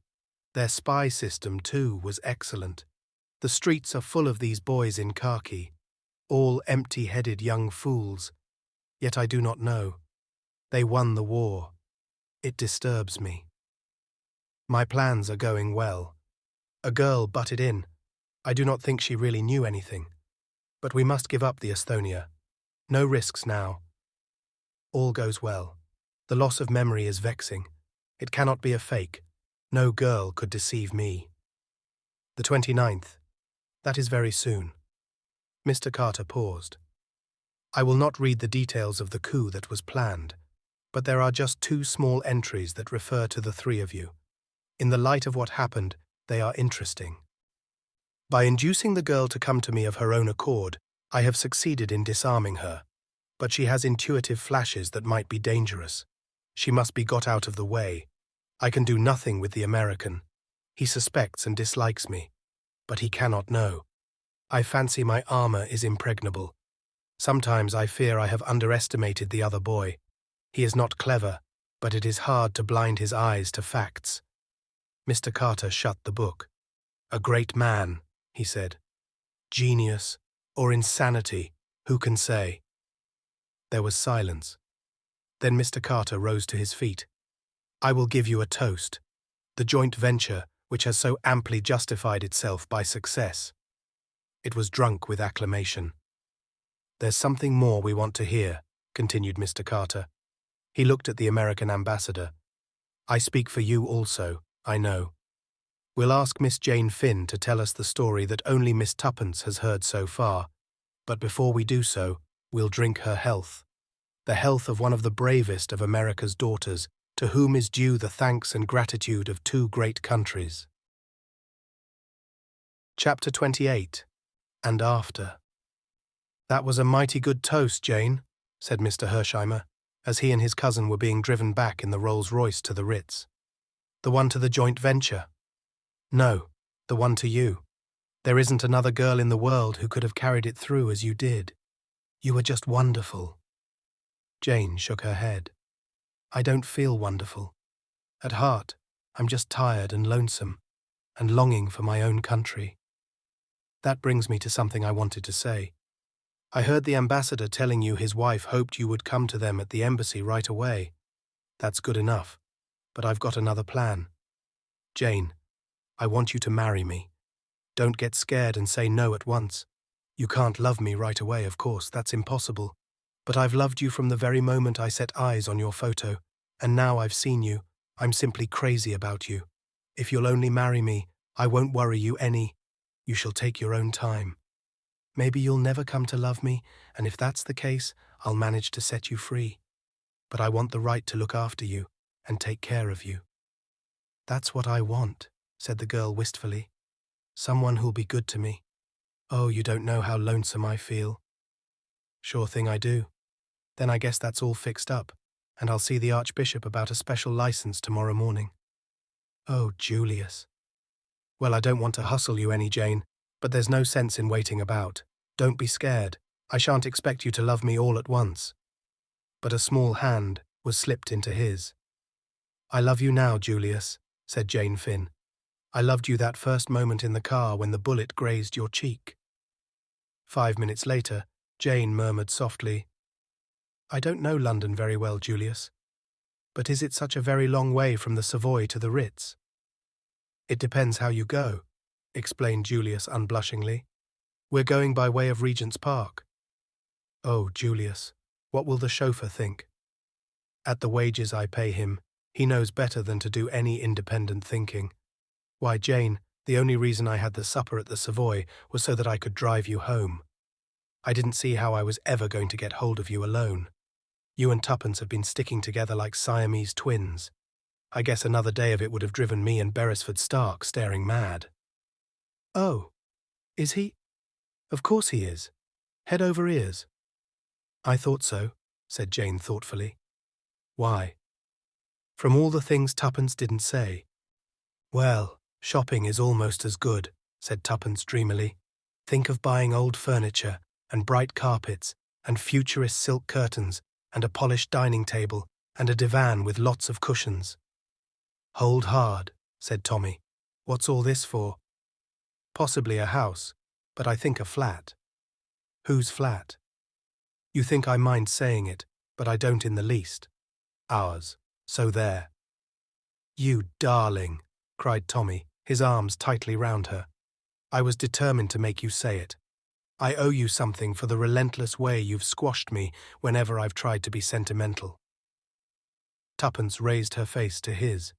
Their spy system, too, was excellent. The streets are full of these boys in khaki, all empty-headed young fools. Yet I do not know. They won the war. It disturbs me. My plans are going well. A girl butted in. I do not think she really knew anything. But we must give up the Estonia. No risks now. All goes well. The loss of memory is vexing. It cannot be a fake. No girl could deceive me. The 29th. That is very soon. Mr. Carter paused. I will not read the details of the coup that was planned, but there are just two small entries that refer to the three of you. In the light of what happened, they are interesting. By inducing the girl to come to me of her own accord, I have succeeded in disarming her. But she has intuitive flashes that might be dangerous. She must be got out of the way. I can do nothing with the American. He suspects and dislikes me, but he cannot know. I fancy my armor is impregnable. Sometimes I fear I have underestimated the other boy. He is not clever, but it is hard to blind his eyes to facts. Mr. Carter shut the book. A great man, he said. Genius or insanity, who can say? There was silence. Then Mr. Carter rose to his feet. I will give you a toast. The joint venture, which has so amply justified itself by success. It was drunk with acclamation. There's something more we want to hear, continued Mr. Carter. He looked at the American ambassador. I speak for you also, I know. We'll ask Miss Jane Finn to tell us the story that only Miss Tuppence has heard so far, but before we do so, we'll drink her health. The health of one of the bravest of America's daughters, to whom is due the thanks and gratitude of two great countries. Chapter 28. And After. That was a mighty good toast, Jane, said Mr. Hersheimer, as he and his cousin were being driven back in the Rolls-Royce to the Ritz. The one to the joint venture? No, the one to you. There isn't another girl in the world who could have carried it through as you did. You were just wonderful. Jane shook her head. I don't feel wonderful. At heart, I'm just tired and lonesome, and longing for my own country. That brings me to something I wanted to say. I heard the ambassador telling you his wife hoped you would come to them at the embassy right away. That's good enough, but I've got another plan. Jane, I want you to marry me. Don't get scared and say no at once. You can't love me right away, of course, that's impossible. But I've loved you from the very moment I set eyes on your photo, and now I've seen you, I'm simply crazy about you. If you'll only marry me, I won't worry you any. You shall take your own time. Maybe you'll never come to love me, and if that's the case, I'll manage to set you free. But I want the right to look after you and take care of you. That's what I want, said the girl wistfully. Someone who'll be good to me. Oh, you don't know how lonesome I feel. Sure thing I do. Then I guess that's all fixed up, and I'll see the Archbishop about a special license tomorrow morning. Oh, Julius. Well, I don't want to hustle you any, Jane, but there's no sense in waiting about. Don't be scared. I shan't expect you to love me all at once. But a small hand was slipped into his. I love you now, Julius, said Jane Finn. I loved you that first moment in the car when the bullet grazed your cheek. 5 minutes later, Jane murmured softly, I don't know London very well, Julius. But is it such a very long way from the Savoy to the Ritz? It depends how you go, explained Julius unblushingly. We're going by way of Regent's Park. Oh, Julius, what will the chauffeur think? At the wages I pay him, he knows better than to do any independent thinking. Why, Jane, the only reason I had the supper at the Savoy was so that I could drive you home. I didn't see how I was ever going to get hold of you alone. You and Tuppence have been sticking together like Siamese twins. I guess another day of it would have driven me and Beresford Stark staring mad. Oh, is he? Of course he is. Head over ears. I thought so, said Jane thoughtfully. Why? From all the things Tuppence didn't say. Well, shopping is almost as good, said Tuppence dreamily. Think of buying old furniture and bright carpets and futurist silk curtains and a polished dining table and a divan with lots of cushions. Hold hard, said Tommy. What's all this for? Possibly a house, but I think a flat. Whose flat? You think I mind saying it, but I don't in the least. Ours. So there. You darling, cried Tommy, his arms tightly round her. I was determined to make you say it. I owe you something for the relentless way you've squashed me whenever I've tried to be sentimental. Tuppence raised her face to his.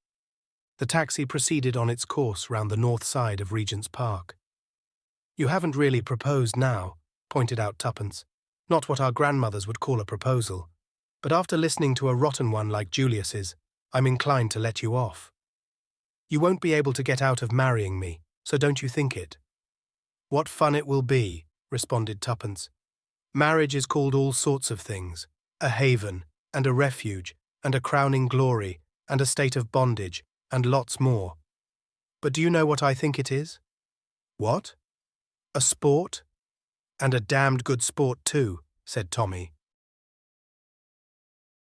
The taxi proceeded on its course round the north side of Regent's Park. You haven't really proposed now, pointed out Tuppence. Not what our grandmothers would call a proposal. But after listening to a rotten one like Julius's, I'm inclined to let you off. You won't be able to get out of marrying me, so don't you think it. What fun it will be, responded Tuppence. Marriage is called all sorts of things, a haven, and a refuge, and a crowning glory, and a state of bondage, and lots more. But do you know what I think it is? What? A sport? And a damned good sport too, said Tommy,